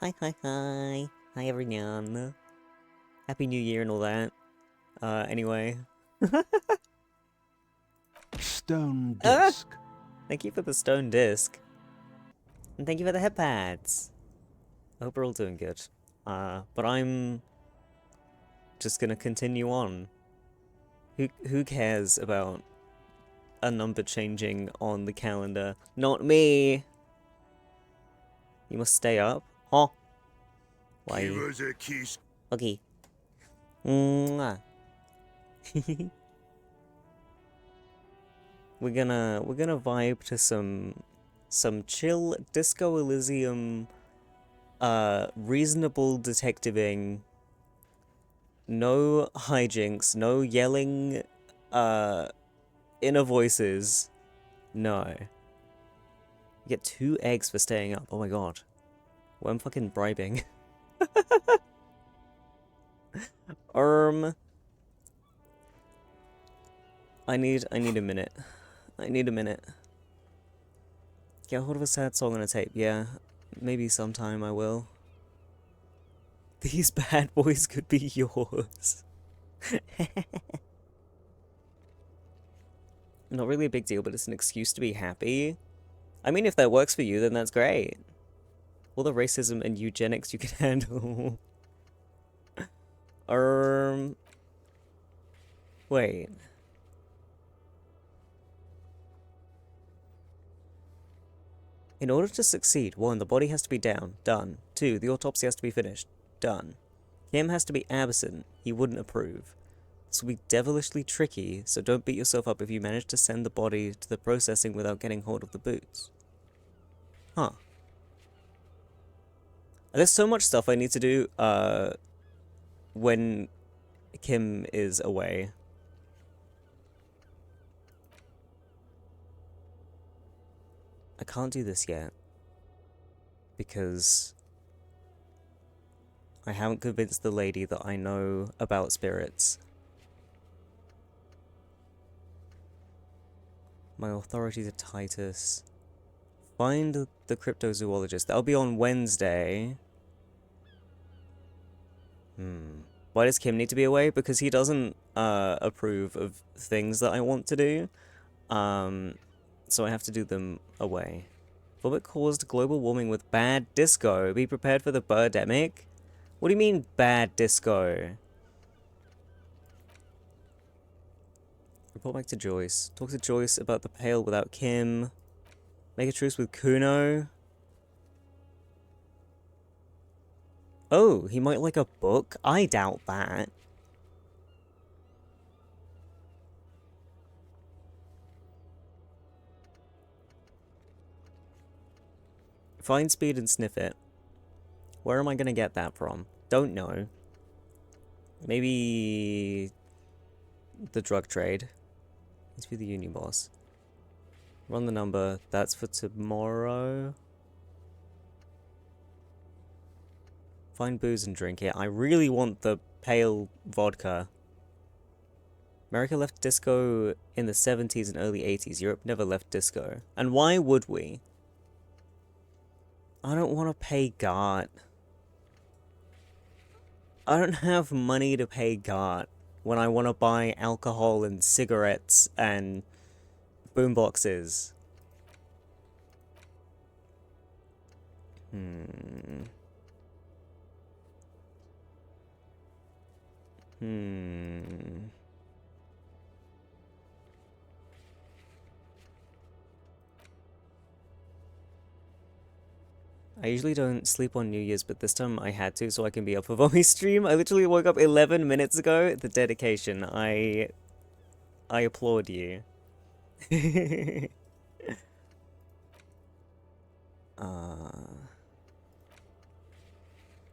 Hi, hi, hi. Hi, everyone. Happy New Year and all that. Anyway. Stone Ah! disc. Thank you for the stone disc. And thank you for the head pads. I hope we're all doing good. But I'm just gonna continue on. Who cares about a number changing on the calendar? Not me! You must stay up. Huh? Why? Give us a kiss. Okay. Mwah. we're gonna vibe to some chill Disco Elysium, reasonable detectiving, no hijinks, no yelling, inner voices. No. You get 2 eggs for staying up. Oh my god. Well, I'm fucking bribing. um, I need a minute. I need a minute. Get hold of a sad song on a tape. Yeah, maybe sometime I will. These bad boys could be yours. Not really a big deal, but it's an excuse to be happy. I mean, if that works for you, then that's great. All the racism and eugenics you can handle. Wait. In order to succeed, 1, the body has to be down. Done. 2, the autopsy has to be finished. Done. Kim has to be absent. He wouldn't approve. This will be devilishly tricky, so don't beat yourself up if you manage to send the body to the processing without getting hold of the boots. Huh. There's so much stuff I need to do, when Kim is away. I can't do this yet. Because I haven't convinced the lady that I know about spirits. My authorities are Titus. Find the cryptozoologist. That'll be on Wednesday. Why does Kim need to be away? Because he doesn't approve of things that I want to do. So I have to do them away. Vomit caused global warming with bad disco. Be prepared for the birdemic? What do you mean bad disco? Report back to Joyce. Talk to Joyce about the pail without Kim. Make a truce with Kuno. Oh, he might like a book? I doubt that. Find speed and sniff it. Where am I gonna get that from? Don't know. Maybe the drug trade. Needs to be the union boss. Run the number. That's for tomorrow. Find booze and drink it. I really want the pale vodka. America left disco in the 70s and early 80s. Europe never left disco. And why would we? I don't want to pay GART. I don't have money to pay GART when I want to buy alcohol and cigarettes and boomboxes. I usually don't sleep on New Year's, but this time I had to so I can be up for Vomi stream. I literally woke up 11 minutes ago. The dedication. I applaud you.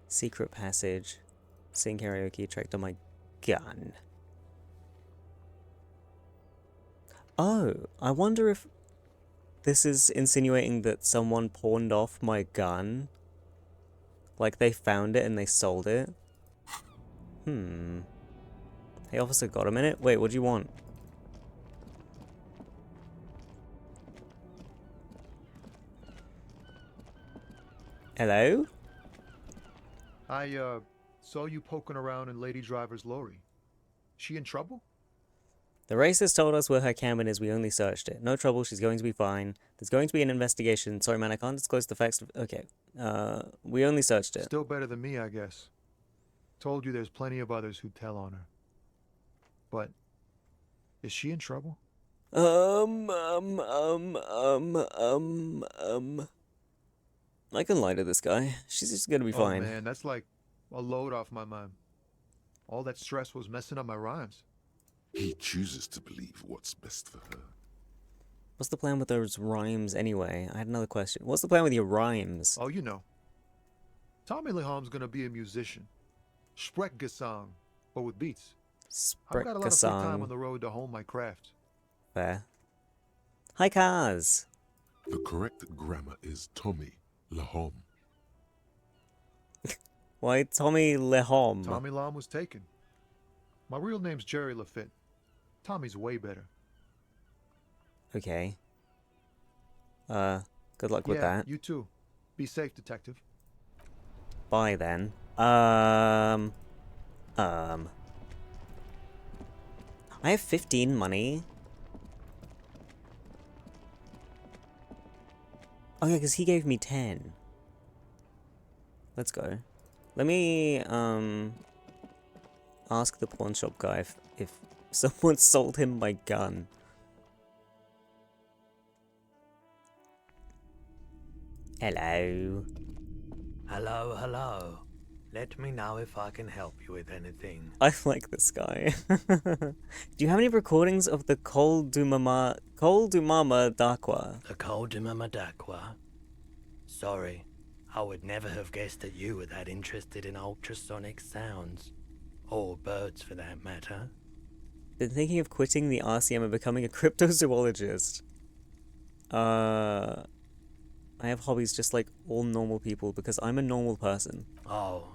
Secret passage. Sing karaoke tracked on my gun. Oh, I wonder if this is insinuating that someone pawned off my gun. Like they found it and they sold it. Hey officer, got a minute? Wait, what do you want? Hello? I saw you poking around in Lady Driver's lorry. She in trouble? The racist told us where her cabin is, we only searched it. No trouble, she's going to be fine. There's going to be an investigation. Sorry, man, I can't disclose the facts of... Okay. We only searched it. Still better than me, I guess. Told you there's plenty of others who'd tell on her. But, is she in trouble? I can lie to this guy. She's just gonna be Oh fine. man, that's like a load off my mind. All that stress was messing up my rhymes. He chooses to believe what's best for her. What's the plan with those rhymes anyway? I had another question. What's the plan with your rhymes? Oh, you know. Tommy Leham's gonna be a musician. Sprechgesang, but with beats. I've got a lot of free time on Sprechgesang. the road to hone my craft. Fair. Hi, Kaz. The correct grammar is Tommy Lahom. Why Tommy Lehom? Tommy Lam was taken. My real name's Jerry Lafitte. Tommy's way better. Okay. Good luck with Yeah, that. you too. Be safe, detective. Bye then. I have 15 money. Oh yeah, because he gave me 10. Let's go. Let me, ask the pawn shop guy if someone sold him my gun. Hello. Hello, hello. Let me know if I can help you with anything. I like this guy. Do you have any recordings of the Col du Mama d'Aqua? The Coldima Madakwa. Sorry, I would never have guessed that you were that interested in ultrasonic sounds. Or birds, for that matter. Been thinking of quitting the RCM and becoming a cryptozoologist. I have hobbies just like all normal people because I'm a normal person. Oh,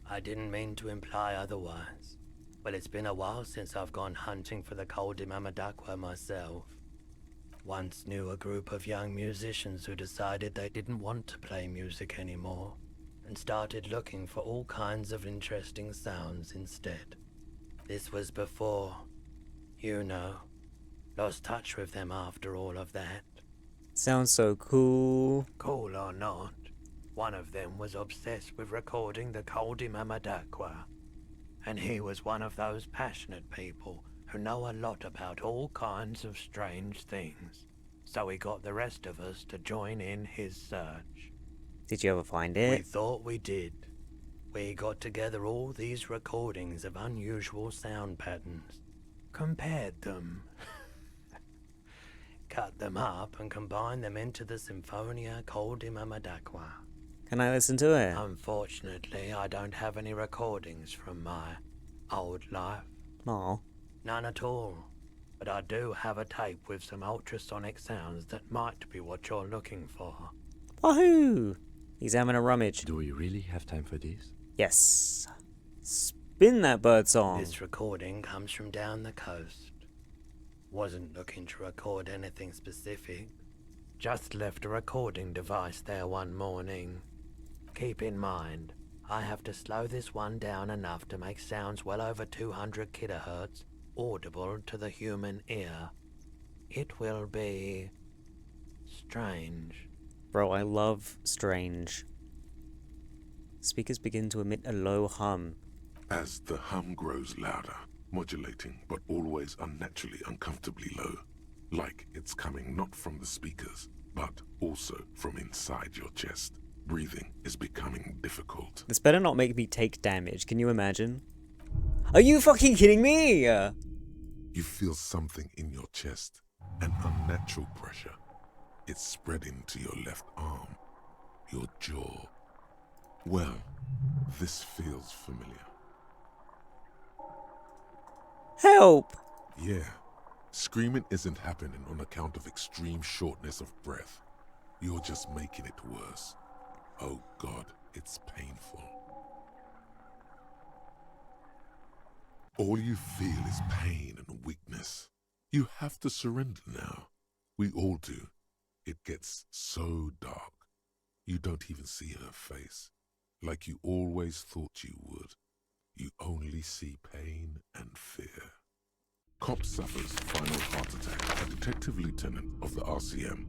I didn't mean to imply otherwise. Well, it's been a while since I've gone hunting for the Coldima Madakwa myself. Once knew a group of young musicians who decided they didn't want to play music anymore and started looking for all kinds of interesting sounds instead. This was before, you know, lost touch with them after all of that. Sounds so cool. Cool or not, one of them was obsessed with recording the Coldima Madakwa, and he was one of those passionate people who know a lot about all kinds of strange things, so he got the rest of us to join in his search. Did you ever find We it? thought we did. We got together all these recordings of unusual sound patterns, compared them, cut them up and combined them into the Symphonia Coldima Madakwa. Can I listen to it? Unfortunately, I don't have any recordings from my old life. Aw. None at all. But I do have a tape with some ultrasonic sounds that might be what you're looking for. Wahoo! He's having a rummage. Do we really have time for this? Yes. Spin that bird song. This recording comes from down the coast. Wasn't looking to record anything specific. Just left a recording device there one morning. Keep in mind, I have to slow this one down enough to make sounds well over 200 kilohertz audible to the human ear. It will be strange. Bro, I love strange. Speakers begin to emit a low hum. As the hum grows louder, modulating but always unnaturally uncomfortably low, like it's coming not from the speakers, but also from inside your chest. Breathing is becoming difficult. This better not make me take damage, can you imagine? Are you fucking kidding me? You feel something in your chest, an unnatural pressure. It's spreading to your left arm, your jaw. Well, this feels familiar. Help! Yeah, screaming isn't happening on account of extreme shortness of breath. You're just making it worse. Oh God, it's painful. All you feel is pain and weakness. You have to surrender now. We all do. It gets so dark. You don't even see her face. like you always thought you would. You only see pain and fear. Cop suffers final heart attack. A detective lieutenant of the RCM.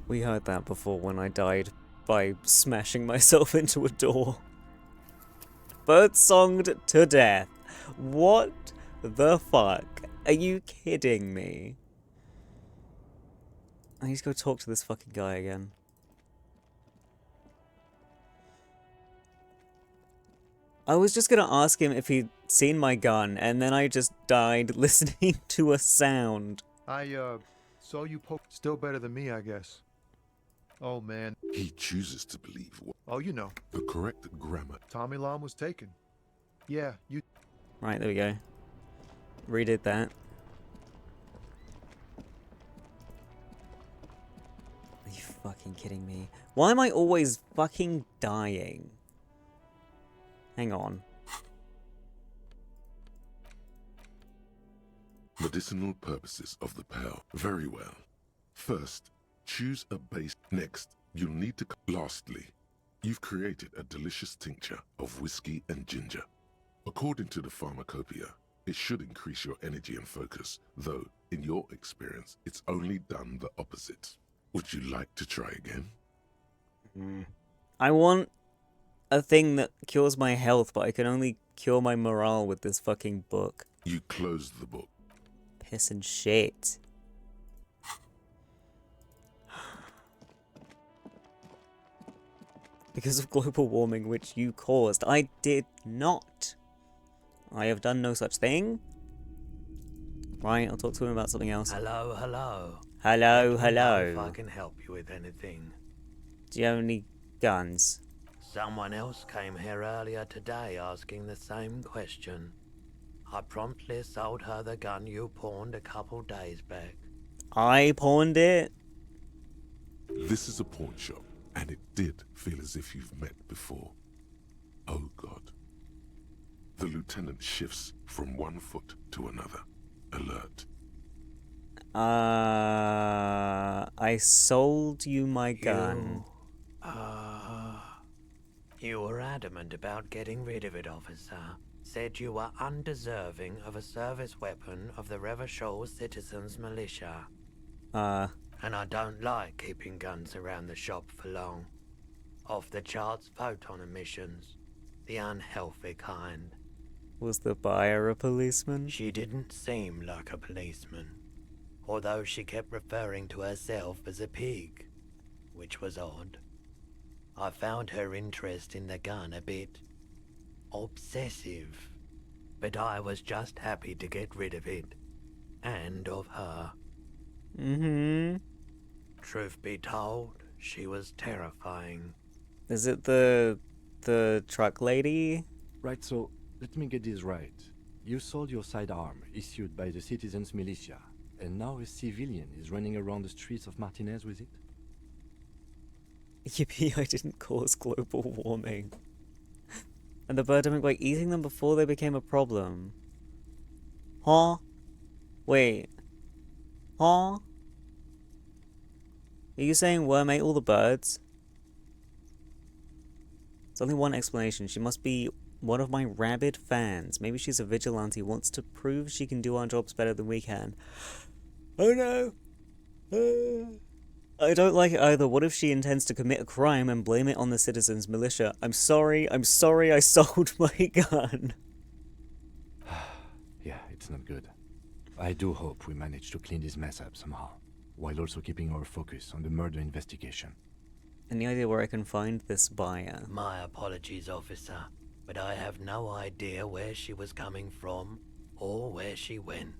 We heard that before when I died by smashing myself into a door. Bird-songed to death. What the fuck? Are you kidding me? I need to go talk to this fucking guy again. I was just gonna ask him if he'd seen my gun, and then I just died listening to a sound. I saw you poke. Still better than me, I guess. Oh, man. He chooses to believe what Oh, you know. the correct grammar. Tommy Lam was taken. Yeah, you... Right, there we go. Redid that. Are you fucking kidding me? Why am I always fucking dying? Hang on. Medicinal purposes of the pill. Very well. First, choose a base. Next, you'll need to... Lastly, you've created a delicious tincture of whiskey and ginger. According to the pharmacopoeia, it should increase your energy and focus, though, in your experience, it's only done the opposite. Would you like to try again? I want a thing that cures my health, but I can only cure my morale with this fucking book. You close the book. Piss and shit. Because of global warming, which you caused. I did not. I have done no such thing. Right, I'll talk to him about something else. Hello, hello. Hello, Let me know if hello. I can help you with anything. Do you have any guns? Someone else came here earlier today asking the same question. I promptly sold her the gun you pawned a couple days back. I pawned it? This is a pawn shop, and it did feel as if you've met before. Oh God. The lieutenant shifts from one foot to another. Alert. I sold you my gun. You were adamant about getting rid of it, officer. Said you were undeserving of a service weapon of the Revachol Citizens Militia. And I don't like keeping guns around the shop for long. Off the charts photon emissions. The unhealthy kind. Was the buyer a policeman? She didn't seem like a policeman. Although she kept referring to herself as a pig. Which was odd. I found her interest in the gun a bit obsessive, but I was just happy to get rid of it, and of her. Truth be told, she was terrifying. Is it the truck lady? Right, so let me get this right. You sold your sidearm, issued by the Citizens Militia, and now a civilian is running around the streets of Martinez with it? Yippee, I didn't cause global warming. And the birdemic by eating them before they became a problem. Huh? Wait. Huh? Are you saying Worm ate all the birds? There's only one explanation. She must be one of my rabid fans. Maybe she's a vigilante who wants to prove she can do our jobs better than we can. Oh no! I don't like it either. What if she intends to commit a crime and blame it on the Citizens Militia? I'm sorry I sold my gun. Yeah, it's not good. I do hope we manage to clean this mess up somehow, while also keeping our focus on the murder investigation. Any idea where I can find this buyer? My apologies, officer, but I have no idea where she was coming from or where she went.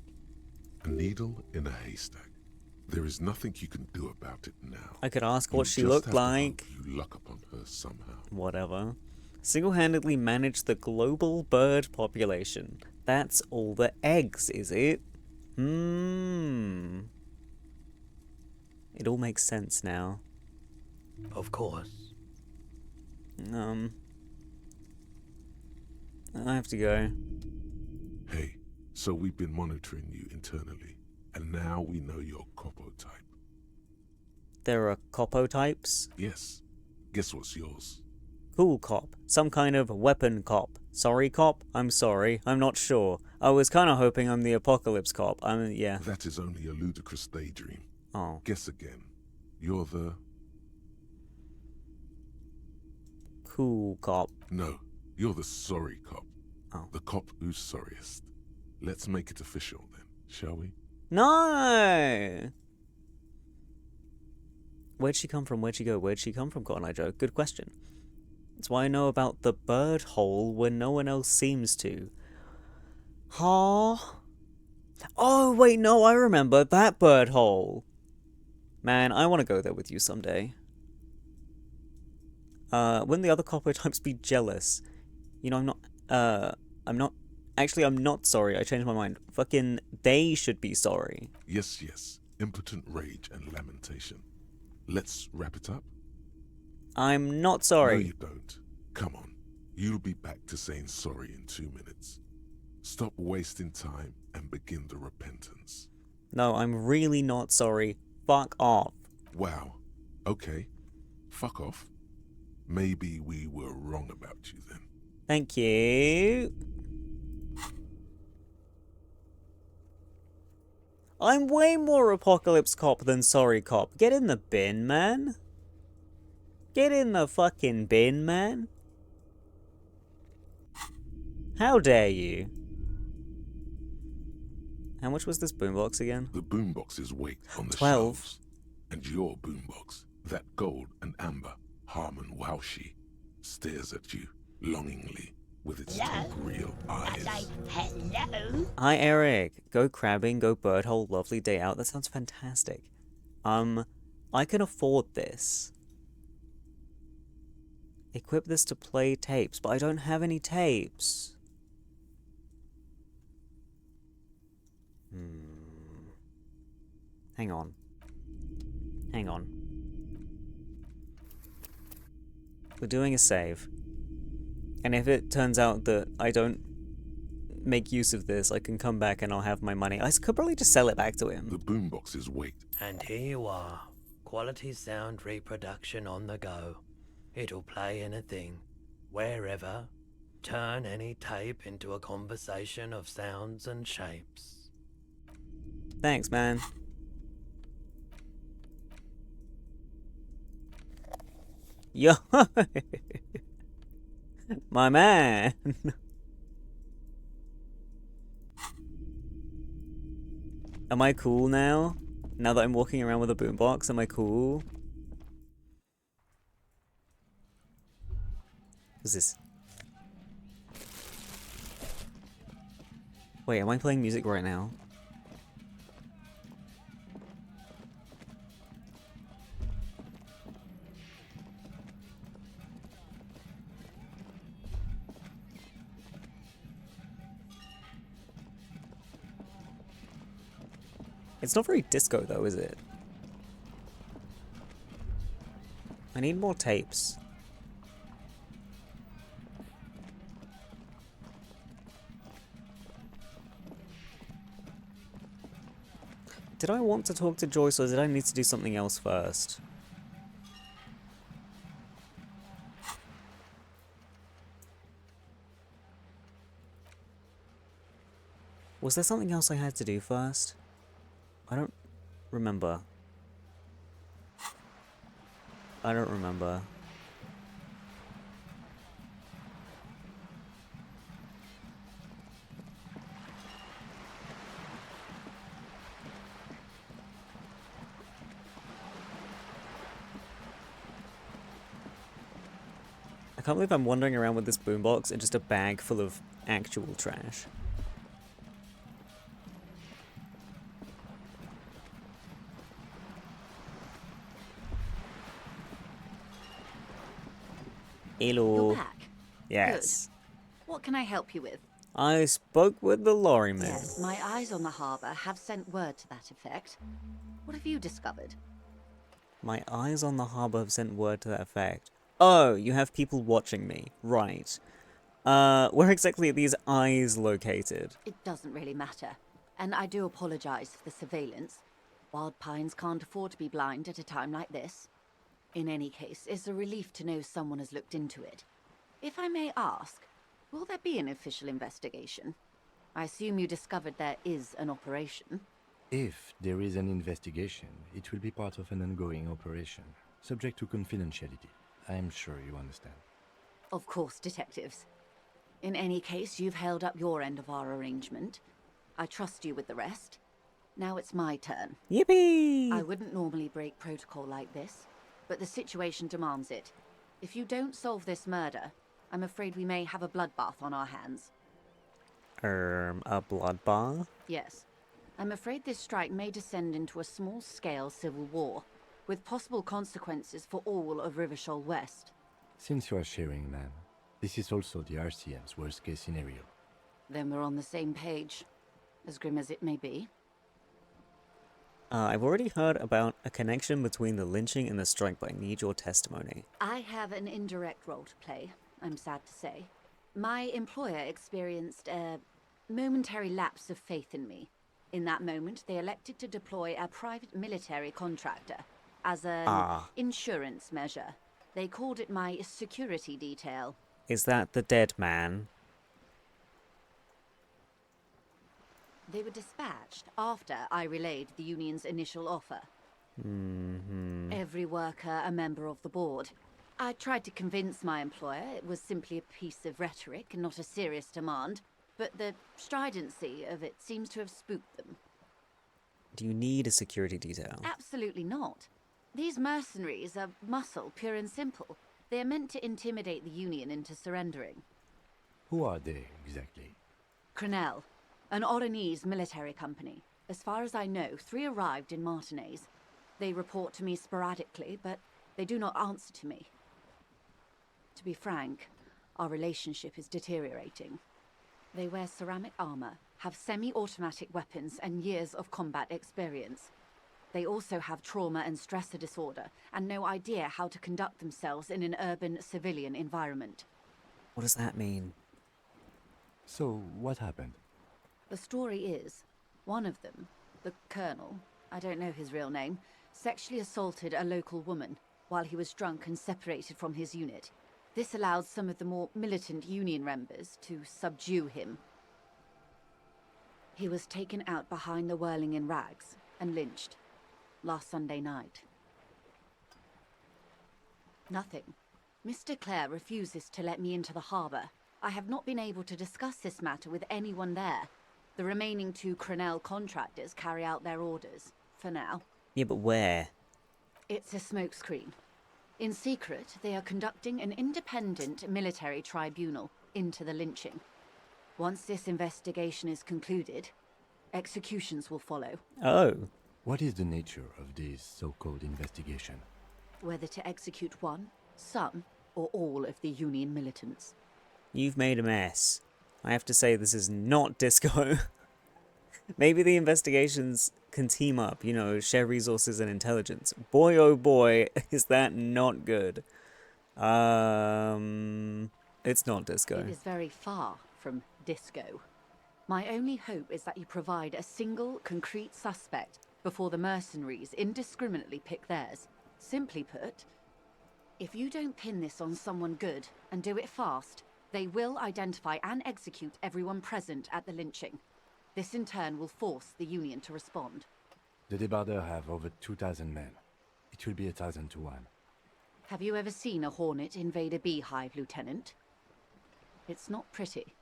A needle in a haystack. There is nothing you can do about it now. I could ask what You she just looked have to like. hope you luck upon her somehow. Whatever. Single-handedly manage the global bird population. That's all the eggs, is it? It all makes sense now. Of course. I have to go. Hey, so we've been monitoring you internally, and now we know your Copo type. There are Copo types? Yes. Guess what's yours? Cool cop. Some kind of weapon cop. Sorry cop? I'm sorry. I'm not sure. I was kind of hoping I'm the apocalypse cop. Yeah. That is only a ludicrous daydream. Oh. Guess again. You're the... Cool cop. No, you're the sorry cop. Oh. The cop who's sorriest. Let's make it official then, shall we? No! Where'd she come from? Where'd she go? Where'd she come from, Cotton Eye Joe? Good question. That's why I know about the bird hole when no one else seems to. Huh? Oh, wait, no, I remember that bird hole. Man, I want to go there with you someday. Wouldn't the other copper types be jealous? You know, Actually, I'm not sorry. I changed my mind. Fucking, they should be sorry. Yes, yes. Impotent rage and lamentation. Let's wrap it up? I'm not sorry. No, you don't. Come on. You'll be back to saying sorry in 2 minutes. Stop wasting time and begin the repentance. No, I'm really not sorry. Fuck off. Wow. Okay. Fuck off. Maybe we were wrong about you then. Thank you. I'm way more apocalypse cop than sorry cop. Get in the bin, man. Get in the fucking bin, man. How dare you? How much was this boombox again? The boombox's weight on the 12. shelves. And your boombox, that gold and amber Harmon Waushi, stares at you longingly with its real eyes. Hello? Hi, Eric. Go crabbing, go bird hole, lovely day out. That sounds fantastic. I can afford this. Equip this to play tapes, but I don't have any tapes. Hang on. Hang on. We're doing a save. And if it turns out that I don't make use of this, I can come back and I'll have my money. I could probably just sell it back to him. The boombox's weight. And here you are. Quality sound reproduction on the go. It'll play anything, wherever. Turn any tape into a conversation of sounds and shapes. Thanks, man. Yo! My man! Am I cool now? Now that I'm walking around with a boombox, am I cool? What's this? Wait, am I playing music right now? It's not very disco though, is it? I need more tapes. Did I want to talk to Joyce or did I need to do something else first? Was there something else I had to do first? I don't remember. I don't remember. I can't believe I'm wandering around with this boombox and just a bag full of actual trash. Hello. You're back. Yes. What can I help you with? I spoke with the lorryman. Yes, my eyes on the harbour have sent word to that effect. What have you discovered? My eyes on the harbour have sent word to that effect. Oh, you have people watching me. Right. Where exactly are these eyes located? It doesn't really matter. And I do apologise for the surveillance. Wild Pines can't afford to be blind at a time like this. In any case, it's a relief to know someone has looked into it. If I may ask, will there be an official investigation? I assume you discovered there is an operation. If there is an investigation, it will be part of an ongoing operation, subject to confidentiality. I'm sure you understand. Of course, detectives. In any case, you've held up your end of our arrangement. I trust you with the rest. Now it's my turn. Yippee! I wouldn't normally break protocol like this, but the situation demands it. If you don't solve this murder, I'm afraid we may have a bloodbath on our hands. A bloodbath? Yes. I'm afraid this strike may descend into a small-scale civil war, with possible consequences for all of Rivershoal West. Since you are sharing, ma'am, this is also the RCM's worst-case scenario. Then we're on the same page, as grim as it may be. I've already heard about a connection between the lynching and the strike, but I need your testimony. I have an indirect role to play, I'm sad to say. My employer experienced a momentary lapse of faith in me. In that moment, they elected to deploy a private military contractor as an insurance measure. They called it my security detail. Is that the dead man? They were dispatched after I relayed the union's initial offer. Every worker a member of the board. I tried to convince my employer it was simply a piece of rhetoric and not a serious demand, but the stridency of it seems to have spooked them. Do you need a security detail? Absolutely not. These mercenaries are muscle, pure and simple. They are meant to intimidate the Union into surrendering. Who are they, exactly? Crenell, an Oranese military company. As far as I know, 3 arrived in Martinez. They report to me sporadically, but they do not answer to me. To be frank, our relationship is deteriorating. They wear ceramic armor, have semi-automatic weapons, and years of combat experience. They also have trauma and stressor disorder, and no idea how to conduct themselves in an urban civilian environment. What does that mean? So, what happened? The story is, one of them, the colonel, I don't know his real name, sexually assaulted a local woman while he was drunk and separated from his unit. This allowed some of the more militant Union members to subdue him. He was taken out behind the whirling in rags and lynched last Sunday night. Nothing. Mr. Clare refuses to let me into the harbour. I have not been able to discuss this matter with anyone there. The remaining 2 Crenell contractors carry out their orders, for now. Yeah, but where? It's a smokescreen. In secret, they are conducting an independent military tribunal into the lynching. Once this investigation is concluded, executions will follow. Oh. What is the nature of this so-called investigation? Whether to execute one, some, or all of the Union militants. You've made a mess. I have to say this is not Disco. Maybe the investigations can team up, you know, share resources and intelligence. Boy, oh boy, is that not good. It's not Disco. It is very far from Disco. My only hope is that you provide a single, concrete suspect before the mercenaries indiscriminately pick theirs. Simply put, if you don't pin this on someone good and do it fast, they will identify and execute everyone present at the lynching. This in turn will force the Union to respond. The Debarders have over 2,000 men. It will be 1,000 to 1. Have you ever seen a hornet invade a beehive, Lieutenant? It's not pretty.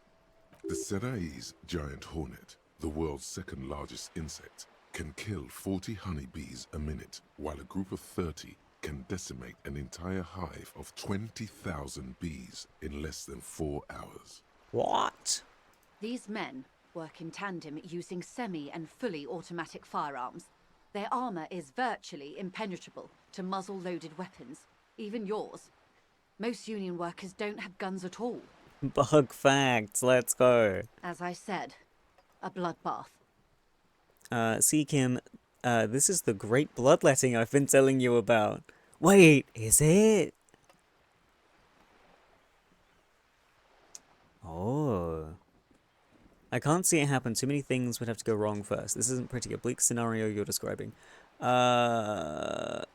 The Serai's giant hornet, the world's 2nd largest insect, can kill 40 honeybees a minute, while a group of 30 can decimate an entire hive of 20,000 bees in less than 4 hours. What? These men work in tandem using semi and fully automatic firearms. Their armor is virtually impenetrable to muzzle-loaded weapons, even yours. Most Union workers don't have guns at all. Bug facts, let's go. As I said, a bloodbath. See, Kim, this is the great bloodletting I've been telling you about. Wait, is it? Oh. I can't see it happen. Too many things would have to go wrong first. This isn't pretty. A bleak scenario you're describing. God,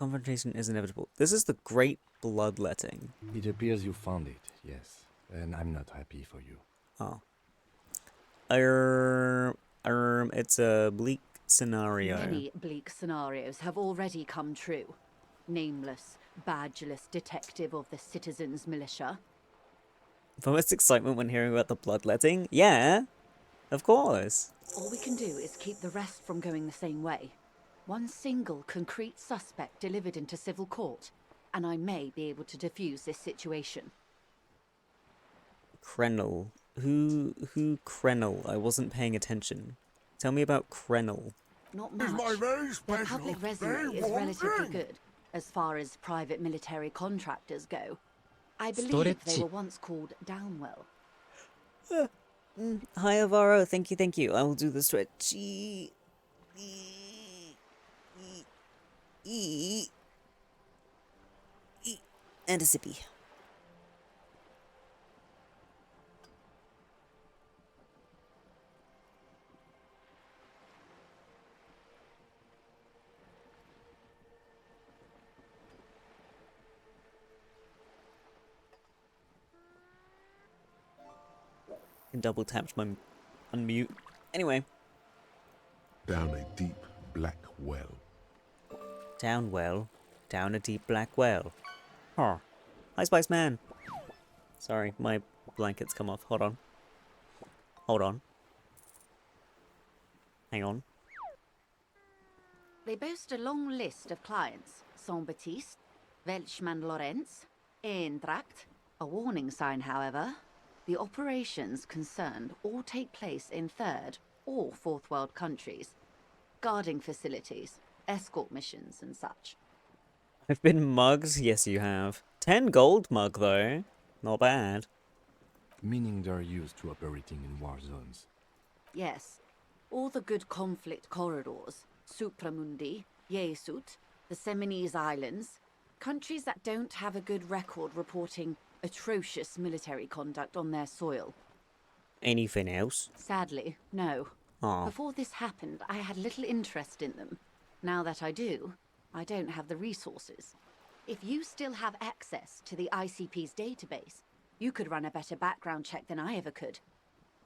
Confrontation is inevitable. This is the Great Bloodletting. It appears you found it, yes. And I'm not happy for you. Oh. It's a bleak scenario. Many bleak scenarios have already come true. Nameless, badgeless detective of the Citizens Militia. The most excitement when hearing about the bloodletting? Yeah, of course. All we can do is keep the rest from going the same way. One single concrete suspect delivered into civil court, and I may be able to defuse this situation. Krenel. Who Krenel? I wasn't paying attention. Tell me about Krenel. Not much. Their public resume is relatively good, as far as private military contractors go. I believe they were once called Downwell. Hi, Alvaro. Thank you. I will do the stretchy. And a sippy. And double tapped my unmute. Anyway. Down a deep black well. Down a deep black well. Huh. Hi, Spice Man. Sorry, my blanket's come off. Hold on. Hang on. They boast a long list of clients. Saint-Baptiste, Welchman Lorenz, Eintracht. A warning sign, however. The operations concerned all take place in third or fourth world countries. Guarding facilities, escort missions and such. I've been mugged? Yes, you have. 10 gold mug, though. Not bad. Meaning they're used to operating in war zones. Yes. All the good conflict corridors. Supramundi, Yesut, the Seminese Islands. Countries that don't have a good record reporting atrocious military conduct on their soil. Anything else? Sadly, no. Aw. Before this happened, I had little interest in them. Now that I do, I don't have the resources. If you still have access to the ICP's database, you could run a better background check than I ever could.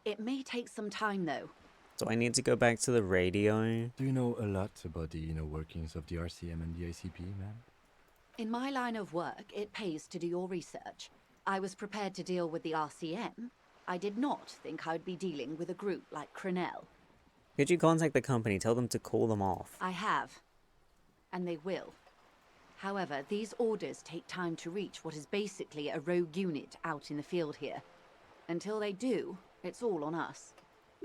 It may take some time, though. Do I need to go back to the radio? Do you know a lot about the inner workings of the RCM and the ICP, ma'am? In my line of work, it pays to do your research. I was prepared to deal with the RCM. I did not think I'd be dealing with a group like Crenel. Could you contact the company, tell them to call them off? I have. And they will. However, these orders take time to reach what is basically a rogue unit out in the field here. Until they do, it's all on us.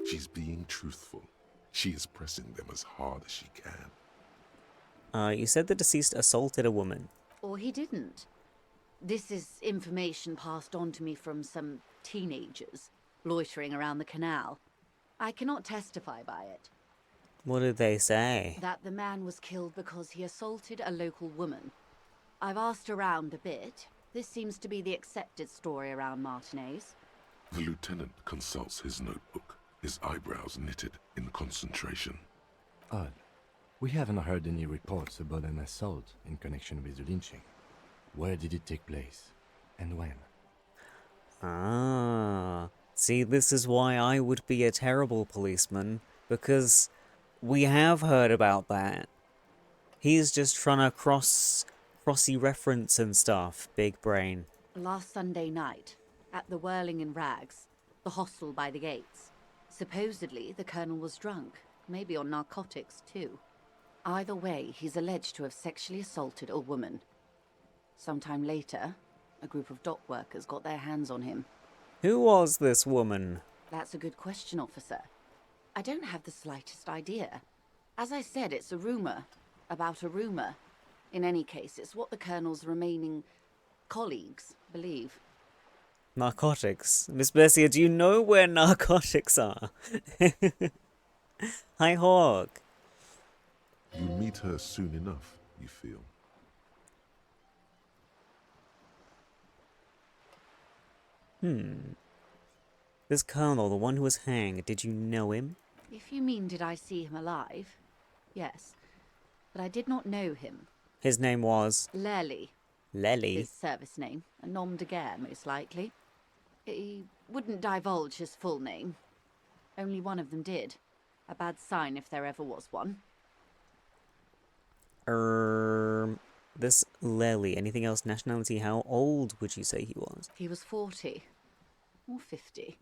She's being truthful. She is pressing them as hard as she can. You said the deceased assaulted a woman. Or he didn't. This is information passed on to me from some teenagers loitering around the canal. I cannot testify by it. What did they say? That the man was killed because he assaulted a local woman. I've asked around a bit. This seems to be the accepted story around Martinez. The lieutenant consults his notebook, his eyebrows knitted in concentration. Odd. We haven't heard any reports about an assault in connection with the lynching. Where did it take place? And when? Ah. See, this is why I would be a terrible policeman, because we have heard about that. He's just trying to crossy reference and stuff, big brain. Last Sunday night, at the Whirling in Rags, the hostel by the gates. Supposedly, the colonel was drunk, maybe on narcotics too. Either way, he's alleged to have sexually assaulted a woman. Sometime later, a group of dock workers got their hands on him. Who was this woman? That's a good question, officer. I don't have the slightest idea. As I said, it's a rumor about a rumor. In any case, it's what the colonel's remaining colleagues believe. Narcotics. Miss Bessia, do you know where narcotics are? Hi, Hawk. You meet her soon enough, you feel. This colonel, the one who was hanged, did you know him? If you mean did I see him alive? Yes. But I did not know him. His name was Lely, Lely. his service name, a nom de guerre, most likely. He wouldn't divulge his full name. Only one of them did. A bad sign if there ever was one. This Lely. Anything else? Nationality? How old would you say he was? He was 40. Or 50.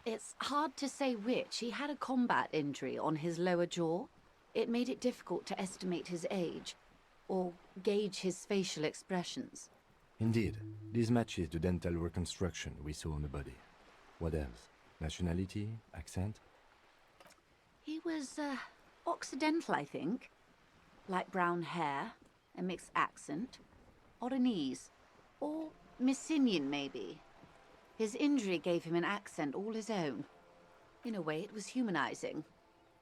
It's hard to say which. He had a combat injury on his lower jaw. It made it difficult to estimate his age, or gauge his facial expressions. Indeed, this matches the dental reconstruction we saw on the body. What else? Nationality? Accent? He was, Occidental, I think. Light brown hair, a mixed accent, Oranese, or Messinian, maybe. His injury gave him an accent all his own. In a way, it was humanizing.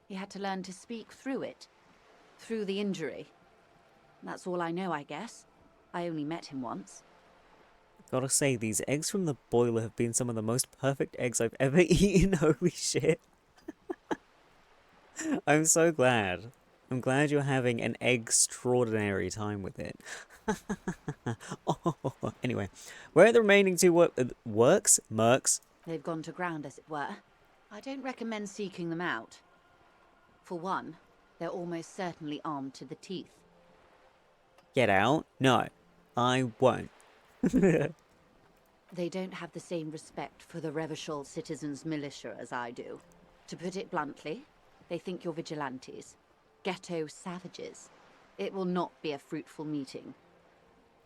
He had to learn to speak through it, through the injury. That's all I know, I guess. I only met him once. Gotta say, these eggs from the boiler have been some of the most perfect eggs I've ever eaten. Holy shit. I'm so glad. I'm glad you're having an extraordinary time with it. Oh, anyway, where are the remaining two works? Mercs? They've gone to ground, as it were. I don't recommend seeking them out. For one, they're almost certainly armed to the teeth. Get out? No, I won't. They don't have the same respect for the Revachol citizens' militia as I do. To put it bluntly, they think you're vigilantes. Ghetto savages. It will not be a fruitful meeting.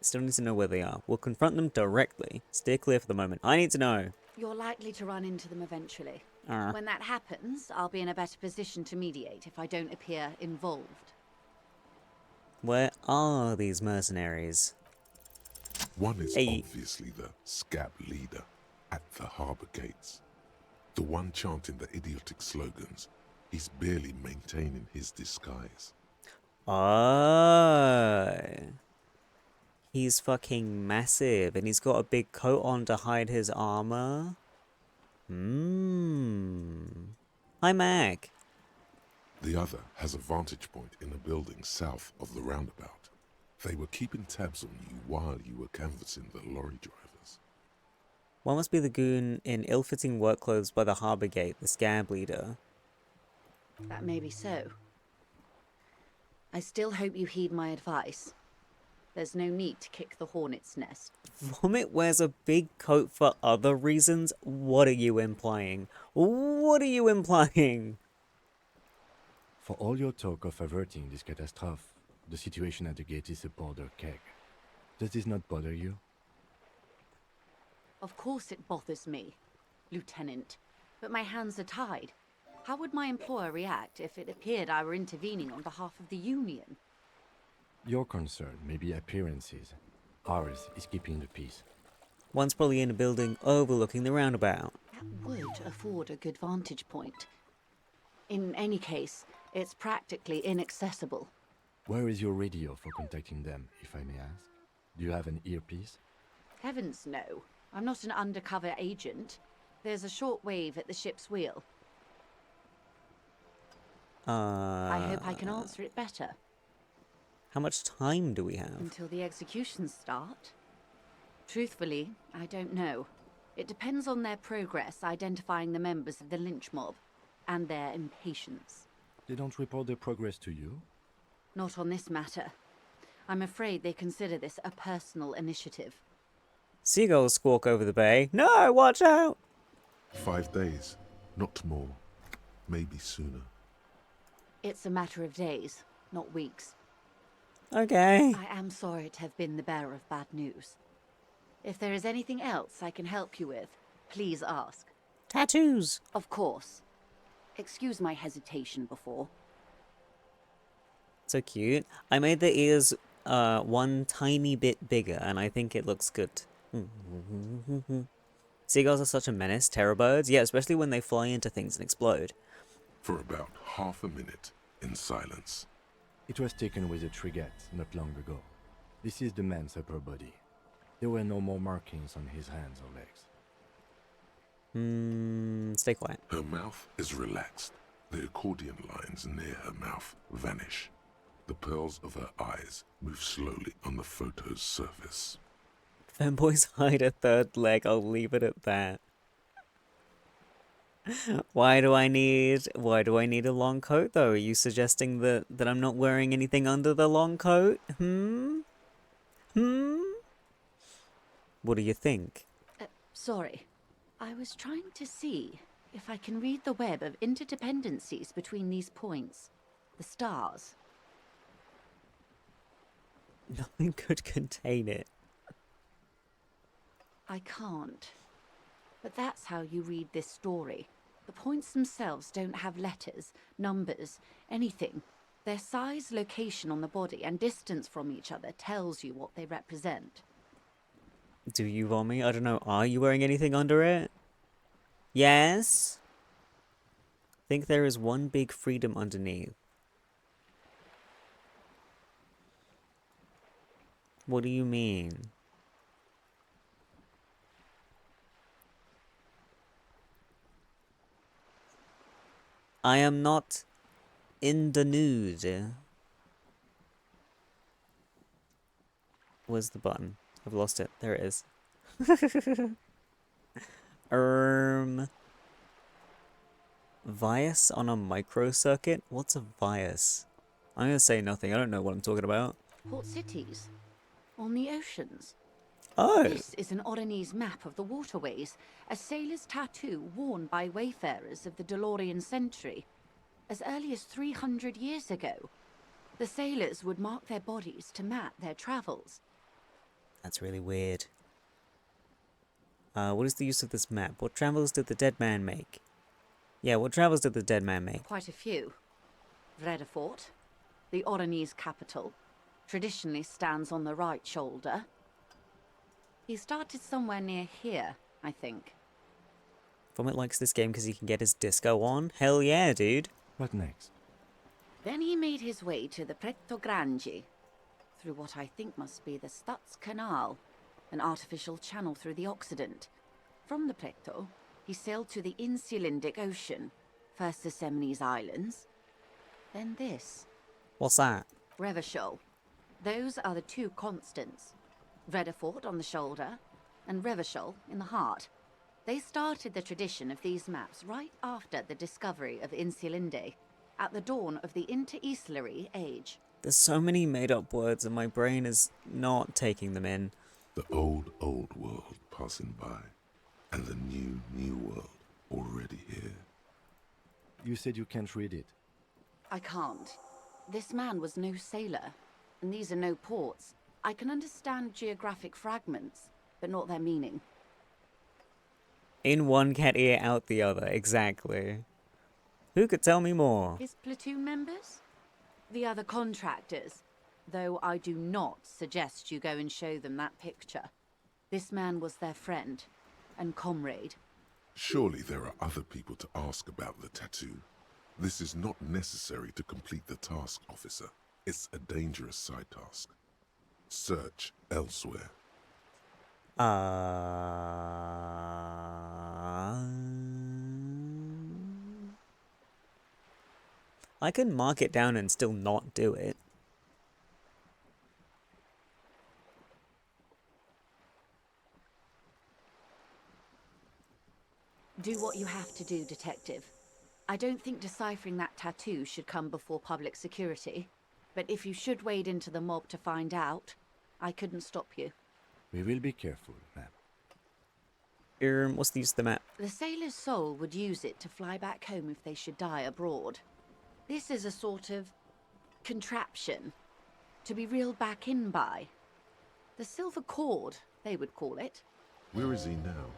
Still need to know where they are. We'll confront them directly. Steer clear for the moment. I need to know. You're likely to run into them eventually. When that happens, I'll be in a better position to mediate if I don't appear involved. Where are these mercenaries? One is obviously the scab leader at the harbour gates. The one chanting the idiotic slogans. He's barely maintaining his disguise. Oh. He's fucking massive, and he's got a big coat on to hide his armor. Hi, Mac. The other has a vantage point in a building south of the roundabout. They were keeping tabs on you while you were canvassing the lorry drivers. One must be the goon in ill-fitting work clothes by the harbour gate, the scab leader. That may be so. I still hope you heed my advice. There's no need to kick the hornet's nest. Vomit wears a big coat for other reasons? What are you implying? What are you implying? For all your talk of averting this catastrophe, the situation at the gate is a powder keg. Does this not bother you? Of course it bothers me, Lieutenant. But my hands are tied. How would my employer react if it appeared I were intervening on behalf of the Union? Your concern may be appearances. Ours is keeping the peace. One's probably in a building overlooking the roundabout. That would afford a good vantage point. In any case, it's practically inaccessible. Where is your radio for contacting them, if I may ask? Do you have an earpiece? Heavens no. I'm not an undercover agent. There's a shortwave at the ship's wheel. I hope I can answer it better. How much time do we have? Until the executions start? Truthfully, I don't know. It depends on their progress identifying the members of the lynch mob, and their impatience. They don't report their progress to you? Not on this matter. I'm afraid they consider this a personal initiative. Seagulls squawk over the bay. No, watch out! 5 days, not more. Maybe sooner. It's a matter of days, not weeks. Okay. I am sorry to have been the bearer of bad news. If there is anything else I can help you with, please ask. Tattoos! Of course. Excuse my hesitation before. So cute. I made the ears one tiny bit bigger, and I think it looks good. Seagulls are such a menace, terror birds. Yeah, especially when they fly into things and explode. For about half a minute, in silence. It was taken with a Trigat not long ago. This is the man's upper body. There were no more markings on his hands or legs. Stay quiet. Her mouth is relaxed. The accordion lines near her mouth vanish. The pearls of her eyes move slowly on the photo's surface. Femboys hide a third leg, I'll leave it at that. Why do I need a long coat though? Are you suggesting that I'm not wearing anything under the long coat? What do you think? Sorry. I was trying to see if I can read the web of interdependencies between these points. The stars. Nothing could contain it. I can't. But that's how you read this story. The points themselves don't have letters, numbers, anything. Their size, location on the body, and distance from each other tells you what they represent. Do you, Romy? I don't know. Are you wearing anything under it? Yes? I think there is one big freedom underneath. What do you mean? I am not in the nude. Where's the button? I've lost it. There it is. Vias on a microcircuit? What's a vias? I'm gonna say nothing. I don't know what I'm talking about. Port cities. On the oceans. Oh! This is an Oronese map of the waterways, a sailor's tattoo worn by wayfarers of the DeLorean century. As early as 300 years ago, the sailors would mark their bodies to map their travels. That's really weird. What is the use of this map? What travels did the dead man make? Yeah, what travels did the dead man make? Quite a few. Vredefort, the Oronese capital, traditionally stands on the right shoulder. He started somewhere near here, I think. Vomit likes this game because he can get his disco on? Hell yeah, dude. What next? Then he made his way to the Pretto Grande, through what I think must be the Stutz Canal, an artificial channel through the Occident. From the Pretto, he sailed to the Insulindic Ocean, first the Semines Islands, then this. What's that? Revachol. Those are the two constants. Vredefort on the shoulder, and Revachol in the heart. They started the tradition of these maps right after the discovery of Insulinde, at the dawn of the Interinsulary Age. There's so many made-up words and my brain is not taking them in. The old world passing by, and the new world already here. You said you can't read it. I can't. This man was no sailor, and these are no ports. I can understand geographic fragments, but not their meaning. In one cat ear, out the other, exactly. Who could tell me more? His platoon members? The other contractors. Though I do not suggest you go and show them that picture. This man was their friend and comrade. Surely there are other people to ask about the tattoo. This is not necessary to complete the task, officer. It's a dangerous side task. Search elsewhere. I can mark it down and still not do it. Do what you have to do, Detective. I don't think deciphering that tattoo should come before public security. But if you should wade into the mob to find out, I couldn't stop you. We will be careful, ma'am. What's the use of the map? The sailor's soul would use it to fly back home if they should die abroad. This is a sort of contraption to be reeled back in by. The silver cord, they would call it. Where is he now?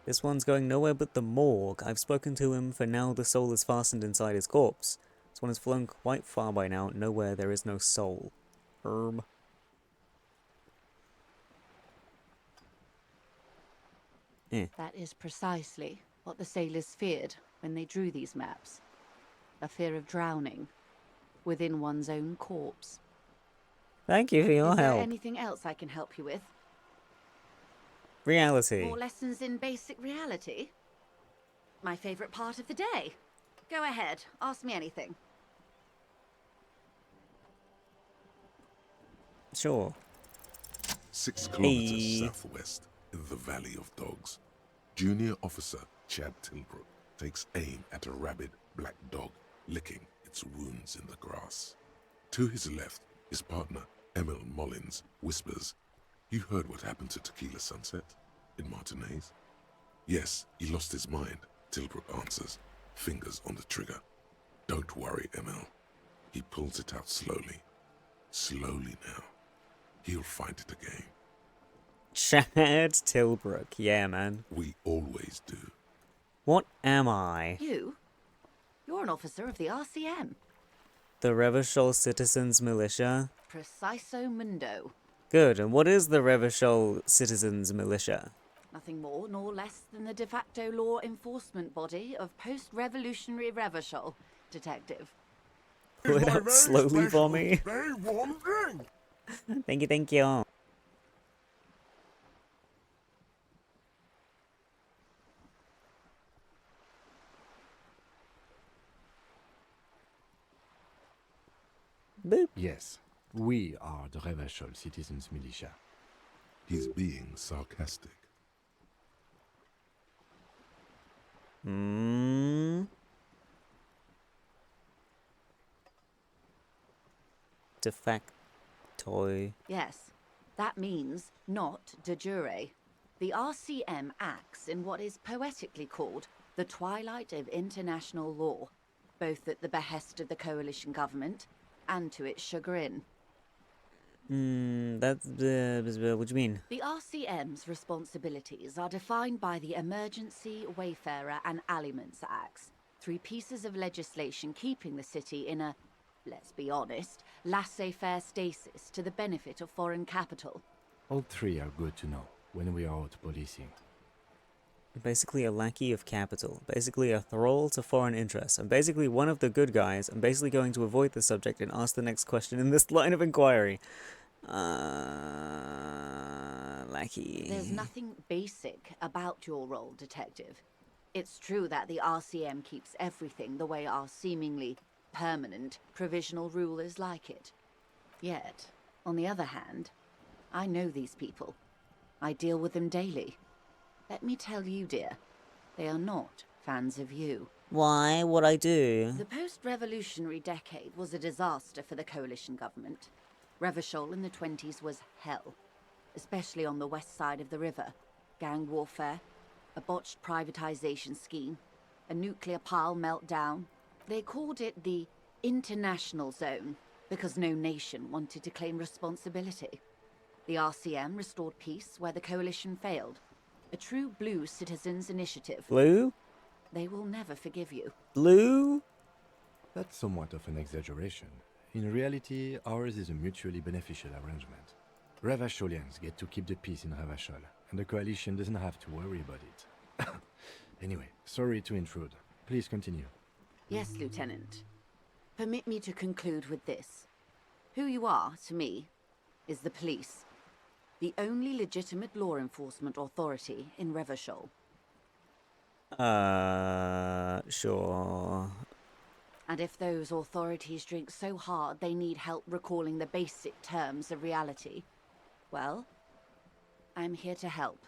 This one's going nowhere but the morgue. I've spoken to him, for now the soul is fastened inside his corpse. This one has flown quite far by now. Nowhere there is no soul. That is precisely what the sailors feared when they drew these maps. A fear of drowning within one's own corpse. Thank you for your Is there help. anything else I can help you with? Reality. More lessons in basic reality? My favorite part of the day. Go ahead, ask me anything. Sure. 6 kilometers Hey. southwest, in the Valley of Dogs, Junior Officer Chad Tilbrook takes aim at a rabid black dog licking its wounds in the grass. To his left, his partner, Emil Mullins, whispers, "You heard what happened to Tequila Sunset in Martinez?" "Yes, he lost his mind," Tilbrook answers, fingers on the trigger. "Don't worry, Emil." He pulls it out slowly. Slowly now. He'll find it again. Chad Tilbrook. Yeah, man. We always do. What am I? You? You're an officer of the RCM. The Revachol Citizens Militia? Preciso mundo. Good, and what is the Revachol Citizens Militia? Nothing more nor less than the de facto law enforcement body of post-revolutionary Revachol, Detective. Pull it out slowly for me. Say one thing. Thank you, thank you. Boop. Yes, we are the Revachol Citizens Militia. He's being sarcastic. Hmm. De facto. Yes, that means not de jure. The RCM acts in what is poetically called the twilight of international law, both at the behest of the coalition government and to its chagrin. That's what do you mean? The RCM's responsibilities are defined by the Emergency, Wayfarer and Aliments Acts, 3 pieces of legislation keeping the city in a, let's be honest, laissez-faire stasis to the benefit of foreign capital. All 3 are good to know when we are out policing. Basically a lackey of capital, basically a thrall to foreign interests. I'm basically one of the good guys. I'm basically going to avoid the subject and ask the next question in this line of inquiry. Lackey. There's nothing basic about your role, Detective. It's true that the RCM keeps everything the way our seemingly permanent provisional rulers like it. Yet, on the other hand, I know these people. I deal with them daily. Let me tell you, dear, they are not fans of you. Why? What I do? The post-revolutionary decade was a disaster for the coalition government. Revachol in the 20s was hell, especially on the west side of the river. Gang warfare, a botched privatization scheme, a nuclear pile meltdown. They called it the international zone because no nation wanted to claim responsibility. The RCM restored peace where the coalition failed. A true blue citizens' initiative. Blue? They will never forgive you. Blue? That's somewhat of an exaggeration. In reality, ours is a mutually beneficial arrangement. Revacholians get to keep the peace in Revachol, and the coalition doesn't have to worry about it. Anyway, sorry to intrude. Please continue. Yes, Lieutenant. Permit me to conclude with this. Who you are, to me, is the police. The only legitimate law enforcement authority in Revachol. Sure. And if those authorities drink so hard they need help recalling the basic terms of reality, well, I'm here to help.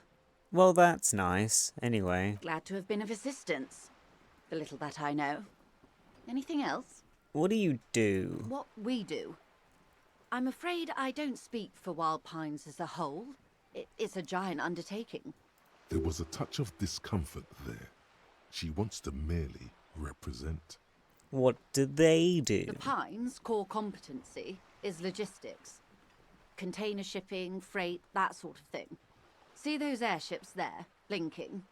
Well, that's nice. Anyway. Glad to have been of assistance. The little that I know. Anything else? What do you do? What we do. I'm afraid I don't speak for Wild Pines as a whole. It's a giant undertaking. There was a touch of discomfort there. She wants to merely represent. What do they do? The Pines' core competency is logistics. Container shipping, freight, that sort of thing. See those airships there, blinking?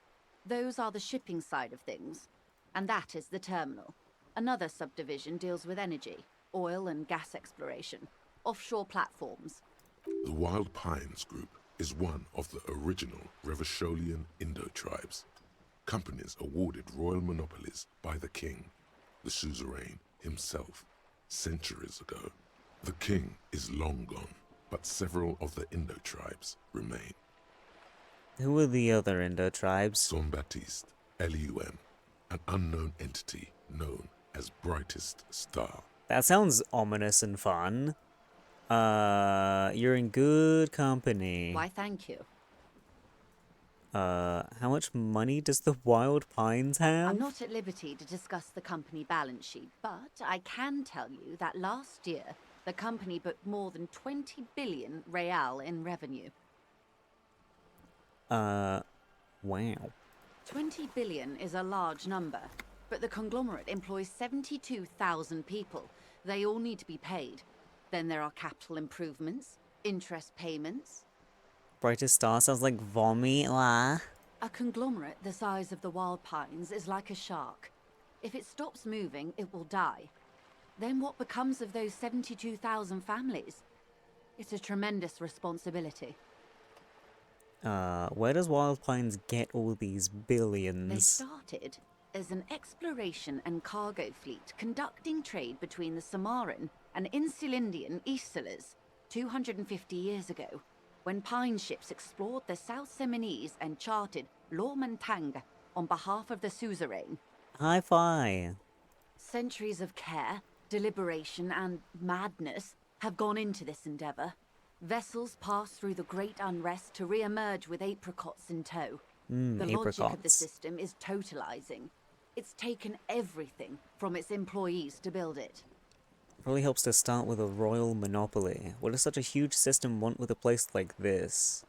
Those are the shipping side of things. And that is the terminal. Another subdivision deals with energy, oil and gas exploration, offshore platforms. The Wild Pines Group is one of the original Revacholian Indo-tribes. Companies awarded royal monopolies by the king, the suzerain himself, centuries ago. The king is long gone, but several of the Indo-tribes remain. Who are the other Indo tribes? Son Baptiste, Elysium, an unknown entity known as Brightest Star. That sounds ominous and fun. You're in good company. Why, thank you. How much money does the Wild Pines have? I'm not at liberty to discuss the company balance sheet, but I can tell you that last year, the company booked more than 20 billion real in revenue. Wow. 20 billion is a large number, but the conglomerate employs 72,000 people. They all need to be paid. Then there are capital improvements, interest payments. Brightest Star sounds like vomit. Ah. A conglomerate the size of the Wild Pines is like a shark. If it stops moving, it will die. Then what becomes of those 72,000 families? It's a tremendous responsibility. Where does Wild Pines get all these They billions? started as an exploration and cargo fleet conducting trade between the Samaran and Insulindian Isolas 250 years ago, when pine ships explored the South Seminese and charted Lomantang on behalf of the suzerain. High five. Centuries of care, deliberation, and madness have gone into this endeavor. Vessels pass through the great unrest to re-emerge with apricots in tow. The logic of the Apricots. system is totalizing. It's taken everything from its employees to build it. Probably helps to start with a royal monopoly. What does such a huge system want with a place like this?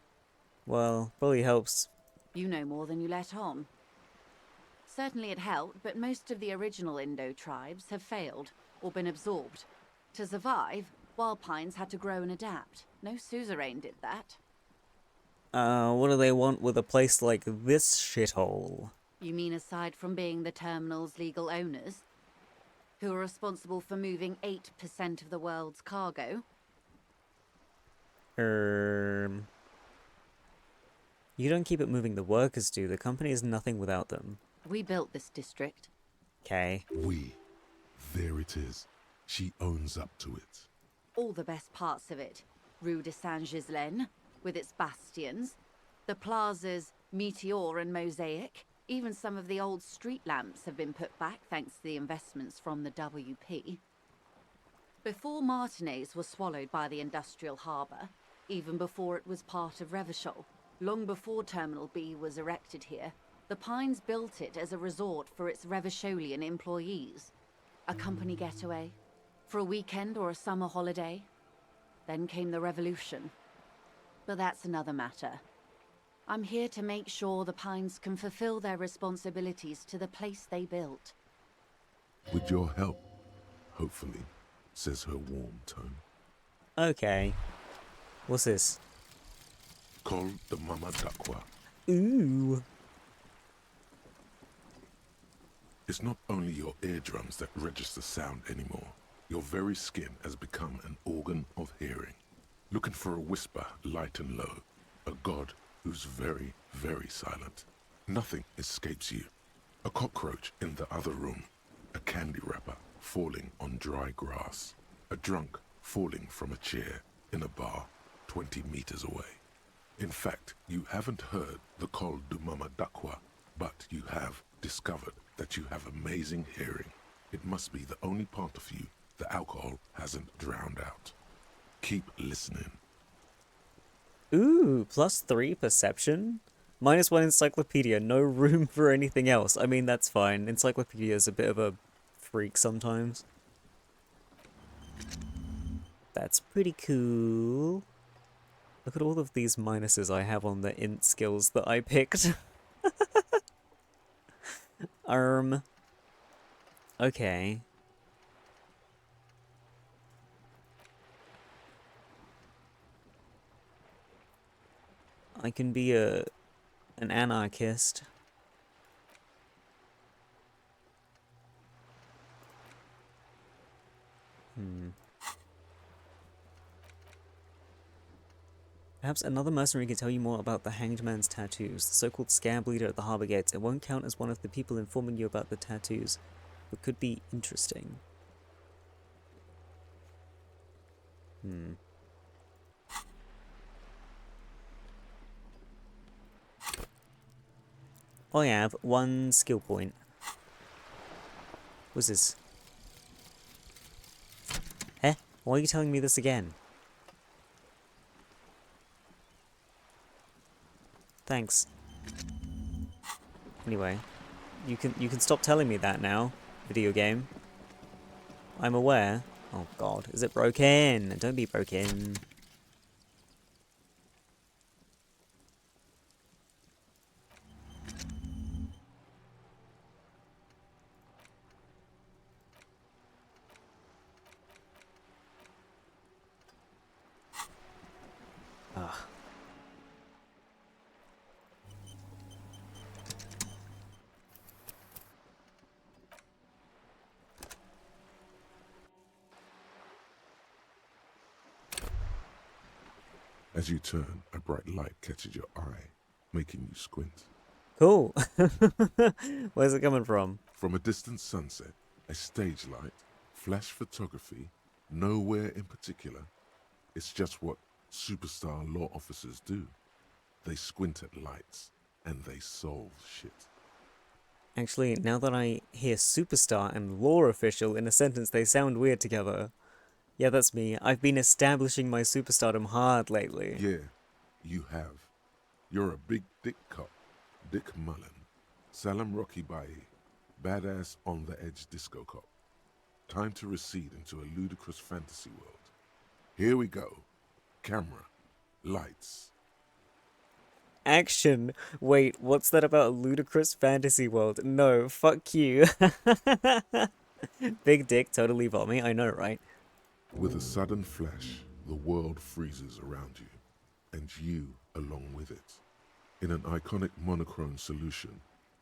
Well, probably helps. You know more than you let on. Certainly it helped, but most of the original Indo tribes have failed or been absorbed. To survive, Wild Pines had to grow and adapt. No suzerain did that. What do they want with a place like this shithole? You mean aside from being the terminal's legal owners, who are responsible for moving 8% of the world's cargo? You don't keep it moving, the workers do. The company is nothing without them. We built this district. Okay. We. There it is. She owns up to it. All the best parts of it. Rue de Saint-Ghislain, with its bastions, the plazas Meteor and Mosaic. Even some of the old street lamps have been put back thanks to the investments from the WP. Before Martinez was swallowed by the industrial harbour, even before it was part of Revachol, long before Terminal B was erected here, the Pines built it as a resort for its Revacholian employees. A company getaway, for a weekend or a summer holiday. Then came the revolution. But that's another matter. I'm here to make sure the Pines can fulfill their responsibilities to the place they built. With your help, hopefully, says her warm tone. Okay. What's this? Call the Mama Dakwa. Ooh. It's not only your eardrums that register sound anymore. Your very skin has become an organ of hearing. Looking for a whisper, light and low. A god who's very, very silent. Nothing escapes you. A cockroach in the other room. A candy wrapper falling on dry grass. A drunk falling from a chair in a bar 20 meters away. In fact, you haven't heard the Col du Mama Dakwa, but you have discovered that you have amazing hearing. It must be the only part of you the alcohol hasn't drowned out. Keep listening. Ooh, +3 perception? -1 encyclopedia, no room for anything else. I mean, that's fine. Encyclopedia's a bit of a freak sometimes. That's pretty cool. Look at all of these minuses I have on the int skills that I picked. Okay. I can be an anarchist. Perhaps another mercenary can tell you more about the Hanged Man's tattoos. The so-called scab leader at the harbour gates. It won't count as one of the people informing you about the tattoos, but could be interesting. I have 1 skill point. What's this? Eh? Why are you telling me this again? Thanks. Anyway, you can stop telling me that now, video game. I'm aware. Oh god, is it broken? Don't be broken. Ah. As you turn, a bright light catches your eye, making you squint. Cool. Where's it coming from? From a distant sunset, a stage light, flash photography, nowhere in particular. It's just what superstar law officers do. They squint at lights, and they solve shit. Actually, now that I hear superstar and law official in a sentence, they sound weird together. Yeah, that's me. I've been establishing my superstardom hard lately. Yeah, you have. You're a big dick cop. Dick Mullen. Salam Rocky Bayi. Badass on the edge disco cop. Time to recede into a ludicrous fantasy world. Here we go. Camera. Lights. Action. Wait, what's that about a ludicrous fantasy world? No, fuck you. Big dick, totally vommy, I know, right? With a sudden flash, the world freezes around you, and you along with it. In an iconic monochrome solution,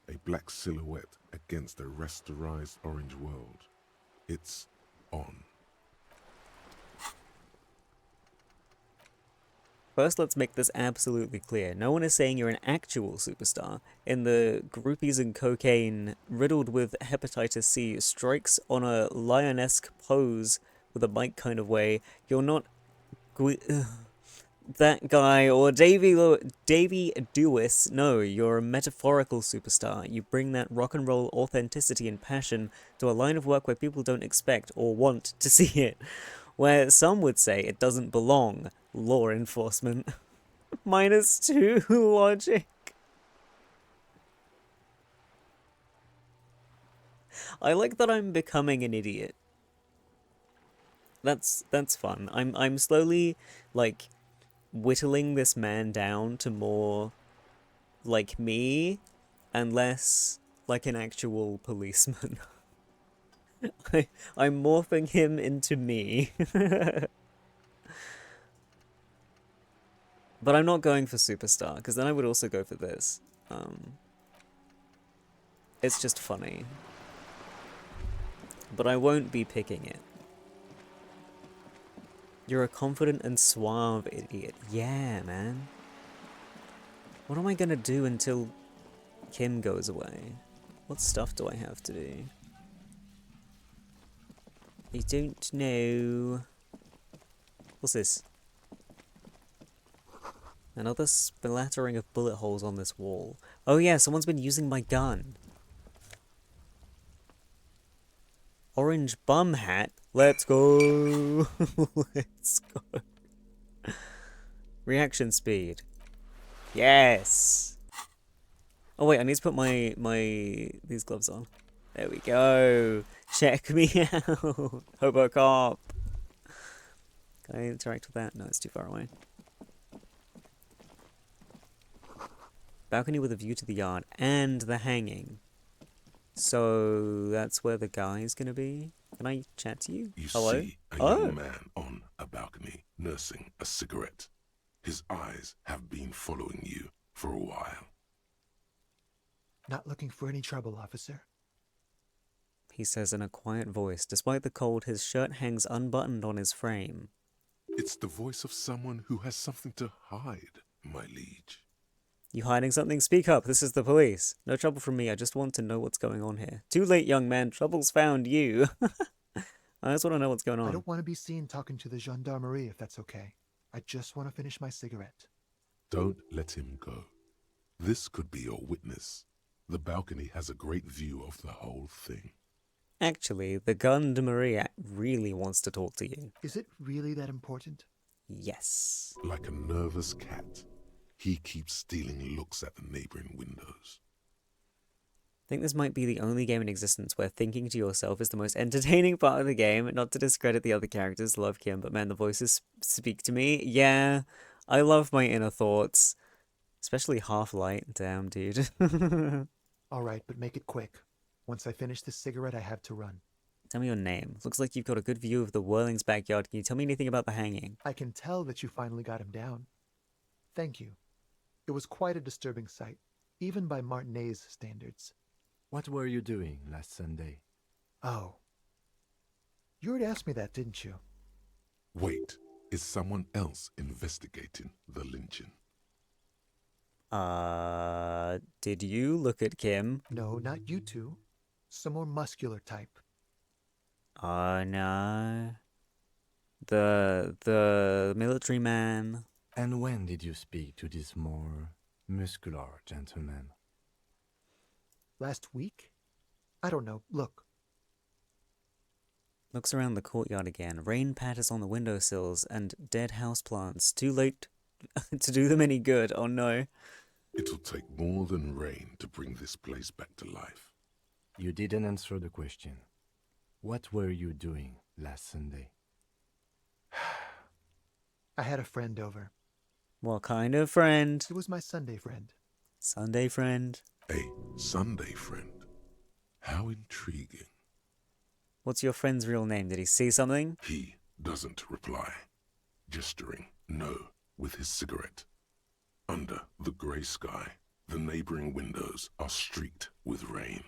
a black silhouette against a rasterized orange world. It's on. First, let's make this absolutely clear. No one is saying you're an actual superstar. In the groupies and cocaine, riddled with hepatitis C, strikes on a lionesque pose with a mic kind of way, you're not that guy or Davy Dewis. No, you're a metaphorical superstar. You bring that rock and roll authenticity and passion to a line of work where people don't expect or want to see it. Where some would say it doesn't belong. Law enforcement. -2 logic. I like that I'm becoming an idiot. That's fun. I'm slowly, like, whittling this man down to more like me and less like an actual policeman. I'm morphing him into me. But I'm not going for superstar, because then I would also go for this. It's just funny. But I won't be picking it. You're a confident and suave idiot. Yeah, man. What am I gonna do until Kim goes away? What stuff do I have to do? I don't know. What's this? Another splattering of bullet holes on this wall. Oh yeah, someone's been using my gun. Orange bum hat. Let's go. Let's go. Reaction speed. Yes. Oh wait, I need to put my these gloves on. There we go. Check me out. Hobo cop. Can I interact with that? No, it's too far away. Balcony with a view to the yard and the hanging. So that's where the guy's gonna be? Can I chat to you? You Hello? see a young man on a balcony nursing a cigarette. His eyes have been following you for a while. Not looking for any trouble, officer. He says in a quiet voice. Despite the cold, his shirt hangs unbuttoned on his frame. It's the voice of someone who has something to hide, my liege. You hiding something? Speak up. This is the police. No trouble from me. I just want to know what's going on here. Too late, young man. Trouble's found you. I just want to know what's going on. I don't want to be seen talking to the gendarmerie, if that's okay. I just want to finish my cigarette. Don't let him go. This could be your witness. The balcony has a great view of the whole thing. Actually, the gendarmerie really wants to talk to you. Is it really that important? Yes. Like a nervous cat. he keeps stealing looks at the neighboring windows. I think this might be the only game in existence where thinking to yourself is the most entertaining part of the game. Not to discredit the other characters, love Kim, but man, the voices speak to me. Yeah, I love my inner thoughts. Especially Half-Light. Damn, dude. All right, but make it quick. Once I finish this cigarette, I have to run. Tell me your name. Looks like you've got a good view of the Whirling's backyard. Can you tell me anything about the hanging? I can tell that you finally got him down. Thank you. It was quite a disturbing sight, even by Martinet's standards. What were you doing last Sunday? Oh. You already asked me that, didn't you? Wait, is someone else investigating the lynching? Did you look at Kim? No, not you two. Some more muscular type. Oh, no. The military man. And when did you speak to this more muscular gentleman? Last week? I don't know. Look. Looks around the courtyard again. Rain patters on the windowsills and dead houseplants. Too late to do them any good. Oh no. It'll take more than rain to bring this place back to life. You didn't answer the question. What were you doing last Sunday? I had a friend over. What kind of friend? It was my Sunday friend. Sunday friend. A Sunday friend. How intriguing. What's your friend's real name? Did he see something? He doesn't reply, gesturing no with his cigarette. Under the grey sky, the neighboring windows are streaked with rain.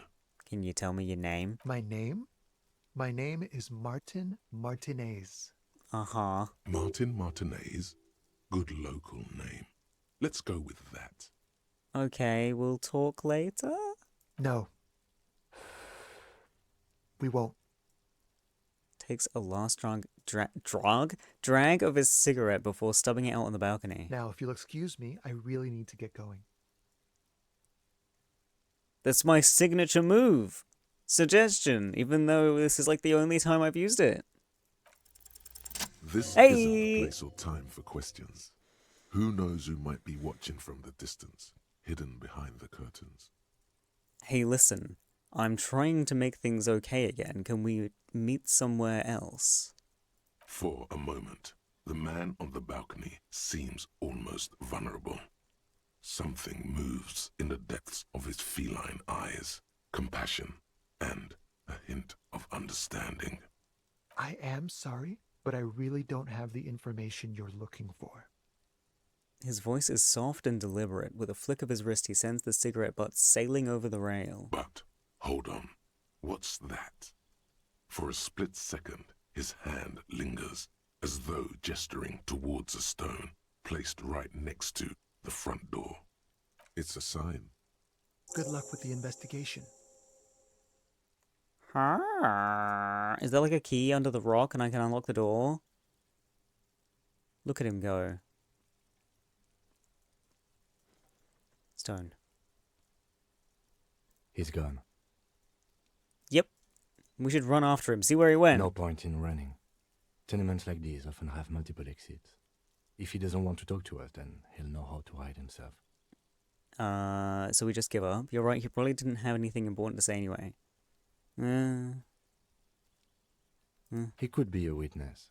Can you tell me your name? My name? My name is Martin Martinez. Uh-huh. Martin Martinez? Good local name. Let's go with that. Okay, we'll talk later? No. We won't. Takes a last drag of his cigarette before stubbing it out on the balcony. Now, if you'll excuse me, I really need to get going. That's my signature move. Suggestion, even though this is like the only time I've used it. This Hey! isn't the place or time for questions. Who knows who might be watching from the distance, hidden behind the curtains. Hey, listen. I'm trying to make things okay again. Can we meet somewhere else? For a moment, the man on the balcony seems almost vulnerable. Something moves in the depths of his feline eyes, compassion, and a hint of understanding. I am sorry, but I really don't have the information you're looking for. His voice is soft and deliberate. With a flick of his wrist, he sends the cigarette butt sailing over the rail. But, hold on, what's that? For a split second, his hand lingers, as though gesturing towards a stone placed right next to the front door. It's a sign. Good luck with the investigation. Is there like a key under the rock and I can unlock the door? Look at him go. Stone. He's gone. Yep. We should run after him, see where he went. No point in running. Tenements like these often have multiple exits. If he doesn't want to talk to us, then he'll know how to hide himself. So we just give up. You're right, he probably didn't have anything important to say anyway. He could be a witness.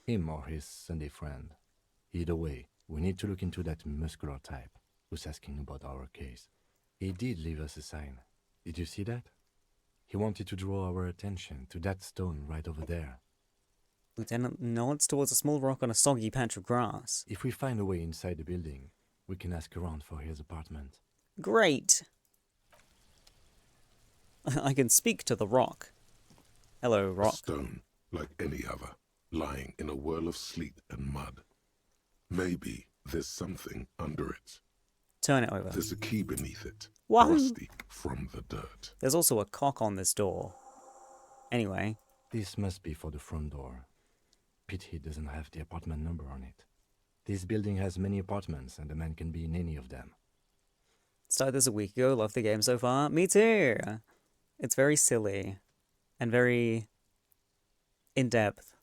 Him or his Sunday friend. Either way, we need to look into that muscular type who's asking about our case. He did leave us a sign. Did you see that? He wanted to draw our attention to that stone right over there. Lieutenant nods towards a small rock on a soggy patch of grass. If we find a way inside the building, we can ask around for his apartment. Great! I can speak to the rock. Hello, A rock. stone, like any other, lying in a whirl of sleet and mud. Maybe there's something under it. Turn it over. There's a key beneath it, What? rusty from the dirt. There's also a cock on this door. Anyway, This must be for the front door. Pity doesn't have the apartment number on it. This building has many apartments and the man can be in any of them. started this a week ago. Love the game so far. Me too. It's very silly and very in-depth.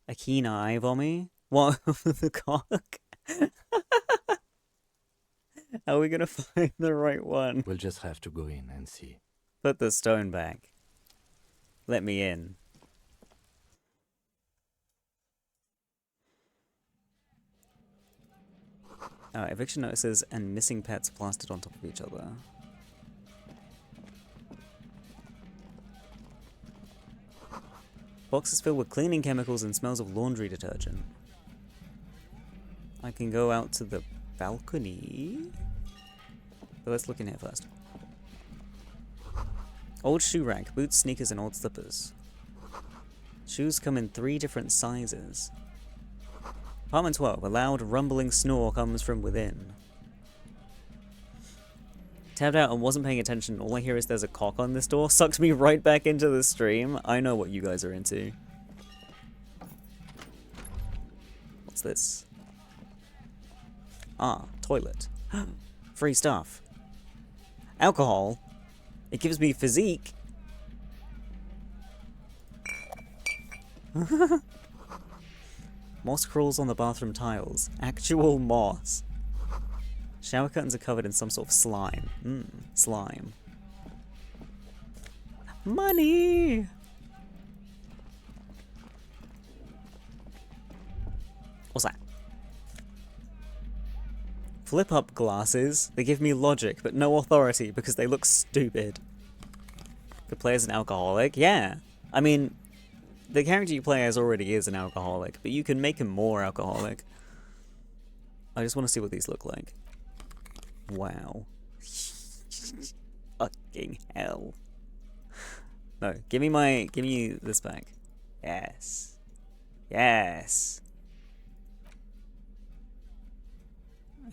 A keen eye, Vommy? What? The cock? How are we gonna find the right one? We'll just have to go in and see. Put the stone back. Let me in. Eviction notices and missing pets plastered on top of each other. Boxes filled with cleaning chemicals and smells of laundry detergent. I can go out to the balcony. But let's look in here first. Old shoe rack, boots, sneakers, and old slippers. Shoes come in 3 different sizes. Apartment 12. A loud rumbling snore comes from within. Tapped out and wasn't paying attention. All I hear is there's a cock on this door. Sucked me right back into the stream. I know what you guys are into. What's this? Ah, toilet. Free stuff. Alcohol. It gives me physique. Moss crawls on the bathroom tiles. Actual moss. Shower curtains are covered in some sort of slime. Slime. Money! What's that? Flip up glasses. They give me logic, but no authority because they look stupid. Could play as an alcoholic? Yeah. I mean, the character you play as already is an alcoholic, but you can make him more alcoholic. I just want to see what these look like. Wow. Fucking hell. No, give me this back. Yes. Yes.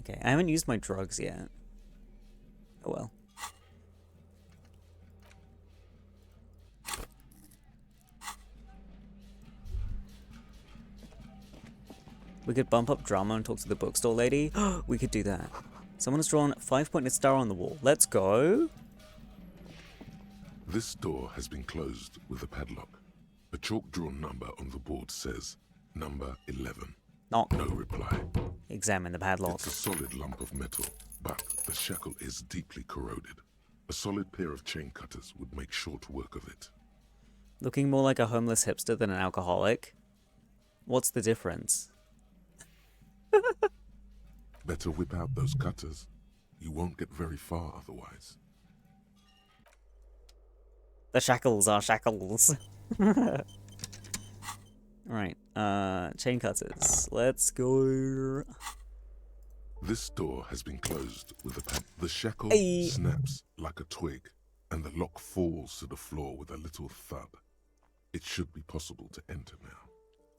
Okay, I haven't used my drugs yet. Oh well. We could bump up drama and talk to the bookstore lady. We could do that. Someone has drawn a 5-pointed star on the wall. Let's go. This door has been closed with a padlock. A chalk-drawn number on the board says, number 11. Knock. No reply. Examine the padlock. It's a solid lump of metal, but the shackle is deeply corroded. A solid pair of chain cutters would make short work of it. Looking more like a homeless hipster than an alcoholic. What's the difference? Better whip out those cutters. You won't get very far otherwise. The shackles are shackles. Right, chain cutters. Let's go. This door has been closed with a pad. The shackle Hey. snaps like a twig, and the lock falls to the floor with a little thud. It should be possible to enter now.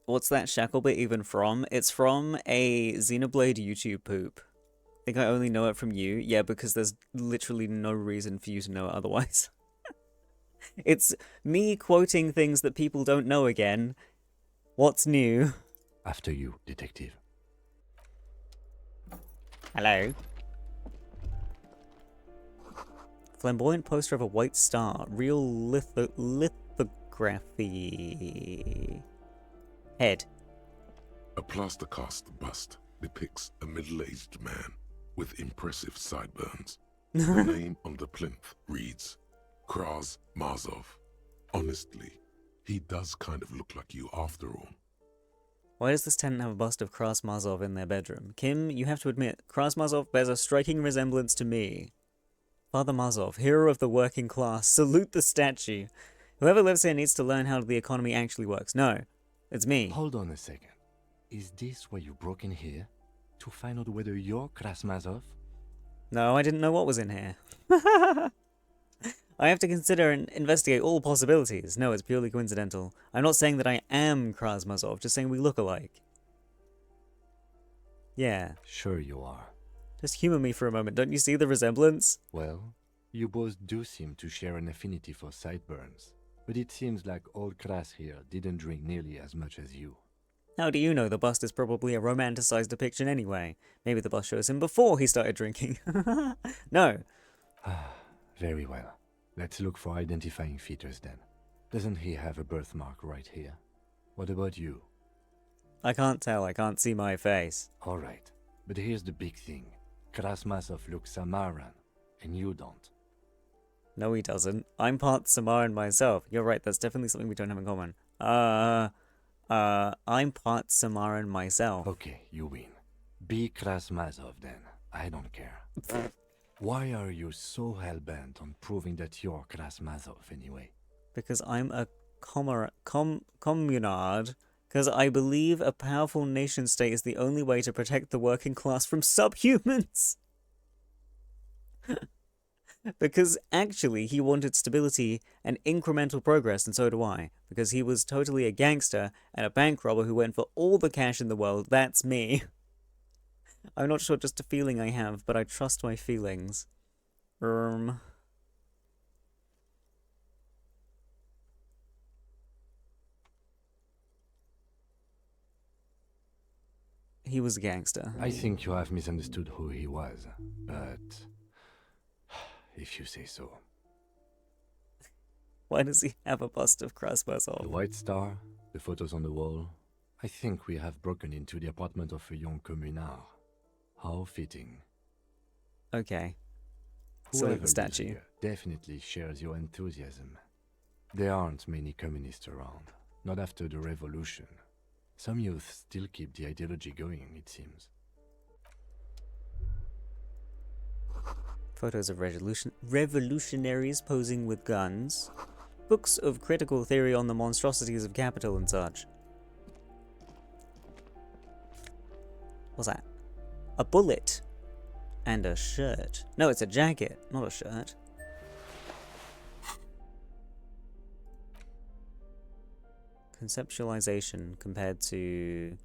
What's that shackle bit even from? It's from a Xenoblade YouTube poop. I think I only know it from you. Yeah, because there's literally no reason for you to know it otherwise. It's me quoting things that people don't know again. What's new? After you, detective. Hello. Flamboyant poster of a white star. Real lithography. Head. A plaster cast bust depicts a middle-aged man with impressive sideburns. The name on the plinth reads, Kraz Mazov. Honestly, he does kind of look like you after all. Why does this tenant have a bust of Kraz Mazov in their bedroom? Kim, you have to admit, Kraz Mazov bears a striking resemblance to me. Father Mazov, hero of the working class, salute the statue. Whoever lives here needs to learn how the economy actually works. No, it's me. Hold on a second. Is this why you broke in here? To find out whether you're Krasmazov? No, I didn't know what was in here. I have to consider and investigate all possibilities. No, it's purely coincidental. I'm not saying that I am Krasmazov, just saying we look alike. Yeah. Sure you are. Just humor me for a moment. Don't you see the resemblance? Well, you both do seem to share an affinity for sideburns. But it seems like old Kras here didn't drink nearly as much as you. How do you know the bust is probably a romanticized depiction anyway? Maybe the bust shows him before he started drinking. No. Very well. Let's look for identifying features then. Doesn't he have a birthmark right here? What about you? I can't tell. I can't see my face. Alright, but here's the big thing. Krasmasov looks Samaran, and you don't. No, he doesn't. I'm part Samaran myself. You're right, that's definitely something we don't have in common. I'm part Samaran myself. Okay, you win. Be Krasmasov then. I don't care. Why are you so hell-bent on proving that you're Krasmasov anyway? Because I'm a communard. Because I believe a powerful nation state is the only way to protect the working class from subhumans. Because actually he wanted stability and incremental progress, and so do I. Because he was totally a gangster and a bank robber who went for all the cash in the world. That's me. I'm not sure, just a feeling I have, but I trust my feelings. He was a gangster. I think you have misunderstood who he was, but if you say so. Why does he have a bust of Krasmasov? The White Star, the photos on the wall. I think we have broken into the apartment of a young communard. How fitting. Okay. So Whoever the statue. lives here definitely shares your enthusiasm. There aren't many communists around, not after the revolution. Some youth still keep the ideology going, it seems. Photos of revolutionaries posing with guns. Books of critical theory on the monstrosities of capital and such. What's that? A bullet. And a shirt. No, it's a jacket, not a shirt. Conceptualization compared to...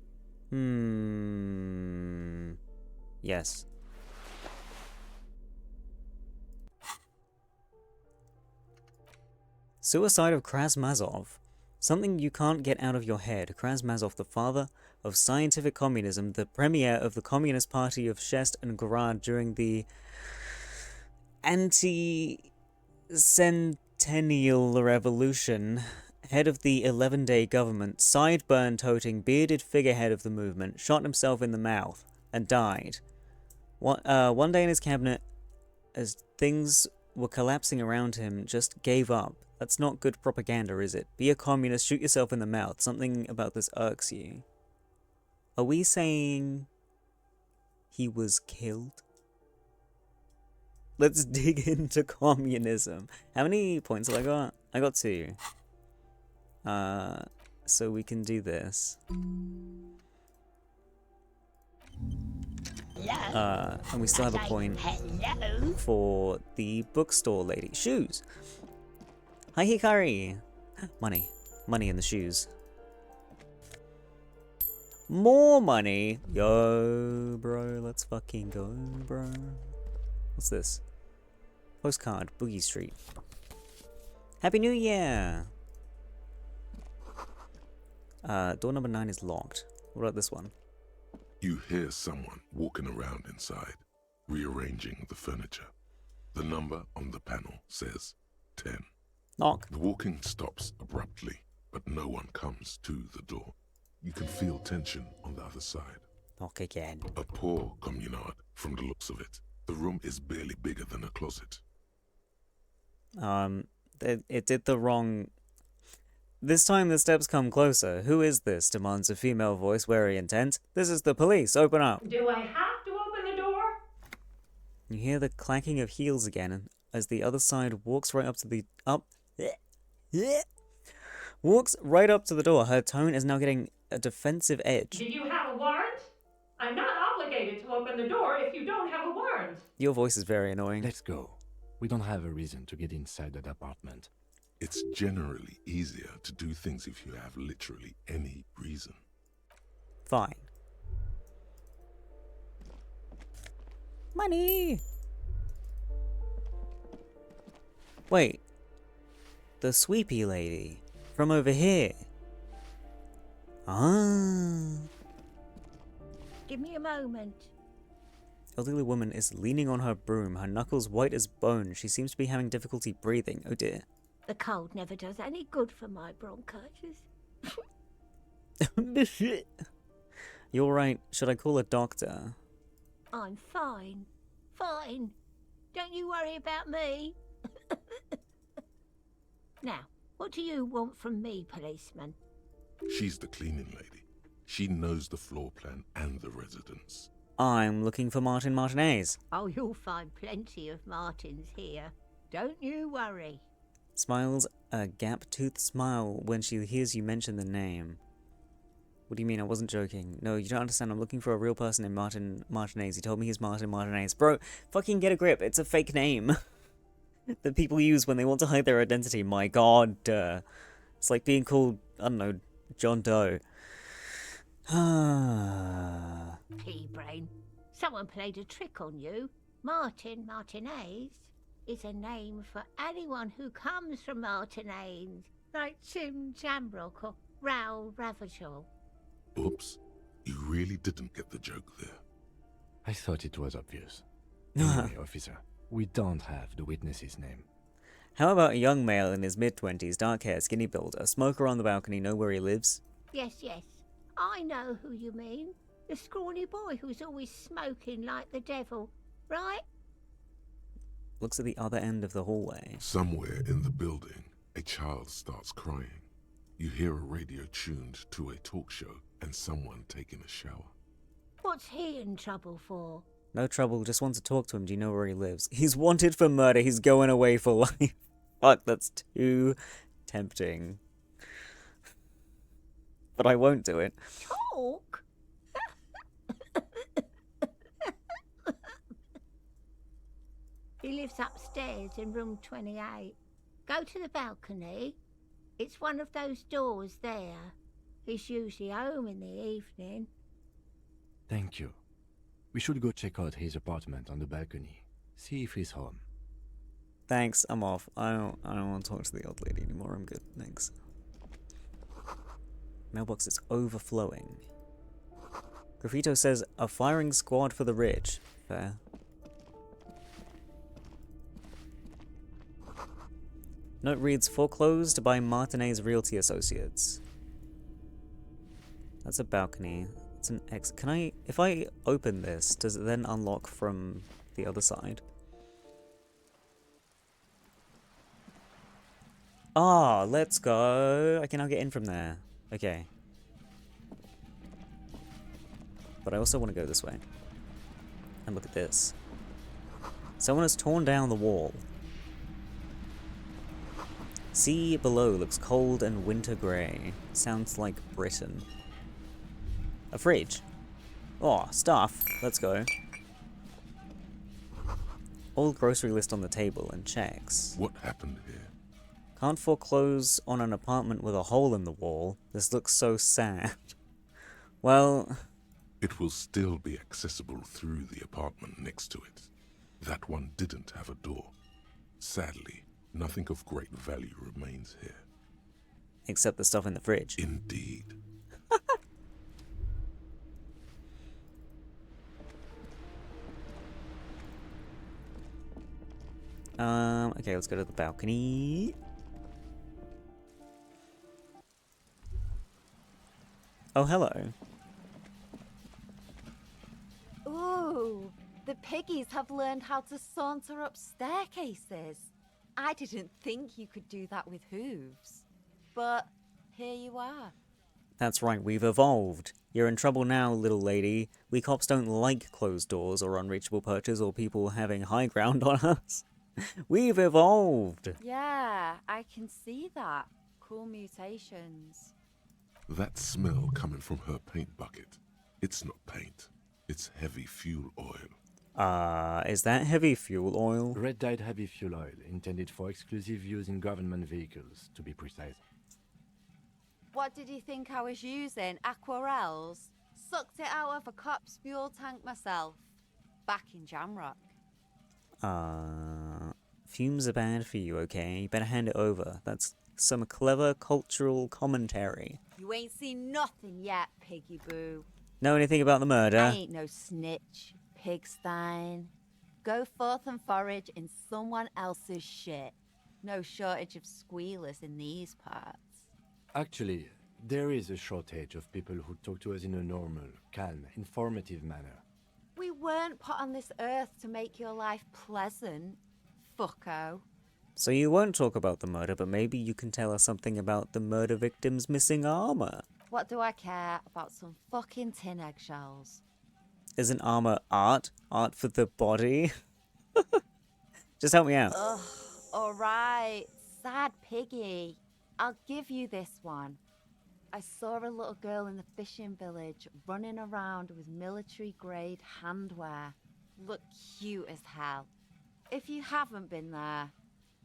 Yes. Suicide of Krasmazov. Something you can't get out of your head. Krasmazov, the father of scientific communism, the premier of the Communist Party of Shest and Grad during the anti-centennial revolution, head of the 11-day government, sideburn-toting, bearded figurehead of the movement, shot himself in the mouth and died. One day in his cabinet, as things were collapsing around him, just gave up. That's not good propaganda, is it? Be a communist, shoot yourself in the mouth. Something about this irks you. Are we saying he was killed? Let's dig into communism. How many points have I got? I got 2. So we can do this. And we still have a point for the bookstore lady. Shoes! Hi Hikari! Money. Money in the shoes. More money! Yo, bro, let's fucking go, bro. What's this? Postcard, Boogie Street. Happy New Year! Door number 9 is locked. What about this one? You hear someone walking around inside, rearranging the furniture. The number on the panel says 10. Knock. The walking stops abruptly, but no one comes to the door. You can feel tension on the other side. Knock again. A poor communard, from the looks of it. The room is barely bigger than a closet. It did the wrong... This time the steps come closer. Who is this? Demands a female voice, wary intent. This is the police. Open up. Do I have to open the door? You hear the clacking of heels again as the other side walks right up to the... Walks right up to the door. Her tone is now getting a defensive edge. Do you have a warrant? I'm not obligated to open the door if you don't have a warrant. Your voice is very annoying. Let's go. We don't have a reason to get inside that apartment. It's generally easier to do things if you have literally any reason. Fine. Money! Wait. The sweepy lady. From over here. Ah. Give me a moment. Elderly woman is leaning on her broom, her knuckles white as bone. She seems to be having difficulty breathing. Oh dear. The cold never does any good for my bronchitis. You're right. Should I call a doctor? I'm fine. fine. Don't you worry about me. Now, what do you want from me, policeman? She's the cleaning lady. She knows the floor plan and the residence. I'm looking for Martin Martinez. Oh, you'll find plenty of Martins here. Don't you worry. Smiles a gap-toothed smile when she hears you mention the name. What do you mean? I wasn't joking. No, you don't understand. I'm looking for a real person named Martin Martinez. He told me he's Martin Martinez. Bro, fucking get a grip. It's a fake name that people use when they want to hide their identity. My god. It's like being called, I don't know, John Doe. Pea-brain. Someone played a trick on you. Martin Martinez is a name for anyone who comes from Martinez, like Tim Jamrock or Raoul Ravachol. Oops. You really didn't get the joke there. I thought it was obvious. Anyway, officer, we don't have the witness's name. How about a young male in his mid-20s, dark hair, skinny build, a smoker on the balcony, know where he lives? Yes, yes. I know who you mean. The scrawny boy who's always smoking like the devil, right? Looks at the other end of the hallway. Somewhere in the building, a child starts crying. You hear a radio tuned to a talk show and someone taking a shower. What's he in trouble for? No trouble, just want to talk to him. Do you know where he lives? He's wanted for murder. He's going away for life. Fuck, that's too tempting. But I won't do it. Talk? He lives upstairs in room 28. Go to the balcony. It's one of those doors there. He's usually home in the evening. Thank you. We should go check out his apartment on the balcony. See if he's home. Thanks, I'm off. I don't want to talk to the old lady anymore. I'm good, thanks. Mailbox is overflowing. Graffito says, a firing squad for the rich. Fair. Note reads, foreclosed by Martinez Realty Associates. That's a balcony. It's an exit. Can I, if I open this, does it then unlock from the other side? Ah, let's go. I can now get in from there. Okay. But I also want to go this way. And look at this. Someone has torn down the wall. Sea below looks cold and winter grey. Sounds like Britain. A fridge. Oh, stuff. Let's go. Old grocery list on the table and checks. What happened here? Can't foreclose on an apartment with a hole in the wall. This looks so sad. Well... It will still be accessible through the apartment next to it. That one didn't have a door. Sadly, nothing of great value remains here. Except the stuff in the fridge. Indeed. Okay, let's go to the balcony. Oh, hello. Ooh, the piggies have learned how to saunter up staircases. I didn't think you could do that with hooves. But here you are. That's right, we've evolved. You're in trouble now, little lady. We cops don't like closed doors or unreachable perches or people having high ground on us. We've evolved. Yeah, I can see that. Cool mutations. That smell coming from her paint bucket. It's not paint. It's heavy fuel oil. Is that heavy fuel oil? Red-dyed heavy fuel oil, intended for exclusive use in government vehicles, to be precise. What did you think I was using? Aquarels? Sucked it out of a cop's fuel tank myself. Back in Jamrock. Fumes are bad for you, okay? You better hand it over. That's some clever cultural commentary. You ain't seen nothing yet, piggy boo. Know anything about the murder? I ain't no snitch, pigstein. Go forth and forage in someone else's shit. No shortage of squealers in these parts. Actually, there is a shortage of people who talk to us in a normal, calm, informative manner. We weren't put on this earth to make your life pleasant, fucko. So you won't talk about the murder, but maybe you can tell us something about the murder victim's missing armor. What do I care about some fucking tin eggshells? Isn't armor art? Art for the body? Just help me out. Ugh, alright, sad piggy. I'll give you this one. I saw a little girl in the fishing village running around with military-grade handwear. Looked cute as hell. If you haven't been there,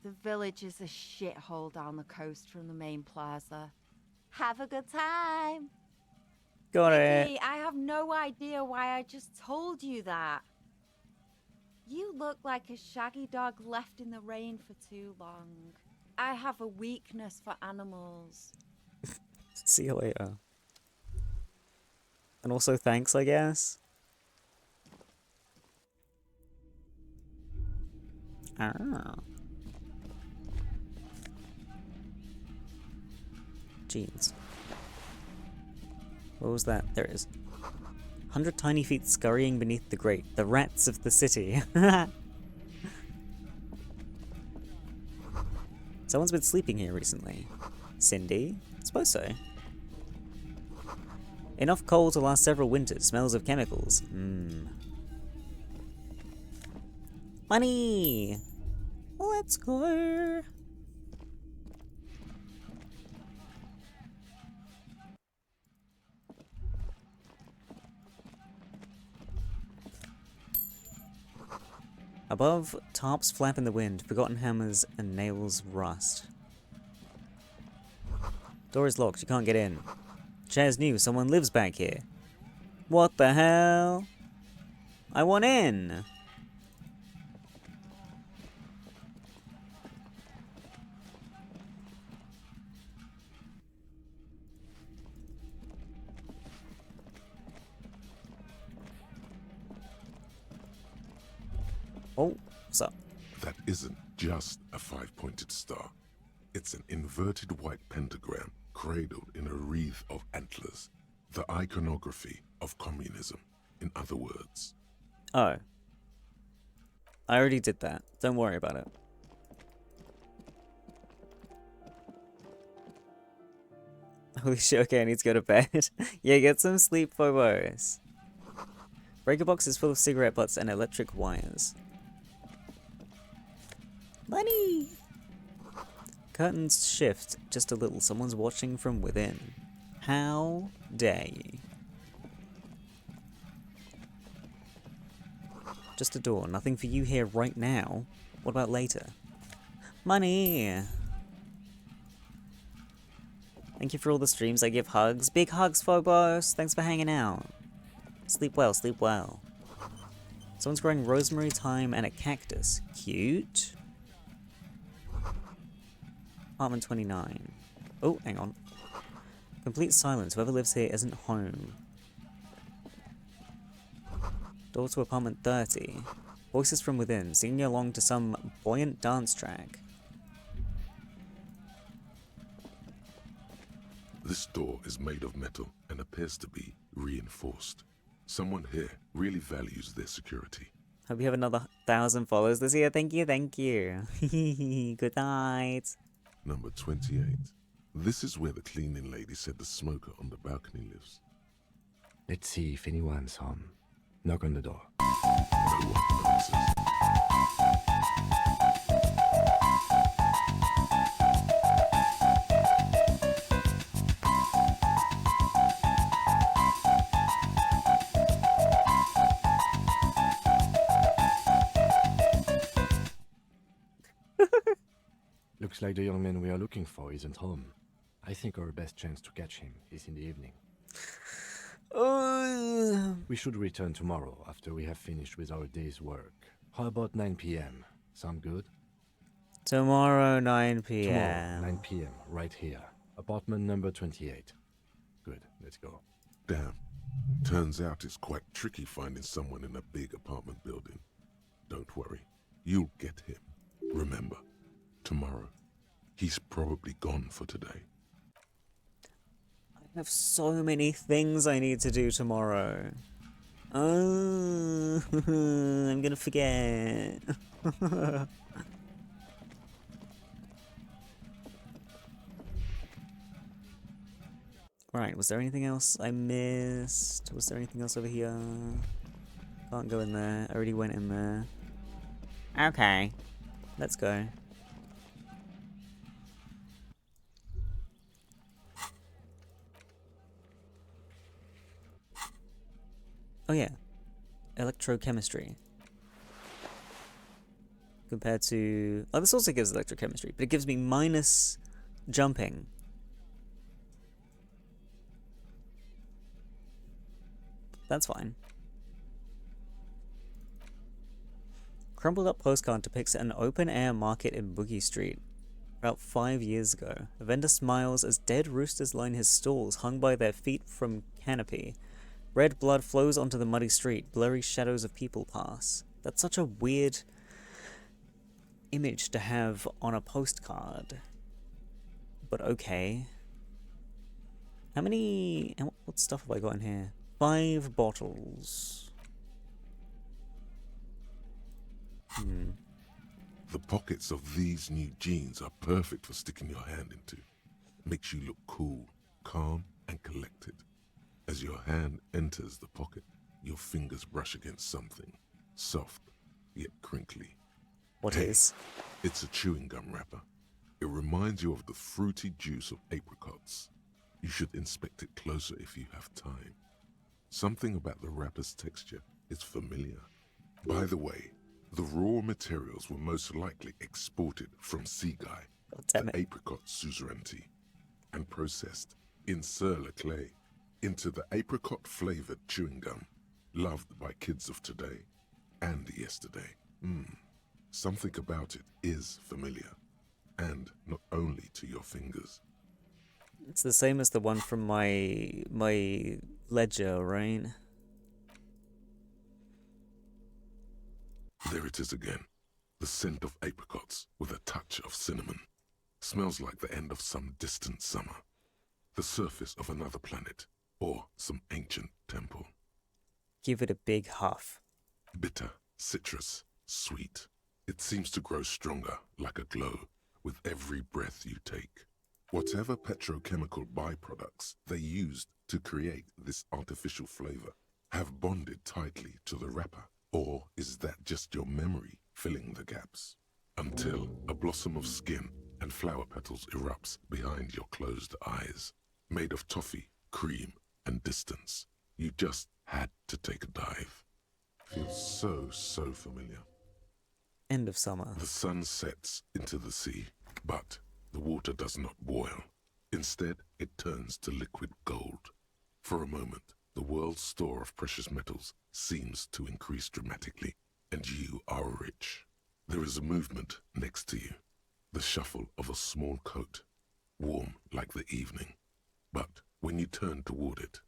the village is a shithole down the coast from the main plaza. Have a good time. Got Piggy, it. I have no idea why I just told you that. You look like a shaggy dog left in the rain for too long. I have a weakness for animals. See you later. And also thanks, I guess. Ah. Jeans. What was that? There it is. 100 tiny feet scurrying beneath the grate. The rats of the city. Someone's been sleeping here recently. Cindy? I suppose so. Enough coal to last several winters. Smells of chemicals. Money! Let's go! Above, tarps flap in the wind, forgotten hammers and nails rust. Door is locked, you can't get in. Chair's new, someone lives back here. What the hell? I want in! Oh, what's up? That isn't just a five-pointed star. It's an inverted white pentagram cradled in a wreath of antlers. The iconography of communism, in other words. Oh. I already did that. Don't worry about it. Holy shit, okay, I need to go to bed. Yeah, get some sleep, Phobos. Breaker box is full of cigarette butts and electric wires. Money! Curtains shift just a little. Someone's watching from within. How dare you? Just a door. Nothing for you here right now. What about later? Money! Thank you for all the streams. I give hugs. Big hugs, Phobos! Thanks for hanging out. Sleep well, sleep well. Someone's growing rosemary, thyme, and a cactus. Cute. Apartment 29. Oh, hang on. Complete silence. Whoever lives here isn't home. Door to apartment 30. Voices from within, singing along to some buoyant dance track. This door is made of metal and appears to be reinforced. Someone here really values their security. Hope you have another 1,000 followers this year. Thank you, thank you. Good night. Number 28. This is where the cleaning lady said the smoker on the balcony lives. Let's see if anyone's home. Knock on the door. No one answers. Looks like the young man we are looking for isn't home. I think our best chance to catch him is in the evening. We should return tomorrow after we have finished with our day's work. How about 9 p.m.? Sound good? Tomorrow, 9 p.m. Tomorrow, 9 p.m., right here. Apartment number 28. Good, let's go. Damn. Turns out it's quite tricky finding someone in a big apartment building. Don't worry. You'll get him. Remember, tomorrow. He's probably gone for today. I have so many things I need to do tomorrow. Oh, I'm gonna forget. Right, was there anything else I missed? Was there anything else over here? Can't go in there. I already went in there. Okay, let's go. Oh yeah, electrochemistry. Compared to... Oh, this also gives electrochemistry, but it gives me minus jumping. That's fine. Crumpled up postcard depicts an open-air market in Boogie Street. About 5 years ago, a vendor smiles as dead roosters line his stalls, hung by their feet from canopy. Red blood flows onto the muddy street. Blurry shadows of people pass. That's such a weird image to have on a postcard. But okay. How many... What stuff have I got in here? 5 bottles. The pockets of these new jeans are perfect for sticking your hand into. Makes you look cool, calm, and collected. As your hand enters the pocket, your fingers brush against something. Soft, yet crinkly. What is? It's a chewing gum wrapper. It reminds you of the fruity juice of apricots. You should inspect it closer if you have time. Something about the wrapper's texture is familiar. By the way, the raw materials were most likely exported from Seaguy, the apricot suzerainty, and processed in sur-le-clay into the apricot-flavored chewing gum, loved by kids of today and yesterday. Something about it is familiar, and not only to your fingers. It's the same as the one from my ledger, right? There it is again. The scent of apricots with a touch of cinnamon. Smells like the end of some distant summer. The surface of another planet, or some ancient temple. Give it a big huff. Bitter, citrus, sweet. It seems to grow stronger, like a glow, with every breath you take. Whatever petrochemical byproducts they used to create this artificial flavor have bonded tightly to the wrapper. Or is that just your memory filling the gaps? Until a blossom of skin and flower petals erupts behind your closed eyes. Made of toffee, cream, and distance. You just had to take a dive. Feels so familiar. End of summer. The sun sets into the sea, but the water does not boil. Instead, it turns to liquid gold. For a moment, the world's store of precious metals seems to increase dramatically, and you are rich. There is a movement next to you, the shuffle of a small coat, warm like the evening. But when you turn toward it,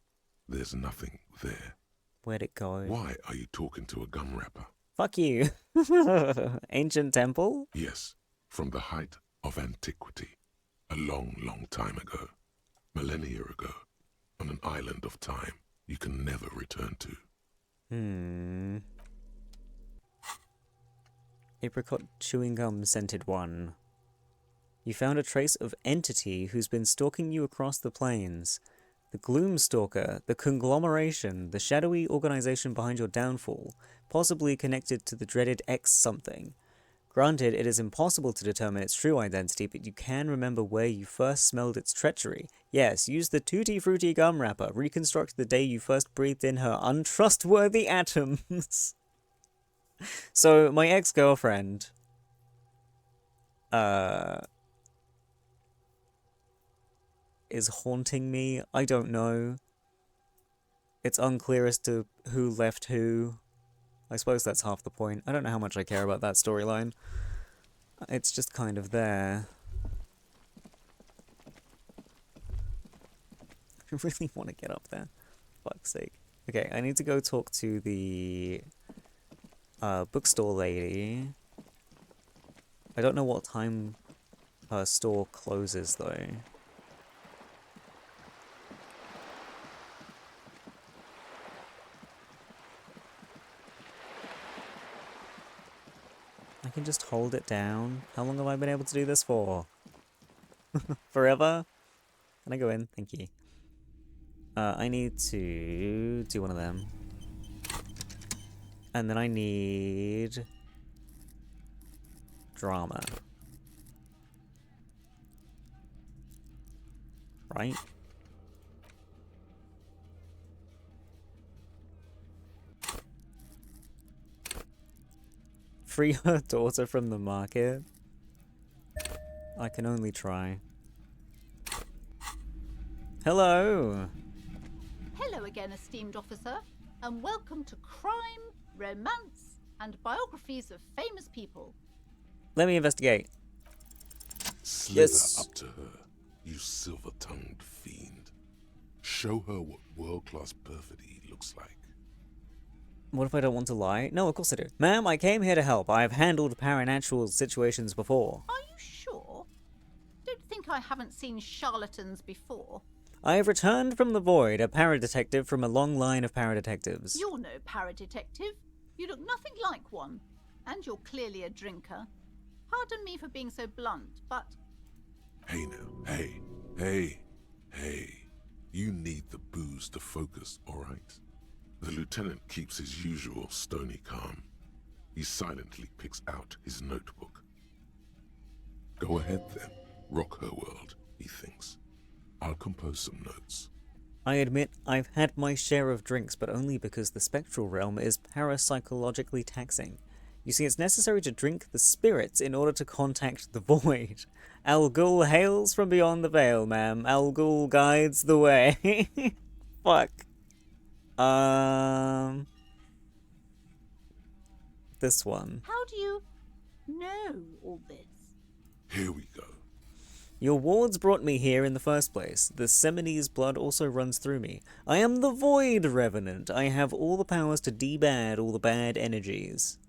there's nothing there. Where'd it go? Why are you talking to a gum wrapper? Fuck you. Ancient temple? Yes, from the height of antiquity. A long time ago. Millennia ago. On an island of time you can never return to. Apricot chewing gum scented one. You found a trace of entity who's been stalking you across the plains. The Gloom Stalker, the conglomeration, the shadowy organization behind your downfall, possibly connected to the dreaded X something. Granted, it is impossible to determine its true identity, but you can remember where you first smelled its treachery. Yes, use the Tutti Frutti gum wrapper. Reconstruct the day you first breathed in her untrustworthy atoms. So, my ex-girlfriend... is haunting me. I don't know. It's unclear as to who left who. I suppose that's half the point. I don't know how much I care about that storyline. It's just kind of there. I really want to get up there. Fuck's sake. Okay, I need to go talk to the bookstore lady. I don't know what time her store closes though. just hold it down? How long have I been able to do this for? Forever? Can I go in? Thank you. I need to do one of them. And then I need drama. Right? Free her daughter from the market? I can only try. Hello! Hello again, esteemed officer, and welcome to Crime, Romance, and Biographies of Famous People. Let me investigate. Slither Yes. up to her, you silver-tongued fiend. Show her what world-class perfidy looks like. What if I don't want to lie? No, of course I do. Ma'am, I came here to help. I've handled paranatural situations before. Are you sure? Don't think I haven't seen charlatans before. I have returned from the void, a paradetective from a long line of paradetectives. You're no paradetective. You look nothing like one. And you're clearly a drinker. Pardon me for being so blunt, but... Hey now, hey. You need the booze to focus, alright? The lieutenant keeps his usual stony calm. He silently picks out his notebook. Go ahead then, rock her world, he thinks. I'll compose some notes. I admit I've had my share of drinks, but only because the spectral realm is parapsychologically taxing. You see, it's necessary to drink the spirits in order to contact the void. Al Ghul hails from beyond the veil, ma'am. Al Ghul guides the way. Fuck. This one. How do you know all this? Here we go. Your wards brought me here in the first place. The Seminese blood also runs through me. I am the Void Revenant. I have all the powers to debad all the bad energies.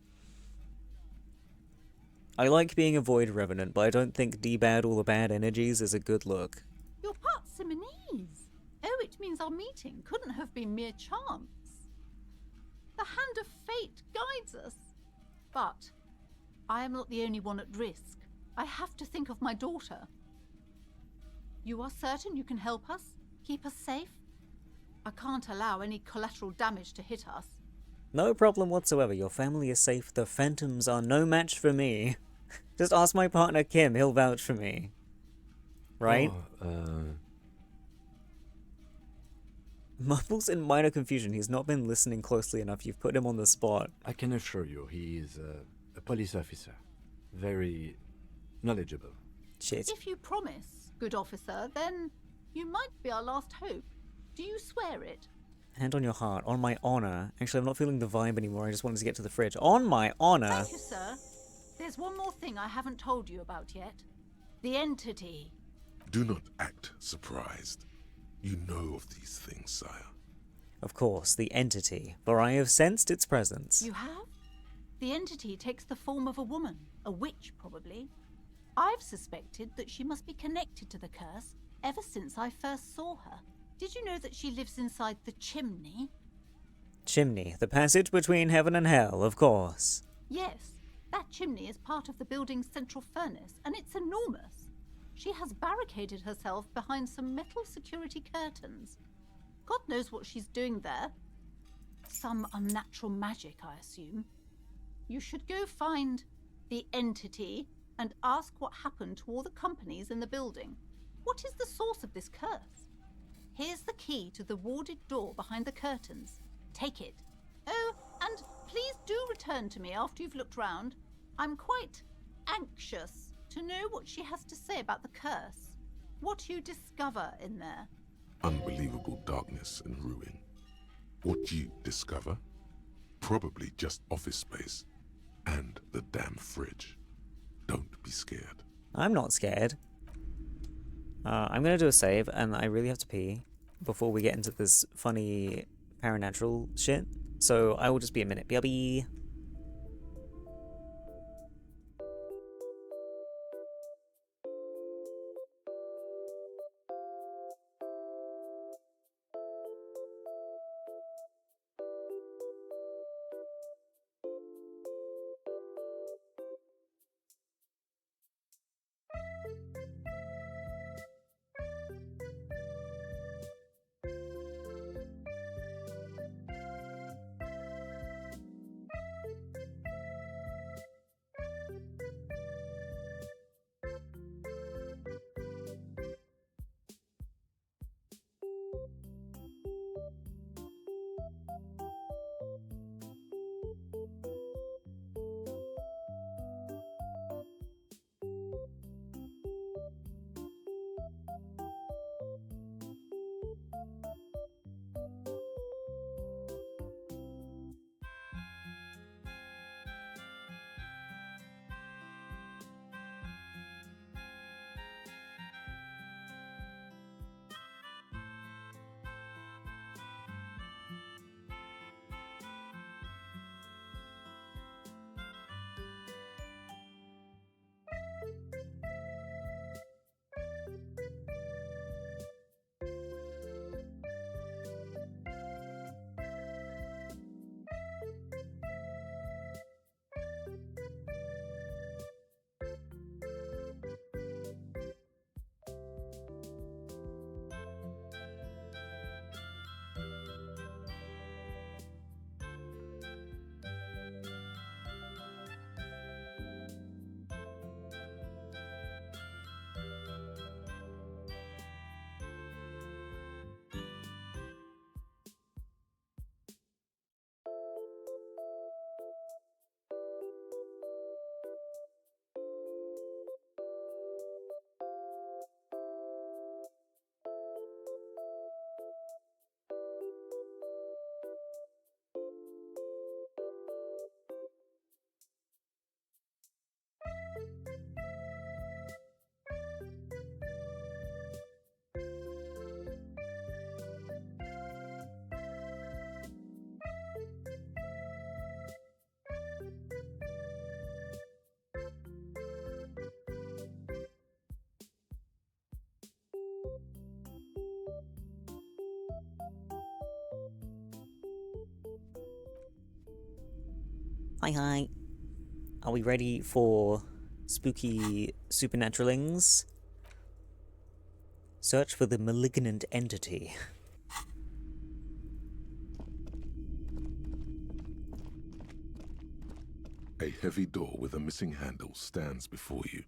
I like being a Void Revenant, but I don't think debad all the bad energies is a good look. You're part Simonese. Oh, it means our meeting couldn't have been mere chance. The hand of fate guides us. But I am not the only one at risk. I have to think of my daughter. You are certain you can help us? Keep us safe? I can't allow any collateral damage to hit us. No problem whatsoever. Your family is safe. The phantoms are no match for me. Just ask my partner Kim. He'll vouch for me. Right? Mumbles in minor confusion. He's not been listening closely enough. You've put him on the spot. I can assure you he is a police officer. Very knowledgeable. Shit. If you promise, good officer, then you might be our last hope. Do you swear it? Hand on your heart. On my honor. Actually, I'm not feeling the vibe anymore. I just wanted to get to the fridge. On my honor. Thank you, sir. There's one more thing I haven't told you about yet. The entity. Do not act surprised. You know of these things, sire. Of course, the entity. For I have sensed its presence. You have? The entity takes the form of a woman. A witch, probably. I've suspected that she must be connected to the curse ever since I first saw her. Did you know that she lives inside the chimney? Chimney. The passage between heaven and hell, of course. Yes. That chimney is part of the building's central furnace, and it's enormous. She has barricaded herself behind some metal security curtains. God knows what she's doing there. Some unnatural magic, I assume. You should go find the entity and ask what happened to all the companies in the building. What is the source of this curse? Here's the key to the warded door behind the curtains. Take it. Oh, and please do return to me after you've looked round. I'm quite anxious to know what she has to say about the curse. What you discover in there. Unbelievable darkness and ruin. What you discover? Probably just office space. And the damn fridge. Don't be scared. I'm not scared. I'm gonna do a save, and I really have to pee before we get into this funny paranatural shit. So I will just be a minute. BRB. Hi, hi. Are we ready for spooky supernaturalings? Search for the malignant entity. A heavy door with a missing handle stands before you.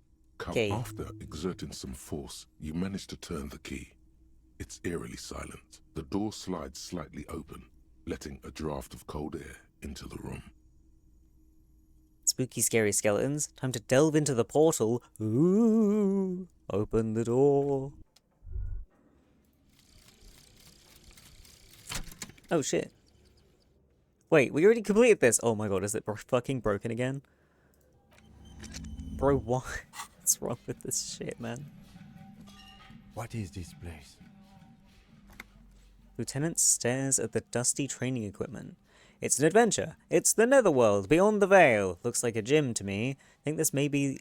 Okay. After exerting some force, you manage to turn the key. It's eerily silent. The door slides slightly open, letting a draft of cold air into the room. Spooky, scary skeletons. Time to delve into the portal. Ooh, open the door. Oh, shit. Wait, we already completed this. Oh my god, is it fucking broken again? Bro, what? What's wrong with this shit, man? What is this place? Lieutenant stares at the dusty training equipment. It's an adventure. It's the netherworld, beyond the veil. Looks like a gym to me. I think this may be,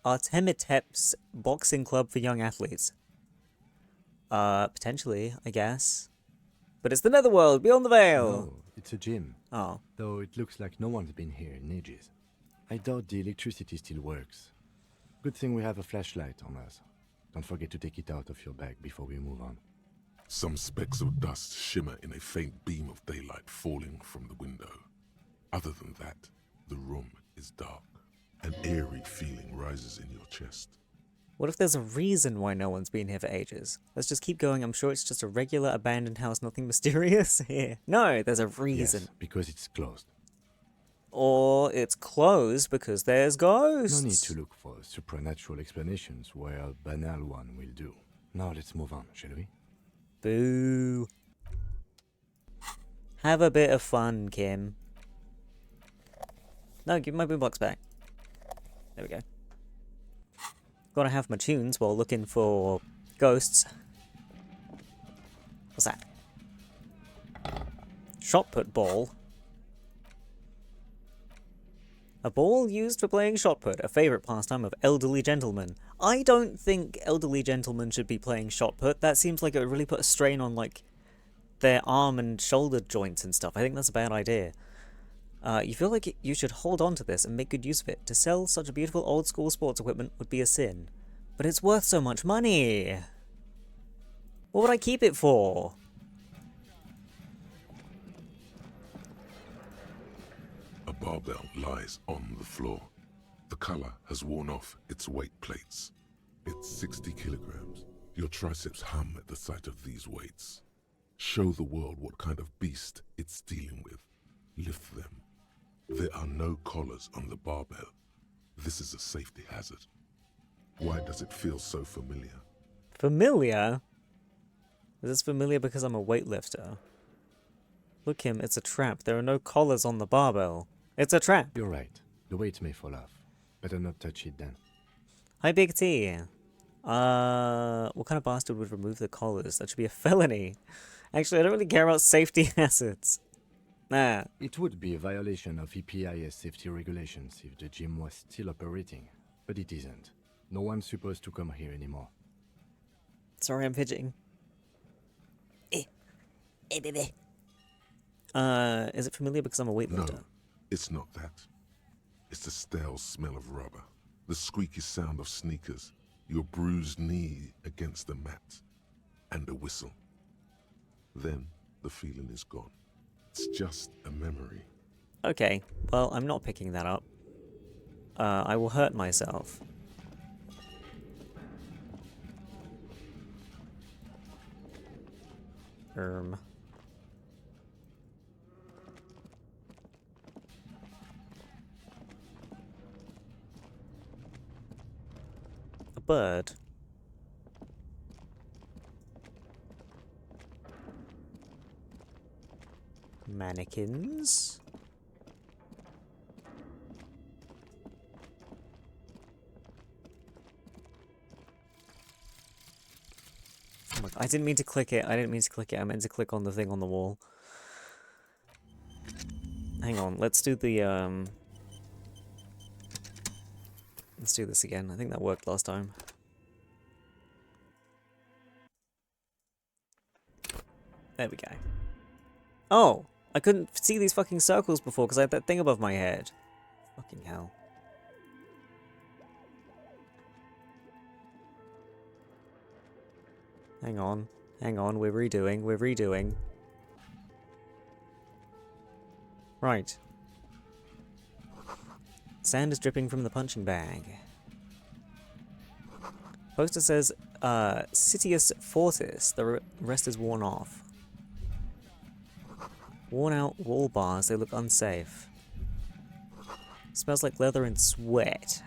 Artemitep's boxing club for young athletes. Potentially, I guess. But it's the netherworld, beyond the veil! No, it's a gym. Oh. Though it looks like no one's been here in ages. I doubt the electricity still works. Good thing we have a flashlight on us. Don't forget to take it out of your bag before we move on. Some specks of dust shimmer in a faint beam of daylight falling from the window. Other than that, the room is dark. An eerie feeling rises in your chest. What if there's a reason why no one's been here for ages? Let's just keep going. I'm sure it's just a regular abandoned house, nothing mysterious here. No, there's a reason. Yes, because it's closed. Or it's closed because there's ghosts. No need to look for supernatural explanations where a banal one will do. Now let's move on, shall we? Boo. Have a bit of fun, Kim. No, give my boombox back. There we go. Gotta have my tunes while looking for ghosts. What's that? Shot put ball. A ball used for playing shot put, a favourite pastime of elderly gentlemen. I don't think elderly gentlemen should be playing shot put. That seems like it would really put a strain on, like, their arm and shoulder joints and stuff. I think that's a bad idea. You feel like you should hold on to this and make good use of it. To sell such a beautiful old-school sports equipment would be a sin. But it's worth so much money! What would I keep it for? A barbell lies on the floor. The color has worn off its weight plates. It's 60 kilograms. Your triceps hum at the sight of these weights. Show the world what kind of beast it's dealing with. Lift them. There are no collars on the barbell. This is a safety hazard. Why does it feel so familiar? Familiar? Is this familiar because I'm a weightlifter? Look, Kim, it's a trap. There are no collars on the barbell. It's a trap. You're right. The weight may fall off. Better not touch it then. Hi, Big T. What kind of bastard would remove the collars? That should be a felony. Actually, I don't really care about safety hazards. Nah. It would be a violation of EPIS safety regulations if the gym was still operating, but it isn't. No one's supposed to come here anymore. Sorry, I'm fidgeting. Is it familiar because I'm a weightlifter? No, it's not that. It's the stale smell of rubber, the squeaky sound of sneakers, your bruised knee against the mat, and a whistle. Then the feeling is gone. It's just a memory. Okay, well, I'm not picking that up. I will hurt myself. A bird. Mannequins. Oh my God, I didn't mean to click it. I didn't mean to click it. I meant to click on the thing on the wall. Hang on. Let's do the let's do this again. I think that worked last time. There we go. Oh, I couldn't see these fucking circles before because I had that thing above my head. Fucking hell. Hang on, we're redoing. Right. Sand is dripping from the punching bag. Poster says, Citius Fortis. The rest is worn off. Worn out wall bars, they look unsafe. Smells like leather and sweat.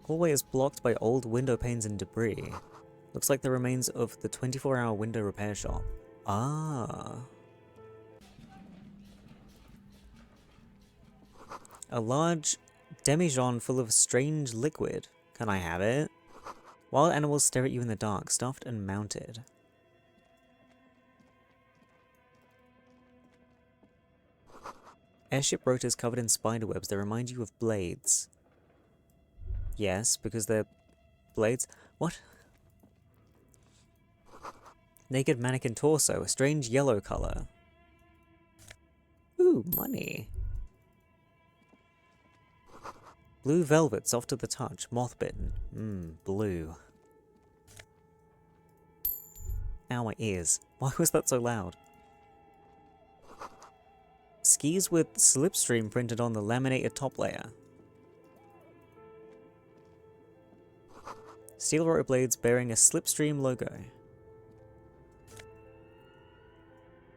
Hallway is blocked by old window panes and debris. Looks like the remains of the 24-hour window repair shop. Ah. A large demijohn full of strange liquid. Can I have it? Wild animals stare at you in the dark, stuffed and mounted. Airship rotors covered in spiderwebs that remind you of blades. Yes, because they're blades. What? Naked mannequin torso, a strange yellow color. Ooh, money. Blue velvet, soft to the touch, moth-bitten. Blue. Ow, my ears. Why was that so loud? Skis with slipstream printed on the laminated top layer. Steel rotor blades bearing a slipstream logo.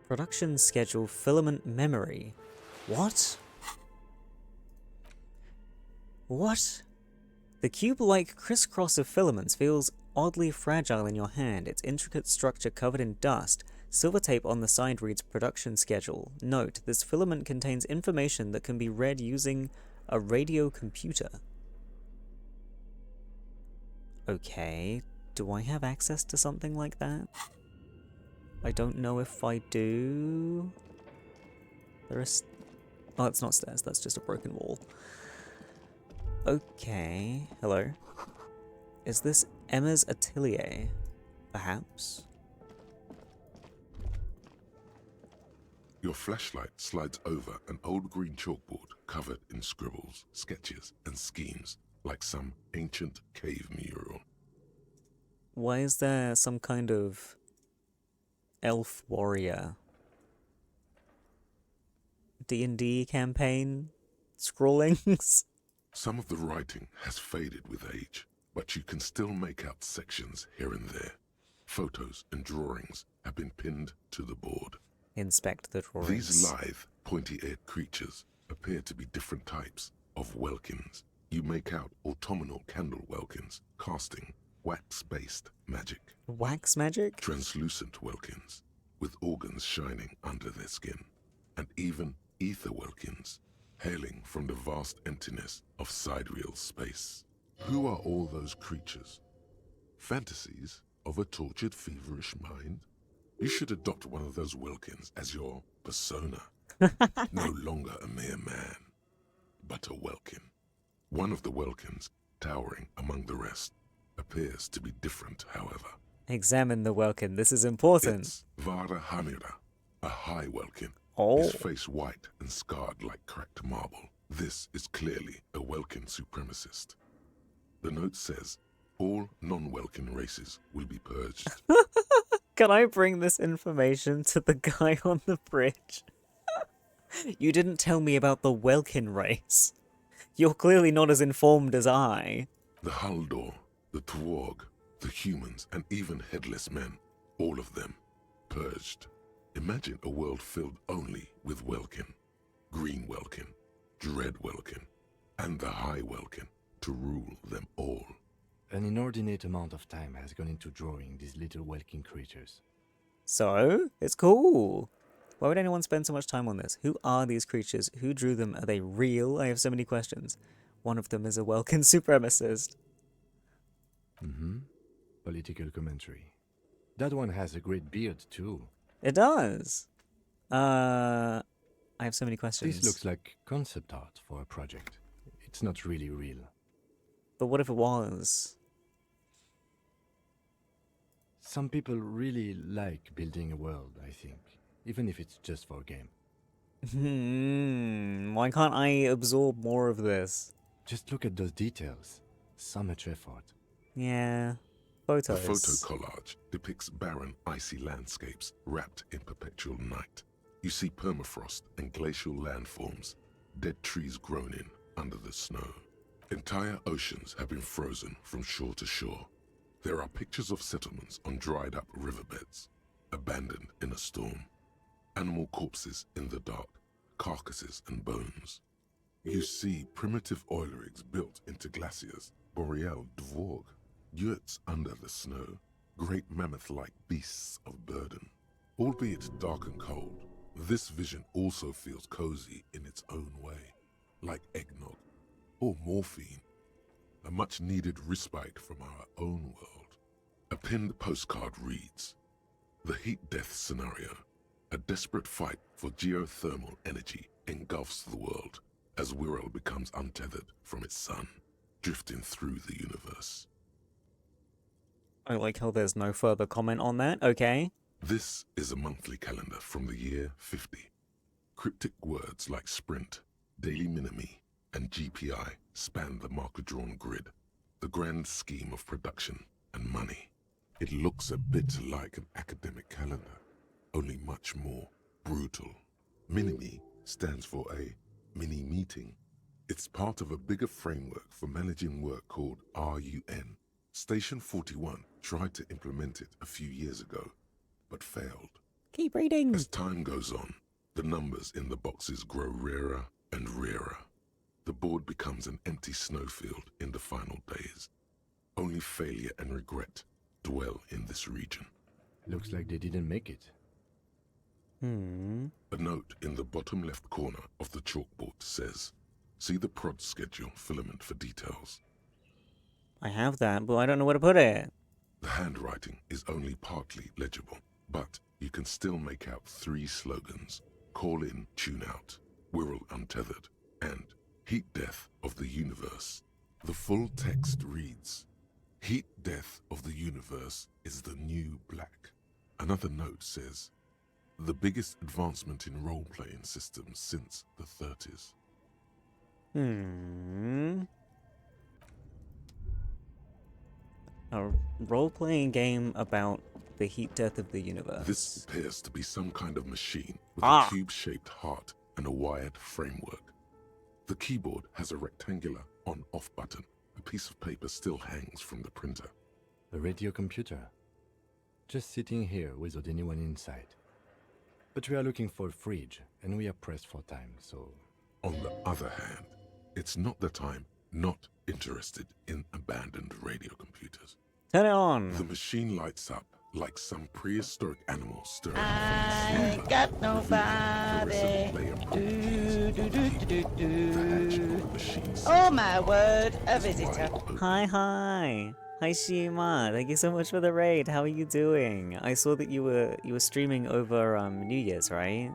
Production schedule filament memory. What? What? The cube-like crisscross of filaments feels oddly fragile in your hand, its intricate structure covered in dust. Silver tape on the side reads production schedule. Note, this filament contains information that can be read using a radio computer. Okay, do I have access to something like that? I don't know if I do. There is... Oh, it's not stairs, that's just a broken wall. Okay, hello. Is this Emma's atelier? Perhaps? Your flashlight slides over an old green chalkboard covered in scribbles, sketches, and schemes, like some ancient cave mural. Why is there some kind of elf warrior D&D campaign scrawlings? Some of the writing has faded with age, but you can still make out sections here and there. Photos and drawings have been pinned to the board. Inspect the drawings. These lithe, pointy-eared creatures appear to be different types of welkins. You make out autumnal candle welkins, casting wax-based magic. Wax magic? Translucent welkins, with organs shining under their skin. And even ether welkins, hailing from the vast emptiness of sidereal space. Who are all those creatures? Fantasies of a tortured, feverish mind? You should adopt one of those Wilkins as your persona. No longer a mere man, but a Welkin. One of the Welkins, towering among the rest, appears to be different, however. Examine the Welkin, this is important. It's Vara Hamira, a high Welkin. Oh. His face white and scarred like cracked marble. This is clearly a Welkin supremacist. The note says, all non-Welkin races will be purged. Can I bring this information to the guy on the bridge? You didn't tell me about the Welkin race. You're clearly not as informed as I. The Haldor, the Twarg, the humans, and even headless men, all of them, purged. Imagine a world filled only with Welkin, Green Welkin, Dread Welkin, and the High Welkin to rule them all. An inordinate amount of time has gone into drawing these little Welkin creatures. So, it's cool. Why would anyone spend so much time on this? Who are these creatures? Who drew them? Are they real? I have so many questions. One of them is a Welkin supremacist. Political commentary. That one has a great beard, too. It does. I have so many questions. This looks like concept art for a project. It's not really real. But what if it was? Some people really like building a world, I think, even if it's just for a game. Why can't I absorb more of this? Just look at those details. So much effort. Yeah. The Photos. photo collage depicts barren, icy landscapes wrapped in perpetual night. You see permafrost and glacial landforms, dead trees grown in under the snow. Entire oceans have been frozen from shore to shore. There are pictures of settlements on dried-up riverbeds, abandoned in a storm. Animal corpses in the dark, carcasses and bones. You see primitive oil rigs built into glaciers, boreal dvorg, yurts under the snow, great mammoth-like beasts of burden. Albeit dark and cold, this vision also feels cozy in its own way, like eggnog or morphine, a much-needed respite from our own world. A pinned postcard reads, "The heat death scenario. A desperate fight for geothermal energy engulfs the world as Wirral becomes untethered from its sun, drifting through the universe." I like how there's no further comment on that. Okay. This is a monthly calendar from the year 50. Cryptic words like sprint, daily minimi, and GPI span the marker-drawn grid, the grand scheme of production and money. It looks a bit like an academic calendar, only much more brutal. Minimi stands for a mini-meeting. It's part of a bigger framework for managing work called RUN. Station 41 tried to implement it a few years ago, but failed. Keep reading. As time goes on, the numbers in the boxes grow rarer and rarer. The board becomes an empty snowfield in the final days. Only failure and regret dwell in this region. Looks like they didn't make it. A note in the bottom left corner of the chalkboard says, "See the prod schedule filament for details." I have that, but I don't know where to put it. The handwriting is only partly legible, but you can still make out 3 slogans: "Call in, tune out," "Wirral untethered," and "Heat death of the universe." The full text reads, "Heat death of the universe is the new black." Another note says, "The biggest advancement in role-playing systems since the 30s. A role-playing game about the heat death of the universe. This appears to be some kind of machine with Ah. a cube-shaped heart and a wired framework. The keyboard has a rectangular on-off button. A piece of paper still hangs from the printer. A radio computer. Just sitting here without anyone inside. But we are looking for a fridge, and we are pressed for time, so... On the other hand, it's not that I'm not interested in abandoned radio computers. Turn it on. The machine lights up like some prehistoric animal stirring I ain't got nobody. Oh my word, a visitor. Hi. Hi Shima. Thank you so much for the raid. How are you doing? I saw that you were streaming over New Year's, right?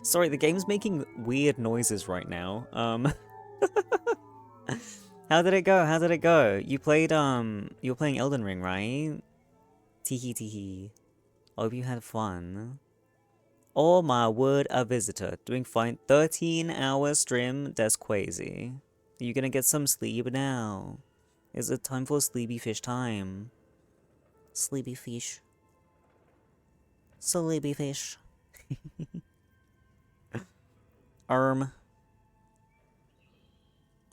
Sorry, the game's making weird noises right now. How did it go? You played you were playing Elden Ring, right? Teehee. I hope you had fun. Oh my word, a visitor. Doing fine. 13-hour stream. That's crazy. Are you gonna get some sleep now? Is it time for sleepy fish time? Sleepy fish. Sleepy fish.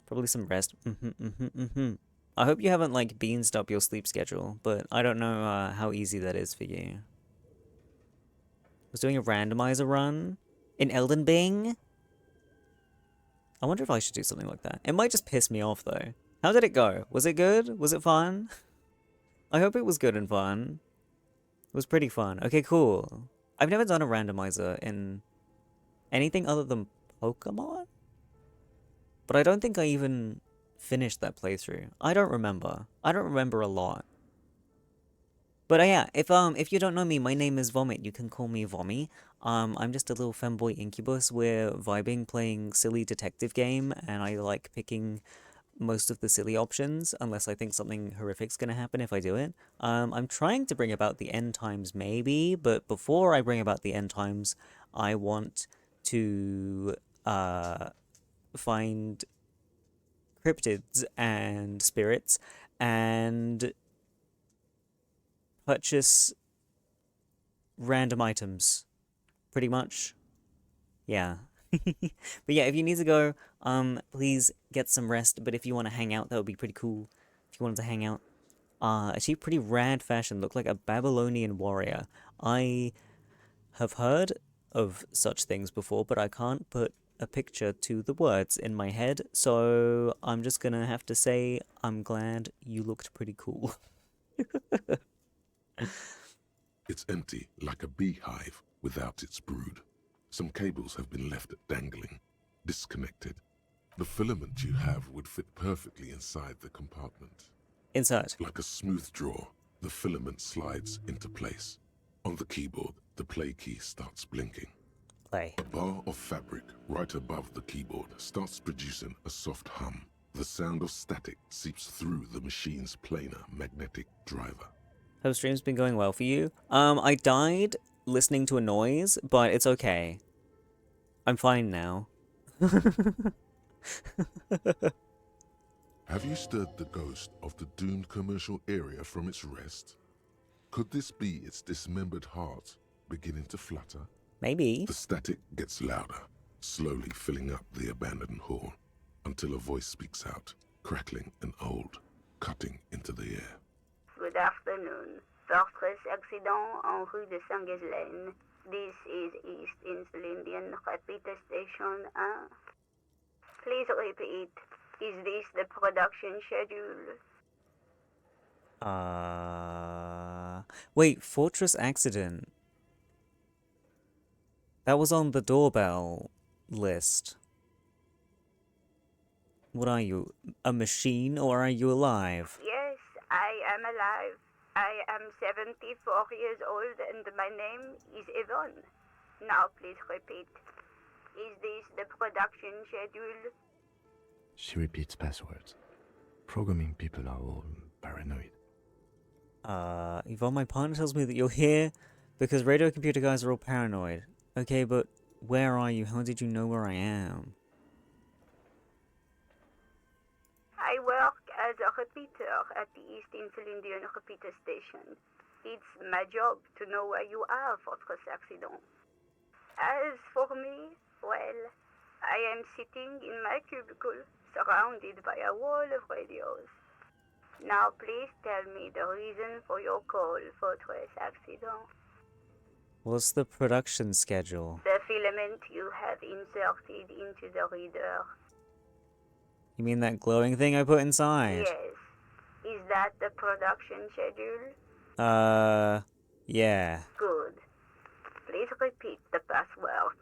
Probably some rest. I hope you haven't, like, beansed up your sleep schedule, but I don't know how easy that is for you. I was doing a randomizer run in Elden Bing. I wonder if I should do something like that. It might just piss me off, though. How did it go? Was it good? Was it fun? I hope it was good and fun. It was pretty fun. Okay, cool. I've never done a randomizer in anything other than Pokemon? But I don't think I even finished that playthrough. I don't remember. I don't remember a lot. But yeah, if you don't know me, my name is Vomit. You can call me Vommy. I'm just a little femboy incubus. We're vibing playing silly detective game, and I like picking most of the silly options, unless I think something horrific's gonna happen if I do it. I'm trying to bring about the end times, maybe, but before I bring about the end times, I want to find cryptids and spirits and purchase random items, pretty much. Yeah. But yeah, if you need to go, please get some rest. But if you want to hang out, that would be pretty cool. If you wanted to hang out, achieve pretty rad fashion, look like a Babylonian warrior. I have heard of such things before, but I can't put a picture to the words in my head, so I'm just gonna have to say I'm glad you looked pretty cool. It's empty, like a beehive without its brood. Some cables have been left dangling, disconnected. The filament you have would fit perfectly inside the compartment. Insert. Like a smooth drawer, the filament slides into place. On the keyboard, the play key starts blinking. Play. A bar of fabric right above the keyboard starts producing a soft hum. The sound of static seeps through the machine's planar magnetic driver. Hope stream's been going well for you. I died listening to a noise, but it's okay. I'm fine now. Have you stirred the ghost of the doomed commercial area from its rest? Could this be its dismembered heart beginning to flutter? Maybe. The static gets louder, slowly filling up the abandoned hall, until a voice speaks out, crackling and old, cutting into the air. Good afternoon. Fortress accident en rue de Saint-Ghislaine. This is East Insulindian Repeater Station 1. Please repeat. Is this the production schedule? Wait, Fortress Accident. That was on the doorbell list. What are you, a machine, or are you alive? Yes, I am alive. I am 74 years old and my name is Yvonne. Now please repeat. Is this the production schedule? She repeats passwords. Programming people are all paranoid. Yvonne, my partner tells me that you're here because radio computer guys are all paranoid. Okay, but where are you? How did you know where I am? I work as a repeater at the East Insulindian Repeater Station. It's my job to know where you are, Fortress Accident. As for me, well, I am sitting in my cubicle, surrounded by a wall of radios. Now please tell me the reason for your call, Fortress Accident. What's the production schedule? The filament you have inserted into the reader. You mean that glowing thing I put inside? Yes. Is that the production schedule? Yeah. Good. Please repeat the password.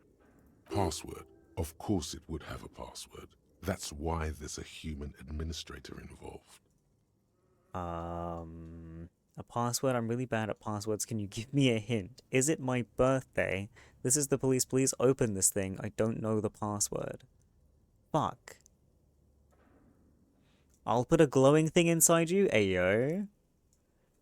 Password? Of course it would have a password. That's why there's a human administrator involved. A password? I'm really bad at passwords. Can you give me a hint? Is it my birthday? This is the police. Please open this thing. I don't know the password. Fuck. I'll put a glowing thing inside you? Ayo.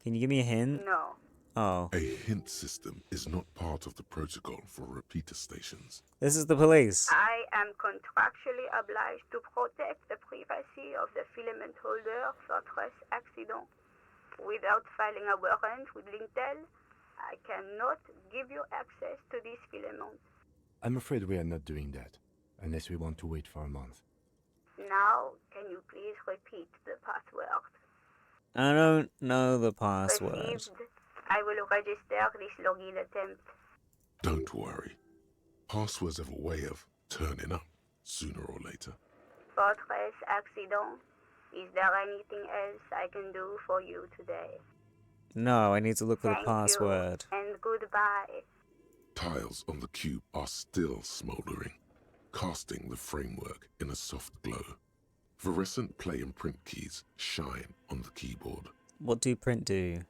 Can you give me a hint? No. Oh. A hint system is not part of the protocol for repeater stations. This is the police. I am contractually obliged to protect the privacy of the filament holder, Fortress Accident. Without filing a warrant with Lintel, I cannot give you access to this filament. I'm afraid we are not doing that, unless we want to wait for a month. Now, can you please repeat the password? I don't know the password. Received. I will register this login attempt. Don't worry. Passwords have a way of turning up sooner or later. Fortress Accident. Is there anything else I can do for you today? No, I need to look for the Thank password. You, and goodbye. Tiles on the cube are still smoldering, casting the framework in a soft glow. Fluorescent play and print keys shine on the keyboard. What do print do?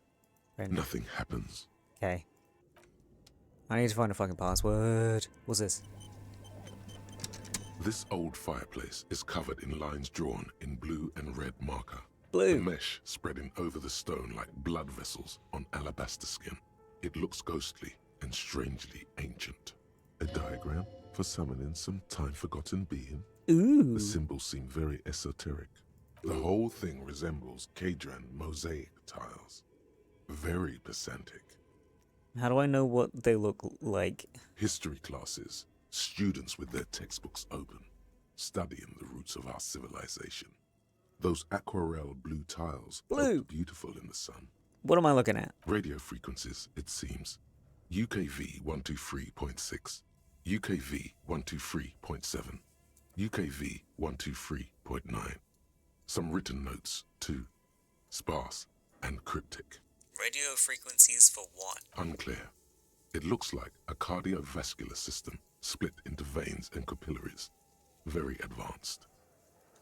Nothing happens. Okay. I need to find a fucking password. What's this? This old fireplace is covered in lines drawn in blue and red marker. Blue. The mesh spreading over the stone like blood vessels on alabaster skin. It looks ghostly and strangely ancient. A diagram for summoning some time-forgotten being. Ooh. The symbols seem very esoteric. The whole thing resembles Kadran mosaic tiles. Very pedantic. How do I know what they look like? History classes, students with their textbooks open, studying the roots of our civilization. Those aquarelle blue tiles look beautiful in the sun. What am I looking at? Radio frequencies, it seems. UKV 123.6, UKV 123.7, UKV 123.9. Some written notes, too. Sparse and cryptic. Radio frequencies for what? Unclear. It looks like a cardiovascular system split into veins and capillaries. Very advanced.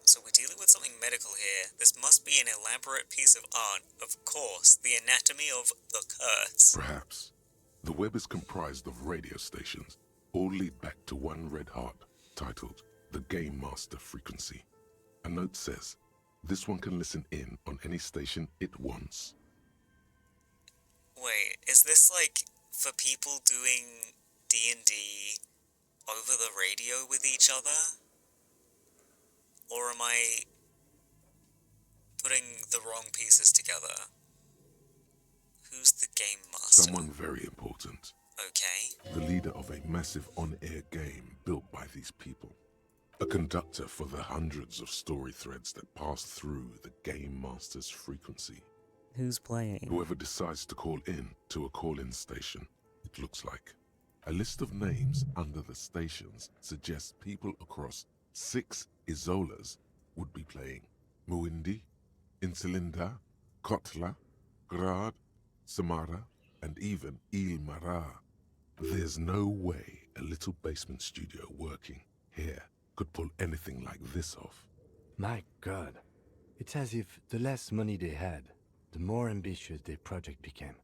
So we're dealing with something medical here. This must be an elaborate piece of art. Of course, the anatomy of the curse. Perhaps. The web is comprised of radio stations, all lead back to one red heart, titled the Game Master Frequency. A note says, this one can listen in on any station it wants. Wait, is this like for people doing D&D over the radio with each other? Or am I putting the wrong pieces together? Who's the game master? Someone very important. Okay. The leader of a massive on-air game built by these people. A conductor for the hundreds of story threads that pass through the Game Master's frequency. Who's playing? Whoever decides to call in to a call-in station, it looks like. A list of names under the stations suggests people across 6 Isolas would be playing. Muindi, Insulinda, Kotla, Grad, Samara, and even Ilmara. There's no way a little basement studio working here could pull anything like this off. My God. It's as if the less money they had, the more ambitious their project became.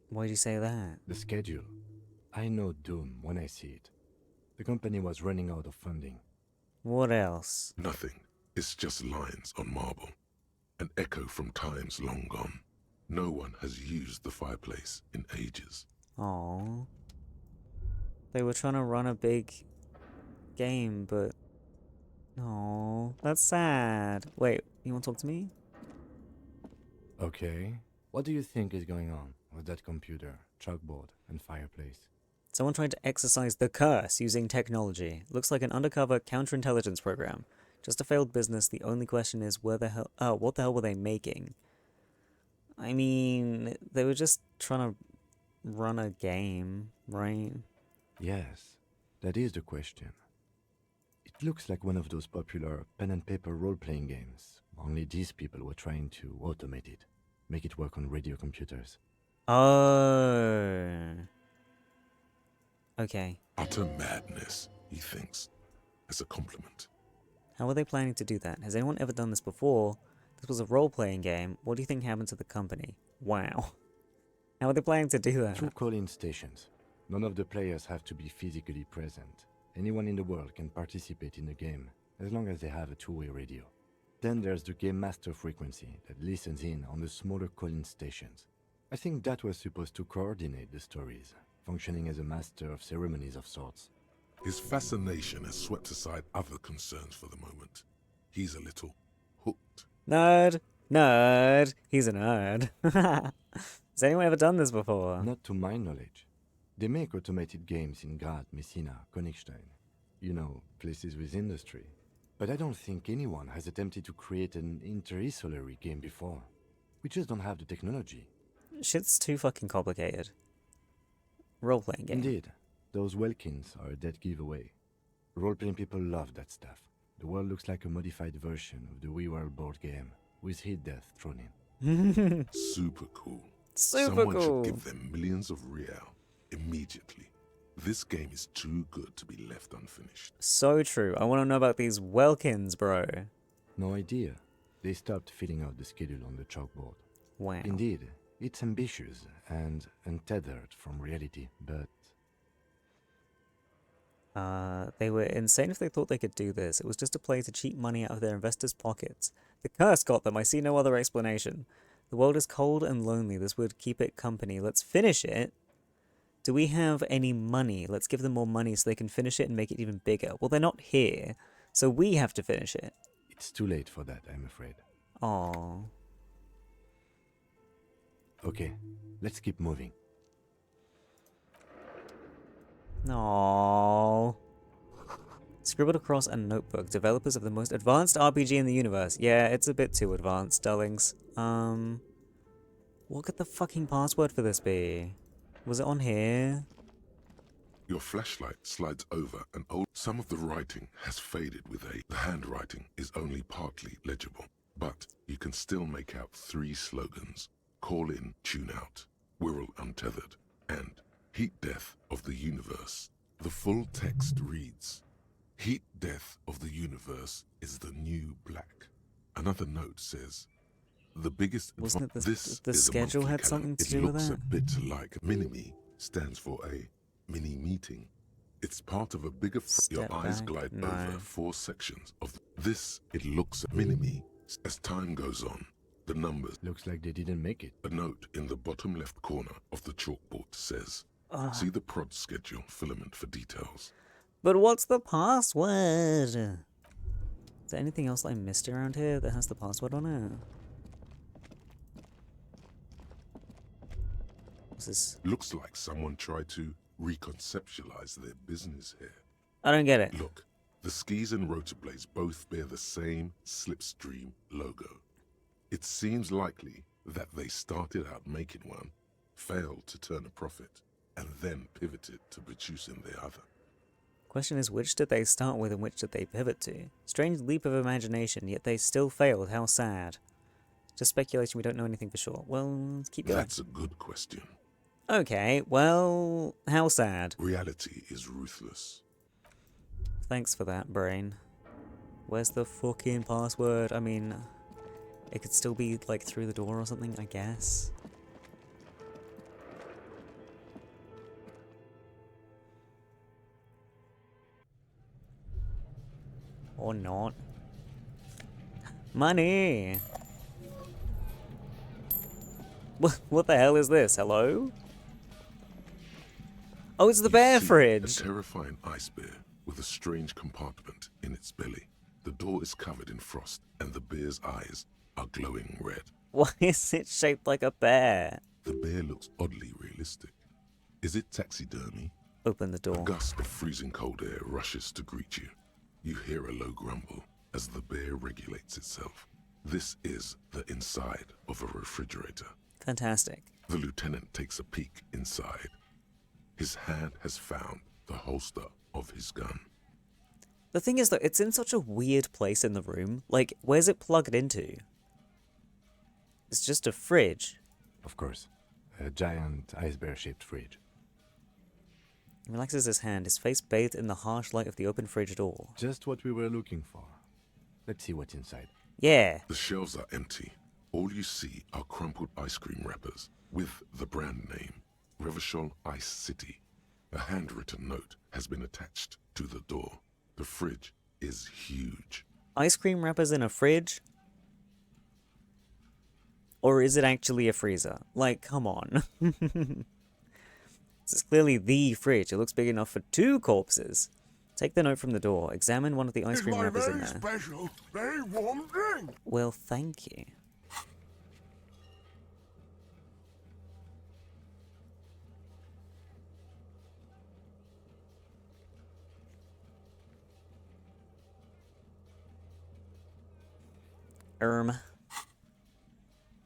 Why do you say that? The schedule. I know doom when I see it. The company was running out of funding. What else? Nothing. It's just lines on marble. An echo from times long gone. No one has used the fireplace in ages. Aww. They were trying to run a big game, but... Aww, that's sad. Wait, you want to talk to me? Okay. What do you think is going on with that computer, chalkboard, and fireplace? Someone tried to exercise the curse using technology. Looks like an undercover counterintelligence program. Just a failed business. The only question is what the hell were they making? I mean, they were just trying to run a game, right? Yes, that is the question. It looks like one of those popular pen and paper role-playing games. Only these people were trying to automate it, make it work on radio computers. Oh. Okay. Utter madness, he thinks, as a compliment. How are they planning to do that? Has anyone ever done this before? This was a role-playing game. What do you think happened to the company? Wow. How are they planning to do that? Through call-in stations. None of the players have to be physically present. Anyone in the world can participate in the game, as long as they have a two-way radio. Then there's the Game Master frequency that listens in on the smaller call-in stations. I think that was supposed to coordinate the stories, functioning as a master of ceremonies of sorts. His fascination has swept aside other concerns for the moment. He's a little hooked. Nerd! Nerd! He's a nerd. Has anyone ever done this before? Not to my knowledge. They make automated games in Grad, Messina, Königstein. You know, places with industry. But I don't think anyone has attempted to create an inter-isolary game before. We just don't have the technology. Shit's too fucking complicated. Role-playing game. Indeed. Those Welkins are a dead giveaway. Role-playing people love that stuff. The world looks like a modified version of the WeWorld board game, with hit death thrown in. Super cool. Super Someone cool. should give them millions of real immediately. This game is too good to be left unfinished. So true. I want to know about these Welkins, bro. No idea. They stopped filling out the schedule on the chalkboard. Wow. Indeed, it's ambitious and untethered from reality, but... They were insane if they thought they could do this. It was just a play to cheat money out of their investors' pockets. The curse got them. I see no other explanation. The world is cold and lonely. This would keep it company. Let's finish it. Do we have any money? Let's give them more money so they can finish it and make it even bigger. Well, they're not here, so we have to finish it. It's too late for that, I'm afraid. Aww. Okay, let's keep moving. Aww. Scribbled across a notebook. Developers of the most advanced RPG in the universe. Yeah, it's a bit too advanced, darlings. What could the fucking password for this be? Was it on here? Your flashlight slides over an old... Some of the writing has faded with age. The handwriting is only partly legible, but you can still make out 3 slogans. Call in, tune out, Wirral Untethered, and Heat Death of the Universe. The full text reads, Heat Death of the Universe is the new black. Another note says, the biggest... Wasn't it this the is schedule a had calendar. something to do with It that? looks a bit like Minimi stands for a mini meeting. It's part of a bigger... Your eyes glide over 4 sections of... This, it looks at Minimi. As time goes on, the numbers... Looks like they didn't make it. A note in the bottom left corner of the chalkboard says, see the prod schedule filament for details. But what's the password? Is there anything else I missed around here that has the password on it? What's this? Looks like someone tried to reconceptualize their business here. I don't get it. Look, the skis and rotorblades both bear the same Slipstream logo. It seems likely that they started out making one, failed to turn a profit, and then pivoted to producing the other. Question is, which did they start with and which did they pivot to? Strange leap of imagination, yet they still failed. How sad. Just speculation, we don't know anything for sure. Well, let's keep going. That's a good question. Okay, well, how sad. Reality is ruthless. Thanks for that, brain. Where's the fucking password? I mean, it could still be, like, through the door or something, I guess. Or not. Money! What the hell is this? Hello? Oh, it's the bear fridge! A terrifying ice bear with a strange compartment in its belly. The door is covered in frost, and the bear's eyes are glowing red. Why is it shaped like a bear? The bear looks oddly realistic. Is it taxidermy? Open the door. A gust of freezing cold air rushes to greet you. You hear a low grumble as the bear regulates itself. This is the inside of a refrigerator. Fantastic. The lieutenant takes a peek inside. His hand has found the holster of his gun. The thing is, though, it's in such a weird place in the room. Like, where's it plugged into? It's just a fridge. Of course. A giant ice bear-shaped fridge. He relaxes his hand, his face bathed in the harsh light of the open fridge door. Just what we were looking for. Let's see what's inside. Yeah. The shelves are empty. All you see are crumpled ice cream wrappers with the brand name, Revachol Ice City. A handwritten note has been attached to the door. The fridge is huge. Ice cream wrappers in a fridge? Or is it actually a freezer? Like, come on. This is clearly the fridge. It looks big enough for 2 corpses. Take the note from the door. Examine one of the ice cream wrappers in there. Special, very warm drink. Well, thank you.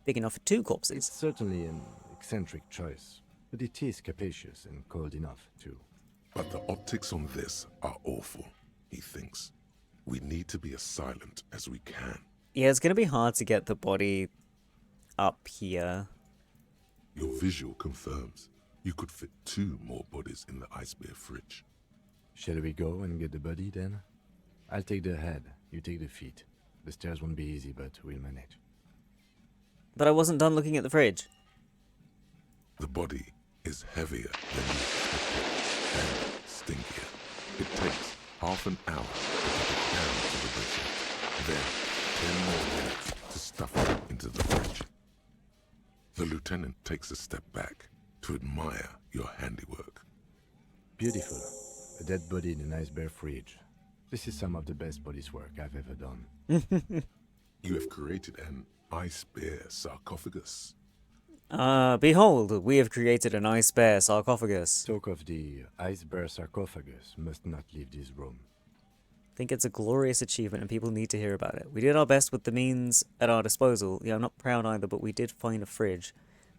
Big enough for 2 corpses. It's certainly an eccentric choice, but it is capacious and cold enough, too. But the optics on this are awful, he thinks. We need to be as silent as we can. Yeah, it's going to be hard to get the body up here. Your visual confirms you could fit 2 more bodies in the ice bear fridge. Shall we go and get the body, then? I'll take the head, you take the feet. The stairs won't be easy, but we'll manage. But I wasn't done looking at the fridge. The body is heavier than you expected and stinkier. It takes half an hour to get it down to the bridge. Then 10 more minutes to stuff it into the fridge. The lieutenant takes a step back to admire your handiwork. Beautiful. A dead body in a nice bare fridge. This is some of the best police work I've ever done. You have created an ice bear sarcophagus. Behold, we have created an ice bear sarcophagus. Talk of the ice bear sarcophagus must not leave this room. I think it's a glorious achievement and people need to hear about it. We did our best with the means at our disposal. Yeah, I'm not proud either, but we did find a fridge.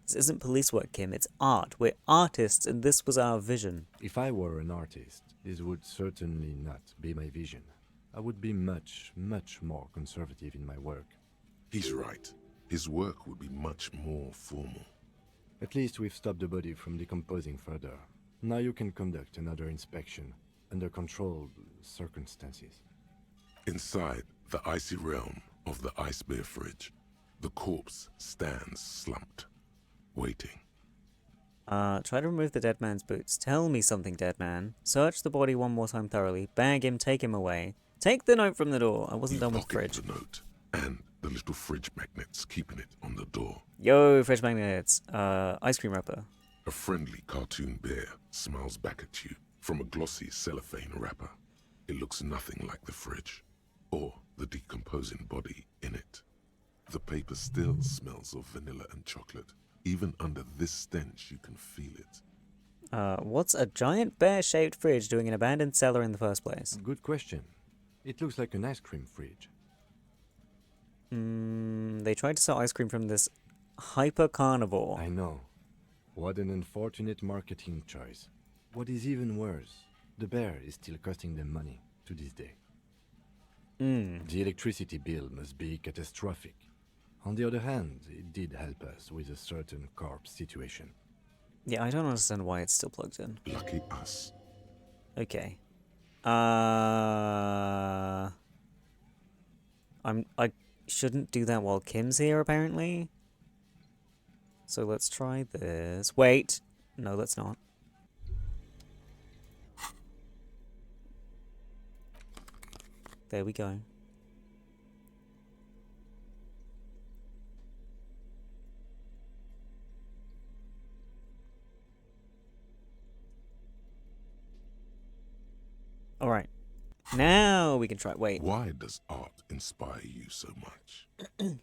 This isn't police work, Kim. It's art. We're artists, and this was our vision. If I were an artist, this would certainly not be my vision. I would be much, much more conservative in my work. He's right. His work would be much more formal. At least we've stopped the body from decomposing further. Now you can conduct another inspection under controlled circumstances. Inside the icy realm of the ice bear fridge, the corpse stands slumped, waiting. Try to remove the dead man's boots. Tell me something, dead man. Search the body one more time thoroughly. Bag him, take him away. Take the note from the door. I wasn't done with the fridge. The note and the little fridge magnets keeping it on the door. Yo, fridge magnets. Ice cream wrapper. A friendly cartoon bear smiles back at you from a glossy cellophane wrapper. It looks nothing like the fridge or the decomposing body in it. The paper still smells of vanilla and chocolate. Even under this stench, you can feel it. What's a giant bear-shaped fridge doing in an abandoned cellar in the first place? Good question. It looks like an ice cream fridge. They tried to sell ice cream from this hyper carnivore. I know. What an unfortunate marketing choice. What is even worse, the bear is still costing them money to this day. The electricity bill must be catastrophic. On the other hand, it did help us with a certain corpse situation. Yeah, I don't understand why it's still plugged in. Lucky us. Okay. I shouldn't do that while Kim's here, apparently. So let's try this. Wait. No, let's not. There we go. Alright. Now we can try. Wait. Why does art inspire you so much?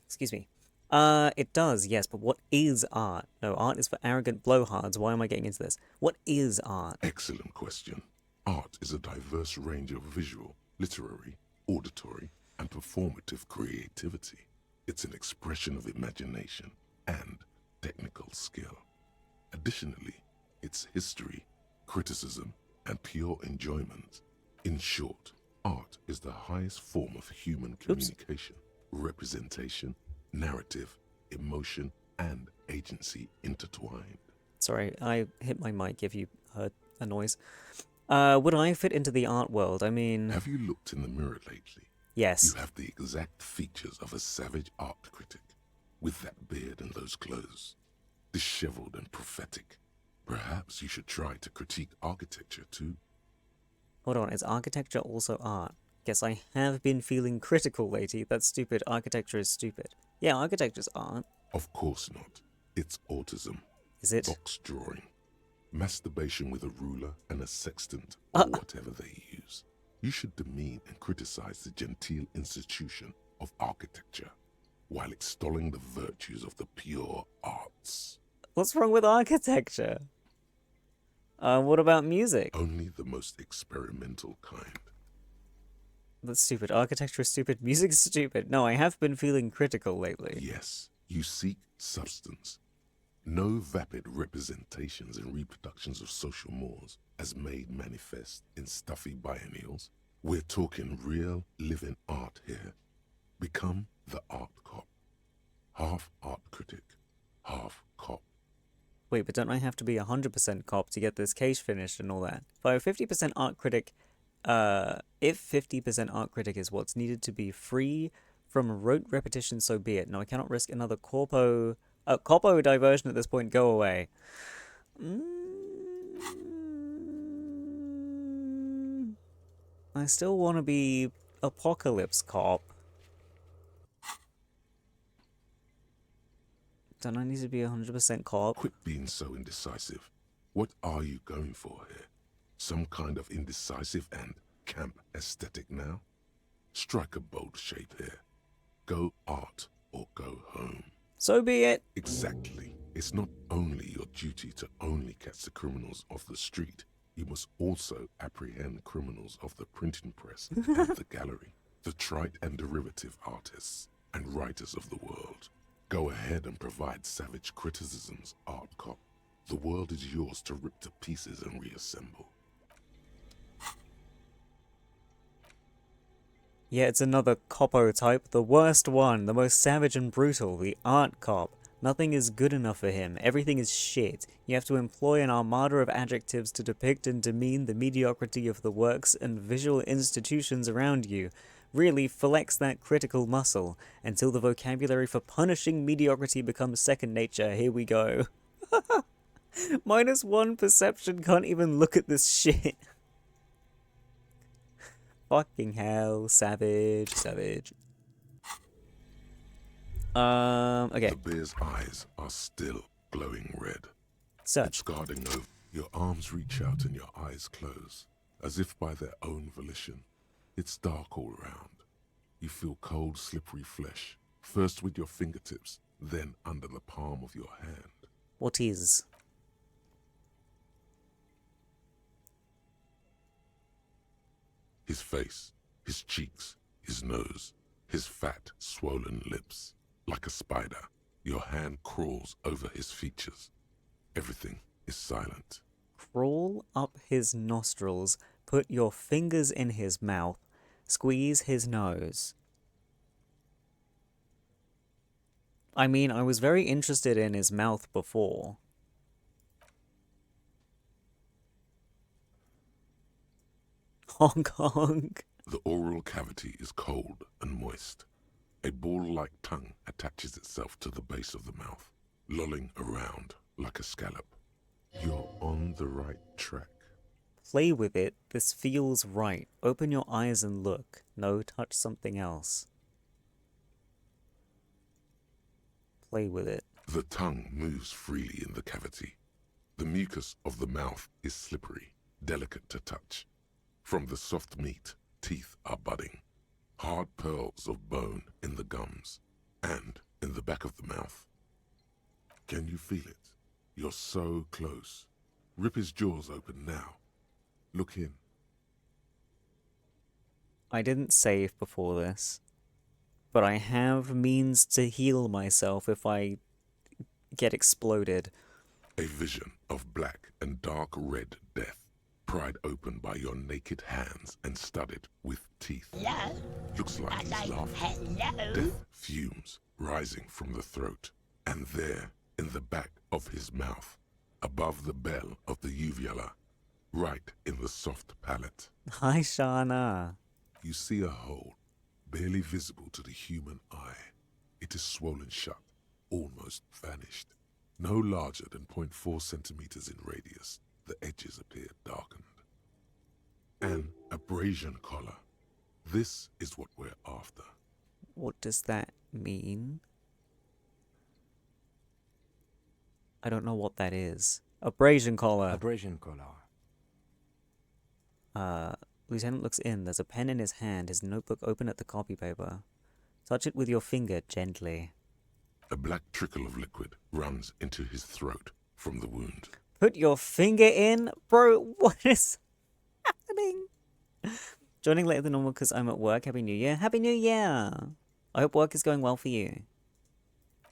Excuse me. It does, yes, but what is art? No, art is for arrogant blowhards. Why am I getting into this? What is art? Excellent question. Art is a diverse range of visual, literary, auditory, and performative creativity. It's an expression of imagination and technical skill. Additionally, it's history, criticism, and pure enjoyment. In short, art is the highest form of human communication, representation, narrative, emotion, and agency intertwined. Sorry, I hit my mic if you heard a noise. Would I fit into the art world? I mean... Have you looked in the mirror lately? Yes. You have the exact features of a savage art critic, with that beard and those clothes. Disheveled and prophetic. Perhaps you should try to critique architecture too. Hold on, is architecture also art? Guess I have been feeling critical lately. That's stupid. Architecture is stupid. Yeah, architecture's art. Of course not. It's autism. Is it? Box drawing. Masturbation with a ruler and a sextant, or whatever they use. You should demean and criticize the genteel institution of architecture, while extolling the virtues of the pure arts. What's wrong with architecture? What about music? Only the most experimental kind. That's stupid. Architecture is stupid. Music's stupid. No, I have been feeling critical lately. Yes, you seek substance. No vapid representations and reproductions of social mores as made manifest in stuffy biennials. We're talking real, living art here. Become the art cop. Half art critic, half cop. Wait, but don't I have to be 100% cop to get this case finished and all that? If I were 50% art critic, if 50% art critic is what's needed to be free from rote repetition, so be it. No, I cannot risk another corpo diversion at this point. Go away. I still want to be Apocalypse Cop. Don't I need to be 100% cop? Quit being so indecisive. What are you going for here? Some kind of indecisive and camp aesthetic now? Strike a bold shape here. Go art or go home. So be it. Exactly. It's not only your duty to only catch the criminals off the street, you must also apprehend criminals of the printing press and the gallery, the trite and derivative artists and writers of the world. Go ahead and provide savage criticisms, art cop. The world is yours to rip to pieces and reassemble. Yeah, it's another copo type, the worst one, the most savage and brutal, the art cop. Nothing is good enough for him, everything is shit. You have to employ an armada of adjectives to depict and demean the mediocrity of the works and visual institutions around you. Really flex that critical muscle, until the vocabulary for punishing mediocrity becomes second nature. Here we go. -1 perception can't even look at this shit. Fucking hell, savage, savage. Okay. The bear's eyes are still glowing red. Search. It's guarding over. Your arms reach out and your eyes close, as if by their own volition. It's dark all around. You feel cold, slippery flesh, first with your fingertips, then under the palm of your hand. What is? His face, his cheeks, his nose, his fat, swollen lips. Like a spider, your hand crawls over his features. Everything is silent. Crawl up his nostrils, put your fingers in his mouth, squeeze his nose. I mean, I was very interested in his mouth before. Honk honk. The oral cavity is cold and moist. A ball-like tongue attaches itself to the base of the mouth, lolling around like a scallop. You're on the right track. Play with it. This feels right. Open your eyes and look. No, touch something else. Play with it. The tongue moves freely in the cavity. The mucus of the mouth is slippery, delicate to touch. From the soft meat, teeth are budding. Hard pearls of bone in the gums and in the back of the mouth. Can you feel it? You're so close. Rip his jaws open now. Look in. I didn't save before this, but I have means to heal myself if I get exploded. A vision of black and dark red death, pried open by your naked hands and studded with teeth. Hello? Looks like he's laughing. Hello? Death fumes rising from the throat, and there, in the back of his mouth, above the bell of the uvula, right in the soft palate. Hi, Shana. You see a hole, barely visible to the human eye. It is swollen shut, almost vanished. No larger than 0.4 centimeters in radius, the edges appear darkened. An abrasion collar. This is what we're after. What does that mean? I don't know what that is. Abrasion collar. Abrasion collar. Lieutenant looks in. There's a pen in his hand, his notebook open at the copy paper. Touch it with your finger gently. A black trickle of liquid runs into his throat from the wound. Put your finger in? Bro, what is happening? Joining later than normal because I'm at work. Happy New Year. Happy New Year! I hope work is going well for you.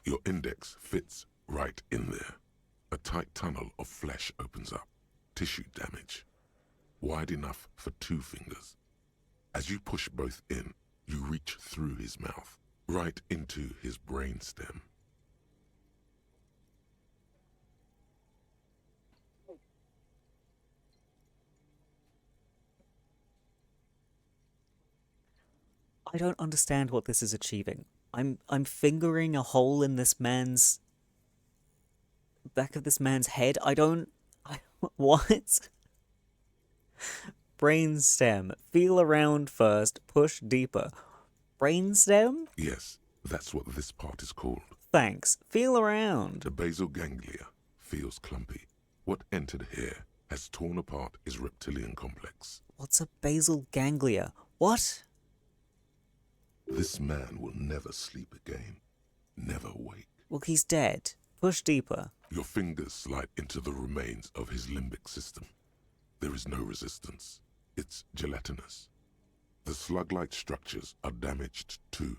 Your index fits right in there. A tight tunnel of flesh opens up. Tissue damage. Wide enough for 2 fingers. As you push both in, you reach through his mouth, right into his brainstem. I don't understand what this is achieving. I'm fingering a hole in this man's back of this man's head. What? Brainstem. Feel around first, push deeper. Brainstem? Yes, that's what this part is called. Thanks. Feel around. The basal ganglia feels clumpy. What entered here has torn apart his reptilian complex. What's a basal ganglia? What? This man will never sleep again. Never wake. Well, he's dead. Push deeper. Your fingers slide into the remains of his limbic system. There is no resistance. It's gelatinous. The slug-like structures are damaged too.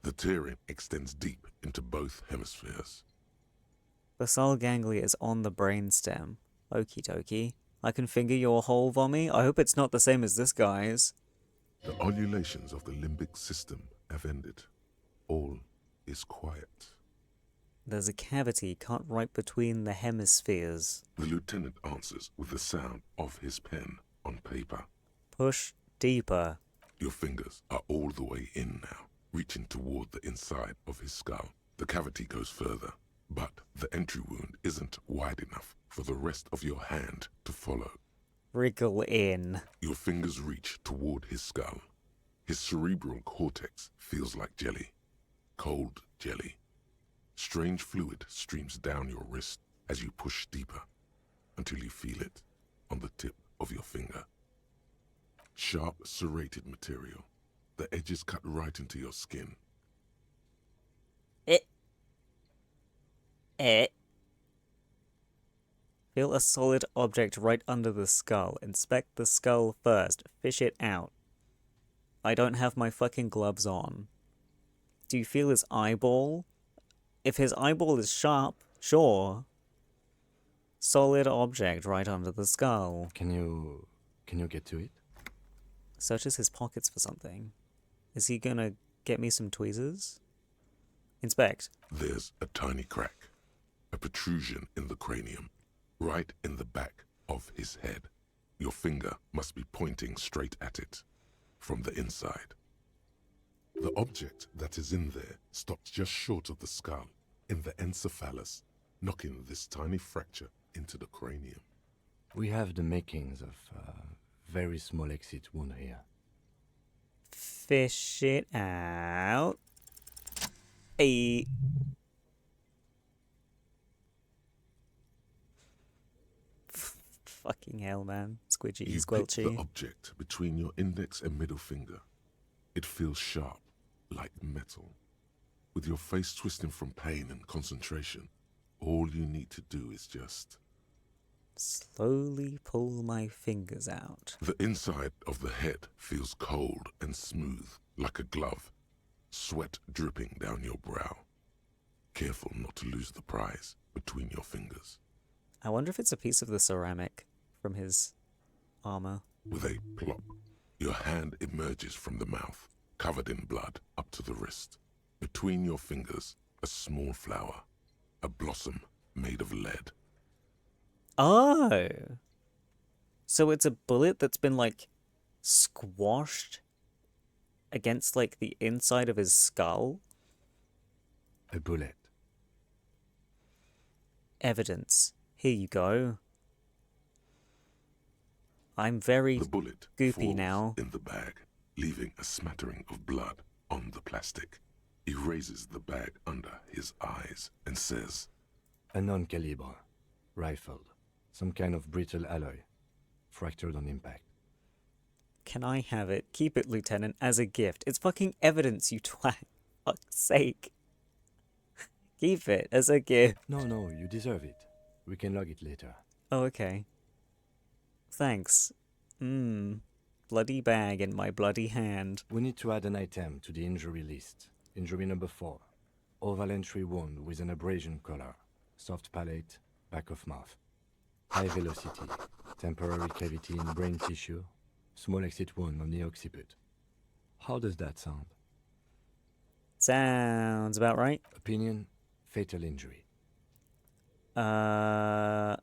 The tearing extends deep into both hemispheres. Basal ganglia is on the brainstem. Okie dokie. I can finger your hole, Vommy. I hope it's not the same as this guy's. The ululations of the limbic system have ended. All is quiet. There's a cavity cut right between the hemispheres. The lieutenant answers with the sound of his pen on paper. Push deeper. Your fingers are all the way in now, reaching toward the inside of his skull. The cavity goes further, but the entry wound isn't wide enough for the rest of your hand to follow. Wriggle in. Your fingers reach toward his skull. His cerebral cortex feels like jelly. Cold jelly. Strange fluid streams down your wrist as you push deeper until you feel it on the tip of your finger. Sharp, serrated material. The edges cut right into your skin. Feel a solid object right under the skull. Inspect the skull first. Fish it out. I don't have my fucking gloves on. Do you feel his eyeball? If his eyeball is sharp, sure. Solid object right under the skull. Can you get to it? Searches his pockets for something. Is he gonna get me some tweezers? Inspect. There's a tiny crack. A protrusion in the cranium. Right in the back of his head. Your finger must be pointing straight at it. From the inside. The object that is in there stops just short of the skull, in the encephalus, knocking this tiny fracture into the cranium. We have the makings of a very small exit wound here. Fish it out. Hey. Fucking hell, man. Squidgy, You squelchy. pick the object between your index and middle finger. It feels sharp, like metal. With your face twisting from pain and concentration, all you need to do is just... slowly pull my fingers out. The inside of the head feels cold and smooth, like a glove. Sweat dripping down your brow. Careful not to lose the prize between your fingers. I wonder if it's a piece of the ceramic from his armor. With a plop, your hand emerges from the mouth, covered in blood up to the wrist. Between your fingers, a small flower, a blossom made of lead. Oh! So it's a bullet that's been, like, squashed against, like, the inside of his skull? A bullet. Evidence. Here you go. I'm very The bullet goopy falls now. in the bag, leaving a smattering of blood on the plastic. He raises the bag under his eyes and says, A non-caliber. Rifled. Some kind of brittle alloy. Fractured on impact. Can I have it? Keep it, Lieutenant, as a gift. It's fucking evidence, you twat. Fuck's sake. Keep it as a gift. No, you deserve it. We can log it later. Oh, okay. Thanks. Bloody bag in my bloody hand. We need to add an item to the injury list. Injury number 4. Oval entry wound with an abrasion collar. Soft palate, back of mouth. High velocity. Temporary cavity in brain tissue. Small exit wound on the occiput. How does that sound? Sounds about right. Opinion, fatal injury. I'm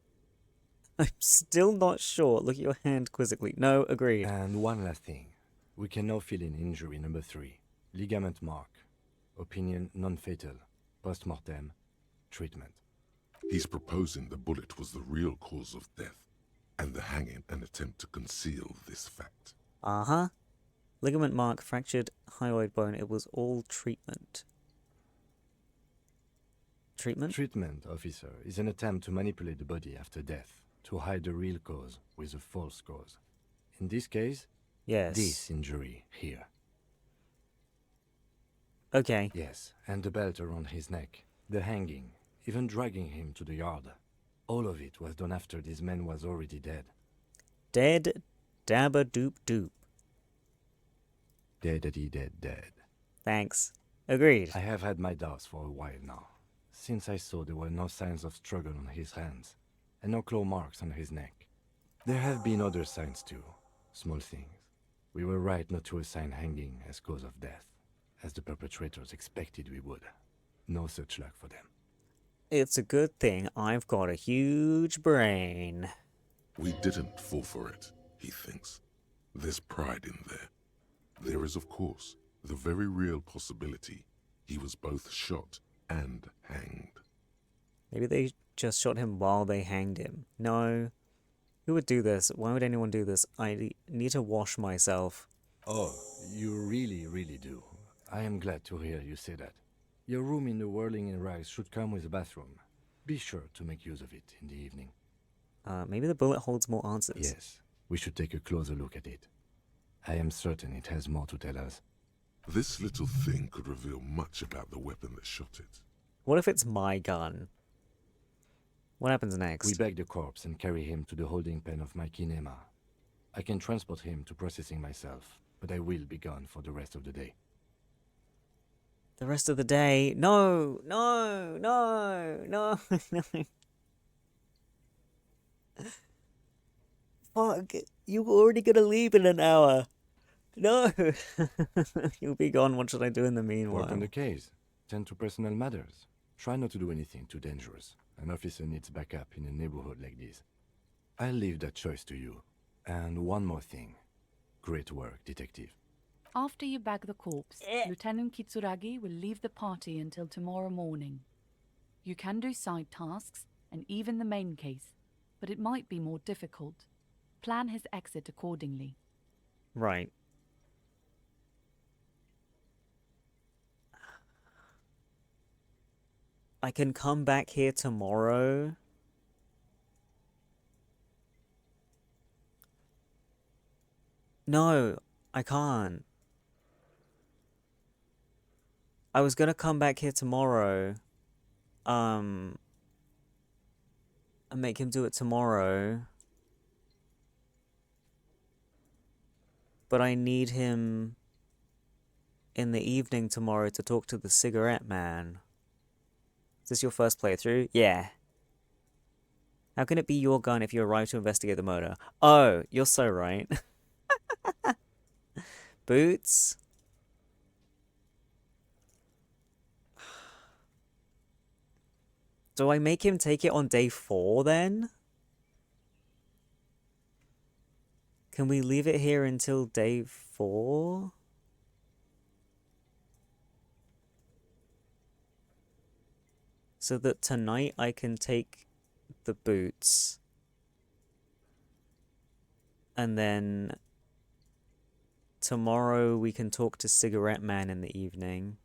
still not sure. Look at your hand quizzically. No, agreed. And one last thing. We can now fill in injury number 3. Ligament mark. Opinion non-fatal. Post-mortem. Treatment. He's proposing the bullet was the real cause of death. and the hanging an attempt to conceal this fact. Uh-huh. Ligament mark, fractured hyoid bone. It was all treatment. Treatment? Treatment, officer, is an attempt to manipulate the body after death, to hide the real cause with a false cause. In this case, yes. This injury here. Okay. Yes, and the belt around his neck, the hanging, even dragging him to the yard. All of it was done after this man was already dead. Dead, dabba doop doop. Deadity dead. Thanks. Agreed. I have had my doubts for a while now, since I saw there were no signs of struggle on his hands, and no claw marks on his neck. There have been other signs too, small things. We were right not to assign hanging as cause of death, as the perpetrators expected we would. No such luck for them. It's a good thing I've got a huge brain. We didn't fall for it, he thinks. There's pride in there. There is, of course, the very real possibility he was both shot and hanged. Maybe they just shot him while they hanged him. No. Who would do this? Why would anyone do this? I need to wash myself. Oh, you really do. I am glad to hear you say that. Your room in the Whirling in Rags should come with a bathroom. Be sure to make use of it in the evening. Maybe the bullet holds more answers. Yes, we should take a closer look at it. I am certain it has more to tell us. This little thing could reveal much about the weapon that shot it. What if it's my gun? What happens next? We bag the corpse and carry him to the holding pen of my kinema. I can transport him to processing myself, but I will be gone for the rest of the day. The rest of the day? No, no, no, no, no. Fuck, you're already gonna leave in an hour. No. You'll be gone. What should I do in the meanwhile? Work on the case. Tend to personal matters. Try not to do anything too dangerous. An officer needs backup in a neighborhood like this. I'll leave that choice to you. And one more thing. Great work, detective. After you bag the corpse, Lieutenant Kitsuragi will leave the party until tomorrow morning. You can do side tasks, and even the main case, but it might be more difficult. Plan his exit accordingly. Right. I can come back here tomorrow. No, I can't. I was gonna come back here tomorrow. And make him do it tomorrow. But I need him in the evening tomorrow to talk to the cigarette man. Is this your first playthrough? Yeah. How can it be your gun if you arrive to investigate the murder? Oh, you're so right. Boots? Do I make him take it on day 4 then? Can we leave it here until day 4? So that tonight I can take the boots. And then tomorrow we can talk to Cigarette Man in the evening.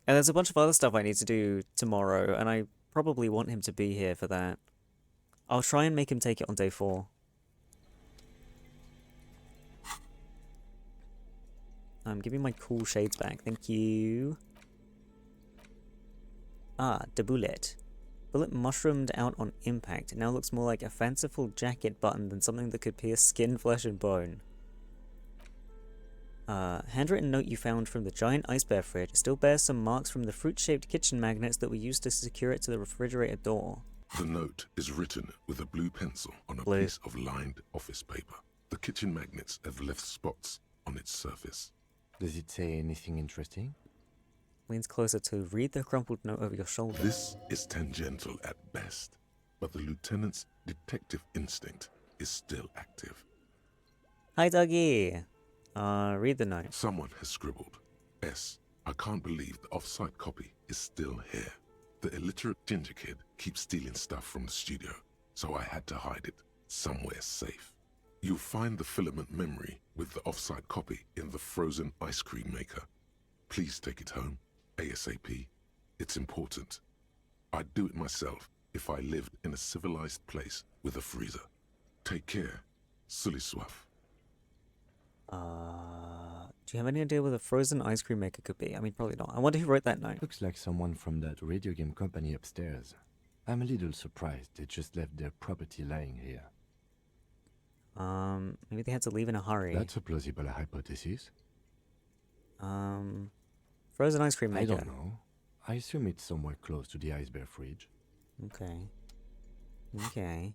And there's a bunch of other stuff I need to do tomorrow, and I probably want him to be here for that. I'll try and make him take it on day 4. Give me my cool shades back. Thank you. Ah, the bullet. Bullet mushroomed out on impact. It now looks more like a fanciful jacket button than something that could pierce skin, flesh, and bone. Handwritten note you found from the giant ice bear fridge. It still bears some marks from the fruit-shaped kitchen magnets that were used to secure it to the refrigerator door. The note is written with a blue pencil on a piece of lined office paper. The kitchen magnets have left spots on its surface. Does it say anything interesting? Leans closer to read the crumpled note over your shoulder. This is tangential at best, but the lieutenant's detective instinct is still active. Hi, Dougie. Read the note. Someone has scribbled, S. I can't believe the off-site copy is still here. The illiterate ginger kid keeps stealing stuff from the studio, so I had to hide it somewhere safe. You'll find the filament memory with the offsite copy in the frozen ice cream maker. Please take it home, ASAP. It's important. I'd do it myself if I lived in a civilized place with a freezer. Take care, Sully Swaff. Do you have any idea what a frozen ice cream maker could be? I mean, probably not. I wonder who wrote that note. Looks like someone from that radio game company upstairs. I'm a little surprised they just left their property lying here. Maybe they had to leave in a hurry. That's a plausible hypothesis. Frozen ice cream maker. I don't know. I assume it's somewhere close to the ice bear fridge. Okay. Okay.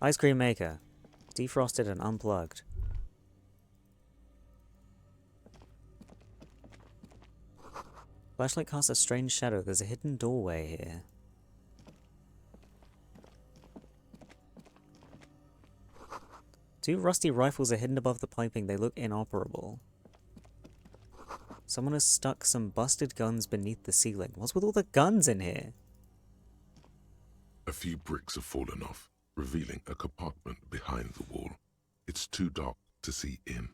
Ice cream maker. Defrosted and unplugged. Flashlight casts a strange shadow. There's a hidden doorway here. Two rusty rifles are hidden above the piping. They look inoperable. Someone has stuck some busted guns beneath the ceiling. What's with all the guns in here? A few bricks have fallen off, revealing a compartment behind the wall. It's too dark to see in.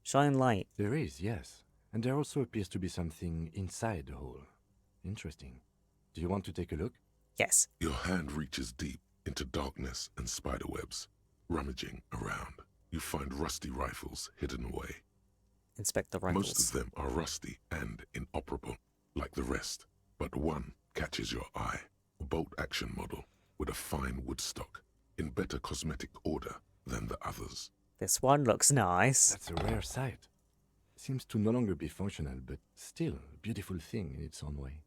Shine light. There is, yes. And there also appears to be something inside the hole. Interesting. Do you want to take a look? Yes. Your hand reaches deep into darkness and spiderwebs. Rummaging around, you find rusty rifles hidden away. Inspect the rifles. Most of them are rusty and inoperable, like the rest, but one catches your eye. A bolt-action model with a fine wood stock, in better cosmetic order than the others. This one looks nice. That's a rare sight. Seems to no longer be functional, but still a beautiful thing in its own way.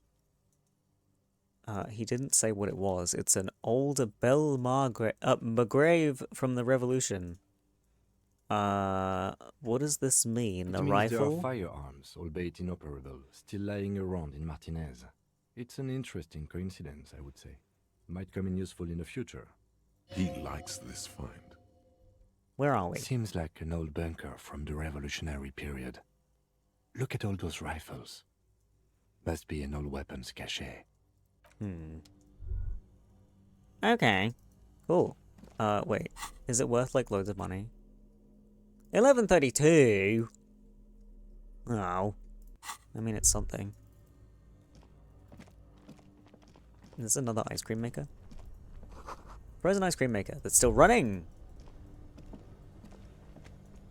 He didn't say what it was. It's an old bell Margrave from the Revolution. What does this mean? It A means rifle? there are firearms, albeit inoperable, still lying around in Martinez. It's an interesting coincidence, I would say. Might come in useful in the future. He likes this find. Where are we? Seems like an old bunker from the revolutionary period. Look at all those rifles. Must be an old weapons cache. Okay. Cool. Wait. Is it worth, like, loads of money? 1132? Oh. I mean, it's something. Is this another ice cream maker? Frozen ice cream maker that's still running!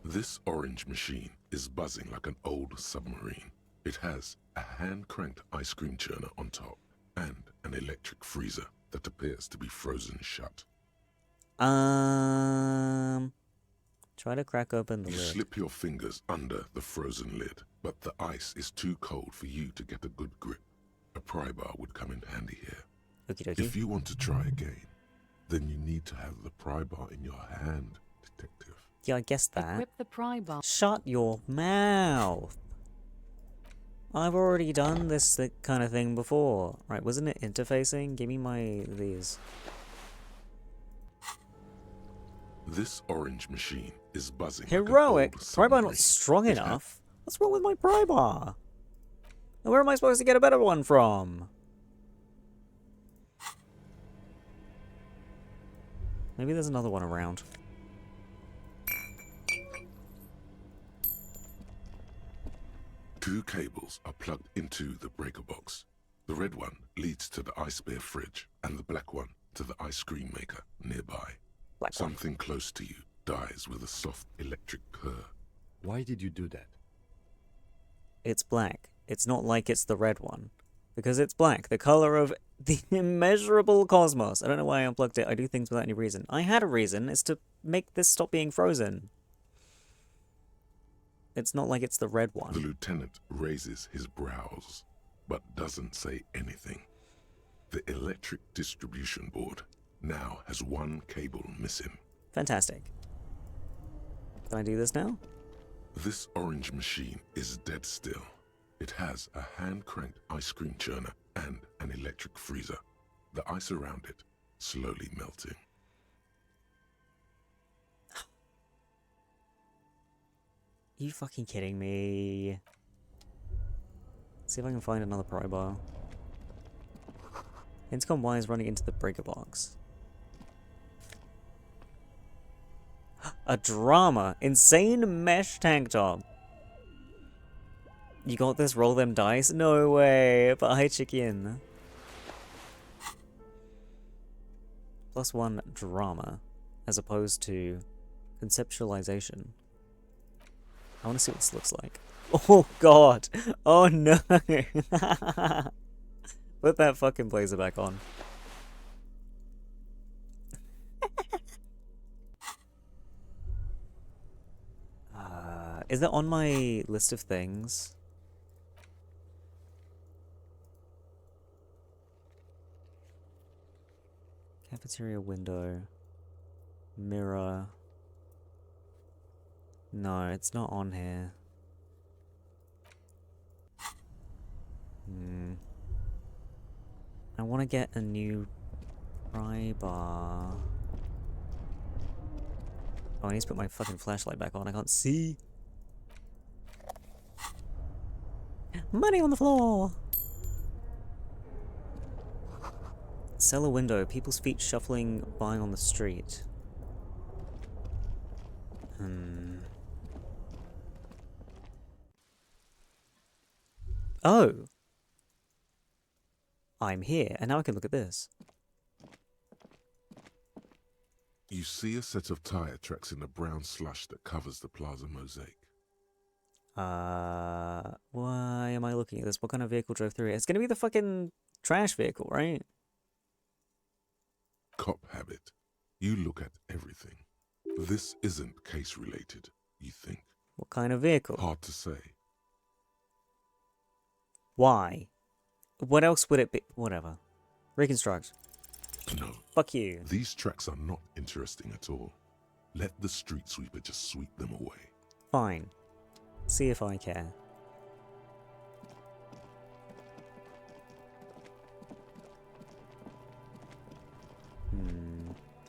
This orange machine is buzzing like an old submarine. It has a hand-cranked ice cream churner on top and an electric freezer that appears to be frozen shut. Try to crack open the You lid. slip your fingers under the frozen lid, but the ice is too cold for you to get a good grip. A pry bar would come in handy here. Okie dokie. If you want to try again, then you need to have the pry bar in your hand, detective. Yeah, I guess that. Equip the pry bar. Shut your mouth! I've already done this kind of thing before. Right, wasn't it interfacing? Give me these. This orange machine is buzzing. Heroic? Like an old Pry bar not submarine. strong It enough? What's wrong with my pry bar? And where am I supposed to get a better one from? Maybe there's another one around. Two cables are plugged into the breaker box. The red one leads to the ice bear fridge, and the black one to the ice cream maker nearby. Something close to you dies with a soft electric purr. Why did you do that? It's black. It's not like it's the red one. Because it's black. The color of the immeasurable cosmos. I don't know why I unplugged it. I do things without any reason. I had a reason. It's to make this stop being frozen. It's not like it's the red one. The lieutenant raises his brows, but doesn't say anything. The electric distribution board now has one cable missing. Fantastic. Can I do this now? This orange machine is dead still. It has a hand-cranked ice cream churner and an electric freezer. The ice around it slowly melting. You fucking kidding me? See if I can find another pry bar. Intercom wires running into the breaker box. A drama! Insane mesh tank top! You got this, roll them dice? No way! But hi, chicken. +1 drama, as opposed to conceptualization. I want to see what this looks like. Oh god! Oh no! Put that fucking blazer back on. Is that on my list of things? Cafeteria window. Mirror. No, it's not on here. I want to get a new pry bar. Oh, I need to put my fucking flashlight back on. I can't see. Money on the floor! Cellar window. People's feet shuffling by on the street. Oh! I'm here, and now I can look at this. You see a set of tire tracks in the brown slush that covers the plaza mosaic. Why am I looking at this? What kind of vehicle drove through it? It's gonna be the fucking trash vehicle, right? Cop habit. You look at everything. This isn't case related, you think. What kind of vehicle? Hard to say. Why? What else would it be? Whatever. Reconstruct. No. Fuck you. These tracks are not interesting at all. Let the street sweeper just sweep them away. Fine. See if I care.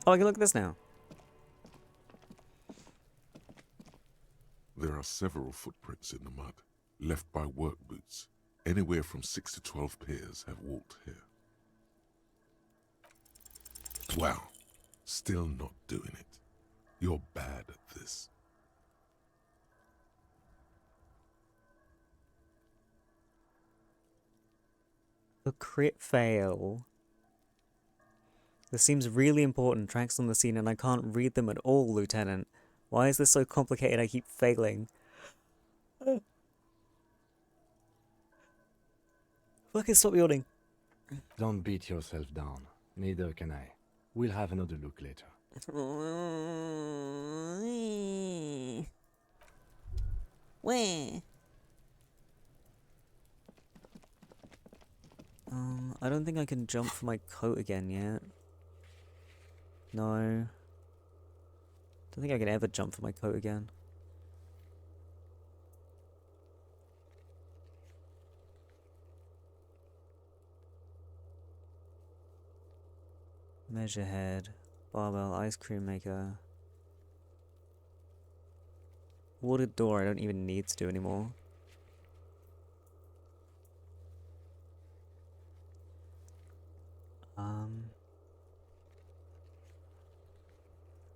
Oh, I can look at this now. There are several footprints in the mud, left by work boots. Anywhere from 6 to 12 pairs have walked here. Wow, still not doing it. You're bad at this. A crit fail. This seems really important. Tracks on the scene and I can't read them at all, Lieutenant. Why is this so complicated? I keep failing. Fucking stop yawning. Don't beat yourself down. Neither can I. We'll have another look later. Where? I don't think I can jump for my coat again yet. No. Don't think I can ever jump for my coat again. Measure head, barbell, ice cream maker. Watered door I don't even need to do anymore.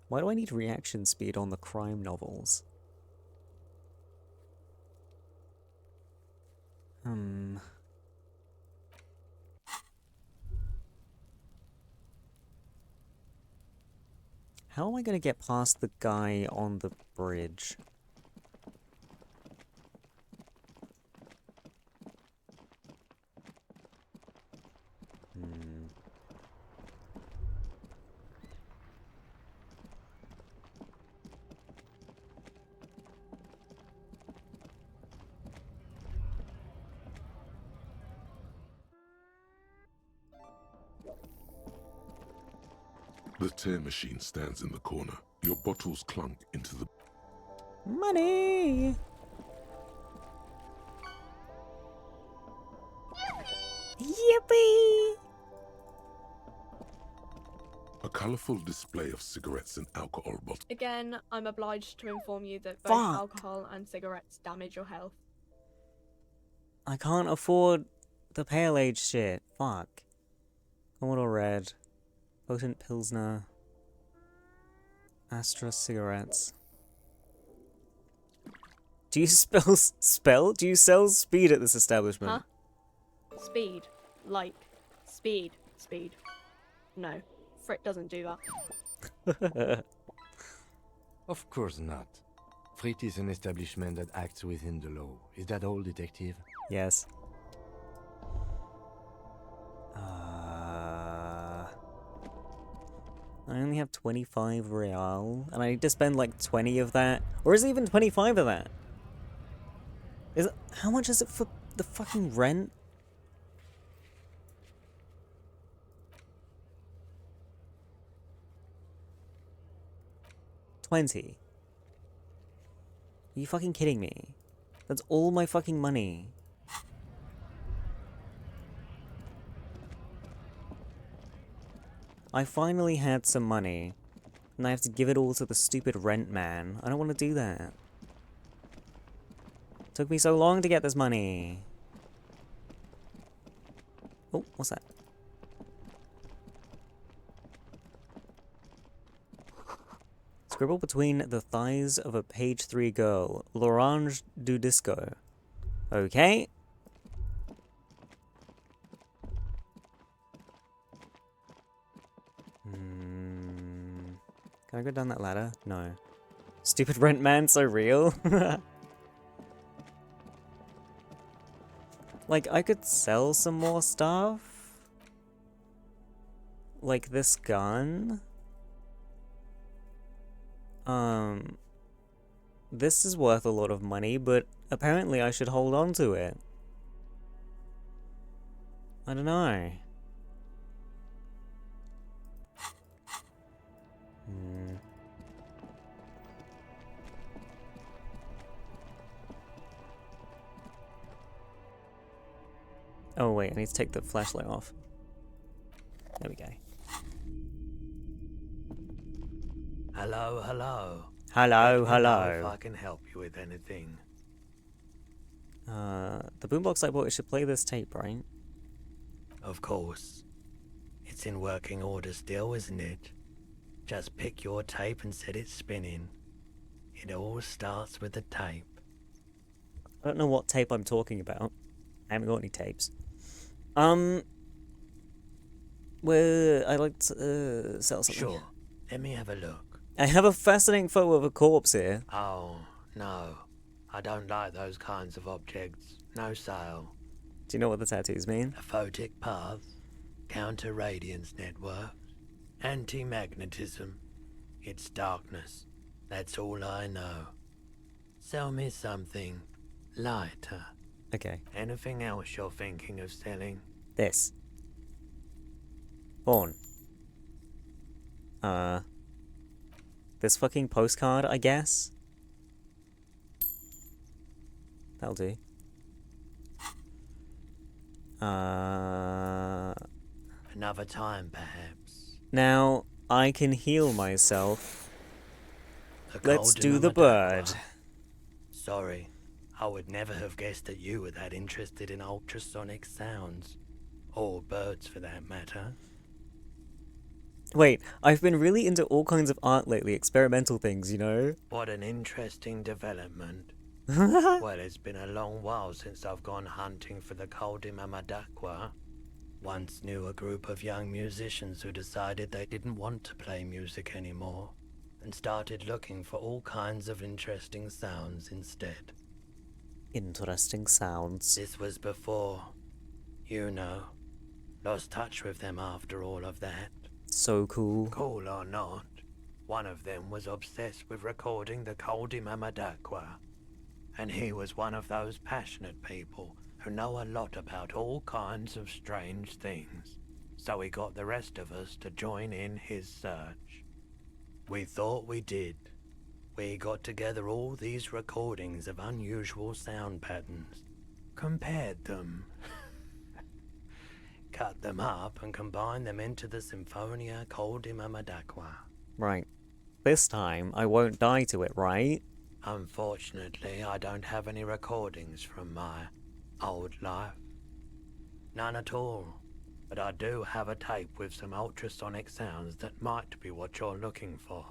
Why do I need reaction speed on the crime novels? How am I going to get past the guy on the bridge? The tear machine stands in the corner. Your bottles clunk into the... Money! Yippee! A colourful display of cigarettes and alcohol bottles. Again, I'm obliged to inform you that both Fuck. alcohol and cigarettes damage your health. I can't afford the pale age shit. Fuck. Commodore Red. Potent Pilsner. Astra cigarettes. Do you Do you sell speed at this establishment? Huh? Speed. Like, speed. No, Frick doesn't do that. Of course not. Frit is an establishment that acts within the law. Is that all, detective? Yes. I only have 25 real, and I need to spend like 20 of that. Or is it even 25 of that? How much is it for the fucking rent? $20. Are you fucking kidding me? That's all my fucking money. I finally had some money, and I have to give it all to the stupid rent man. I don't want to do that. Took me so long to get this money. Oh, what's that? Scribble between the thighs of a page 3 girl. L'Orange du Disco. Okay. Can I go down that ladder? No. Stupid rent man, so real. Like, I could sell some more stuff. Like this gun. This is worth a lot of money, but apparently I should hold on to it. I don't know. Oh wait, I need to take the flashlight off. There we go. Hello. Hello. If I can help you with anything. The boombox I bought, it should play this tape, right? Of course. It's in working order still, isn't it? Just pick your tape and set it spinning. It all starts with the tape. I don't know what tape I'm talking about. I haven't got any tapes. Well, I'd like to sell something. Sure. Let me have a look. I have a fascinating photo of a corpse here. Oh, no. I don't like those kinds of objects. No sale. Do you know what the tattoos mean? A photic path, counter-radiance network, anti-magnetism. It's darkness. That's all I know. Sell me something lighter. Okay. Anything else you're thinking of selling? This. Born. This fucking postcard, I guess? That'll do. Another time, perhaps. Now, I can heal myself. Let's do the bird. Sorry, I would never have guessed that you were that interested in ultrasonic sounds. Or birds, for that matter. Wait, I've been really into all kinds of art lately, experimental things, you know? What an interesting development. Well, it's been a long while since I've gone hunting for the Caldimamadakwa. Once knew a group of young musicians who decided they didn't want to play music anymore, and started looking for all kinds of interesting sounds instead. Interesting sounds. This was before, you know, lost touch with them after all of that. So cool. Cool or not, one of them was obsessed with recording the Caldimamadakwa. And he was one of those passionate people who know a lot about all kinds of strange things. So he got the rest of us to join in his search. We thought we did. We got together all these recordings of unusual sound patterns, compared them, cut them up and combine them into the Symphonia Coldimamadatwa. Right. This time, I won't die to it, right? Unfortunately, I don't have any recordings from my old life. None at all. But I do have a tape with some ultrasonic sounds that might be what you're looking for.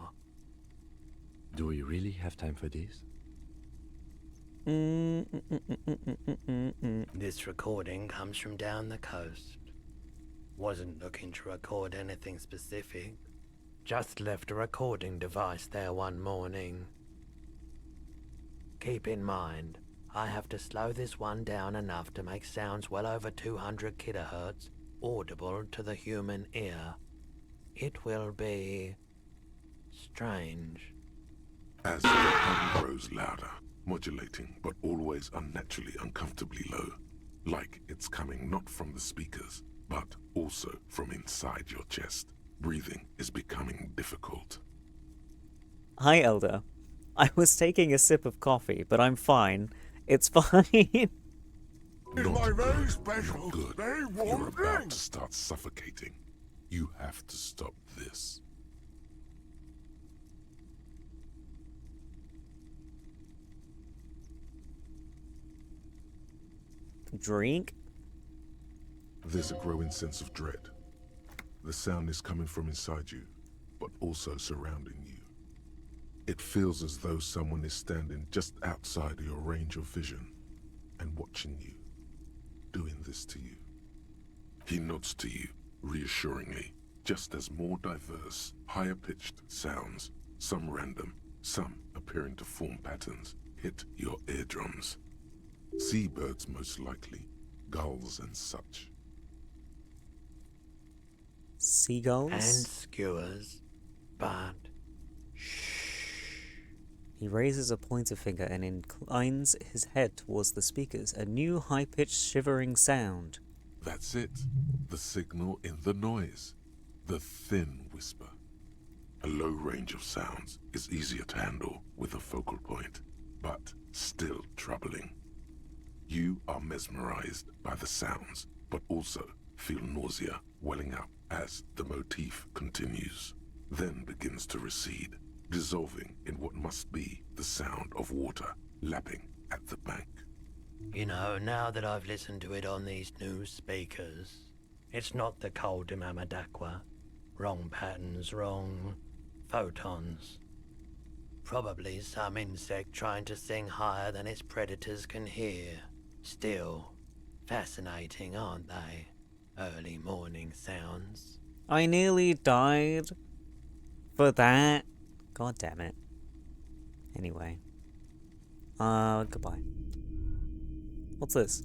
Do we really have time for this? This recording comes from down the coast. Wasn't looking to record anything specific. Just left a recording device there one morning. Keep in mind, I have to slow this one down enough to make sounds well over 200 kilohertz audible to the human ear. It will be strange. As the hum grows louder, modulating but always unnaturally uncomfortably low, like it's coming not from the speakers, but also from inside your chest. Breathing is becoming difficult. Hi, Elder. I was taking a sip of coffee, but I'm fine. It's fine. It's Not my very good, special, not good. very You're warm about drink. to start suffocating. You have to stop this. Drink? There's a growing sense of dread. The sound is coming from inside you, but also surrounding you. It feels as though someone is standing just outside of your range of vision and watching you, doing this to you. He nods to you, reassuringly, just as more diverse, higher-pitched sounds, some random, some appearing to form patterns, hit your eardrums. Seabirds most likely, gulls and such. Seagulls? And skewers, but He raises a pointer finger and inclines his head towards the speakers, a new high-pitched shivering sound. That's it. The signal in the noise. The thin whisper. A low range of sounds is easier to handle with a focal point, but still troubling. You are mesmerized by the sounds, but also feel nausea welling up as the motif continues, then begins to recede, dissolving in what must be the sound of water lapping at the bank. you know, now that I've listened to it on these new speakers, it's not the Coldimamadatwa. Wrong patterns, wrong photons. Probably some insect trying to sing higher than its predators can hear. Still, fascinating, aren't they? Early morning sounds. I nearly died for that. God damn it. Anyway. Goodbye. What's this?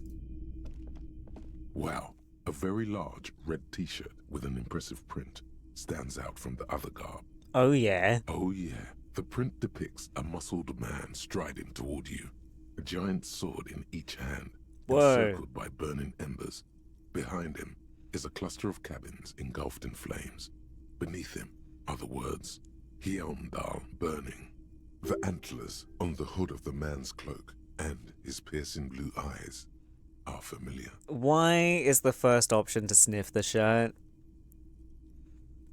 Wow, a very large red t-shirt with an impressive print stands out from the other garb. Oh yeah. Oh yeah, the print depicts a muscled man striding toward you, a giant sword in each hand, encircled by burning embers. Behind him is a cluster of cabins engulfed in flames. Beneath him are the words, Hyondal burning. The antlers on the hood of the man's cloak and his piercing blue eyes are familiar. Why is the first option to sniff the shirt?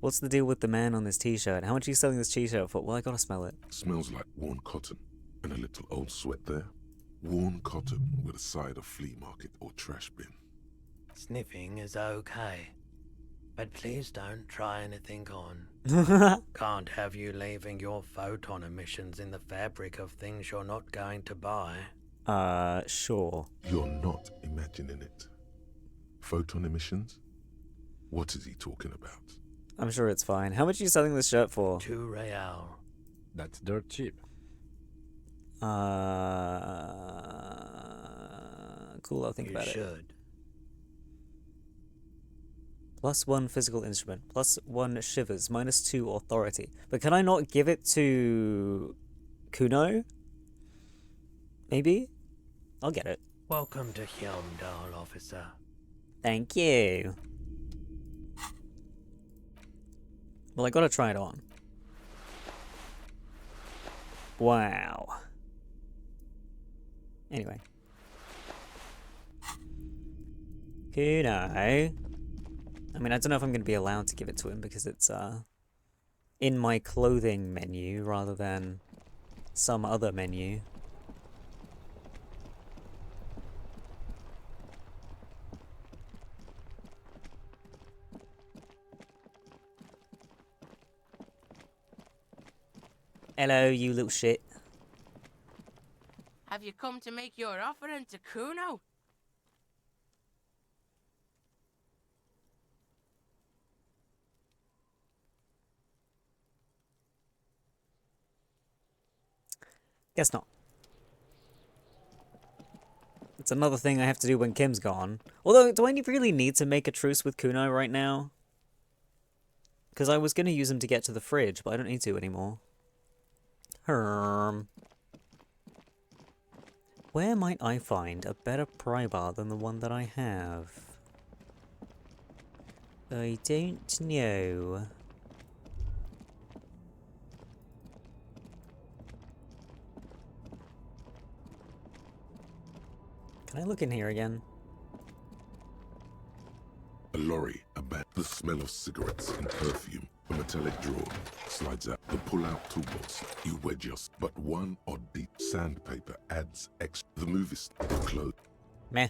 What's the deal with the man on this t-shirt? How much are you selling this t-shirt for? Well, I gotta smell it. Smells like worn cotton and a little old sweat there. Worn cotton with a side of flea market or trash bin. Sniffing is okay, but please don't try anything on. Can't have you leaving your photon emissions in the fabric of things you're not going to buy. Sure. You're not imagining it. Photon emissions? What is he talking about? I'm sure it's fine. How much are you selling this shirt for? 2 real. That's dirt cheap. Cool, I'll think about it. You should. +1 physical instrument, +1 shivers, -2 authority. But can I not give it to Kuno? Maybe? I'll get it. Welcome to Hyondal, officer. Thank you. Well, I gotta try it on. Wow. Anyway. Kuno. I mean, I don't know if I'm going to be allowed to give it to him because it's in my clothing menu rather than some other menu. Hello, you little shit. Have you come to make your offering to Kuno? Guess not. It's another thing I have to do when Kim's gone. Although, do I really need to make a truce with Kuno right now? Because I was going to use him to get to the fridge, but I don't need to anymore. Where might I find a better pry bar than the one that I have? I don't know. Can I look in here again? A lorry, the smell of cigarettes and perfume. A metallic drawer slides out. The pull-out toolbox. You wedge yours, but one odd deep sandpaper adds extra. The movie star clothes. Meh.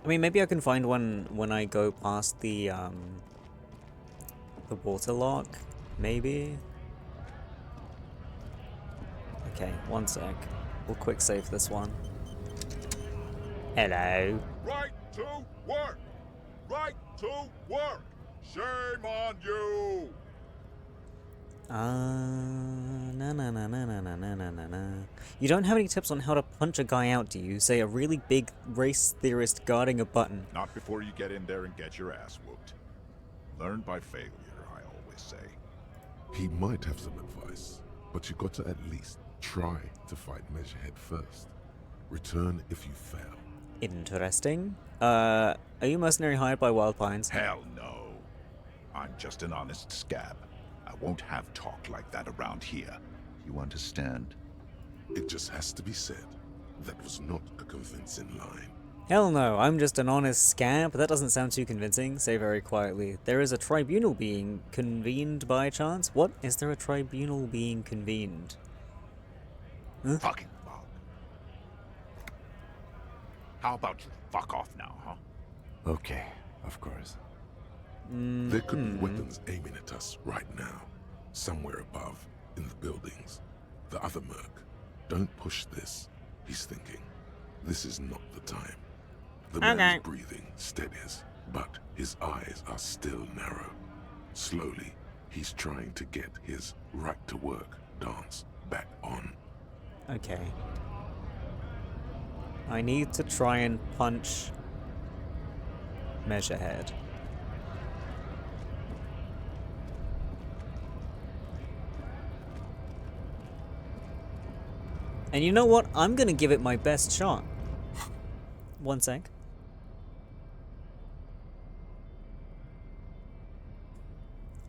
I mean, maybe I can find one when I go past the water lock. Maybe. Okay, one sec. We'll quick save this one. Hello. Right to work! Right to work! Shame on you! You don't have any tips on how to punch a guy out, do you? Say a really big race theorist guarding a button. Not before you get in there and get your ass whooped. Learn by failure, I always say. He might have some advice, but you got to at least try to fight Measurehead first. Return if you fail. Interesting. Are you mercenary hired by Wild Pines? Hell no. I'm just an honest scab. I won't have talk like that around here. You understand? It just has to be said. That was not a convincing line. Hell no, I'm just an honest scamp. That doesn't sound too convincing. Say very quietly. There is a tribunal being convened by chance? What? Is there a tribunal being convened? Huh? Fucking bug. How about you fuck off now, huh? Okay, of course. There could be weapons aiming at us right now. Somewhere above, in the buildings. The other merc. Don't push this. He's thinking. This is not the time. The man is breathing, steadies, but his eyes are still narrow. Slowly, he's trying to get his right-to-work dance back on. Okay. I need to try and punch Measurehead. And you know what? I'm gonna give it my best shot. One sec.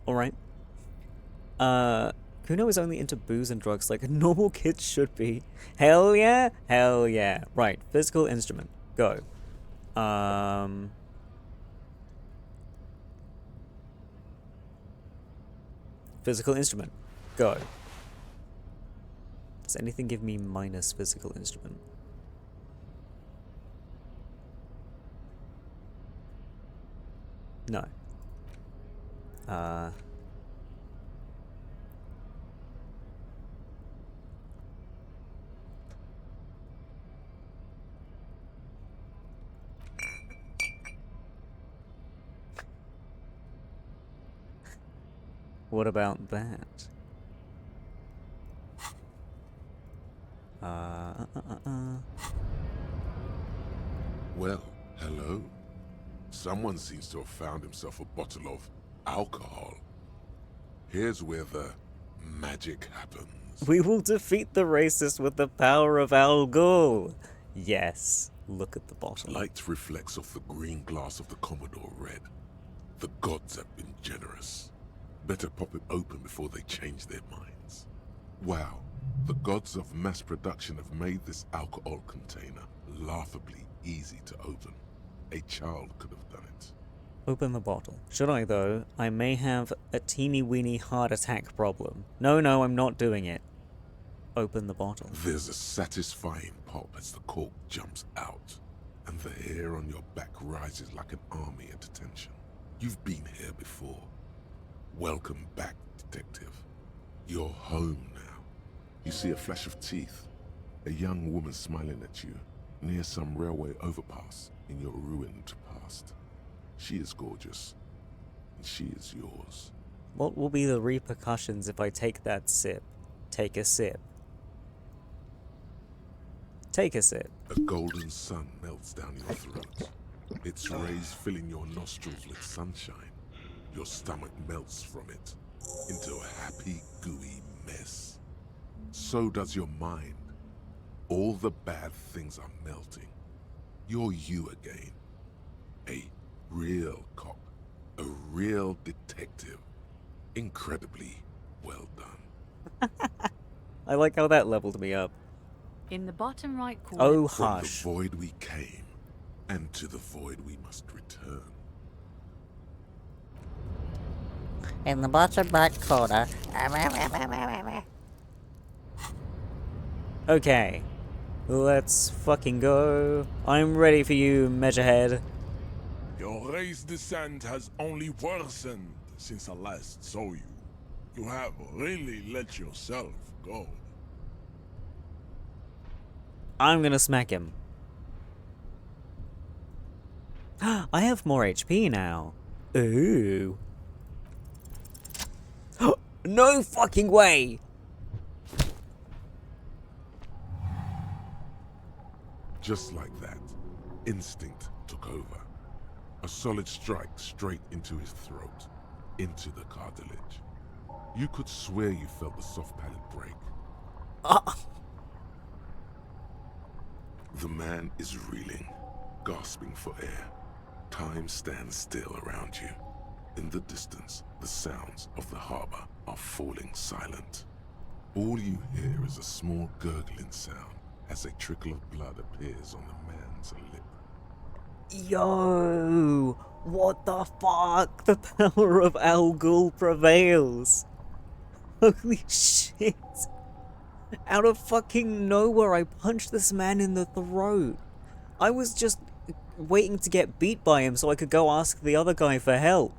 Alright. Kuno is only into booze and drugs like normal kids should be. Hell yeah? Hell yeah. Right. Physical instrument. Go. Physical instrument. Go. Does anything give me minus physical instrument? No. What about that? Well, hello. Someone seems to have found himself a bottle of alcohol. Here's where the magic happens. We will defeat the racist with the power of Al Ghul. Yes, look at the bottle. Light reflects off the green glass of the Commodore Red. The gods have been generous. Better pop it open before they change their minds. Wow, the gods of mass production have made this alcohol container laughably easy to open. A child could have done it. Open the bottle. Should I, though? I may have a teeny-weeny heart attack problem. No, I'm not doing it. Open the bottle. There's a satisfying pop as the cork jumps out, and the hair on your back rises like an army at attention. You've been here before. Welcome back, detective. You're home now. You see a flash of teeth, a young woman smiling at you near some railway overpass in your ruined past. She is gorgeous, and she is yours. What will be the repercussions if I take that sip? Take a sip. Take a sip. A golden sun melts down your throat. Its rays filling your nostrils with sunshine. Your stomach melts from it into a happy, gooey mess. So does your mind. All the bad things are melting. You're you again. A real cop. A real detective. Incredibly well done. I like how that leveled me up. In the bottom right corner... Oh, From hush. the void we came, and to the void we must return. In the bottom right corner. Okay. Let's fucking go. I'm ready for you, Measurehead. Your race descent has only worsened since I last saw you. You have really let yourself go. I'm gonna smack him. I have more HP now. Ooh. No fucking way! Just like that, instinct took over. A solid strike straight into his throat, into the cartilage. You could swear you felt the soft palate break. The man is reeling, gasping for air. Time stands still around you. In the distance, the sounds of the harbor are falling silent. All you hear is a small gurgling sound as a trickle of blood appears on the man's lip. Yo! What the fuck? The power of Al Ghul prevails! Holy shit! Out of fucking nowhere, I punched this man in the throat. I was just waiting to get beat by him so I could go ask the other guy for help.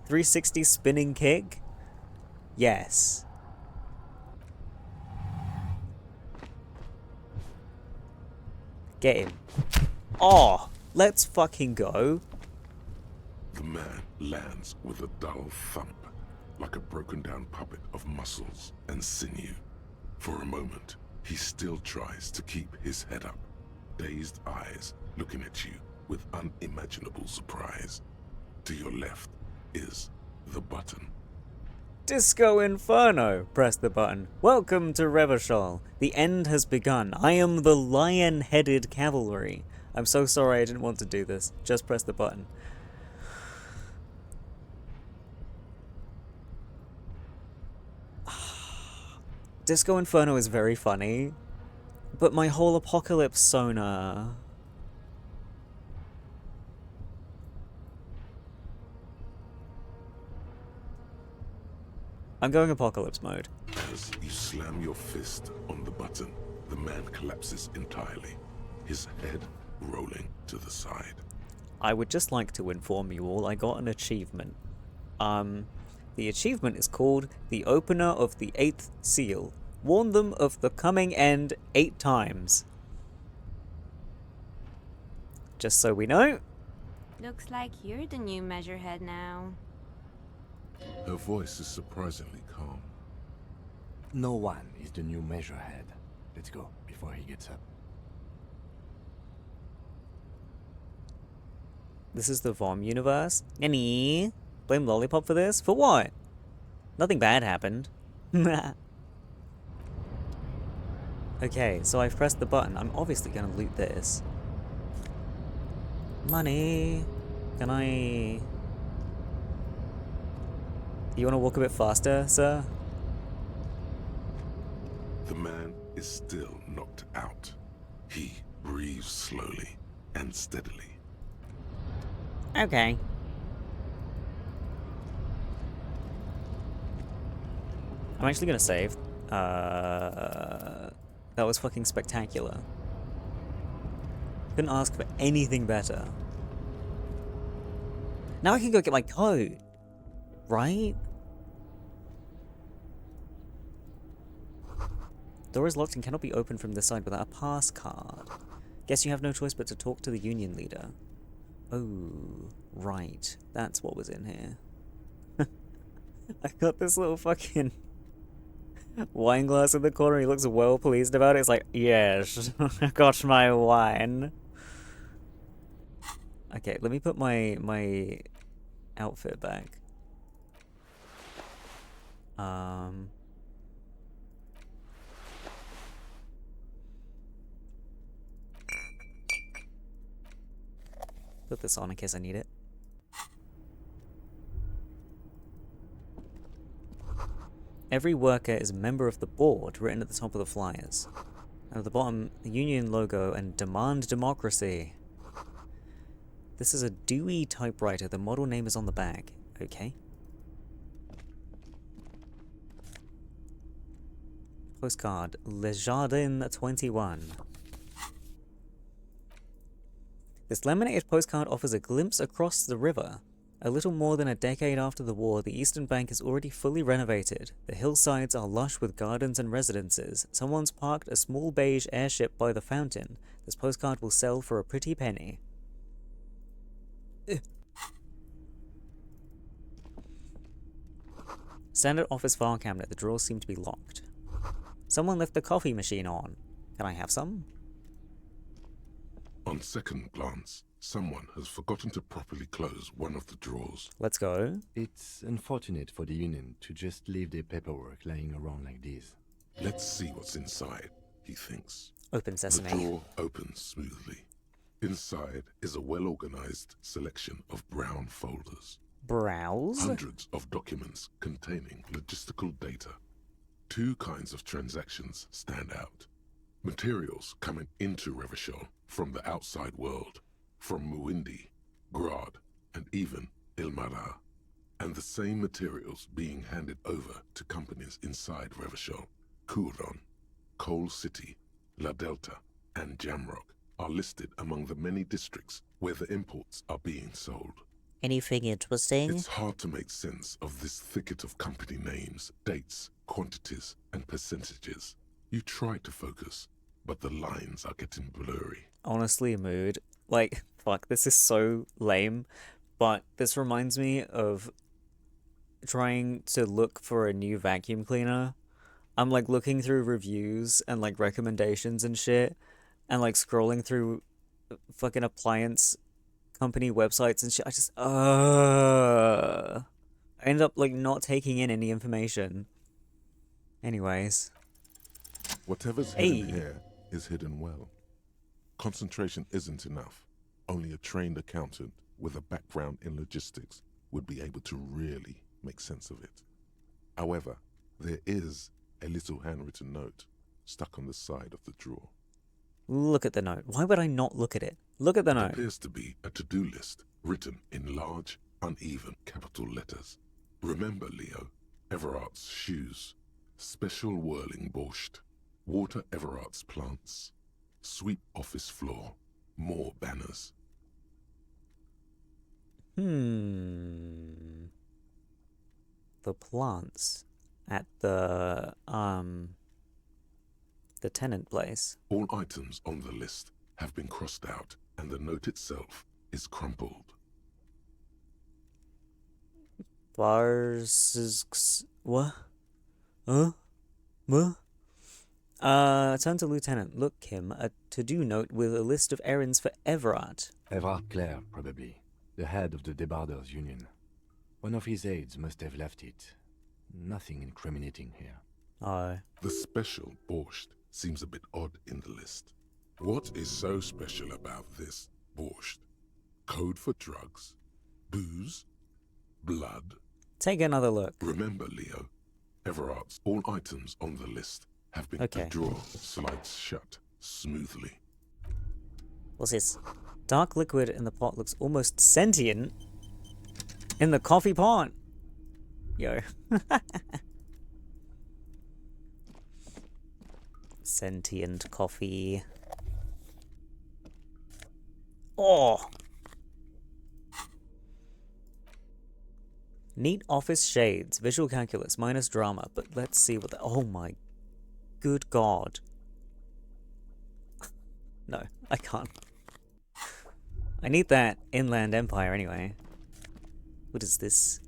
360 spinning kick? Yes. Get him. Oh, let's fucking go. The man lands with a dull thump, like a broken down puppet of muscles and sinew. For a moment, he still tries to keep his head up, dazed eyes looking at you with unimaginable surprise. To your left is the button. Disco Inferno! Press the button. Welcome to Revachol. The end has begun. I am the lion-headed cavalry. I'm so sorry I didn't want to do this. Just press the button. Disco Inferno is very funny, but my whole apocalypse sonar... I'm going apocalypse mode. As you slam your fist on the button, the man collapses entirely, his head rolling to the side. I would just like to inform you all I got an achievement. The achievement is called The Opener of the 8th Seal. Warn them of the coming end 8 times. Just so we know. Looks like you're the new Measurehead now. Her voice is surprisingly calm. No one is the new Measurehead. Let's go, before he gets up. This is the VOM universe? Any? Blame Lollipop for this? For what? Nothing bad happened. Okay, so I've pressed the button. I'm obviously gonna loot this. Money. Can I... You wanna walk a bit faster, sir? The man is still knocked out. He breathes slowly, and steadily. Okay. I'm actually gonna save. That was fucking spectacular. Couldn't ask for anything better. Now I can go get my coat. Right? Door is locked and cannot be opened from this side without a pass card. Guess you have no choice but to talk to the union leader. Oh, right. That's what was in here. I got this little fucking wine glass in the corner. He looks well pleased about it. It's like, yes, I got my wine. Okay, let me put my outfit back. Put this on in case I need it. Every worker is a member of the board, written at the top of the flyers. And at the bottom, the union logo and demand democracy. This is a Dewey typewriter. The model name is on the back. Okay. Postcard, Le Jardin 21. This laminated postcard offers a glimpse across the river. A little more than a decade after the war, the eastern bank is already fully renovated. The hillsides are lush with gardens and residences. Someone's parked a small beige airship by the fountain. This postcard will sell for a pretty penny. Standard office file cabinet. The drawers seem to be locked. Someone left the coffee machine on. Can I have some? On second glance, someone has forgotten to properly close one of the drawers. Let's go. It's unfortunate for the union to just leave their paperwork lying around like this. Let's see what's inside, he thinks. Open sesame. The drawer opens smoothly. Inside is a well-organized selection of brown folders. Browse? Hundreds of documents containing logistical data. Two kinds of transactions stand out. Materials coming into Revachol from the outside world, from Muindi, Grad, and even Ilmara. And the same materials being handed over to companies inside Revachol. Kuron, Coal City, La Delta, and Jamrock are listed among the many districts where the imports are being sold. Anything interesting? It's hard to make sense of this thicket of company names, dates, quantities, and percentages. You try to focus, but the lines are getting blurry. Honestly, mood. Like, fuck, this is so lame, but this reminds me of trying to look for a new vacuum cleaner. I'm like looking through reviews and like recommendations and shit, and like scrolling through fucking appliance company websites and shit. I just I end up like not taking in any information. Anyways. Whatever's hidden here is hidden well. Concentration isn't enough. Only a trained accountant with a background in logistics would be able to really make sense of it. However, there is a little handwritten note stuck on the side of the drawer. Look at the note. Why would I not look at it? Look at the note. It appears to be a to-do list written in large, uneven capital letters. Remember, Leo, Everart's shoes, special whirling borscht, water Everart's plants, sweep office floor, more banners. The plants at the tenant place. All items on the list have been crossed out, and the note itself is crumpled. Bars... What? Huh? What? Turn to Lieutenant. Look, Kim, a to-do note with a list of errands for Everard. Everard Clare, probably. The head of the Debarders Union. One of his aides must have left it. Nothing incriminating here. The special borscht seems a bit odd in the list. What is so special about this borscht? Code for drugs? Booze? Blood? Take another look. Remember, Leo, Everart's all items on the list have been... Okay. The drawer slides shut smoothly. What's this? Dark liquid in the pot looks almost sentient in the coffee pot. Yo. Sentient coffee. Oh! Neat office shades, visual calculus, minus drama, but let's see what the— oh my good god. No, I can't. I need that Inland Empire anyway. What is this?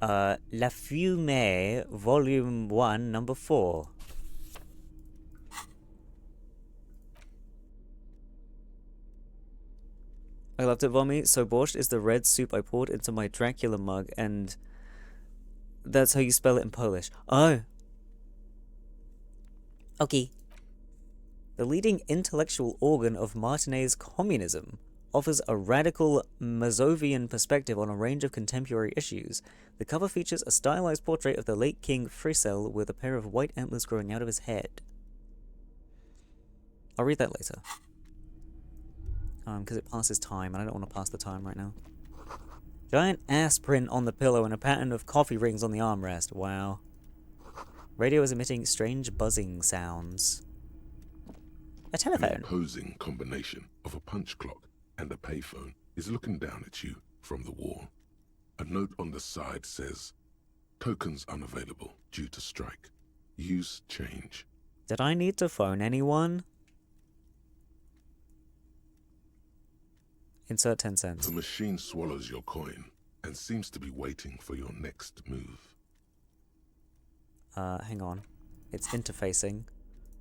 La Fumée, Volume 1, Number 4. I loved it, Vommy. So borscht is the red soup I poured into my Dracula mug, and that's how you spell it in Polish. Oh. Okay. The leading intellectual organ of Martinez communism offers a radical Mazovian perspective on a range of contemporary issues. The cover features a stylized portrait of the late King Friesel with a pair of white antlers growing out of his head. I'll read that later. Because it passes time, and I don't want to pass the time right now. Giant ass print on the pillow and a pattern of coffee rings on the armrest. Wow. Radio is emitting strange buzzing sounds. A telephone. An imposing combination of a punch clock and a payphone is looking down at you from the wall. A note on the side says, "Tokens unavailable due to strike. Use change." Did I need to phone anyone? Insert 10 cents. The machine swallows your coin and seems to be waiting for your next move. Hang on. It's interfacing.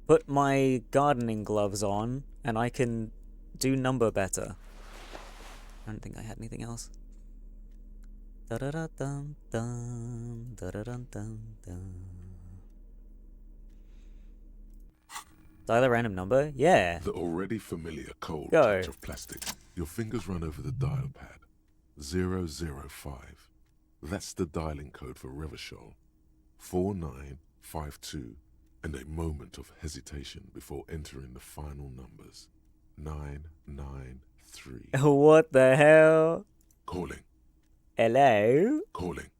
Put my gardening gloves on, and I can do number better. I don't think I had anything else. Da-da-da-dum-dum, da-da-dum-dum-dum. Dial a random number? Yeah. The already familiar cold Go. touch of plastic. Your fingers run over the dial pad. 005. That's the dialing code for Revachol. 4952. And a moment of hesitation before entering the final numbers. 993. What the hell? Calling. Hello? Calling.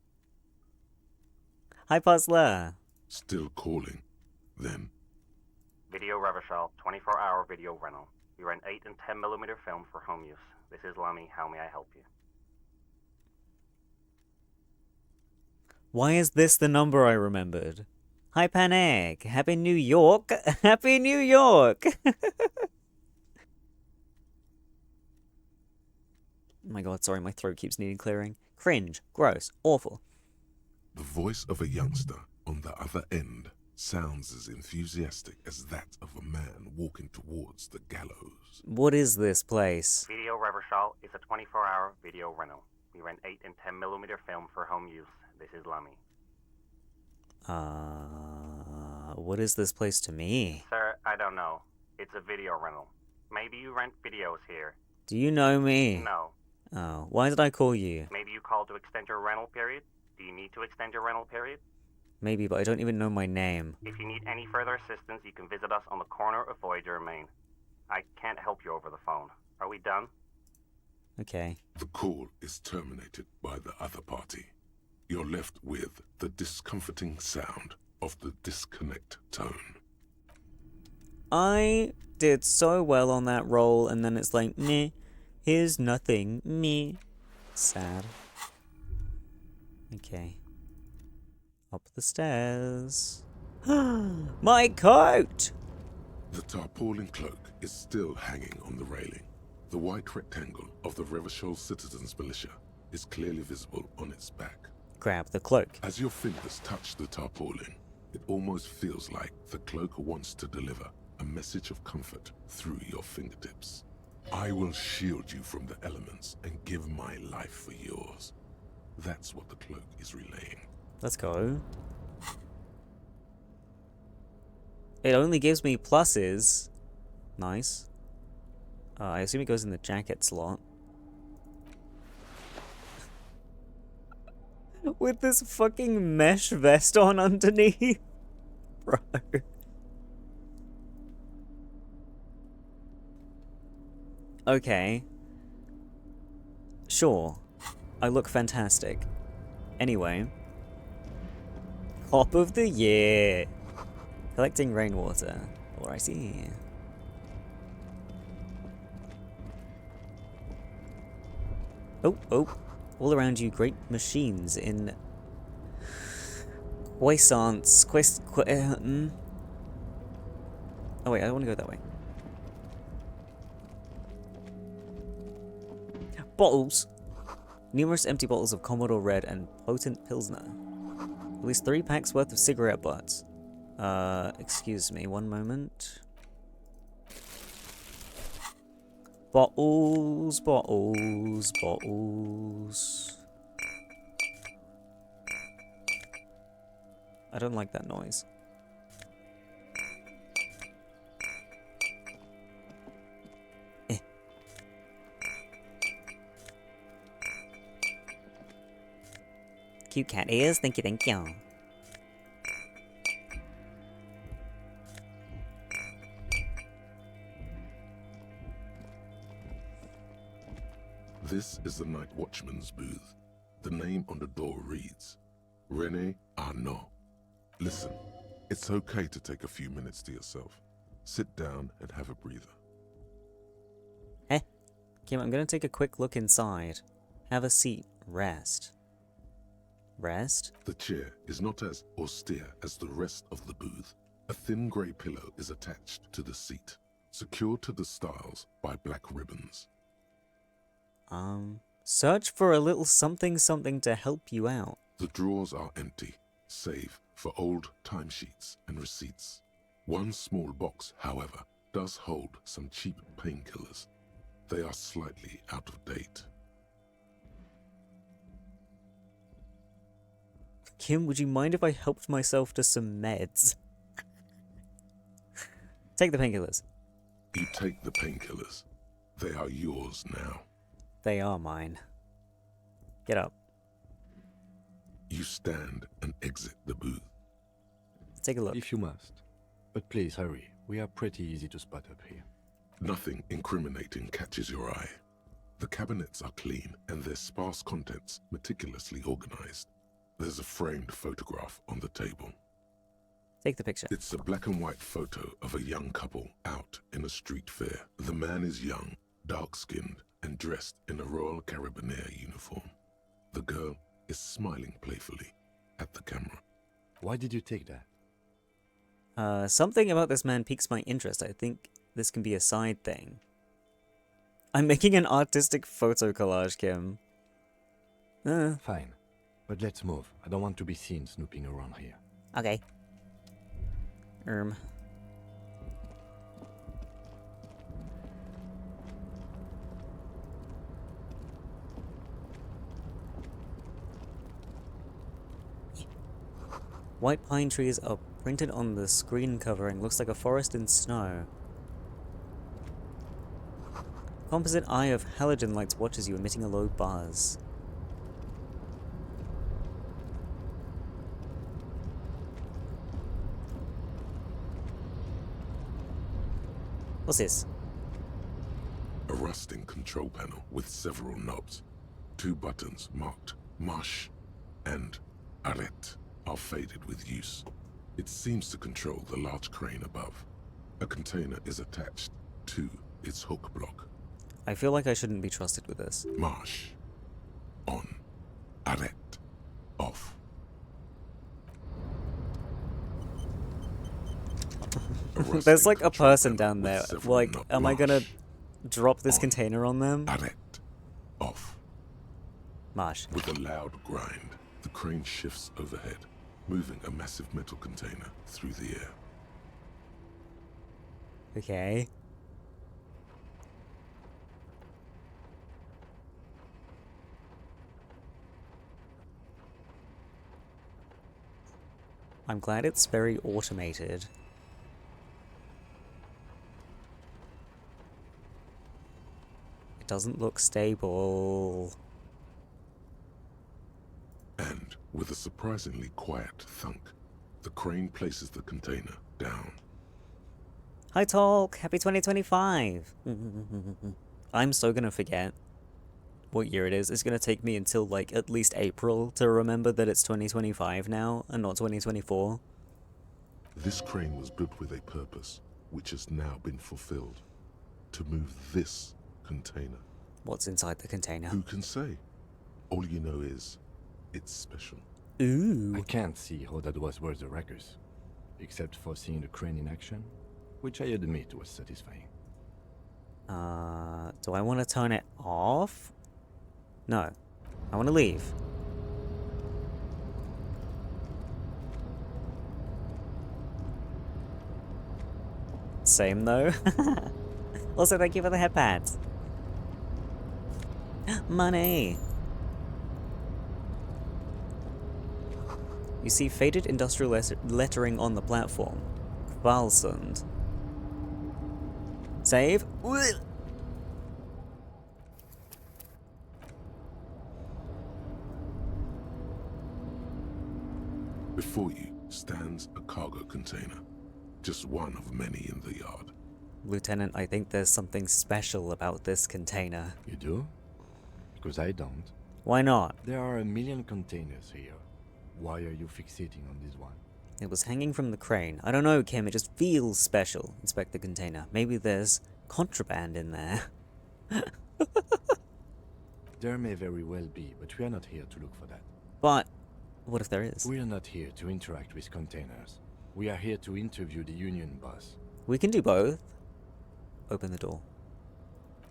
Hi, Puzzler. Still calling. Then. Video Revachol, 24-hour video rental. We rent 8 and 10mm film for home use. This is Lummy. How may I help you? Why is this the number I remembered? Hi, Panic. Happy New York. Happy New York. Oh my god, sorry, my throat keeps needing clearing. Cringe. Gross. Awful. The voice of a youngster on the other end sounds as enthusiastic as that of a man walking towards the gallows. What is this place? Video Revachol is a 24-hour video rental. We rent 8 and 10mm film for home use. This is Lummy. What is this place to me? Sir, I don't know. It's a video rental. Maybe you rent videos here. Do you know me? No. Oh, why did I call you? Maybe you called to extend your rental period? Do you need to extend your rental period? Maybe, but I don't even know my name. If you need any further assistance, you can visit us on the corner of Voyager and Main. I can't help you over the phone. Are we done? Okay. The call is terminated by the other party. You're left with the discomforting sound of the disconnect tone. I did so well on that roll, and then it's like, meh, here's nothing, meh. Sad. Okay. Up the stairs. My coat! The tarpaulin cloak is still hanging on the railing. The white rectangle of the Revachol Citizens Militia is clearly visible on its back. Grab the cloak. As your fingers touch the tarpaulin, it almost feels like the cloak wants to deliver a message of comfort through your fingertips. I will shield you from the elements and give my life for yours. That's what the cloak is relaying. Let's go. It only gives me pluses. Nice. I assume it goes in the jacket slot. With this fucking mesh vest on underneath. Bro. Okay. Sure, I look fantastic. Anyway, Cop of the Year! Collecting rainwater. Alrighty. Oh, oh. All around you, great machines in... Quaissance. Oh wait, I don't want to go that way. Bottles! Numerous empty bottles of Commodore Red and potent Pilsner. At least 3 packs worth of cigarette butts. Excuse me, one moment. Bottles, bottles, bottles. I don't like that noise. Cute cat ears, thank you, thank you. This is the night watchman's booth. The name on the door reads, René Arnaud. Listen, it's okay to take a few minutes to yourself. Sit down and have a breather. Kim, I'm gonna take a quick look inside. Have a seat. Rest. Rest? The chair is not as austere as the rest of the booth. A thin grey pillow is attached to the seat, secured to the stiles by black ribbons. Search for a little something something to help you out. The drawers are empty, save for old timesheets and receipts. One small box, however, does hold some cheap painkillers. They are slightly out of date. Kim, would you mind if I helped myself to some meds? Take the painkillers. You take the painkillers. They are yours now. They are mine. Get up. You stand and exit the booth. Take a look. If you must. But please hurry. We are pretty easy to spot up here. Nothing incriminating catches your eye. The cabinets are clean and their sparse contents meticulously organized. There's a framed photograph on the table. Take the picture. It's a black and white photo of a young couple out in a street fair. The man is young, dark-skinned, and dressed in a Royal Carabinieri uniform. The girl is smiling playfully at the camera. Why did you take that? Something about this man piques my interest. I think this can be a side thing. I'm making an artistic photo collage, Kim. Fine. But let's move. I don't want to be seen snooping around here. Okay. White pine trees are printed on the screen covering. Looks like a forest in snow. Composite eye of halogen lights watches you, emitting a low buzz. What's this? A rusting control panel with several knobs. 2 buttons marked Marche and Arrête are faded with use. It seems to control the large crane above. A container is attached to its hook block. I feel like I shouldn't be trusted with this. Marche. On. Arrête. Off. There's like a person down there. Like, am I gonna drop this container on them? Arrête. Off. Marche. With a loud grind, the crane shifts overhead, moving a massive metal container through the air. Okay. I'm glad it's very automated. It doesn't look stable. And with a surprisingly quiet thunk, the crane places the container down. Hi Talk, happy 2025! I'm so gonna forget. what year it is. It's going to take me until, like, at least April to remember that it's 2025 now and not 2024. This crane was built with a purpose, which has now been fulfilled. To move this container. What's inside the container? Who can say? All you know is, it's special. Ooh. I can't see how that was worth the ruckus, except for seeing the crane in action, which I admit was satisfying. Do I want to turn it off? No. I want to leave. Same though. Also, thank you for the headpads. Money! You see faded industrial lettering on the platform. Kvalsund. Save. Before you stands a cargo container. Just one of many in the yard. Lieutenant, I think there's something special about this container. You do? Because I don't. Why not? There are a million containers here. Why are you fixating on this one? It was hanging from the crane. I don't know, Kim, it just feels special. Inspect the container. Maybe there's contraband in there. There may very well be, but we are not here to look for that. But what if there is? We are not here to interact with containers. We are here to interview the Union boss. We can do both. Open the door.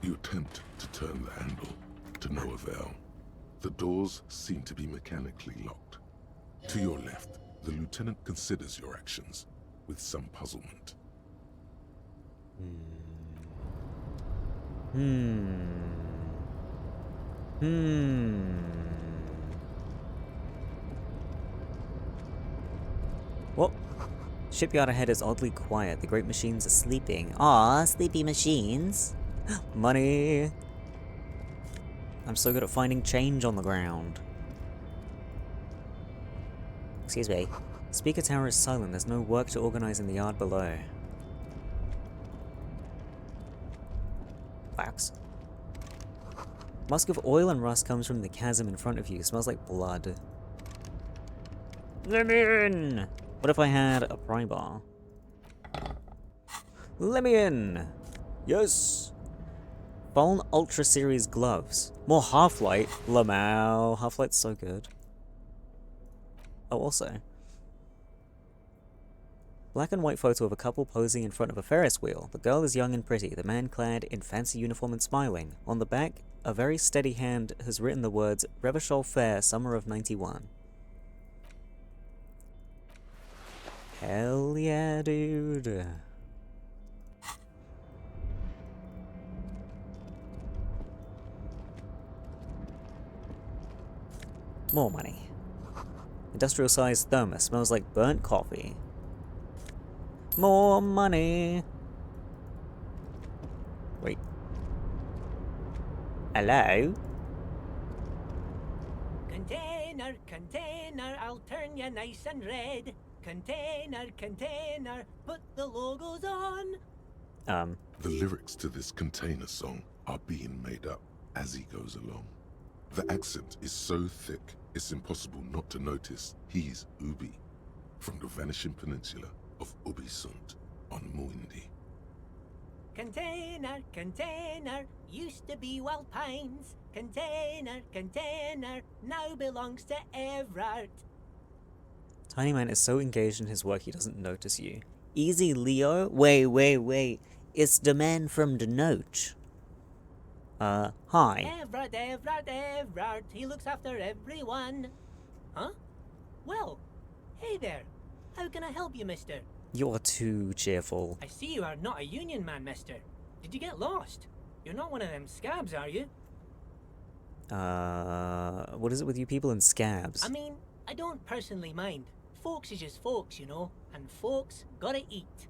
You attempt to turn the handle, to no avail. The doors seem to be mechanically locked. To your left, the lieutenant considers your actions with some puzzlement. What? Shipyard ahead is oddly quiet. The great machines are sleeping. Aw, sleepy machines. Money. I'm so good at finding change on the ground. Excuse me. Speaker tower is silent. There's no work to organize in the yard below. Facts. Musk of oil and rust comes from the chasm in front of you. Smells like blood. Let me in! What if I had a pry bar? Let me in! Yes! Fallen Ultra Series gloves. More Half-Light. Lamau. Half-Light's so good. Oh, also. Black and white photo of a couple posing in front of a Ferris wheel. The girl is young and pretty, the man clad in fancy uniform and smiling. On the back, a very steady hand has written the words, Revachol Fair, Summer of 91. Hell yeah, dude. More money. Industrial-sized thermos. Smells like burnt coffee. More money. Wait. Hello? Container, container, I'll turn you nice and red. Container, container, put the logos on. The lyrics to this container song are being made up as he goes along. The accent is so thick, it's impossible not to notice he's Ubi, from the vanishing peninsula of Ubisund on Muindi. Container, container, used to be Wild Pines. Container, container, now belongs to Everard. Tiny Man is so engaged in his work he doesn't notice you. Easy, Leo? Wait. It's the man from the note. Hi. Everard, he looks after everyone. Huh? Well, hey there. How can I help you, mister? You're too cheerful. I see you are not a union man, mister. Did you get lost? You're not one of them scabs, are you? What is it with you people and scabs? I mean, I don't personally mind. Folks is just folks, you know, and folks gotta eat.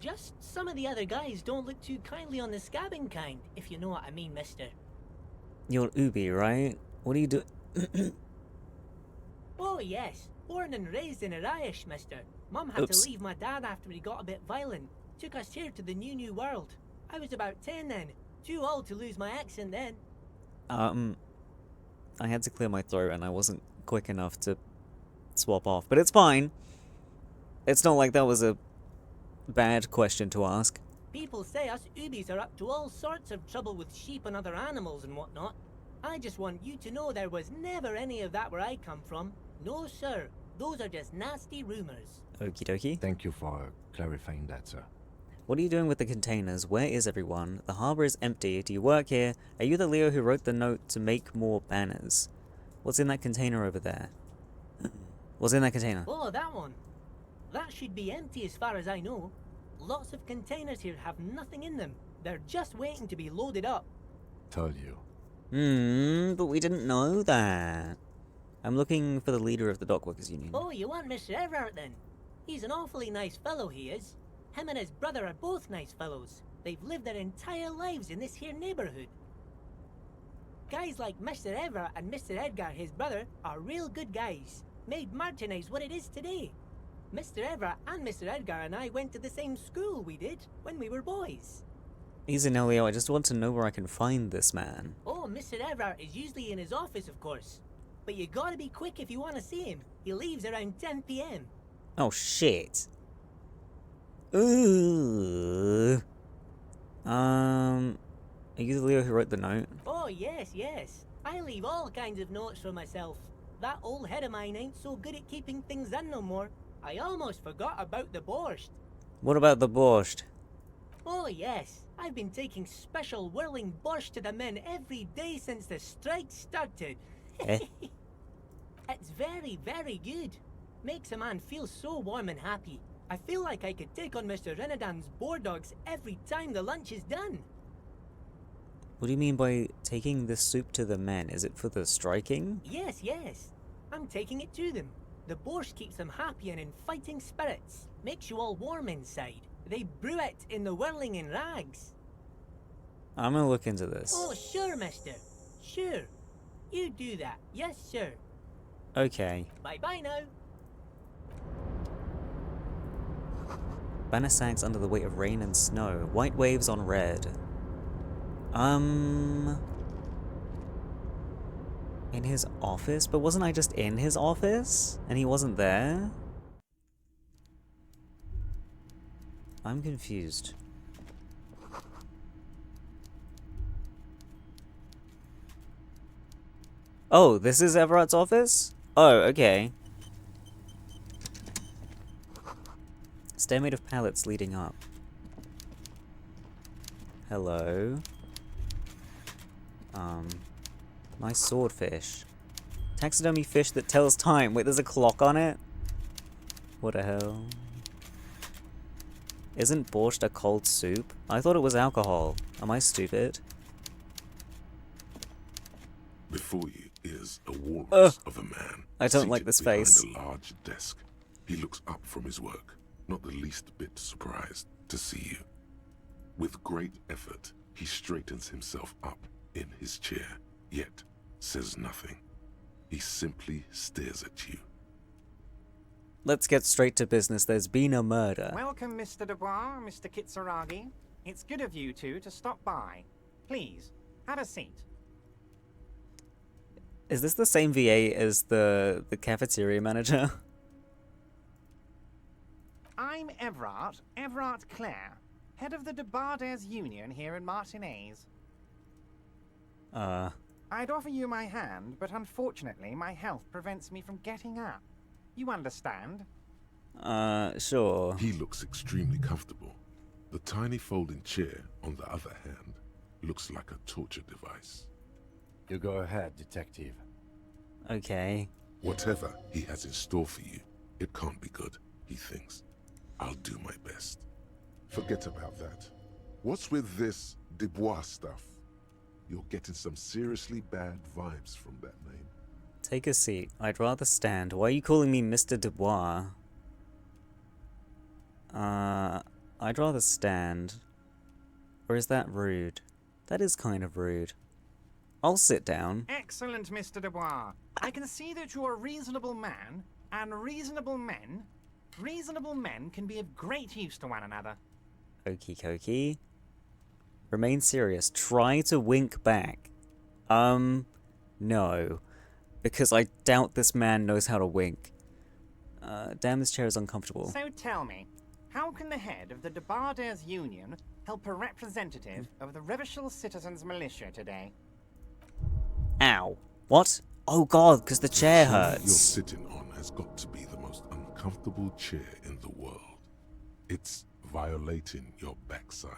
Just some of the other guys don't look too kindly on the scabbing kind, if you know what I mean, mister. You're Ubi, right? What do you do? Oh, yes. Born and raised in Arish, mister. Mum had to leave my dad after he got a bit violent. Took us here to the new world. I was about 10 then. Too old to lose my accent then. I had to clear my throat and I wasn't quick enough to swap off, but it's fine. It's not like that was a bad question to ask. People say us Ubies are up to all sorts of trouble with sheep and other animals and whatnot. I just want you to know there was never any of that where I come from. No, sir. Those are just nasty rumors. Okie dokie. Thank you for clarifying that, sir. What are you doing with the containers? Where is everyone? The harbor is empty. Do you work here? Are you the Leo who wrote the note to make more banners? What's in that container over there? What's in that container? Oh, that one. That should be empty as far as I know. Lots of containers here have nothing in them. They're just waiting to be loaded up. Told you. But we didn't know that. I'm looking for the leader of the Dockworkers Union. Oh, you want Mr. Everard then? He's an awfully nice fellow, he is. Him and his brother are both nice fellows. They've lived their entire lives in this here neighborhood. Guys like Mr. Everard and Mr. Edgar, his brother, are real good guys. Made Martinez what it is today. Mr. Everard and Mr. Edgar and I went to the same school, we did, when we were boys. Easy now, Leo. I just want to know where I can find this man. Oh, Mr. Everard is usually in his office, of course. But you gotta be quick if you want to see him. He leaves around 10 p.m. Oh, shit. Ooh. Are you the Leo who wrote the note? Oh, yes, yes. I leave all kinds of notes for myself. That old head of mine ain't so good at keeping things in no more. I almost forgot about the borscht. What about the borscht? Oh, yes. I've been taking special whirling borscht to the men every day since the strike started. Eh? It's very, very good. Makes a man feel so warm and happy. I feel like I could take on Mr. Renadan's boar dogs every time the lunch is done. What do you mean by taking this soup to the men? Is it for the striking? Yes, yes. I'm taking it to them. The borscht keeps them happy and in fighting spirits. Makes you all warm inside. They brew it in the whirling in rags. I'm gonna look into this. Oh, sure, mister. Sure. You do that. Yes, sir. Okay. Bye-bye now. Banner sags under the weight of rain and snow. White waves on red. In his office? But wasn't I just in his office? And he wasn't there? I'm confused. Oh, this is Everard's office? Oh, okay. Stair made of pallets leading up. Hello. Nice swordfish. Taxidermy fish that tells time. Wait, there's a clock on it? What the hell? Isn't borscht a cold soup? I thought it was alcohol. Am I stupid? Before you is a walrus of a man. I don't like this face. Behind a large desk. He looks up from his work, not the least bit surprised to see you. With great effort, he straightens himself up in his chair, yet says nothing. He simply stares at you. Let's get straight to business. There's been a murder. Welcome, Mr. Dubois, Mr. Kitsuragi. It's good of you two to stop by. Please, have a seat. Is this the same VA as the cafeteria manager? I'm Everard Clare, head of the Debarders Union here in Martinez. I'd offer you my hand, but unfortunately my health prevents me from getting up. You understand? Sure. He looks extremely comfortable. The tiny folding chair, on the other hand, looks like a torture device. You go ahead, detective. Okay. Whatever he has in store for you, it can't be good, he thinks. I'll do my best. Forget about that. What's with this Dubois stuff? You're getting some seriously bad vibes from that name. Take a seat. I'd rather stand. Why are you calling me Mr. Dubois? I'd rather stand. Or is that rude? That is kind of rude. I'll sit down. Excellent, Mr. Dubois. I can see that you're a reasonable man, and reasonable men can be of great use to one another. Okie dokie. Remain serious. Try to wink back. No. Because I doubt this man knows how to wink. Damn, this chair is uncomfortable. So tell me, how can the head of the Debarders Union help a representative of the Revachol Citizens Militia today? Ow. What? Oh god, because the chair You're hurts. sitting on has got to be the most uncomfortable chair in the world. It's violating your backside.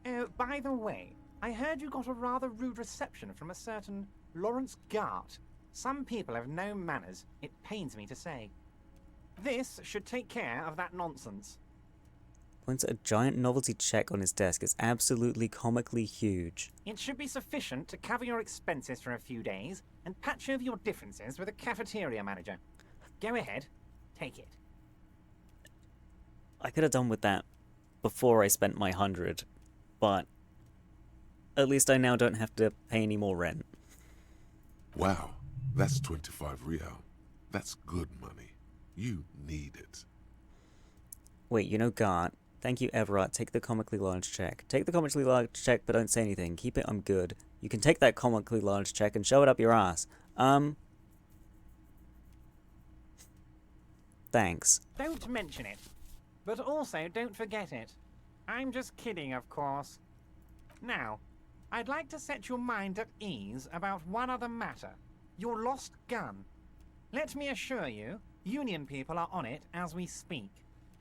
Oh, by the way, I heard you got a rather rude reception from a certain Lawrence Gart. Some people have no manners, it pains me to say. This should take care of that nonsense. Points at a giant novelty check on his desk. It's absolutely comically huge. It should be sufficient to cover your expenses for a few days and patch over your differences with a cafeteria manager. Go ahead, take it. I could have done with that before I spent my 100, but at least I now don't have to pay any more rent. Wow, that's 25 real. That's good money. You need it. Wait, you know Gart. Thank you, Everett. Take the comically large check. Take the comically large check, but don't say anything. Keep it, I'm good. You can take that comically large check and shove it up your ass. Thanks. Don't mention it. But also don't forget it. I'm just kidding, of course. Now, I'd like to set your mind at ease about one other matter. Your lost gun. Let me assure you, Union people are on it as we speak.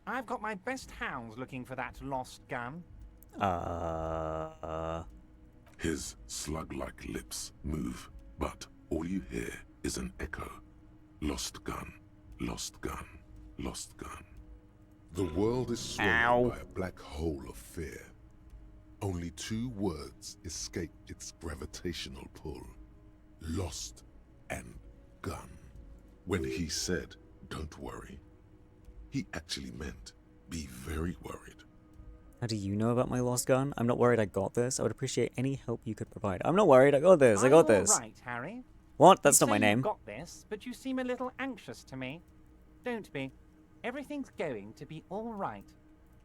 I've got my best hounds looking for that lost gun. His slug-like lips move, but all you hear is an echo. Lost gun, lost gun, lost gun. The world is swallowed by a black hole of fear. Only two words escape its gravitational pull. Lost and gun. When he said, "Don't worry," he actually meant, be very worried. How do you know about my lost gun? I'm not worried I got this. I would appreciate any help you could provide. I'm not worried, I got this, I got this. All right, Harry. What? That's You not my say name. You've got this, but you seem a little anxious to me. Don't be. Everything's going to be all right.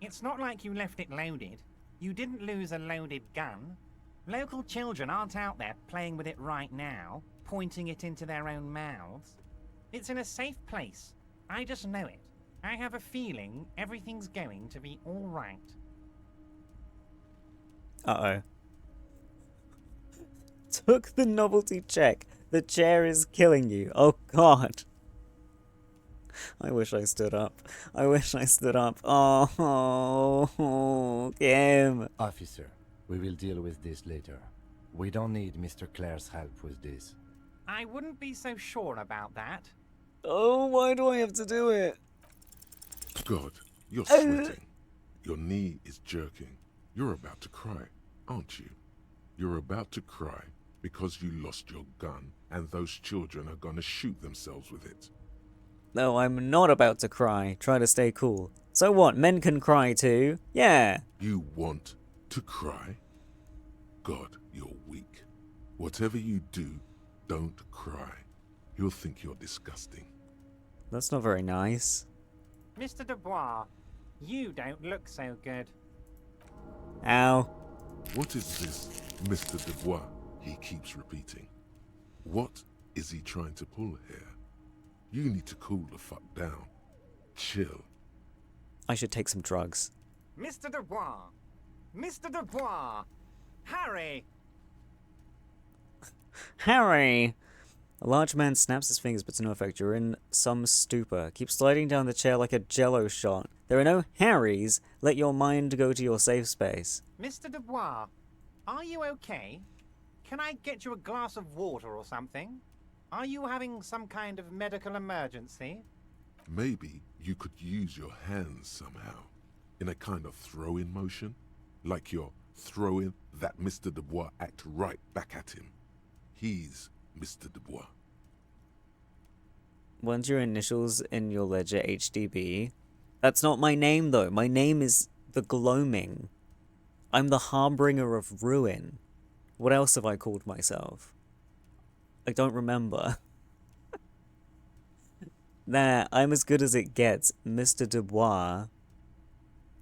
It's not like you left it loaded. You didn't lose a loaded gun. Local children aren't out there playing with it right now, pointing it into their own mouths. It's in a safe place. I just know it. I have a feeling everything's going to be all right. Uh-oh. Took the novelty check. The chair is killing you. Oh, God. I wish I stood up. I wish I stood up. Oh, Kim. Officer, we will deal with this later. We don't need Mr. Clare's help with this. I wouldn't be so sure about that. Oh, why do I have to do it? God, you're sweating. Your knee is jerking. You're about to cry, aren't you? You're about to cry because you lost your gun and those children are gonna shoot themselves with it. No, I'm not about to cry. Try to stay cool. So what? Men can cry too? Yeah. You want to cry? God, you're weak. Whatever you do, don't cry. He'll think you're disgusting. That's not very nice. Mr. Dubois, you don't look so good. Ow. What is this, Mr. Dubois? He keeps repeating. What is he trying to pull here? You need to cool the fuck down. Chill. I should take some drugs. Mr. Dubois! Mr. Dubois! Harry! Harry! A large man snaps his fingers but to no effect. You're in some stupor. Keep sliding down the chair like a jello shot. There are no Harrys. Let your mind go to your safe space. Mr. Dubois, are you okay? Can I get you a glass of water or something? Are you having some kind of medical emergency? Maybe you could use your hands somehow. In a kind of throw-in motion. Like you're throwing that Mr. Dubois act right back at him. He's Mr. Dubois. Weren't your initials in your ledger HDB? That's not my name, though. My name is the Gloaming. I'm the Harbinger of Ruin. What else have I called myself? I don't remember. Nah, I'm as good as it gets. Mr. Dubois.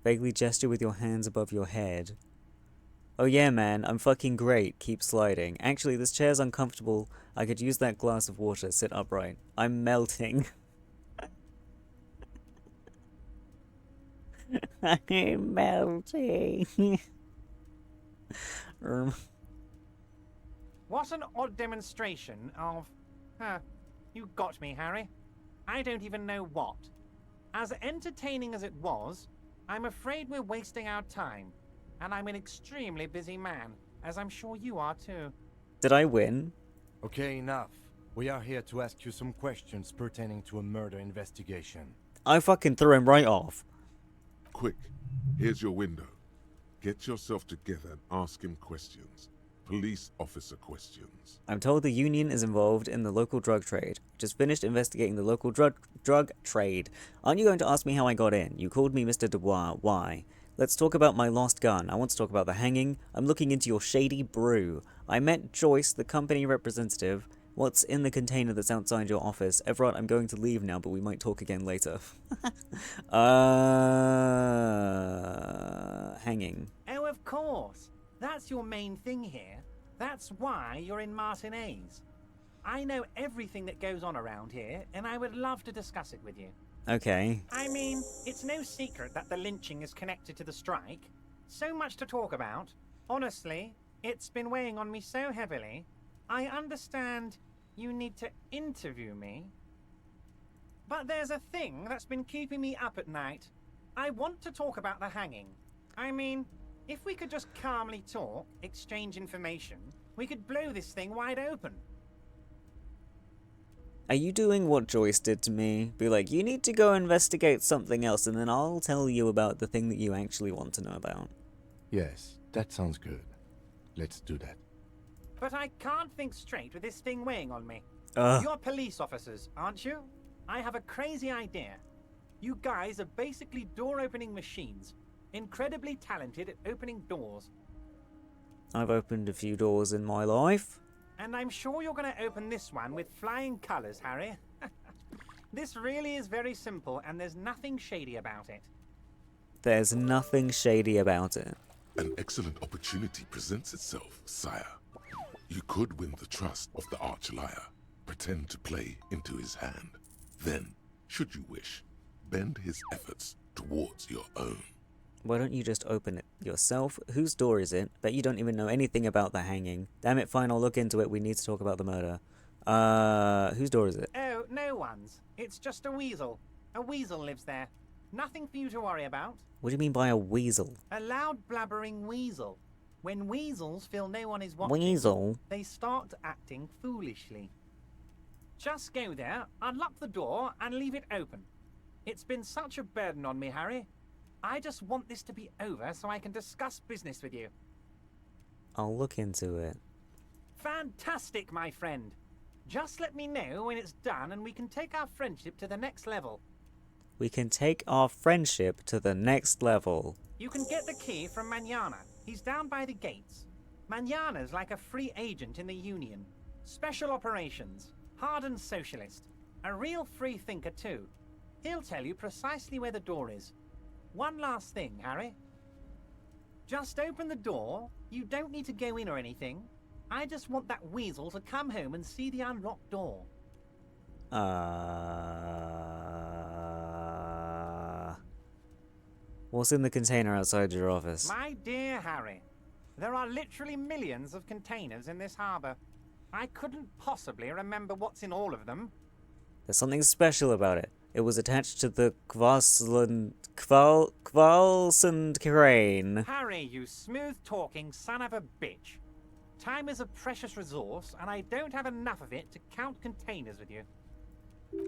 Vaguely gesture with your hands above your head. Oh yeah, man, I'm fucking great. Keep sliding. Actually, this chair's uncomfortable. I could use that glass of water. Sit upright. I'm melting. I'm melting. What an odd demonstration of... you got me, Harry. I don't even know what. As entertaining as it was, I'm afraid we're wasting our time. And I'm an extremely busy man, as I'm sure you are too. Did I win? Okay, enough. We are here to ask you some questions pertaining to a murder investigation. I fucking threw him right off. Quick, here's your window. Get yourself together and ask him questions. Police officer questions. I'm told the union is involved in the local drug trade. Just finished investigating the local drug trade. Aren't you going to ask me how I got in? You called me Mr. Dubois. Why? Let's talk about my lost gun. I want to talk about the hanging. I'm looking into your shady brew. I met Joyce, the company representative. What's in the container that's outside your office? Everett, I'm going to leave now, but we might talk again later. Hanging. Oh, of course. That's your main thing here. That's why you're in Martinez. I know everything that goes on around here, and I would love to discuss it with you. Okay. I mean, it's no secret that the lynching is connected to the strike. So much to talk about. Honestly, it's been weighing on me so heavily. I understand you need to interview me. But there's a thing that's been keeping me up at night. I want to talk about the hanging. I mean, if we could just calmly talk, exchange information, we could blow this thing wide open. Are you doing what Joyce did to me? Be like, you need to go investigate something else, and then I'll tell you about the thing that you actually want to know about. Yes, that sounds good. Let's do that. But I can't think straight with this thing weighing on me. Ugh. You're police officers, aren't you? I have a crazy idea. You guys are basically door-opening machines. Incredibly talented at opening doors. I've opened a few doors in my life. And I'm sure you're going to open this one with flying colors, Harry. This really is very simple, and there's nothing shady about it. There's nothing shady about it. An excellent opportunity presents itself, sire. You could win the trust of the arch-liar, pretend to play into his hand. Then, should you wish, bend his efforts towards your own. Why don't you just open it yourself? Whose door is it? Bet you don't even know anything about the hanging. Damn it, fine, I'll look into it. We need to talk about the murder. Whose door is it? Oh, no one's. It's just a weasel. A weasel lives there. Nothing for you to worry about. What do you mean by a weasel? A loud blabbering weasel. When weasels feel no one is watching, Weasel? They start acting foolishly. Just go there, unlock the door, and leave it open. It's been such a burden on me, Harry. I just want this to be over so I can discuss business with you. I'll look into it. Fantastic, my friend. Just let me know when it's done and we can take our friendship to the next level. We can take our friendship to the next level. You can get the key from Manana. He's down by the gates. Manana's like a free agent in the Union. Special operations. Hardened socialist. A real free thinker too. He'll tell you precisely where the door is. One last thing, Harry. Just open the door. You don't need to go in or anything. I just want that weasel to come home and see the unlocked door. What's in the container outside your office? My dear Harry, there are literally millions of containers in this harbour. I couldn't possibly remember what's in all of them. There's something special about it. It was attached to the Kvalsund crane. Harry, you smooth-talking son of a bitch. Time is a precious resource, and I don't have enough of it to count containers with you.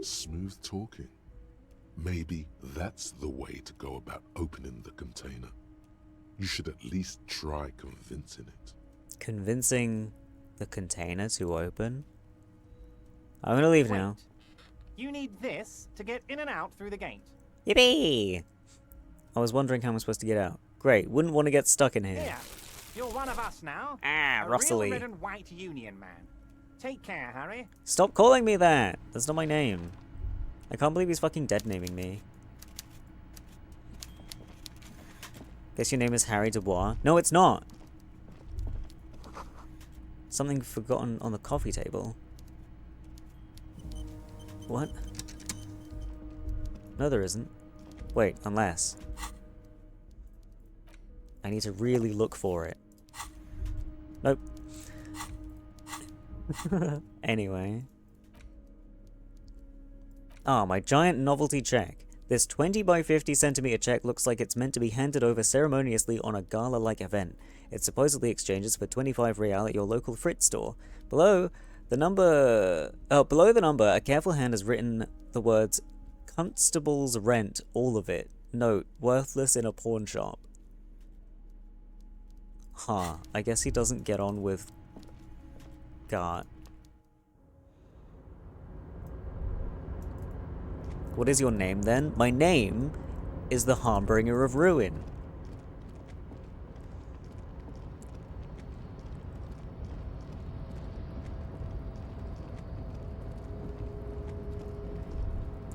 Smooth talking. Maybe that's the way to go about opening the container. You should at least try convincing it. Convincing the container to open? I'm gonna leave now. You need this to get in and out through the gate. Yippee! I was wondering how I'm supposed to get out. Great, wouldn't want to get stuck in here. Here, you're one of us now. Ah, a Russell-y. real red and white Union man. Take care, Harry. Stop calling me that! That's not my name. I can't believe he's fucking dead naming me. Guess your name is Harry Dubois? No, it's not! Something forgotten on the coffee table. What? No, there isn't. Wait, unless. I need to really look for it. Nope. Anyway. Ah, my giant novelty check. This 20 by 50 centimeter check looks like it's meant to be handed over ceremoniously on a gala-like event. It supposedly exchanges for 25 real at your local Fritz store. Below the number, a careful hand has written the words "Constable's rent," all of it. Note, worthless in a pawn shop. Huh, I guess he doesn't get on with Gart. What is your name then? My name is the Harbinger of Ruin.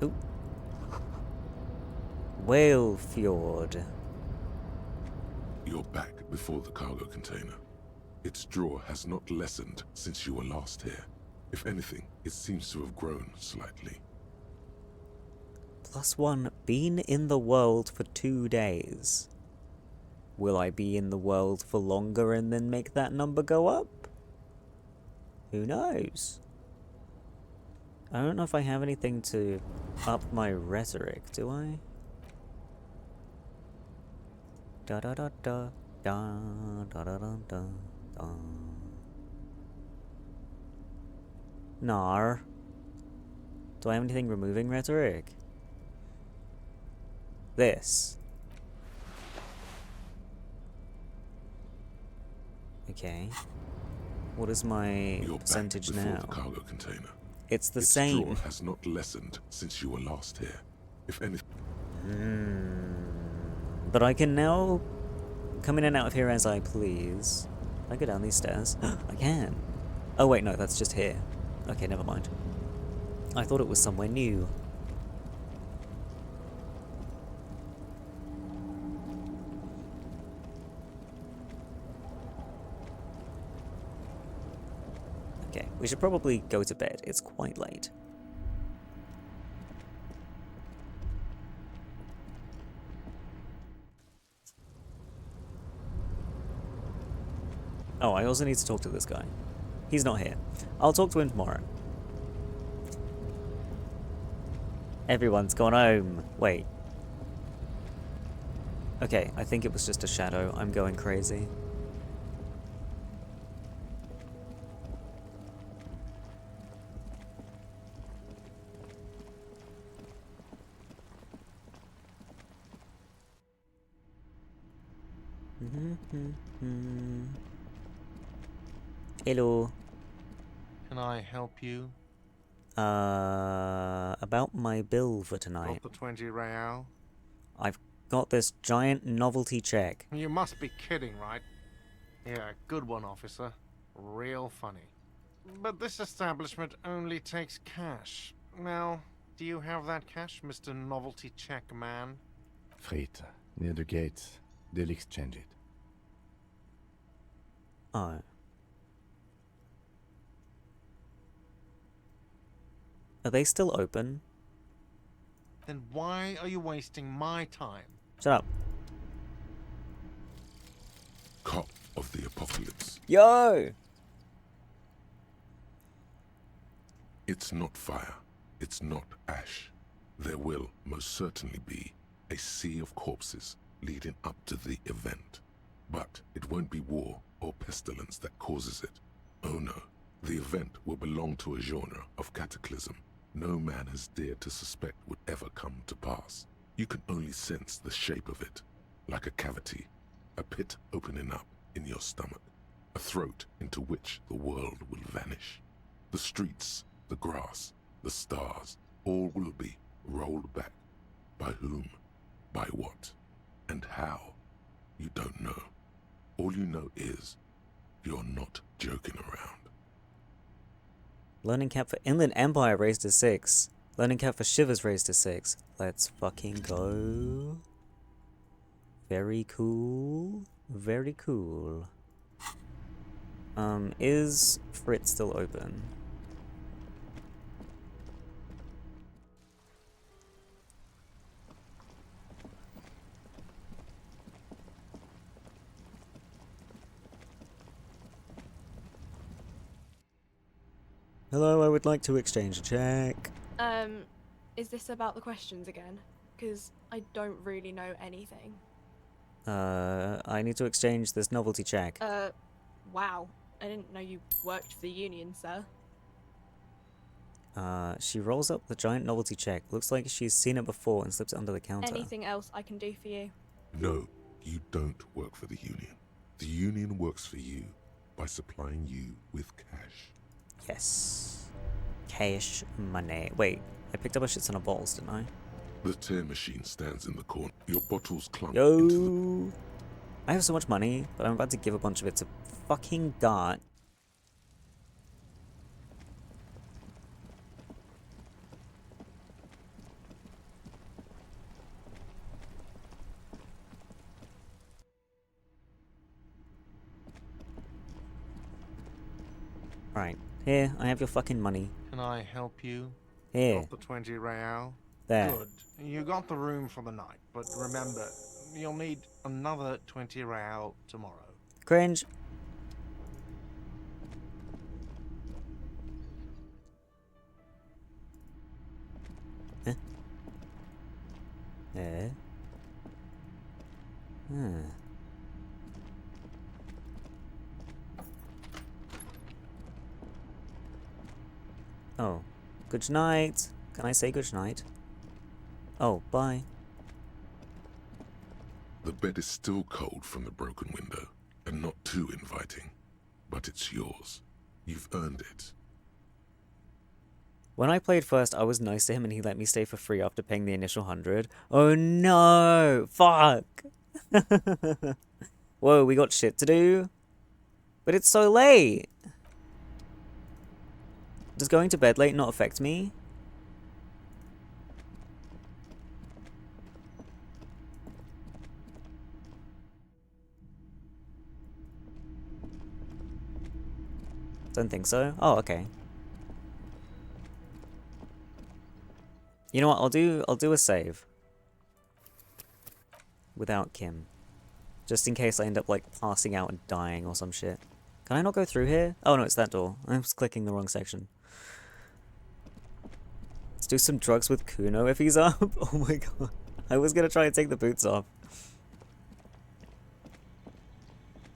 Ooh. Whale Fjord. You're back before the cargo container. Its draw has not lessened since you were last here. If anything, it seems to have grown slightly. +1, been in the world for 2 days. Will I be in the world for longer and then make that number go up? Who knows? I don't know if I have anything to up my rhetoric, do I? Da da da da da da da da da da. Nar. Do I have anything removing rhetoric? This. Okay. What is my percentage now? The cargo container. It's the its same. Draw has not lessened since you were last here. If anything. But I can now come in and out of here as I please. Can I go down these stairs? I can. Oh wait, no, that's just here. Okay, never mind. I thought it was somewhere new. Okay, we should probably go to bed. It's quite late. Oh, I also need to talk to this guy. He's not here. I'll talk to him tomorrow. Everyone's gone home. Wait. Okay, I think it was just a shadow. I'm going crazy. Hello. Can I help you? About my bill for tonight. Got the 20 real? I've got this giant novelty check. You must be kidding, right? Yeah, good one, officer. Real funny. But this establishment only takes cash. Now, do you have that cash, Mr. Novelty Check Man? Frit, near the gates. They'll exchange it. Oh. Are they still open? Then why are you wasting my time? Shut up. Cop of the apocalypse. Yo! It's not fire. It's not ash. There will most certainly be a sea of corpses leading up to the event. But it won't be war or pestilence that causes it. Oh no. The event will belong to a genre of cataclysm no man has dared to suspect would ever come to pass. You can only sense the shape of it, like a cavity, a pit opening up in your stomach, a throat into which the world will vanish. The streets, the grass, the stars, all will be rolled back. By whom, by what, and how, you don't know. All you know is, you're not joking around. Learning cap for Inland Empire raised to 6. Learning cap for Shivers raised to 6. Let's fucking go. Very cool. Very cool. Is Frit still open? Hello, I would like to exchange a check. Is this about the questions again? Because I don't really know anything. I need to exchange this novelty check. Wow. I didn't know you worked for the Union, sir. She rolls up the giant novelty check. Looks like she's seen it before and slips it under the counter. Anything else I can do for you? No, you don't work for the Union. The Union works for you by supplying you with cash. Yes. Cash money. Wait, I picked up a shit ton of bottles, didn't I? The tear machine stands in the corner. Your bottles clunk Yo! into I have so much money, but I'm about to give a bunch of it to fucking God. Right, here, I have your fucking money. Can I help you? Here. Got the 20 real? There. Good. You got the room for the night, but remember, you'll need another 20 real tomorrow. Cringe. Huh? Yeah. Hmm. Oh. Good night. Can I say good night? Oh, bye. The bed is still cold from the broken window, and not too inviting. But it's yours. You've earned it. When I played first, I was nice to him and he let me stay for free after paying the initial 100. Oh no! Fuck! Whoa, we got shit to do? But it's so late! Does going to bed late not affect me? Don't think so. Oh, okay. You know what? I'll do a save without Kim, just in case I end up like passing out and dying or some shit. Can I not go through here? Oh no, it's that door. I was clicking the wrong section. Let's do some drugs with Kuno if he's up. Oh my god. I was gonna try and take the boots off.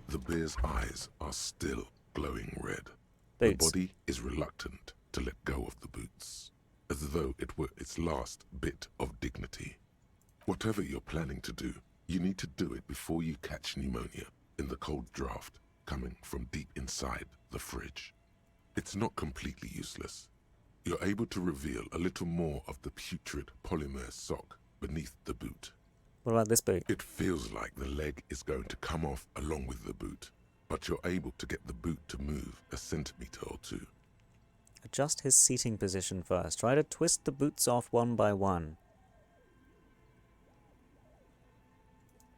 The bear's eyes are still glowing red. Boots. The body is reluctant to let go of the boots, as though it were its last bit of dignity. Whatever you're planning to do, you need to do it before you catch pneumonia in the cold draft coming from deep inside the fridge. It's not completely useless. You're able to reveal a little more of the putrid polymer sock beneath the boot. What about this boot? It feels like the leg is going to come off along with the boot, but you're able to get the boot to move a centimeter or two. Adjust his seating position first. Try to twist the boots off one by one.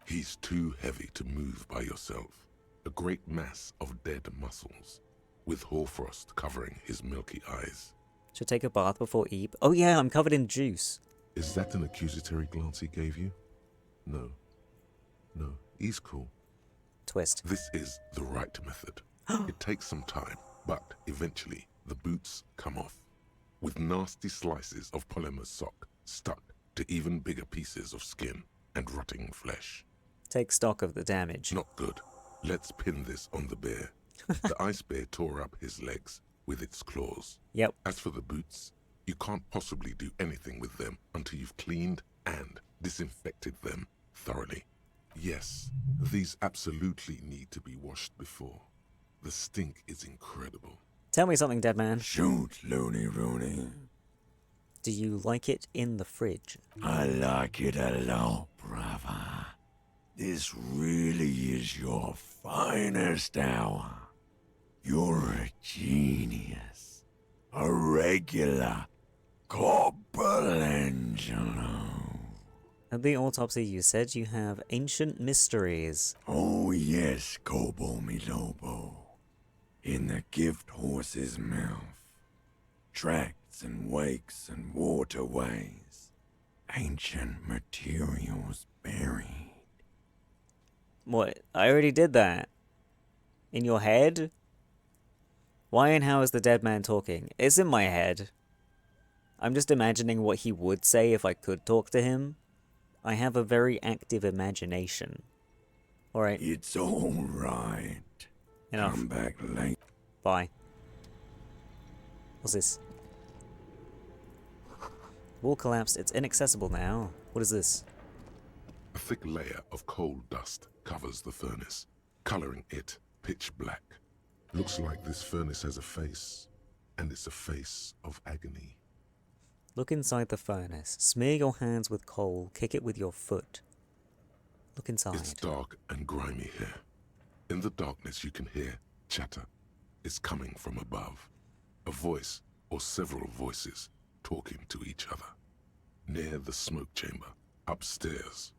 He's too heavy to move by yourself. A great mass of dead muscles, with hoarfrost covering his milky eyes. Should take a bath before eat. Oh yeah, I'm covered in juice. Is that an accusatory glance he gave you? No. No, he's cool. Twist. This is the right method. It takes some time, but eventually the boots come off, with nasty slices of polymer sock stuck to even bigger pieces of skin and rotting flesh. Take stock of the damage. Not good. Let's pin this on the bear. The ice bear tore up his legs with its claws. Yep. As for the boots, you can't possibly do anything with them until you've cleaned and disinfected them thoroughly. Yes, these absolutely need to be washed before. The stink is incredible. Tell me something, dead man. Shoot, Looney Rooney. Do you like it in the fridge? I like it a lot, brother. This really is your finest hour. You're a genius. A regular Corporangelo. At the autopsy you said you have ancient mysteries. Oh yes, Cobo mi Lobo. in the gift horse's mouth. Tracts and wakes and waterways. Ancient materials buried. What? I already did that. In your head? Why and how is the dead man talking? It's in my head. I'm just imagining what he would say if I could talk to him. I have a very active imagination. Alright. It's alright. Enough. Come back late. Bye. What's this? Wall collapsed. It's inaccessible now. What is this? A thick layer of coal dust covers the furnace, coloring it pitch black. Looks like this furnace has a face, and it's a face of agony. Look inside the furnace. Smear your hands with coal. Kick it with your foot. Look inside. It's dark and grimy here. In the darkness you can hear chatter. It's coming from above. A voice, or several voices, talking to each other. Near the smoke chamber, upstairs.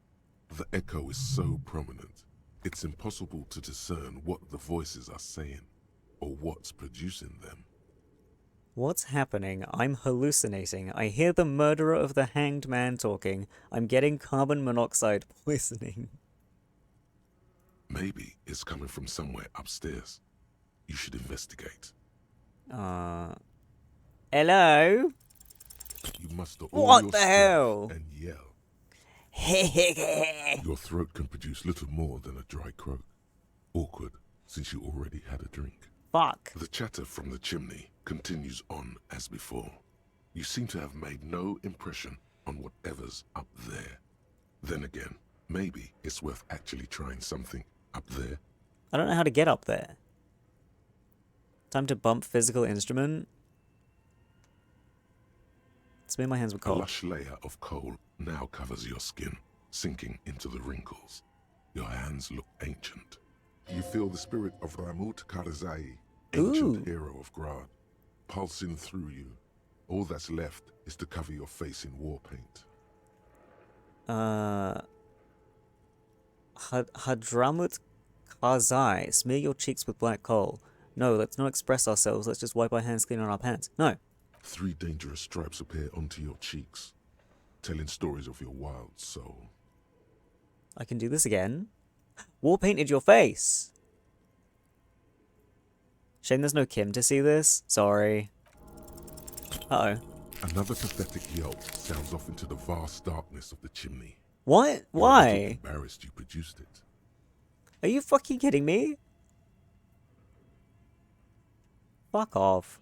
The echo is so prominent, it's impossible to discern what the voices are saying, or what's producing them. What's happening? I'm hallucinating. I hear the murderer of the hanged man talking. I'm getting carbon monoxide poisoning. Maybe it's coming from somewhere upstairs. You should investigate. Hello? You muster all What your the strength hell? and yell. Your throat can produce little more than a dry croak. Awkward, since you already had a drink. Fuck. The chatter from the chimney continues on as before. You seem to have made no impression on whatever's up there. Then again, maybe it's worth actually trying something up there. I don't know how to get up there. Time to bump physical instrument. Smear my hands with A coal. lush layer of coal now covers your skin, sinking into the wrinkles. Your hands look ancient. You feel the spirit of Ramut Karzai, ancient hero of Grad, pulsing through you. All that's left is to cover your face in war paint. Hadramut Karzai. Smear your cheeks with black coal. No, let's not express ourselves. Let's just wipe our hands clean on our pants. No. 3 dangerous stripes appear onto your cheeks, telling stories of your wild soul. I can do this again. War painted your face. Shame there's no Kim to see this. Sorry. Uh-oh. Another pathetic yelp sounds off into the vast darkness of the chimney. What? You're a Why? little embarrassed you produced it. Are you fucking kidding me? Fuck off.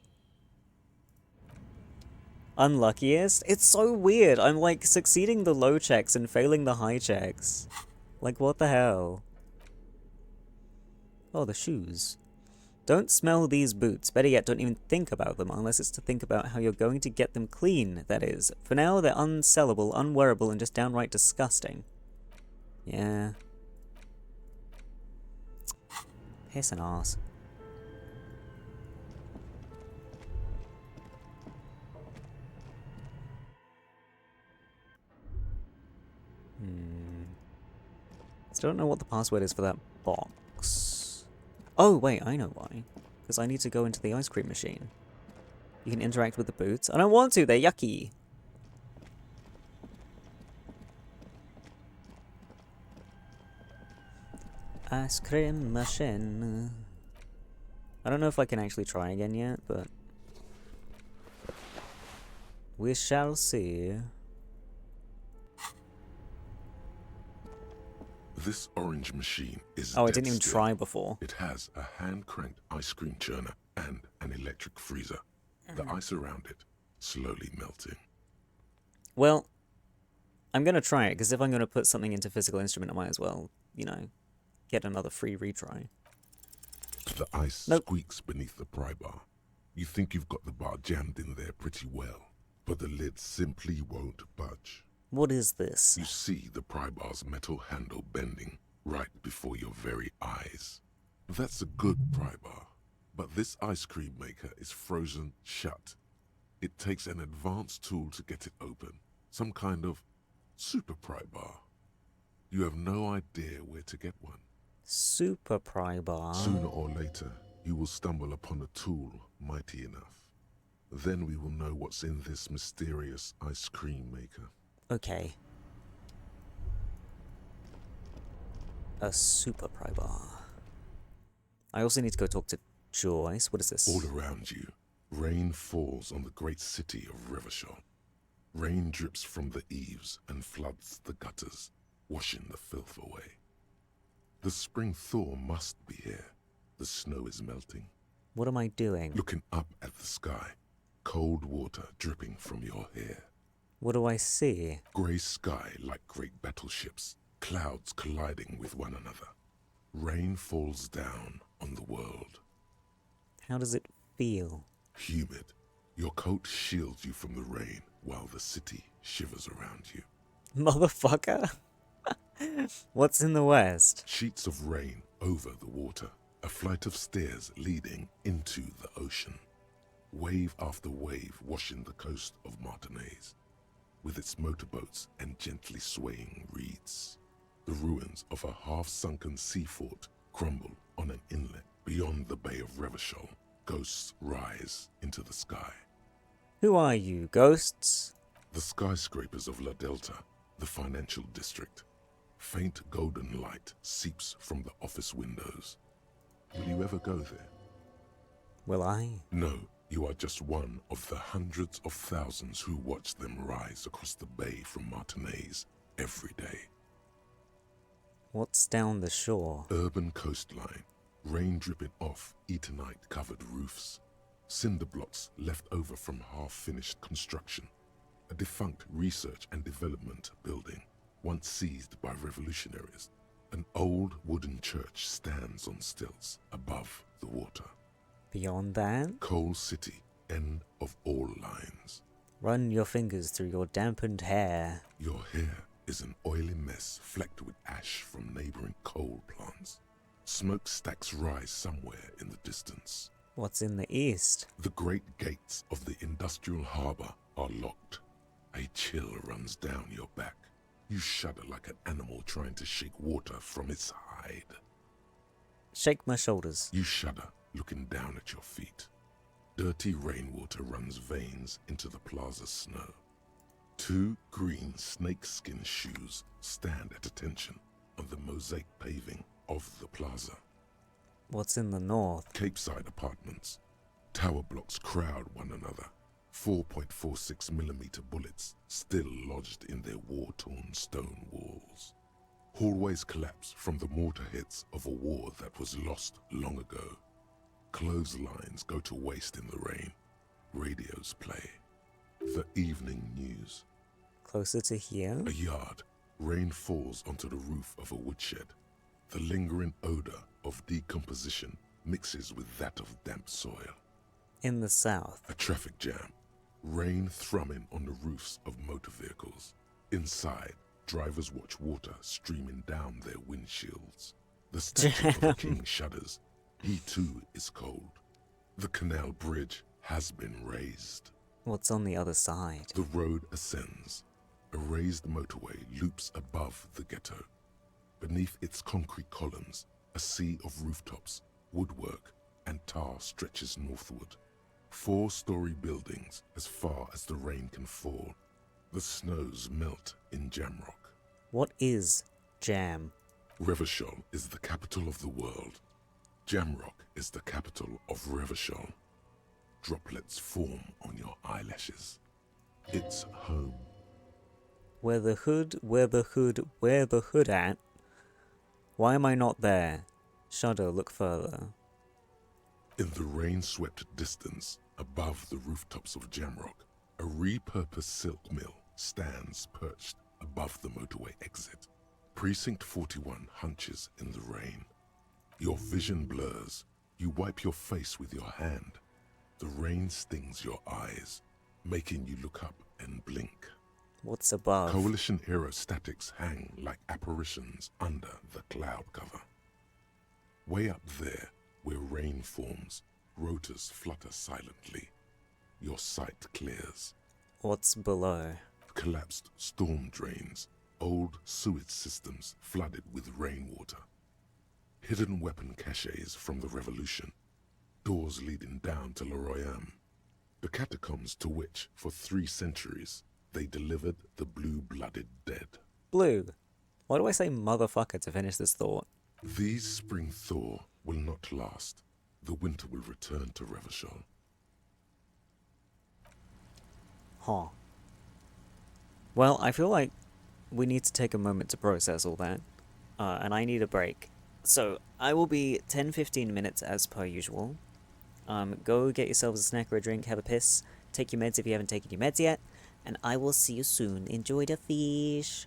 Unluckiest? It's so weird. I'm like succeeding the low checks and failing the high checks. Like what the hell? Oh, the shoes. Don't smell these boots. Better yet, don't even think about them unless it's to think about how you're going to get them clean, that is. For now, they're unsellable, unwearable, and just downright disgusting. Yeah. Piss and arse. Still don't know what the password is for that box. Oh, wait, I know why. Because I need to go into the ice cream machine. You can interact with the boots. I don't want to, they're yucky. Ice cream machine. I don't know if I can actually try again yet, but we shall see. This orange machine is Oh, I dead didn't even still. try before. It has a hand-cranked ice cream churner and an electric freezer. The ice around it slowly melting. Well, I'm going to try it, because if I'm going to put something into physical instrument, I might as well, you know, get another free retry. The ice squeaks beneath the pry bar. You think you've got the bar jammed in there pretty well, but the lid simply won't budge. What is this? You see the pry bar's metal handle bending right before your very eyes. That's a good pry bar, but this ice cream maker is frozen shut. It takes an advanced tool to get it open, some kind of super pry bar. You have no idea where to get one. Super pry bar? Sooner or later, You will stumble upon a tool mighty enough. Then we will know what's in this mysterious ice cream maker. Okay. A super pry bar. I also need to go talk to Joyce. What is this? All around you, rain falls on the great city of Revachol. Rain drips from the eaves and floods the gutters, washing the filth away. The spring thaw must be here. The snow is melting. What am I doing? Looking up at the sky, cold water dripping from your hair. What do I see? Grey sky like great battleships, clouds colliding with one another. Rain falls down on the world. How does it feel? Humid. Your coat shields you from the rain while the city shivers around you. Motherfucker! What's in the west? Sheets of rain over the water. A flight of stairs leading into the ocean. Wave after wave washing the coast of Martinaise, with its motorboats and gently swaying reeds. The ruins of a half-sunken sea fort crumble on an inlet beyond the Bay of Revachol. Ghosts rise into the sky. Who are you, ghosts? The skyscrapers of La Delta, the financial district. Faint golden light seeps from the office windows. Will you ever go there? Will I? No, you are just one of the hundreds of thousands who watch them rise across the bay from Martinaise every day. What's down the shore? Urban coastline, rain dripping off Eternite-covered roofs, cinder blocks left over from half-finished construction, a defunct research and development building, once seized by revolutionaries. An old wooden church stands on stilts above the water. Beyond that? Coal City, end of all lines. Run your fingers through your dampened hair. Your hair is an oily mess flecked with ash from neighboring coal plants. Smokestacks rise somewhere in the distance. What's in the east? The great gates of the industrial harbor are locked. A chill runs down your back. You shudder like an animal trying to shake water from its hide. Shake my shoulders. You shudder, looking down at your feet. Dirty rainwater runs veins into the plaza's snow. Two green snakeskin shoes stand at attention on the mosaic paving of the plaza. What's in the north? Capeside apartments. Tower blocks crowd one another. 4.46mm bullets still lodged in their war-torn stone walls. Hallways collapse from the mortar hits of a war that was lost long ago. Clotheslines go to waste in the rain. Radios play. The evening news. Closer to here? A yard. Rain falls onto the roof of a woodshed. The lingering odor of decomposition mixes with that of damp soil. In the south. A traffic jam. Rain thrumming on the roofs of motor vehicles. Inside, drivers watch water streaming down their windshields. The statue of the king shudders. He too is cold. The canal bridge has been raised. What's on the other side? The road ascends. A raised motorway loops above the ghetto. Beneath its concrete columns, a sea of rooftops, woodwork, and tar stretches northward. 4-story buildings as far as the rain can fall. The snows melt in Jamrock. What is Jam? Revachol is the capital of the world. Jamrock is the capital of Revachol. Droplets form on your eyelashes. It's home. Where the hood at? Why am I not there? Shudder, look further. In the rain-swept distance, above the rooftops of Jamrock, a repurposed silk mill stands perched above the motorway exit. Precinct 41 hunches in the rain. Your vision blurs. You wipe your face with your hand. The rain stings your eyes, making you look up and blink. What's above? Coalition aerostatics hang like apparitions under the cloud cover. Way up there, where rain forms, rotors flutter silently. Your sight clears. What's below? Collapsed storm drains, old sewage systems flooded with rainwater. Hidden weapon caches from the revolution. doors leading down to Leroyam, the catacombs to which, for 3 centuries, they delivered the blue-blooded dead. Blue. Why do I say motherfucker to finish this thought? These spring thaw will not last. The winter will return to Revachol. Huh. Well, I feel like we need to take a moment to process all that, and I need a break. So, I will be 10-15 minutes as per usual. Go get yourselves a snack or a drink, have a piss, take your meds if you haven't taken your meds yet, and I will see you soon. Enjoy the fish.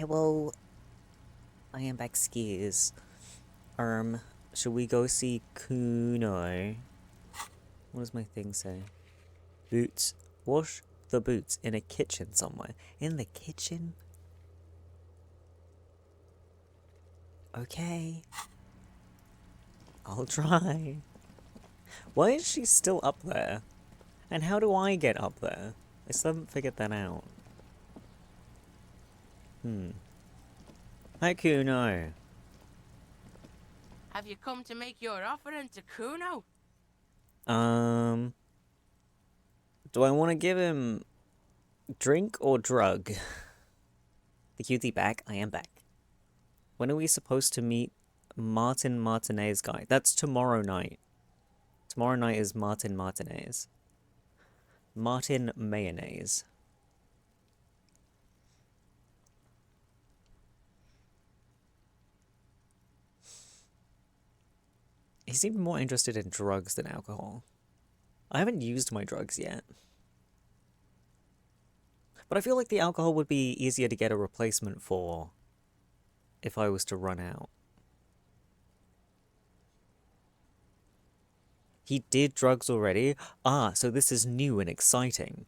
Hello. I am back skis. Should we go see Kuno? What does my thing say? Boots. Wash the boots in a kitchen somewhere. In the kitchen? Okay. I'll try. Why is she still up there? And how do I get up there? I still haven't figured that out. Hi, Kuno. Have you come to make your offering to Kuno? Do I want to give him drink or drug? The cutie back? I am back. When are we supposed to meet Martin Martinez guy? That's tomorrow night. Tomorrow night is Martin Martinez. Martin Mayonnaise. He seemed more interested in drugs than alcohol. I haven't used my drugs yet. But I feel like the alcohol would be easier to get a replacement for if I was to run out. He did drugs already? Ah, so this is new and exciting.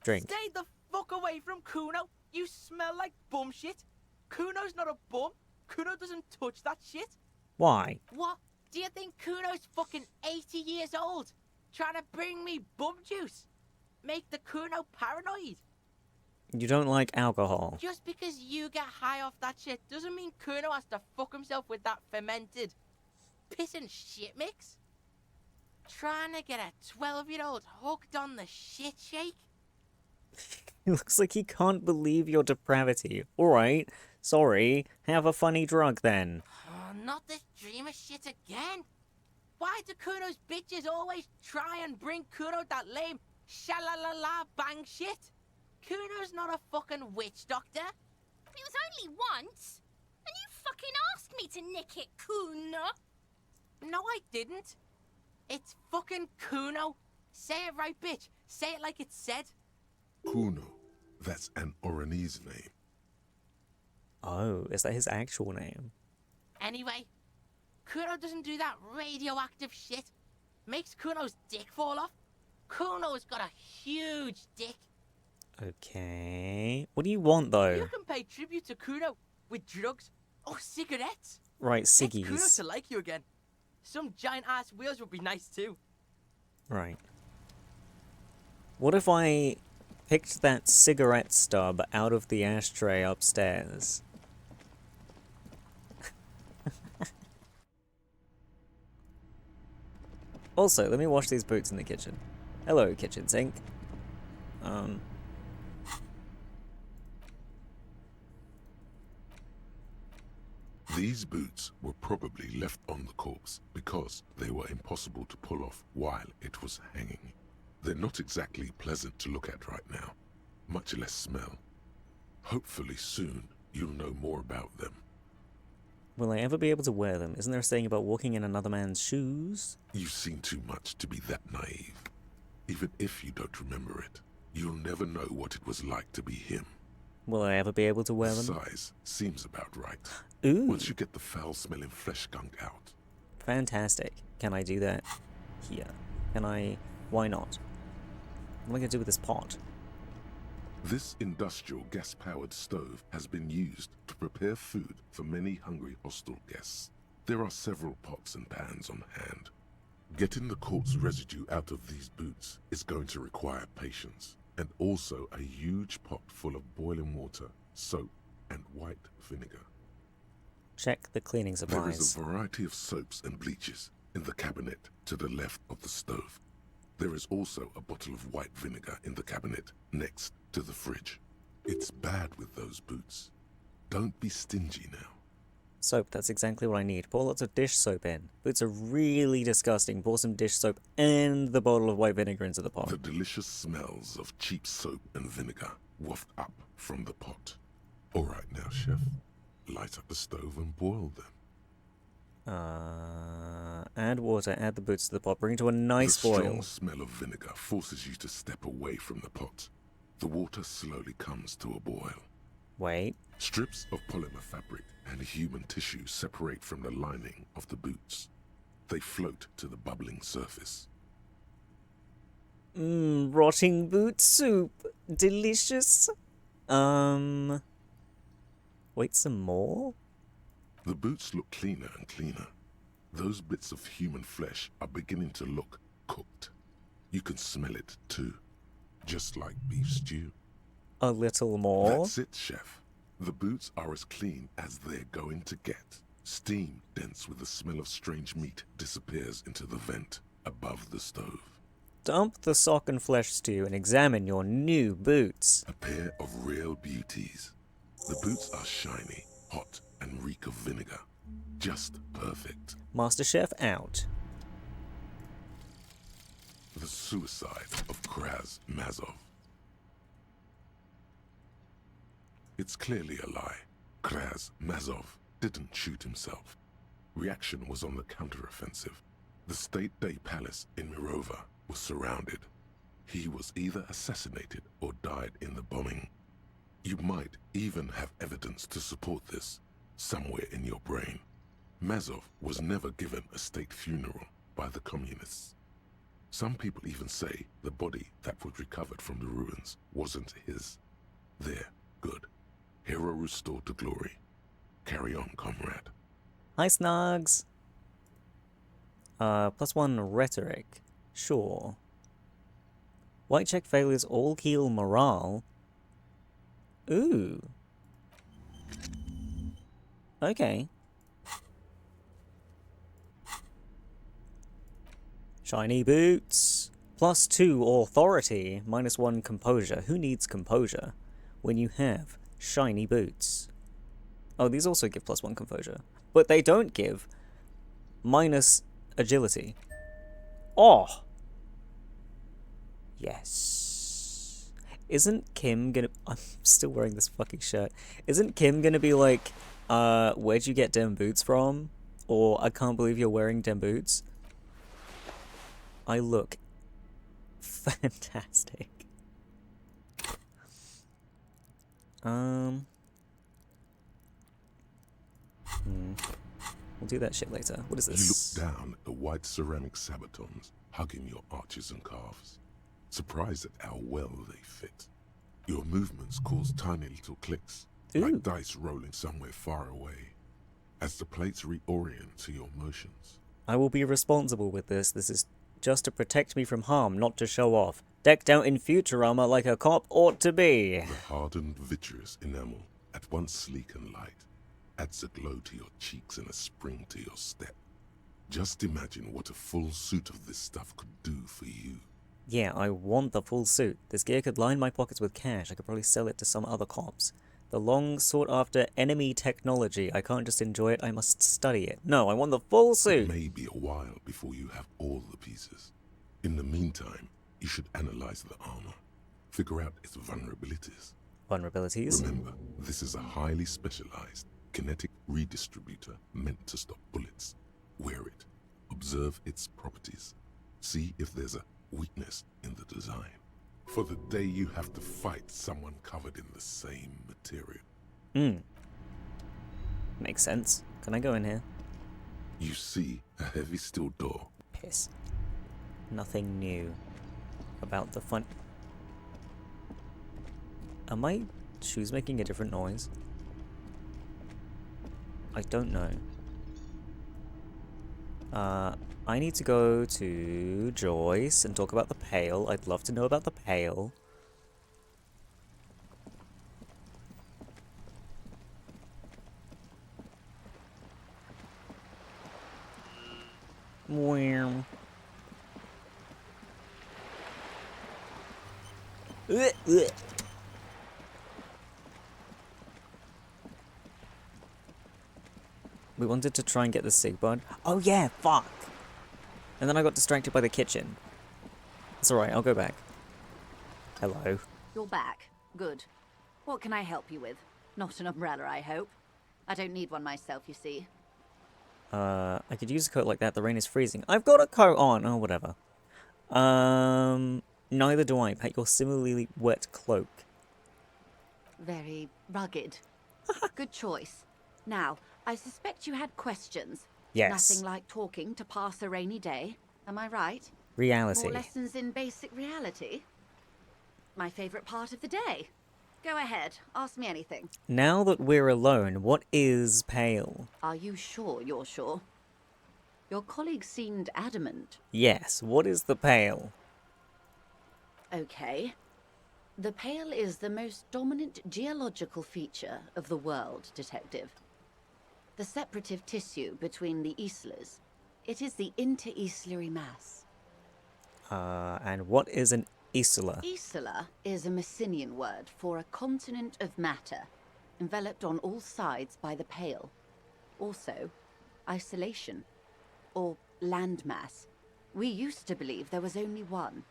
Drink. Stay the fuck away from Kuno. You smell like bum shit. Kuno's not a bum. Kuno doesn't touch that shit. Why? What? Do you think Kuno's fucking 80 years old? Trying to bring me bum juice? Make the Kuno paranoid? You don't like alcohol. Just because you get high off that shit doesn't mean Kuno has to fuck himself with that fermented piss and shit mix. Trying to get a 12-year-old hooked on the shit shake? He looks like he can't believe your depravity. Alright, sorry. Have a funny drug then. Oh, not this dreamer shit again. Why do Kuno's bitches always try and bring Kuno that lame sha-la-la-la bang shit? Kuno's not a fucking witch doctor. It was only once. And you fucking asked me to nick it, Kuno. No, I didn't. It's fucking Kuno. Say it right, bitch. Say it like it's said. Kuno. That's an Oranese name. Oh, is that his actual name? Anyway, Kuno doesn't do that radioactive shit. Makes Kuno's dick fall off. Kuno's got a huge dick. Okay. What do you want, though? You can pay tribute to Kuno with drugs or cigarettes. Right, Get Kuno ciggies. to like you again. Some giant-ass wheels would be nice, too. Right. What if I picked that cigarette stub out of the ashtray upstairs? Also, let me wash these boots in the kitchen. Hello, kitchen sink. These boots were probably left on the corpse because they were impossible to pull off while it was hanging. They're not exactly pleasant to look at right now, much less smell. Hopefully soon you'll know more about them. Will I ever be able to wear them? Isn't there a saying about walking in another man's shoes? You've seen too much to be that naive. Even if you don't remember it, you'll never know what it was like to be him. Will I ever be able to wear The them? size seems about right. Ooh. Once you get the foul-smelling flesh gunk out. Fantastic. Can I do that here? Can I? Why not? What am I going to do with this pot? This industrial gas-powered stove has been used to prepare food for many hungry hostel guests. There are several pots and pans on hand. Getting the corpse residue out of these boots is going to require patience, and also a huge pot full of boiling water, soap, and white vinegar. Check the cleaning There is supplies. a variety of soaps and bleaches in the cabinet to the left of the stove. There is also a bottle of white vinegar in the cabinet next to the fridge. It's bad with those boots. Don't be stingy now. Soap, that's exactly what I need. Pour lots of dish soap in. Boots are really disgusting. Pour some dish soap and the bottle of white vinegar into the pot. The delicious smells of cheap soap and vinegar waft up from the pot. All right now, chef. Light up the stove and boil them. Add water, add the boots to the pot, bring it to a nice The boil. strong smell of vinegar forces you to step away from the pot. The water slowly comes to a boil. Wait. Strips of polymer fabric and human tissue separate from the lining of the boots. They float to the bubbling surface. Rotting boot soup. Delicious. Wait, some more? The boots look cleaner and cleaner. Those bits of human flesh are beginning to look cooked. You can smell it too. Just like beef stew. A little more? That's it, chef. The boots are as clean as they're going to get. Steam, dense with the smell of strange meat, disappears into the vent above the stove. Dump the sock and flesh stew and examine your new boots. A pair of real beauties. The boots are shiny, hot, and reek of vinegar. Just perfect. MasterChef out. The suicide of Kraz Mazov. It's clearly a lie. Kraz Mazov didn't shoot himself. Reaction was on the counteroffensive. The State Day Palace in Mirova was surrounded. He was either assassinated or died in the bombing. You might even have evidence to support this, somewhere in your brain. Mazov was never given a state funeral by the communists. Some people even say the body that was recovered from the ruins wasn't his. There, good. Hero restored to glory. Carry on, comrade. Hi, Snugs. +1 rhetoric. Sure. White check failures all heal morale. Ooh. Okay. Shiny boots. +2 authority. -1 composure. Who needs composure when you have shiny boots? Oh, these also give +1 composure. But they don't give minus agility. Oh! Yes. Isn't Kim gonna... I'm still wearing this fucking shirt. Isn't Kim gonna be like, where'd you get dem boots from? Or, I can't believe you're wearing dem boots? I look fantastic. We'll do that shit later. What is this? You look down at the white ceramic sabatons hugging your arches and calves, surprised at how well they fit. Your movements cause tiny little clicks, like dice rolling somewhere far away, as the plates reorient to your motions. I will be responsible with this. This is just to protect me from harm, not to show off. Decked out in future armor like a cop ought to be. The hardened vitreous enamel, at once sleek and light, adds a glow to your cheeks and a spring to your step. Just imagine what a full suit of this stuff could do for you. Yeah, I want the full suit. This gear could line my pockets with cash. I could probably sell it to some other cops. The long sought-after enemy technology. I can't just enjoy it, I must study it. No, I want the full suit! It may be a while before you have all the pieces. In the meantime, you should analyze the armor. Figure out its vulnerabilities. Vulnerabilities? Remember, this is a highly specialized kinetic redistributor meant to stop bullets. Wear it. Observe its properties. See if there's a weakness in the design. For the day you have to fight someone covered in the same material. Makes sense. Can I go in here? You see a heavy steel door. Piss. Nothing new about the fun. Are my shoes making a different noise? I don't know. I need to go to Joyce and talk about the pail. I'd love to know about the pail. Wow. We wanted to try and get the sig bud. Oh yeah, fuck! And then I got distracted by the kitchen. It's alright, I'll go back. Hello. You're back. Good. What can I help you with? Not an umbrella, I hope. I don't need one myself, you see. I could use a coat like that. The rain is freezing. I've got a coat on! Oh, whatever. Neither do I. Pat your similarly wet cloak. very rugged. Good choice. Now, I suspect you had questions. Yes. Nothing like talking to pass a rainy day. Am I right? Reality. More lessons in basic reality? My favorite part of the day. Go ahead, ask me anything. Now that we're alone, what is pale? Are you sure you're sure? Your colleague seemed adamant. Yes, what is the pale? Okay. The pale is the most dominant geological feature of the world, Detective. The separative tissue between the islas. It is the interoceanic mass. And what is an isla? Isla is a Messinian word for a continent of matter, enveloped on all sides by the pale. Also, isolation, or landmass. We used to believe there was only one.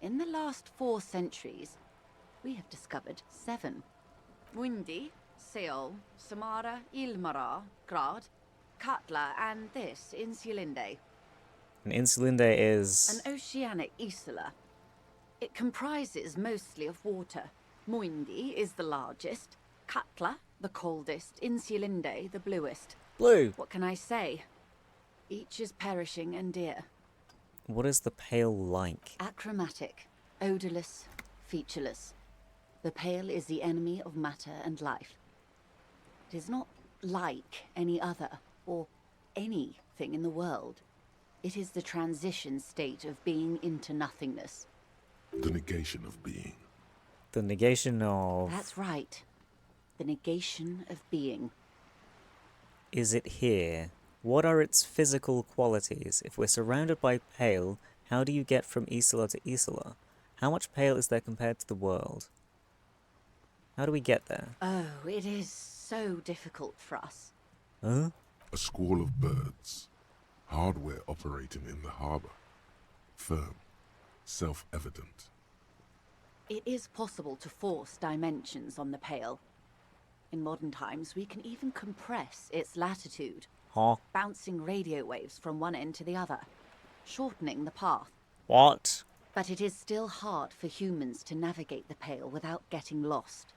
In the last 4 centuries, we have discovered 7. Mundi, Seol, Samara, Ilmara, Grad, Katla, and this, Insulinde. An Insulinde is... An oceanic isla. It comprises mostly of water. Muindi is the largest, Katla the coldest, Insulinde the bluest. Blue. What can I say? Each is perishing and dear. What is the pale like? Achromatic, odorless, featureless. The pale is the enemy of matter and life. It is not like any other, or anything in the world. It is the transition state of being into nothingness. The negation of being. The negation of... That's right. The negation of being. Is it here? What are its physical qualities? If we're surrounded by pale, how do you get from Isla to Isla? How much pale is there compared to the world? How do we get there? Oh, it is so difficult for us. Huh? A squall of birds. Hardware operating in the harbor. Firm. Self-evident. It is possible to force dimensions on the pale. In modern times, we can even compress its latitude, bouncing radio waves from one end to the other, shortening the path. What? But it is still hard for humans to navigate the pale without getting lost,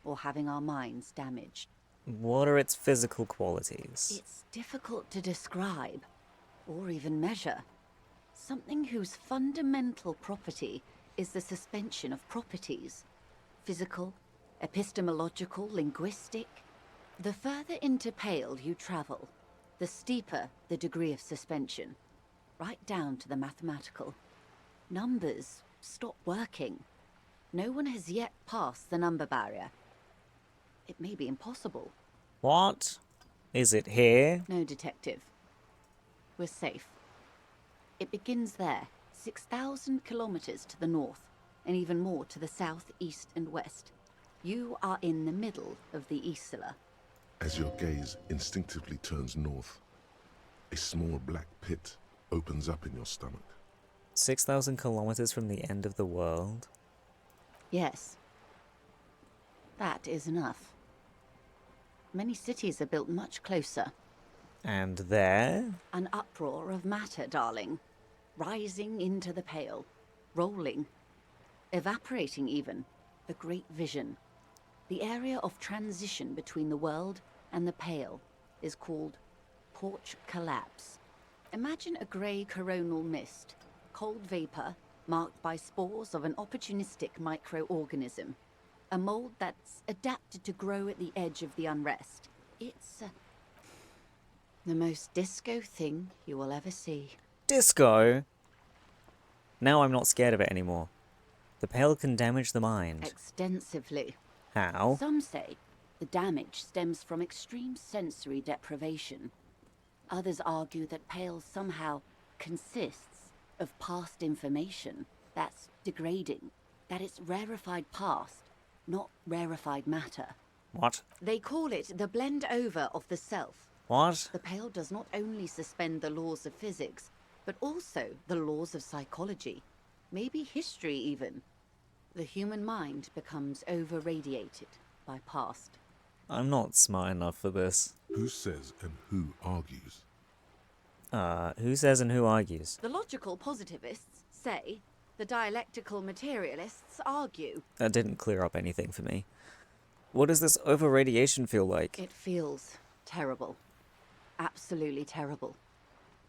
or having our minds damaged. What are its physical qualities? It's difficult to describe, or even measure. Something whose fundamental property is the suspension of properties. Physical, epistemological, linguistic. The further into pale you travel, the steeper the degree of suspension, right down to the mathematical. Numbers stop working. No one has yet passed the number barrier. It may be impossible. What? Is it here? No, Detective. We're safe. It begins there, 6,000 kilometers to the north, and even more to the south, east, and west. You are in the middle of the Isla. As your gaze instinctively turns north, a small black pit opens up in your stomach. 6,000 kilometers from the end of the world? Yes. That is enough. Many cities are built much closer. And there? An uproar of matter, darling. Rising into the pale. Rolling. Evaporating even. The great vision. The area of transition between the world and the pale is called porch collapse. Imagine a grey coronal mist. Cold vapor marked by spores of an opportunistic microorganism. A mold that's adapted to grow at the edge of the unrest. It's the most disco thing you will ever see. Disco? Now I'm not scared of it anymore. The pale can damage the mind. Extensively. How? Some say the damage stems from extreme sensory deprivation. Others argue that pale somehow consists of past information that's degrading, that it's rarefied past, not rarefied matter. What? They call it the blend over of the self. What? The pale does not only suspend the laws of physics, but also the laws of psychology, maybe history even. The human mind becomes over-radiated by past. I'm not smart enough for this. Who says and who argues? Who says and who argues? The logical positivists say The dialectical materialists argue. That didn't clear up anything for me. What does this over-radiation feel like? It feels terrible. Absolutely terrible.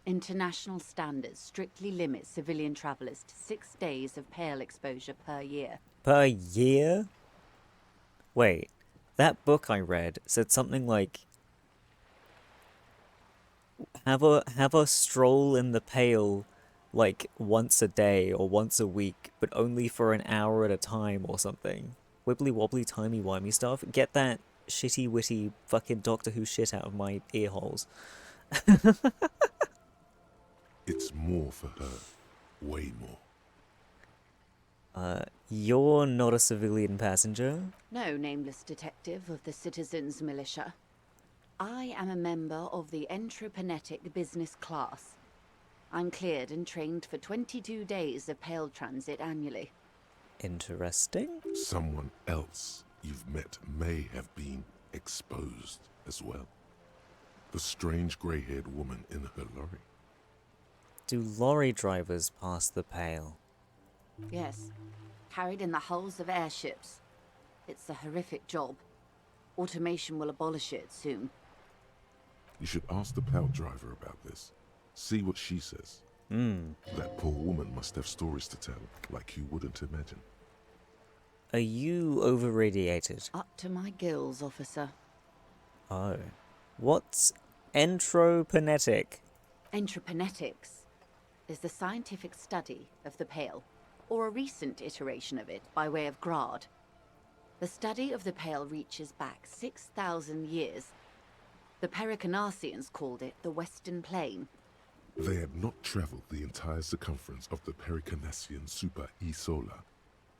International standards strictly limit civilian travelers to 6 days of pale exposure per year. Per year? Wait, that book I read said something like, have a stroll in the Pale like once a day or once a week, but only for an hour at a time or something. Wibbly wobbly timey wimey stuff. Get that shitty witty fucking Doctor Who shit out of my ear holes. It's more for her. Way more. You're not a civilian passenger? No, nameless detective of the Citizens Militia. I am a member of the Entropanetic Business Class. I'm cleared and trained for 22 days of Pale transit annually. Interesting. Someone else you've met may have been exposed as well. The strange grey-haired woman in her lorry. Do lorry drivers pass the Pale? Yes, carried in the hulls of airships. It's a horrific job. Automation will abolish it soon. You should ask the Pale driver about this. See what she says. That poor woman must have stories to tell, like you wouldn't imagine. Are you over-radiated? Up to my gills, officer. Oh. What's entropanetic? Entropanetics is the scientific study of the Pale, or a recent iteration of it by way of Grad. The study of the Pale reaches back 6,000 years. The Pericarnassians called it the Western Plain. They had not traveled the entire circumference of the Pericarnassian Super E-Solar.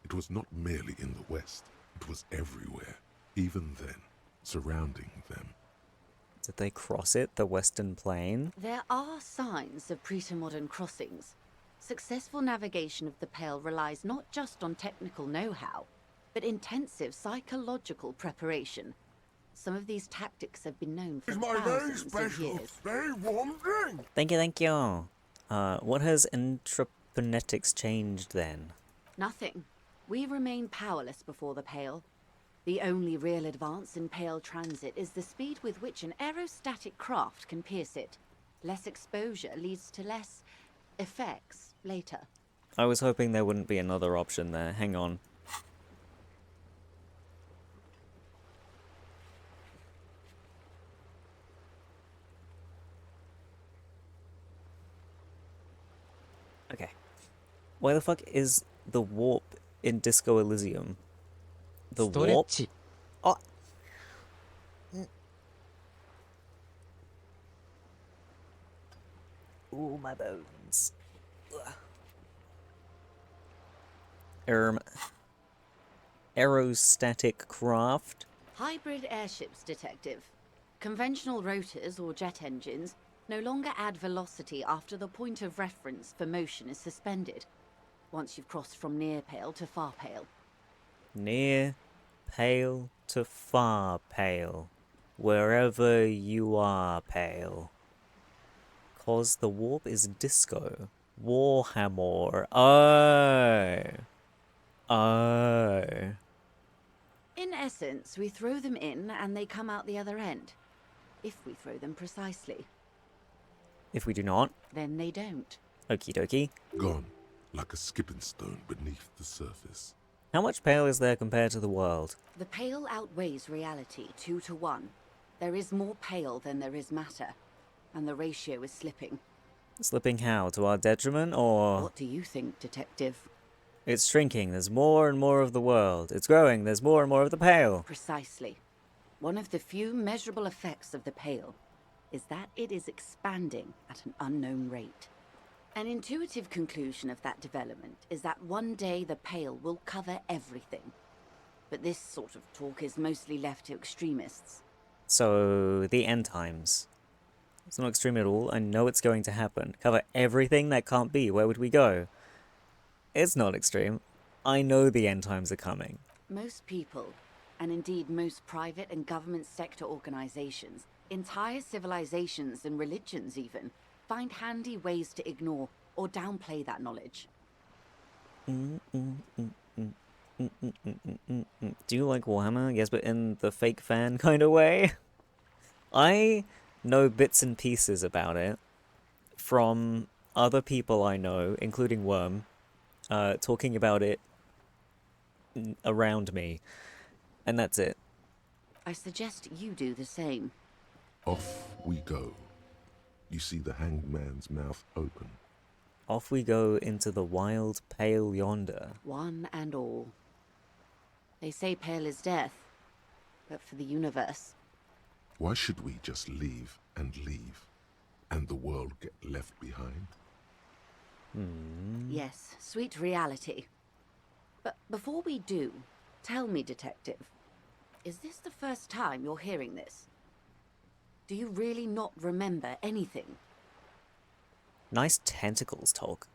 It was not merely in the west, it was everywhere, even then, surrounding them. Did they cross it, the Western Plain? There are signs of pre-modern crossings. Successful navigation of the Pale relies not just on technical know-how, but intensive psychological preparation. Some of these tactics have been known for thousands of years. Thank you. What has entropanetics changed then? Nothing. We remain powerless before the Pale. The only real advance in Pale transit is the speed with which an aerostatic craft can pierce it. Less exposure leads to less effects later. I was hoping there wouldn't be another option there. Hang on. Okay. Why the fuck is the warp in Disco Elysium? The warp? Oh. Ooh, my bones. Aerostatic craft? Hybrid airships, detective. Conventional rotors or jet engines no longer add velocity after the point of reference for motion is suspended, once you've crossed from near Pale to far Pale. Near Pale to far Pale. Wherever you are, Pale. 'Cause the warp is disco. Warhammer. Oh. In essence, we throw them in and they come out the other end. If we throw them precisely. If we do not, then they don't. Okie dokie. Gone, like a skipping stone beneath the surface. How much Pale is there compared to the world? The Pale outweighs reality 2 to 1. There is more Pale than there is matter, and the ratio is slipping. Slipping how? To our detriment, or...? What do you think, detective? It's shrinking. There's more and more of the world. It's growing. There's more and more of the Pale. Precisely. One of the few measurable effects of the Pale is that it is expanding at an unknown rate. An intuitive conclusion of that development is that one day the Pale will cover everything. But this sort of talk is mostly left to extremists. So, the end times. It's not extreme at all. I know it's going to happen. Cover everything that can't be. Where would we go? It's not extreme. I know the end times are coming. Most people, and indeed most private and government sector organizations, entire civilizations and religions even, find handy ways to ignore or downplay that knowledge. Do you like Warhammer? Yes, but in the fake fan kind of way. I know bits and pieces about it from other people I know, including Worm, talking about it around me, and that's it. I suggest you do the same. Off we go. You see the hanged man's mouth open. Off we go into the wild pale yonder. One and all. They say pale is death, but for the universe. Why should we just leave, and the world get left behind? Yes, sweet reality. But before we do, tell me, Detective, is this the first time you're hearing this? Do you really not remember anything? Nice tentacles talk.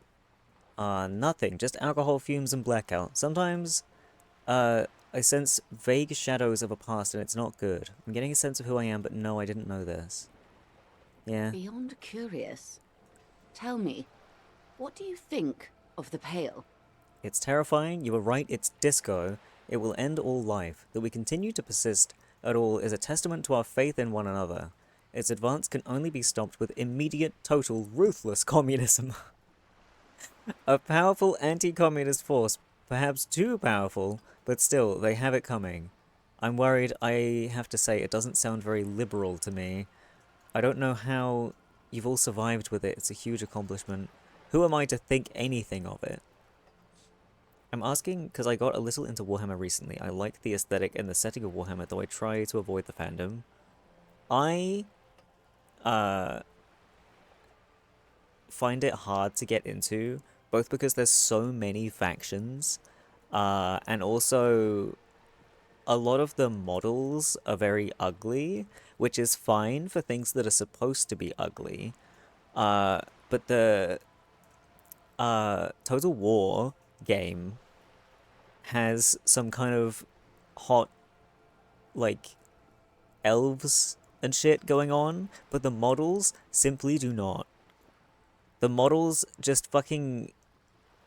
Nothing, just alcohol fumes and blackout. Sometimes, I sense vague shadows of a past and it's not good. I'm getting a sense of who I am, but no, I didn't know this. Yeah. Beyond curious. Tell me, what do you think of the Pale? It's terrifying, you were right, it's disco. It will end all life. That we continue to persist at all is a testament to our faith in one another. Its advance can only be stopped with immediate, total, ruthless communism. A powerful anti-communist force, perhaps too powerful, but still, they have it coming. I'm worried, I have to say, it doesn't sound very liberal to me. I don't know how you've all survived with it, it's a huge accomplishment. Who am I to think anything of it? I'm asking because I got a little into Warhammer recently. I like the aesthetic and the setting of Warhammer, though I try to avoid the fandom. I find it hard to get into, both because there's so many factions, and also a lot of the models are very ugly, which is fine for things that are supposed to be ugly. But the Total War game has some kind of hot, like, elves and shit going on, but the models simply do not. The models just fucking...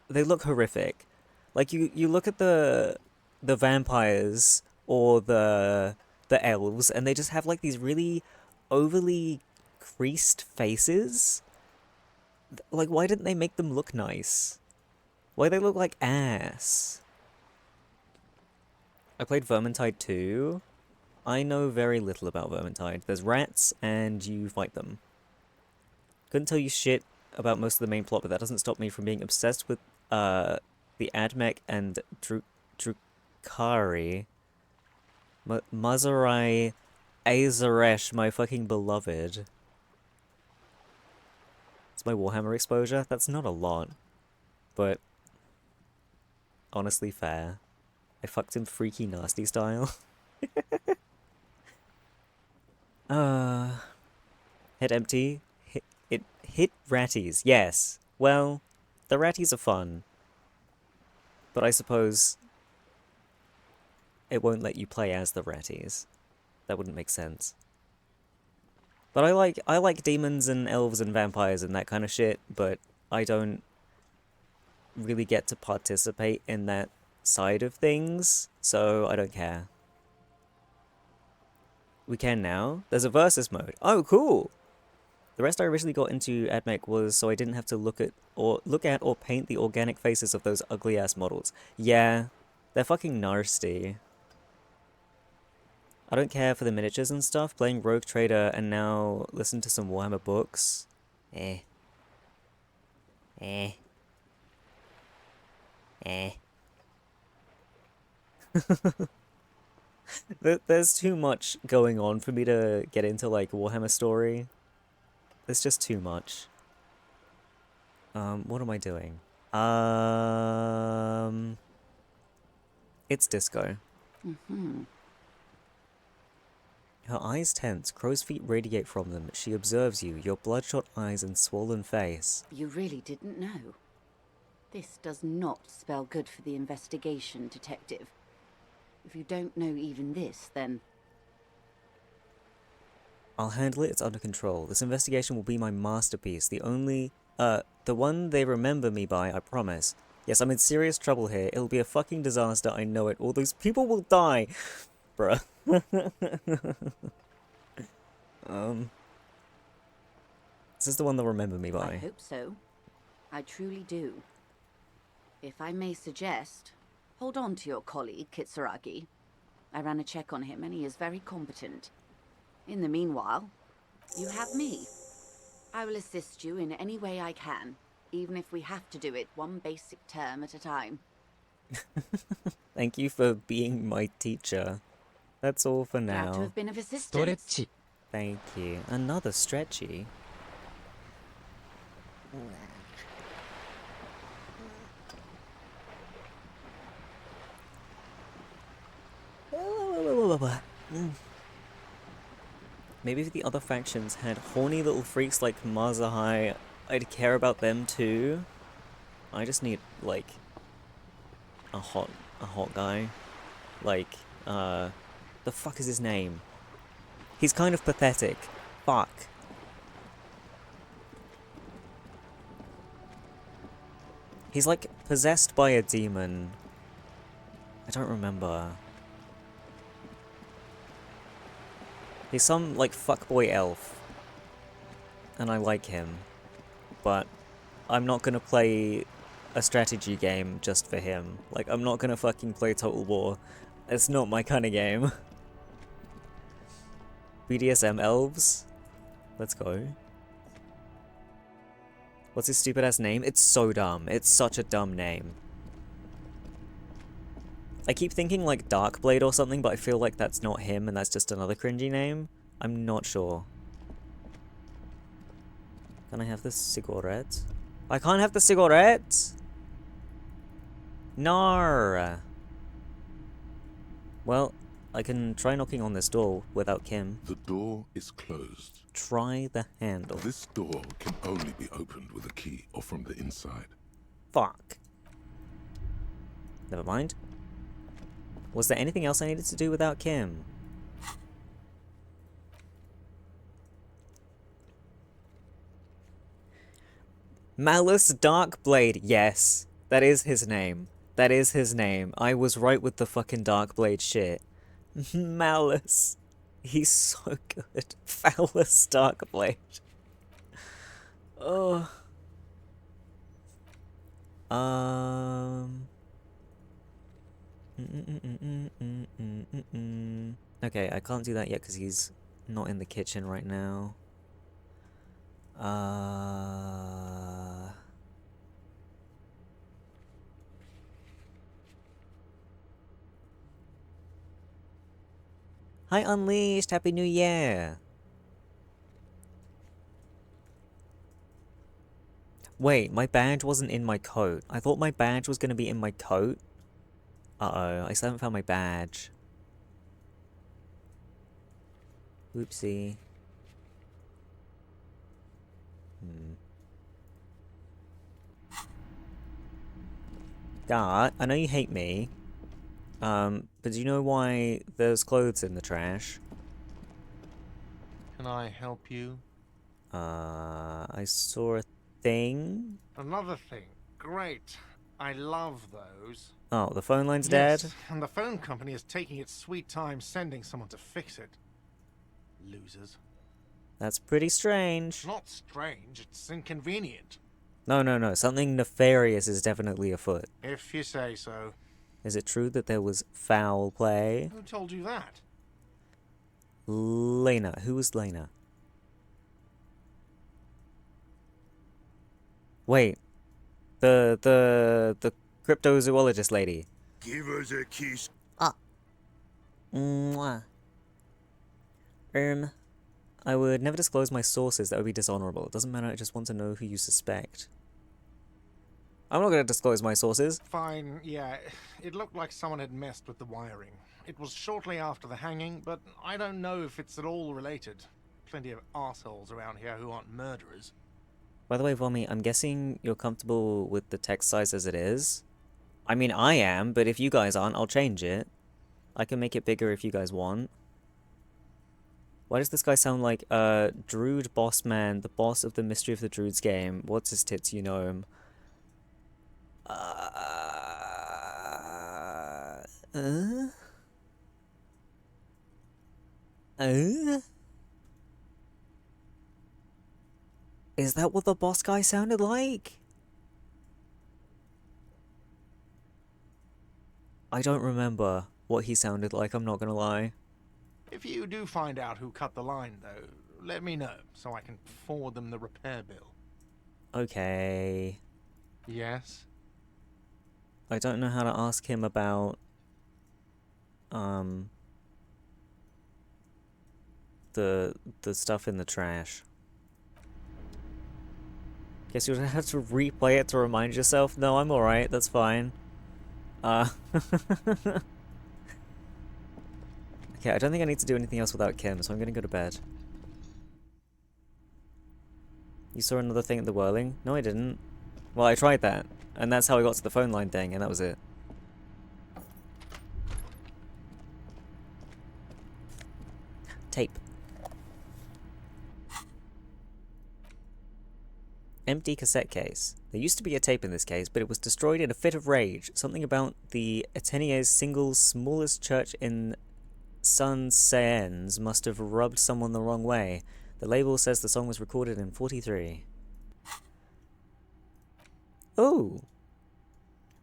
they look horrific. Like, you look at the vampires or the elves, and they just have, like, these really overly creased faces. Like, why didn't they make them look nice? Why they look like ass? I played Vermintide 2. I know very little about Vermintide. There's rats, and you fight them. Couldn't tell you shit about most of the main plot, but that doesn't stop me from being obsessed with the Admech and Drukari. Mazurai Azaresh, my fucking beloved. It's my Warhammer exposure. That's not a lot, but honestly fair. I fucked him freaky nasty style. Head empty. It hit ratties. Yes. Well, the ratties are fun. But I suppose it won't let you play as the ratties. That wouldn't make sense. But I like demons and elves and vampires and that kind of shit, but I don't really get to participate in that side of things, so I don't care. We can now. There's a versus mode. Oh, cool! The rest I originally got into Admech was so I didn't have to look at or paint the organic faces of those ugly-ass models. Yeah, they're fucking nasty. I don't care for the miniatures and stuff. Playing Rogue Trader and now listen to some Warhammer books. Eh. There's too much going on for me to get into, like, Warhammer story. There's just too much. What am I doing? It's disco. Her eyes tense, crow's feet radiate from them. She observes you, your bloodshot eyes and swollen face. You really didn't know. This does not spell good for the investigation, Detective. If you don't know even this, then... I'll handle it, it's under control. This investigation will be my masterpiece, the only, the one they remember me by, I promise. Yes, I'm in serious trouble here. It'll be a fucking disaster, I know it. All those people will die. Bruh. This is the one they'll remember me by. I hope so. I truly do. If I may suggest, hold on to your colleague, Kitsuragi. I ran a check on him and he is very competent. In the meanwhile, you have me. I will assist you in any way I can, even if we have to do it one basic term at a time. Thank you for being my teacher. That's all for now. Glad to have been of assistance. Thank you. Another stretchy. Maybe if the other factions had horny little freaks like Mazahai, I'd care about them too. I just need, like, a hot guy. Like, the fuck is his name? He's kind of pathetic. Fuck. He's like possessed by a demon. I don't remember. He's some like fuckboy elf. And I like him. But I'm not gonna play a strategy game just for him. Like, I'm not gonna fucking play Total War. It's not my kind of game. BDSM elves? Let's go. What's his stupid ass name? It's so dumb. It's such a dumb name. I keep thinking like Darkblade or something, but I feel like that's not him and that's just another cringy name. I'm not sure. Can I have the cigarette? I can't have the cigarette! No! Well, I can try knocking on this door without Kim. The door is closed. Try the handle. This door can only be opened with a key or from the inside. Fuck. Never mind. Was there anything else I needed to do without Kim? Malice Darkblade. Yes, that is his name. That is his name. I was right with the fucking Darkblade shit. Malice. He's so good. Phallus Darkblade. Oh. Okay, I can't do that yet because he's not in the kitchen right now. Hi Unleashed, Happy New Year! Wait, my badge wasn't in my coat. I thought my badge was gonna be in my coat. Uh-oh, I still haven't found my badge. Oopsie. Dart, I know you hate me. But do you know why there's clothes in the trash? Can I help you? I saw a thing. Another thing. Great. I love those. Oh, the phone line's Yes, dead? and the phone company is taking its sweet time sending someone to fix it. Losers. That's pretty strange. It's not strange, it's inconvenient. No. Something nefarious is definitely afoot. If you say so. Is it true that there was foul play? Who told you that? Lena. Who was Lena? Wait. The cryptozoologist lady. Give us a kiss. Mwah. I would never disclose my sources. That would be dishonorable. It doesn't matter. I just want to know who you suspect. I'm not going to disclose my sources. Fine, yeah. It looked like someone had messed with the wiring. It was shortly after the hanging, but I don't know if it's at all related. Plenty of assholes around here who aren't murderers. By the way, Vomi, I'm guessing you're comfortable with the text size as it is? I mean, I am, but if you guys aren't, I'll change it. I can make it bigger if you guys want. Why does this guy sound like, Druid Boss Man, the boss of the Mystery of the Druids game? What's his tits, you know him? Uh? Uh? Is that what the boss guy sounded like? I don't remember what he sounded like, I'm not gonna lie. If you do find out who cut the line, though, let me know so I can forward them the repair bill. Okay. Yes? I don't know how to ask him about, the stuff in the trash. Guess you'll have to replay it to remind yourself. No, I'm alright, that's fine. Okay, I don't think I need to do anything else without Kim, so I'm gonna go to bed. You saw another thing at the whirling? No, I didn't. Well, I tried that, and that's how I got to the phone line thing, and that was it. Tape. Empty cassette case. There used to be a tape in this case, but it was destroyed in a fit of rage. Something about the Atene's single smallest church in Saint-Saëns must have rubbed someone the wrong way. The label says the song was recorded in 43. Oh!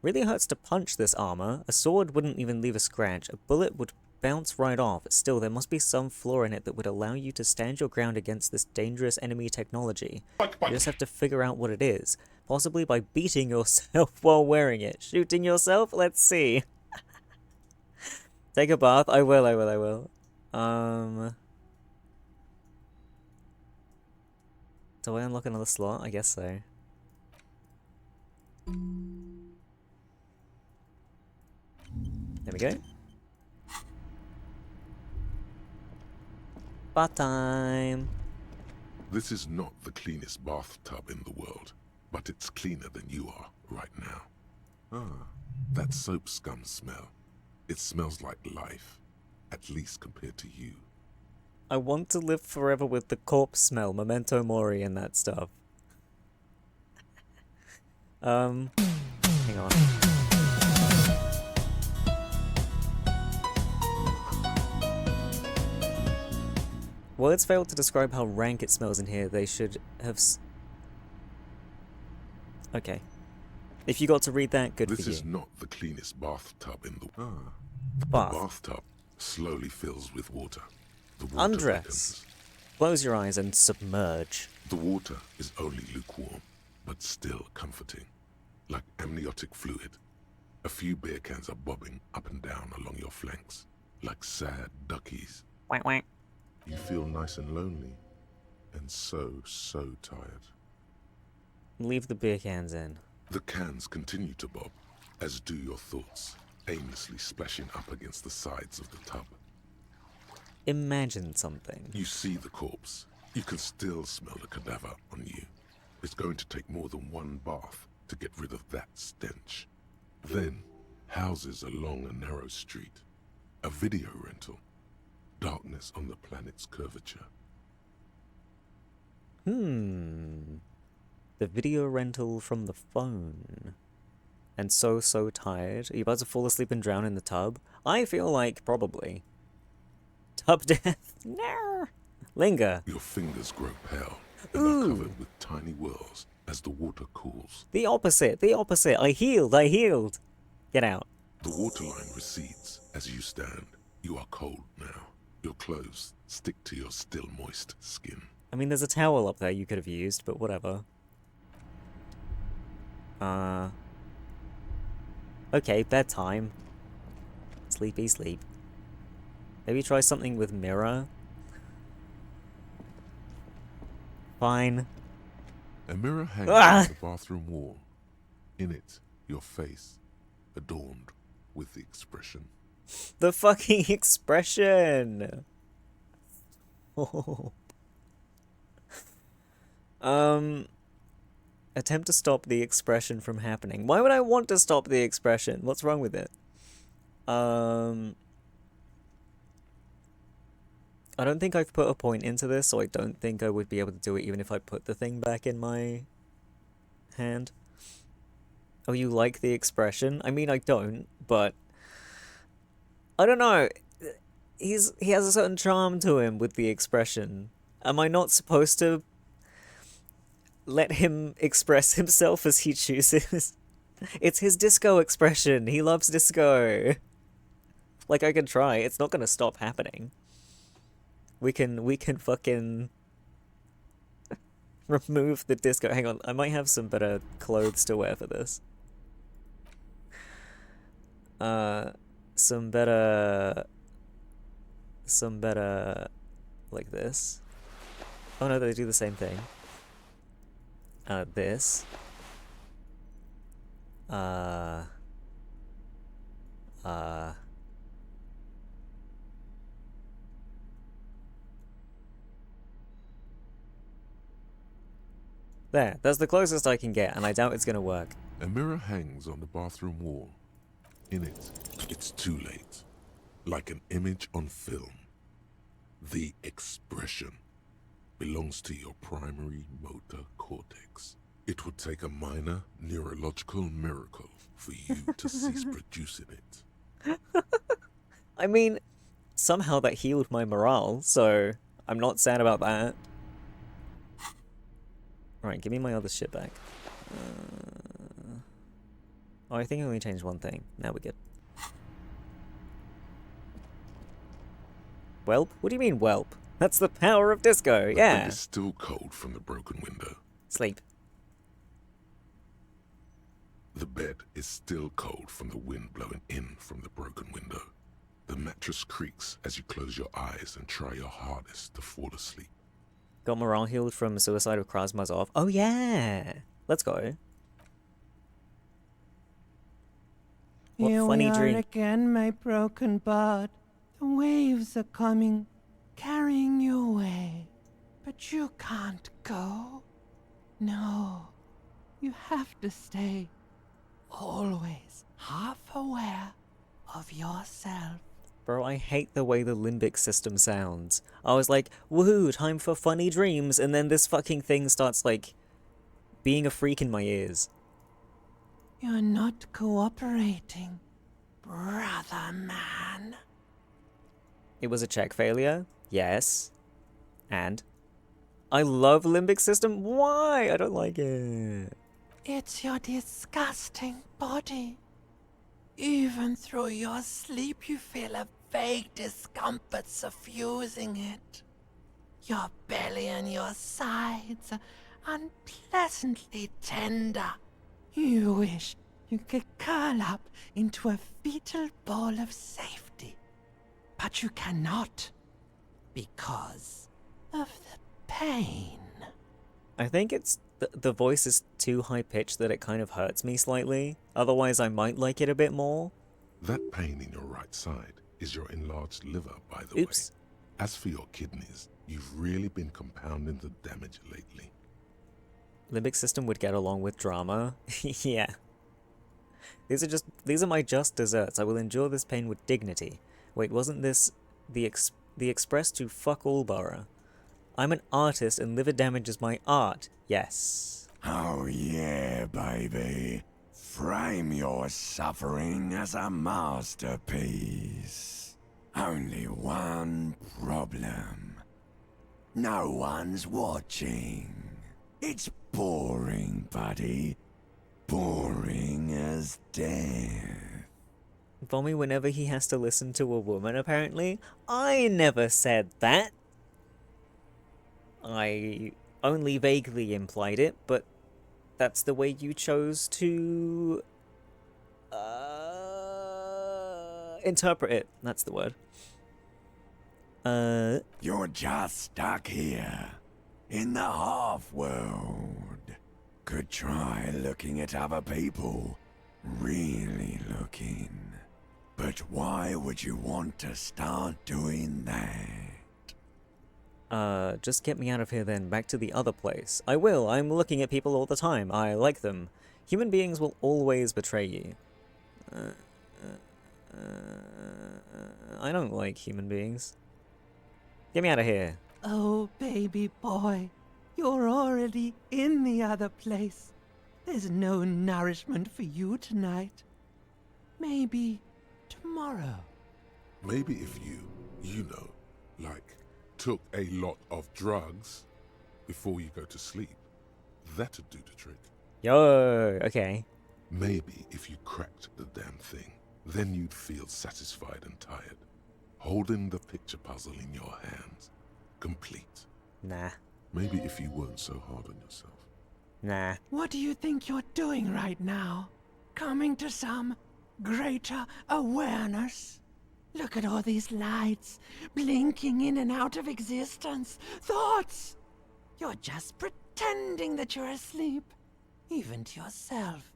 Really hurts to punch this armor. A sword wouldn't even leave a scratch. A bullet would bounce right off. Still, there must be some flaw in it that would allow you to stand your ground against this dangerous enemy technology. You just have to figure out what it is. Possibly by beating yourself while wearing it. Shooting yourself? Let's see. Take a bath? I will. Do I unlock another slot? I guess so. There we go. Bath time! This is not the cleanest bathtub in the world, but it's cleaner than you are right now. Ah, that soap scum smell. It smells like life, at least compared to you. I want to live forever with the corpse smell, memento mori and that stuff. Hang on. Words fail to describe how rank it smells in here. They should have okay. If you got to read that, good for you. This is not the cleanest bathtub in the The bath. The bathtub slowly fills with water. The water Undress. Close your eyes and submerge. The water is only lukewarm, but still comforting. Like amniotic fluid. A few beer cans are bobbing up and down along your flanks, like sad duckies. Quack, quack. You feel nice and lonely, and so tired. Leave the beer cans in. The cans continue to bob, as do your thoughts, aimlessly splashing up against the sides of the tub. Imagine something. You see the corpse. You can still smell the cadaver on you. It's going to take more than one bath to get rid of that stench. Then, houses along a narrow street. A video rental. Darkness on the planet's curvature. The video rental from the phone. And so tired. Are you about to fall asleep and drown in the tub? I feel like probably. Tub death? No. Linger. Your fingers grow pale and are covered with tiny whirls as the water cools. The opposite. I healed. Get out. The waterline recedes as you stand. You are cold now. Your clothes stick to your still moist skin. I mean, there's a towel up there you could have used, but whatever. Okay, bedtime. Sleepy sleep. Maybe try something with mirror. Fine. A mirror hangs on the bathroom wall. In it, your face, adorned with the expression. The fucking expression! Oh. Attempt to stop the expression from happening. Why would I want to stop the expression? What's wrong with it? I don't think I've put a point into this, so I don't think I would be able to do it even if I put the thing back in my hand. Oh, you like the expression? I mean, I don't, but I don't know. He has a certain charm to him with the expression. Am I not supposed to let him express himself as he chooses? It's his disco expression. He loves disco. Like, I can try. It's not gonna stop happening. We can fucking remove the disco. Hang on, I might have some better clothes to wear for this. Some better, like this. Oh no, they do the same thing. This. There, that's the closest I can get, and I doubt it's gonna work. A mirror hangs on the bathroom wall. In it, it's too late. Like an image on film. The expression belongs to your primary motor cortex. It would take a minor neurological miracle for you to cease producing it. I mean, somehow that healed my morale, so I'm not sad about that. Alright, give me my other shit back. Oh, I think I only changed one thing. Now we're good. Whelp? What do you mean, whelp? That's the power of disco, The yeah. bed is still cold from the broken window. Sleep. The bed is still cold from the wind blowing in from the broken window. The mattress creaks as you close your eyes and try your hardest to fall asleep. Got morale healed from Suicide of Krasmazov. Oh yeah! Let's go. What Here funny we are dream. again, my broken bud. The waves are coming, carrying you away. But you can't go. No, you have to stay. Always half aware of yourself. Bro, I hate the way the limbic system sounds. I was like, woohoo, time for funny dreams, and then this fucking thing starts, like, being a freak in my ears. You're not cooperating, brother man. It was a check failure? Yes. And? I love limbic system? Why? I don't like it. It's your disgusting body. Even through your sleep, you feel a vague discomfort suffusing it. Your belly and your sides are unpleasantly tender. You wish you could curl up into a fetal ball of safety. But you cannot, because of the pain. I think it's the voice is too high-pitched that it kind of hurts me slightly. Otherwise, I might like it a bit more. That pain in your right side is your enlarged liver, by the way. As for your kidneys, you've really been compounding the damage lately. Limbic system would get along with drama. Yeah. These are my just desserts. I will endure this pain with dignity. Wait, wasn't this the express to fuck all borough? I'm an artist and liver damage is my art. Yes. Oh yeah, baby. Frame your suffering as a masterpiece. Only one problem. No one's watching. It's boring, buddy. Boring as death. Vommy whenever he has to listen to a woman, apparently. I never said that. I only vaguely implied it, but that's the way you chose to interpret it. That's the word. You're just stuck here, in the half-world. Could try looking at other people. Really looking. But why would you want to start doing that? Just get me out of here then, back to the other place. I will, I'm looking at people all the time. I like them. Human beings will always betray you. I don't like human beings. Get me out of here. Oh, baby boy, you're already in the other place. There's no nourishment for you tonight. Maybe tomorrow. Maybe if you know, like, took a lot of drugs before you go to sleep, that'd do the trick. Yo, okay. Maybe if you cracked the damn thing, then you'd feel satisfied and tired, holding the picture puzzle in your hands, complete. Nah. Maybe if you weren't so hard on yourself. Nah. What do you think you're doing right now? Coming to some greater awareness? Look at all these lights, blinking in and out of existence. Thoughts! You're just pretending that you're asleep, even to yourself,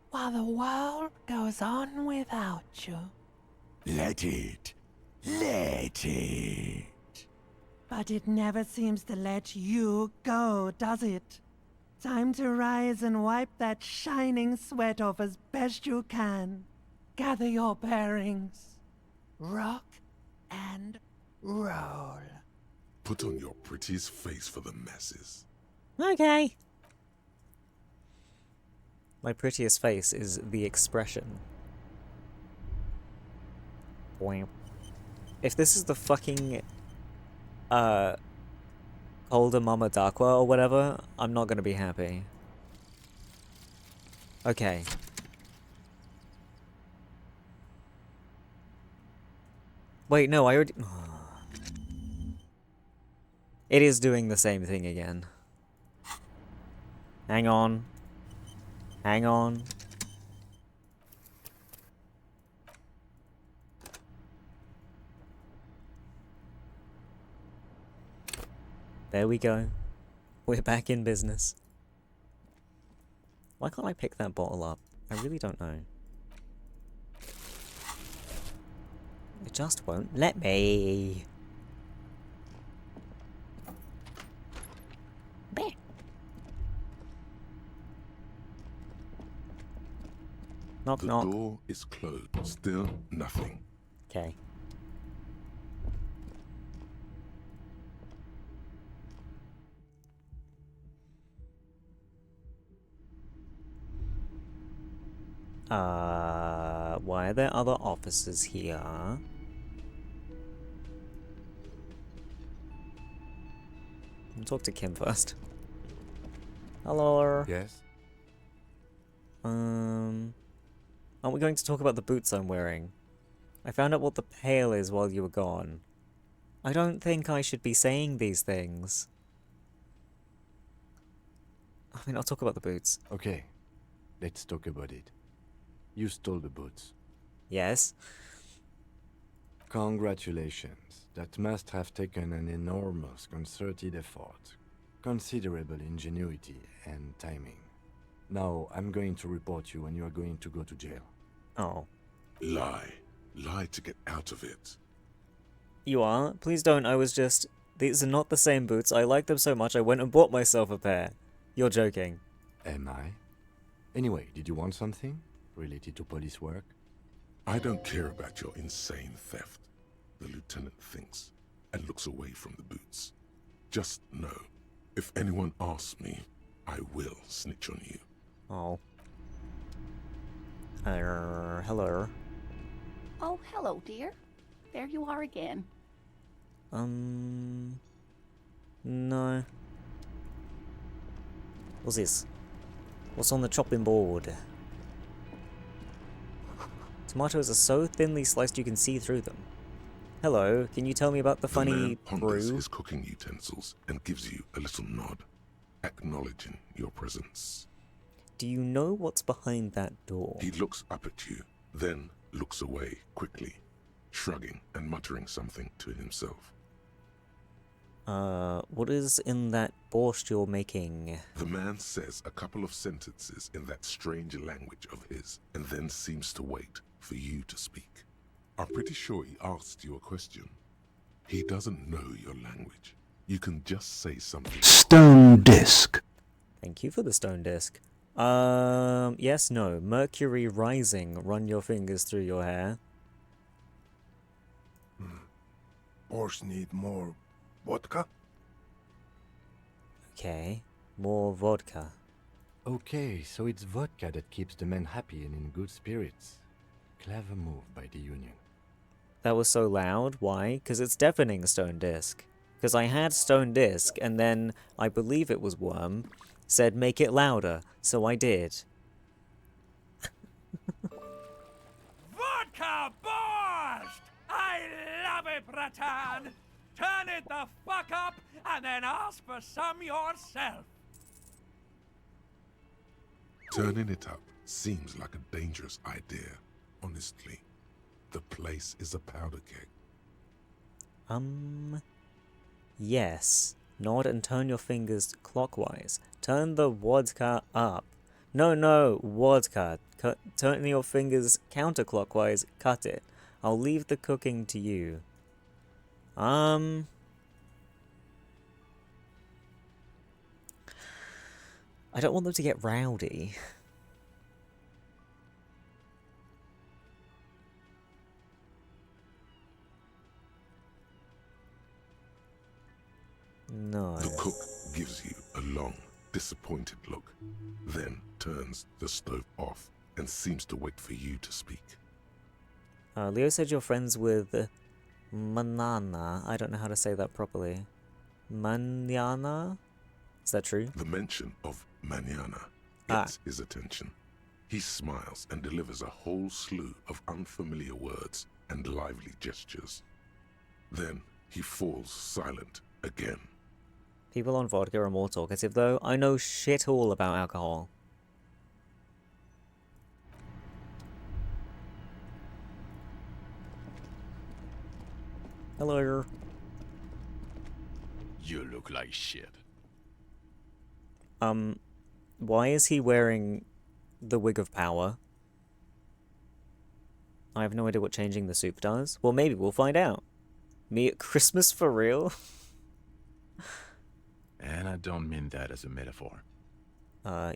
while the world goes on without you. Let it. Let it. But it never seems to let you go, does it? Time to rise and wipe that shining sweat off as best you can. Gather your bearings. Rock and roll. Put on your prettiest face for the masses. Okay. My prettiest face is the expression. Boing. If this is the fucking Colder Mama Darkwa or whatever, I'm not gonna be happy. Okay. Wait, no, I already... It is doing the same thing again. Hang on. Hang on. There we go. We're back in business. Why can't I pick that bottle up? I really don't know. It just won't let me. Knock, the knock. door is closed. Still nothing. Okay. Why are there other officers here? I'll talk to Kim first. Hello. Yes? Aren't we going to talk about the boots I'm wearing? I found out what the pail is while you were gone. I don't think I should be saying these things. I mean, I'll talk about the boots. Okay, let's talk about it. You stole the boots. Yes. Congratulations. That must have taken an enormous concerted effort, considerable ingenuity and timing. Now, I'm going to report you and you are going to go to jail. Oh. Lie. Lie to get out of it. You are? Please don't, I was just... These are not the same boots. I like them so much I went and bought myself a pair. You're joking. Am I? Anyway, did you want something related to police work? I don't care about your insane theft, the lieutenant thinks, and looks away from the boots. Just know, if anyone asks me, I will snitch on you. Oh. Hello. Oh, hello, dear. There you are again. No. What's this? What's on the chopping board? Tomatoes are so thinly sliced you can see through them. Hello, can you tell me about the funny man ponders brew? his cooking utensils and gives you a little nod, acknowledging your presence. Do you know what's behind that door? He looks up at you, then looks away quickly, shrugging and muttering something to himself. What is in that borscht you're making? The man says a couple of sentences in that strange language of his, and then seems to wait for you to speak. I'm pretty sure he asked you a question. He doesn't know your language. You can just say something. Stone disc. Thank you for the stone disc. Yes, no. Mercury rising. Run your fingers through your hair. Borscht need more vodka? Okay. More vodka. Okay, so it's vodka that keeps the men happy and in good spirits. Clever move by the Union. That was so loud. Why? Because it's deafening Stone Disc. Because I had Stone Disc, and then I believe it was Worm said make it louder, so I did. Vodka burst! I love it, Bratan! Turn it the fuck up and then ask for some yourself. Turning it up seems like a dangerous idea, honestly. The place is a powder keg. Yes. Nod and turn your fingers clockwise. Turn the vodka up. No, vodka. Turn your fingers counterclockwise. Cut it. I'll leave the cooking to you. I don't want them to get rowdy. No. The cook gives you a long, disappointed look, then turns the stove off and seems to wait for you to speak. Leo said you're friends with Manana. I don't know how to say that properly. Manana? Is that true? The mention of Manana gets his attention. He smiles and delivers a whole slew of unfamiliar words and lively gestures. Then he falls silent again. People on vodka are more talkative, though. I know shit all about alcohol. Hello. You look like shit. Why is he wearing the wig of power? I have no idea what changing the soup does. Well, maybe we'll find out. Me at Christmas for real? And I don't mean that as a metaphor.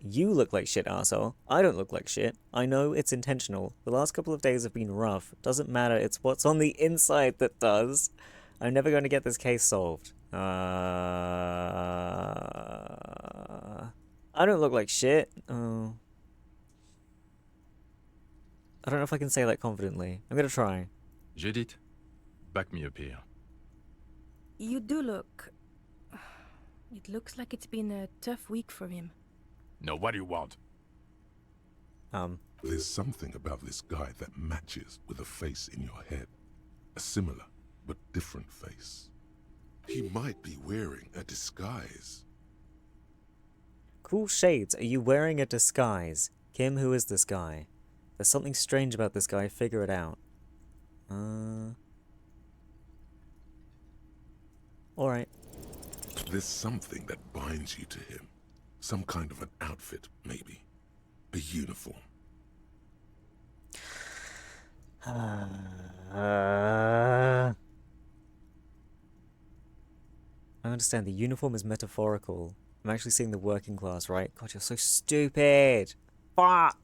You look like shit, arsehole. I don't look like shit. I know it's intentional. The last couple of days have been rough. Doesn't matter, it's what's on the inside that does. I'm never going to get this case solved. I don't look like shit. Oh. I don't know if I can say that confidently. I'm gonna try. Judith, back me up here. You do look... It looks like it's been a tough week for him. No, what do you want? There's something about this guy that matches with a face in your head. A similar, but different face. He might be wearing a disguise. Cool shades, are you wearing a disguise? Kim, who is this guy? There's something strange about this guy, figure it out. Alright. There's something that binds you to him. Some kind of an outfit, maybe. A uniform. I understand the uniform is metaphorical. I'm actually seeing the working class, right? God, you're so stupid! Fuck!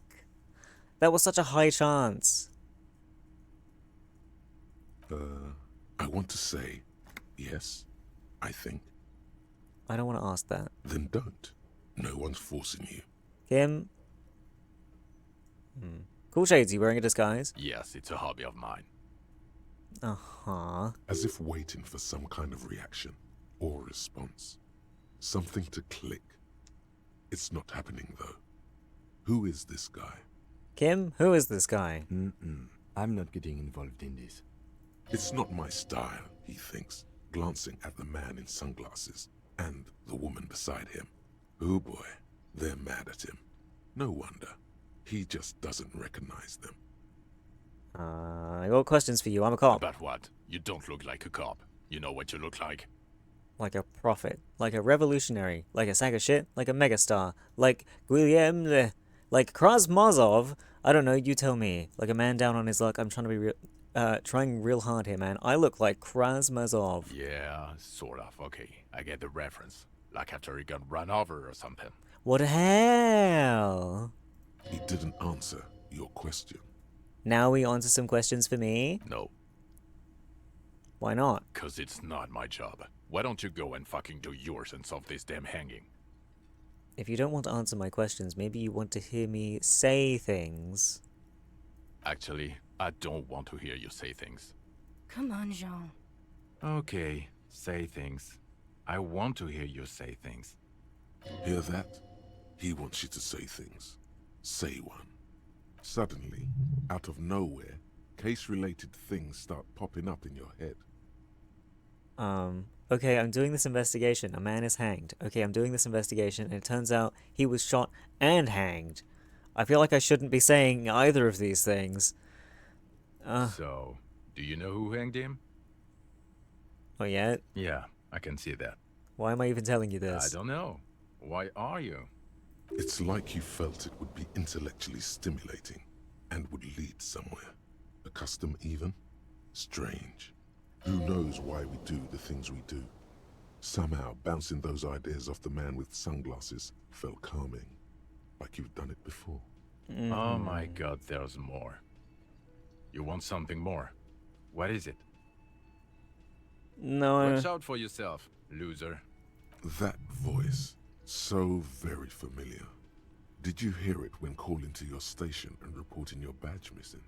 That was such a high chance. I want to say, yes, I think. I don't want to ask that. Then don't. No one's forcing you. Kim? Cool shades, you wearing a disguise? Yes, it's a hobby of mine. Uh-huh. As if waiting for some kind of reaction or response. Something to click. It's not happening, though. Who is this guy? Kim, who is this guy? I'm not getting involved in this. It's not my style, he thinks, glancing at the man in sunglasses and the woman beside him. Oh boy, they're mad at him. No wonder. He just doesn't recognize them. I got questions for you. I'm a cop. About what? You don't look like a cop. You know what you look like? Like a prophet. Like a revolutionary. Like a sack of shit. Like a megastar. Like Guillem. Like Krasmazov. I don't know, you tell me. Like a man down on his luck. I'm trying to be trying real hard here, man. I look like Krasmazov. Yeah, sort of. Okay, I get the reference. Like after he got run over or something. What the hell? He didn't answer your question. Now we answer some questions for me? No. Why not? 'Cause it's not my job. Why don't you go and fucking do yours and solve this damn hanging? If you don't want to answer my questions, maybe you want to hear me say things. Actually, I don't want to hear you say things. Come on, Jean. Okay, say things. I want to hear you say things. Hear that? He wants you to say things. Say one. Suddenly, out of nowhere, case-related things start popping up in your head. Okay, I'm doing this investigation. A man is hanged. Okay, I'm doing this investigation, and it turns out he was shot and hanged. I feel like I shouldn't be saying either of these things. So, do you know who hanged him? Oh, yeah? Yeah, I can see that. Why am I even telling you this? I don't know. Why are you? It's like you felt it would be intellectually stimulating and would lead somewhere. A custom even? Strange. Who knows why we do the things we do? Somehow, bouncing those ideas off the man with sunglasses felt calming. Like you've done it before. Oh my god, there's more. You want something more? What is it? No. Watch out for yourself, loser. That voice, so very familiar. Did you hear it when calling to your station and reporting your badge missing?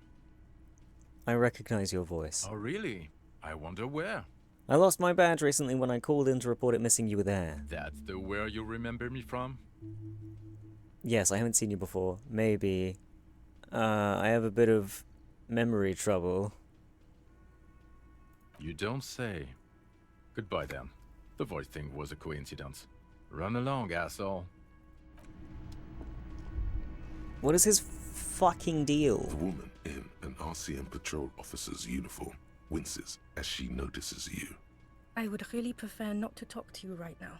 I recognize your voice. Oh really? I wonder where. I lost my badge recently when I called in to report it missing. You were there. That's the where you remember me from? Yes, I haven't seen you before. Maybe. I have a bit of memory trouble. You don't say. Goodbye then. The voice thing was a coincidence. Run along, asshole. What is his fucking deal? The woman in an RCM patrol officer's uniform winces as she notices you. I would really prefer not to talk to you right now.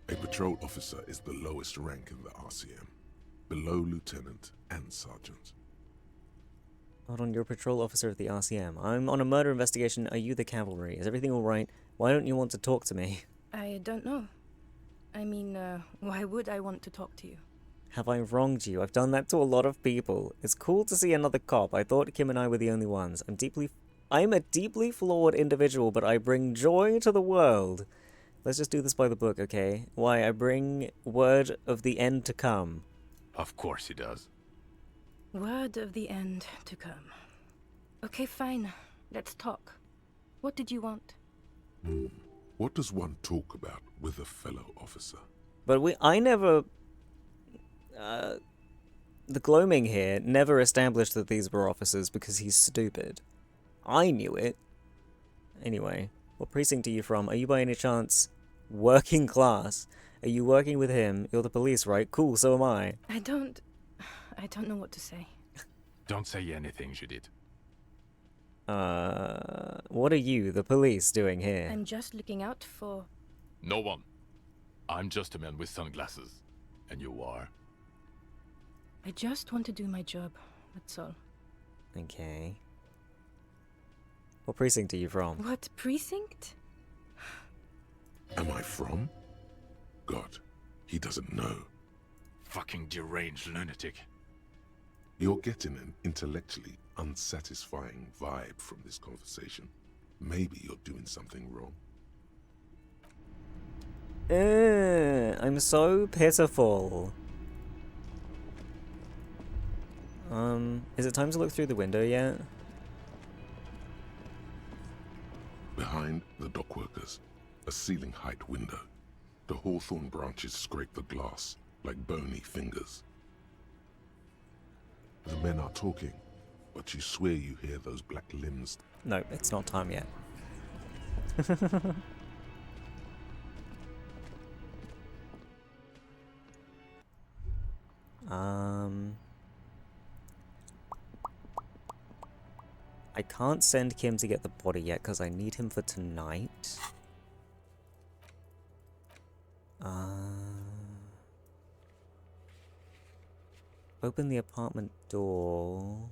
A patrol officer is the lowest rank in the RCM, below lieutenant and sergeant. Hold on, you're a patrol officer of the RCM. I'm on a murder investigation. Are you the cavalry? Is everything alright? Why don't you want to talk to me? I don't know. I mean, why would I want to talk to you? Have I wronged you? I've done that to a lot of people. It's cool to see another cop. I thought Kim and I were the only ones. I'm a deeply flawed individual, but I bring joy to the world. Let's just do this by the book, okay? Why, I bring word of the end to come. Of course he does. Word of the end to come. Okay, fine. Let's talk. What did you want? What does one talk about with a fellow officer? But I never... the gloaming here never established that these were officers because he's stupid. I knew it. Anyway, what precinct are you from? Are you by any chance working class? Are you working with him? You're the police, right? Cool, so am I. I don't know what to say. Don't say anything, Judith. What are you, the police, doing here? I'm just looking out for... No one. I'm just a man with sunglasses. And you are? I just want to do my job, that's all. Okay. What precinct are you from? What precinct? Am I from? God, he doesn't know. Fucking deranged lunatic. You're getting an intellectually unsatisfying vibe from this conversation. Maybe you're doing something wrong. I'm so pitiful. Is it time to look through the window yet? Behind the dockworkers, a ceiling height window. The hawthorn branches scrape the glass like bony fingers. The men are talking, but you swear you hear those black limbs. No, it's not time yet. I can't send Kim to get the body yet because I need him for tonight. Open the apartment door,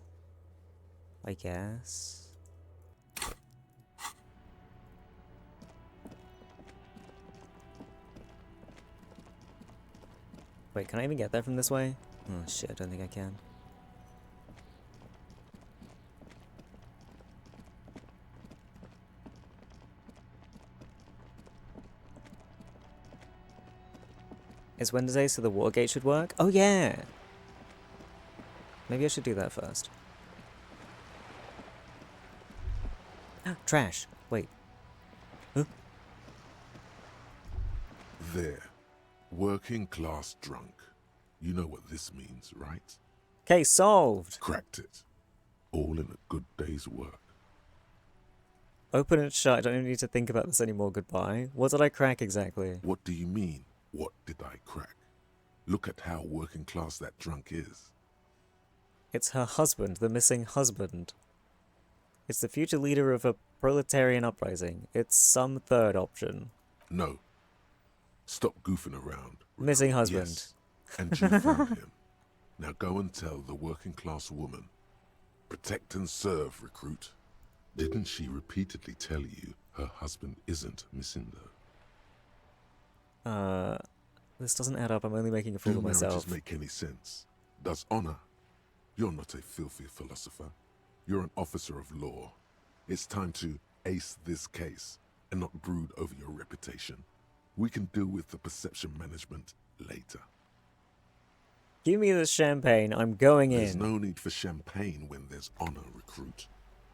I guess. Wait, can I even get there from this way? Oh shit, I don't think I can. It's Wednesday, so the Watergate should work? Oh, yeah! Maybe I should do that first. Trash. Wait. Huh? There. Working class drunk. You know what this means, right? Case solved! Cracked it. All in a good day's work. Open and shut. I don't even need to think about this anymore. Goodbye. What did I crack exactly? What do you mean, what did I crack? Look at how working class that drunk is. It's her husband, the missing husband. It's the future leader of a proletarian uprising. It's some third option. No. Stop goofing around. Missing husband. Yes. And you found him. Now go and tell the working class woman. Protect and serve, recruit. Didn't she repeatedly tell you her husband isn't missing though? This doesn't add up. I'm only making a fool Do of myself. marriages make any sense? Does honor? You're not a filthy philosopher. You're an officer of law. It's time to ace this case and not brood over your reputation. We can deal with the perception management later. Give me the champagne. I'm going There's in. no need for champagne when there's honor, recruit.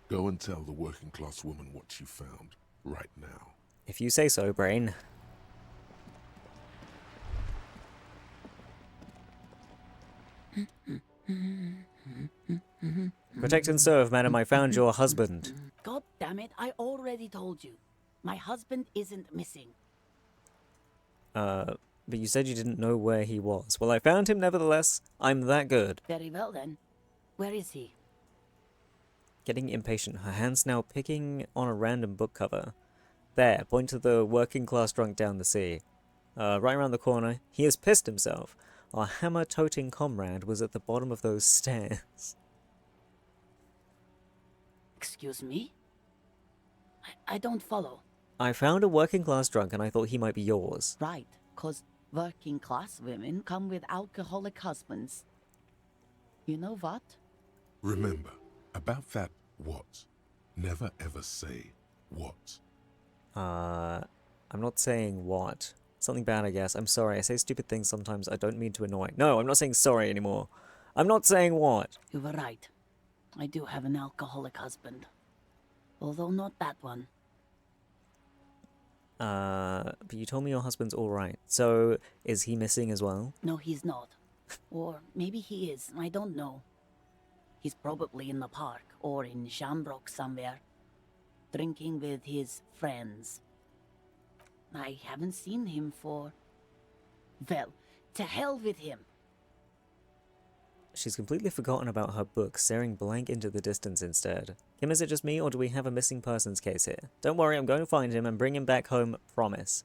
Go and tell the working class woman what you found right now. If you say so, Brain. Protect and serve, madam. I found your husband. God damn it, I already told you. My husband isn't missing. But you said you didn't know where he was. Well, I found him nevertheless. I'm that good. Very well then. Where is he? Getting impatient. Her hand's now picking on a random book cover. There, point to the working class drunk down the sea. Right around the corner. He has pissed himself. Our hammer-toting comrade was at the bottom of those stairs. Excuse me? I don't follow. I found a working class drunk and I thought he might be yours. Right, 'cause working class women come with alcoholic husbands. You know what? Remember, about that what, never ever say what. I'm not saying what. Something bad, I guess. I'm sorry. I say stupid things sometimes. I don't mean to annoy. No, I'm not saying sorry anymore. I'm not saying what. You were right. I do have an alcoholic husband. Although not that one. But you told me your husband's alright. So, is he missing as well? No, he's not. Or maybe he is. I don't know. He's probably in the park or in Shamrock somewhere. Drinking with his friends. I haven't seen him for... Well, to hell with him. She's completely forgotten about her book, staring blank into the distance instead. Kim, is it just me, or do we have a missing persons case here? Don't worry, I'm going to find him and bring him back home, promise.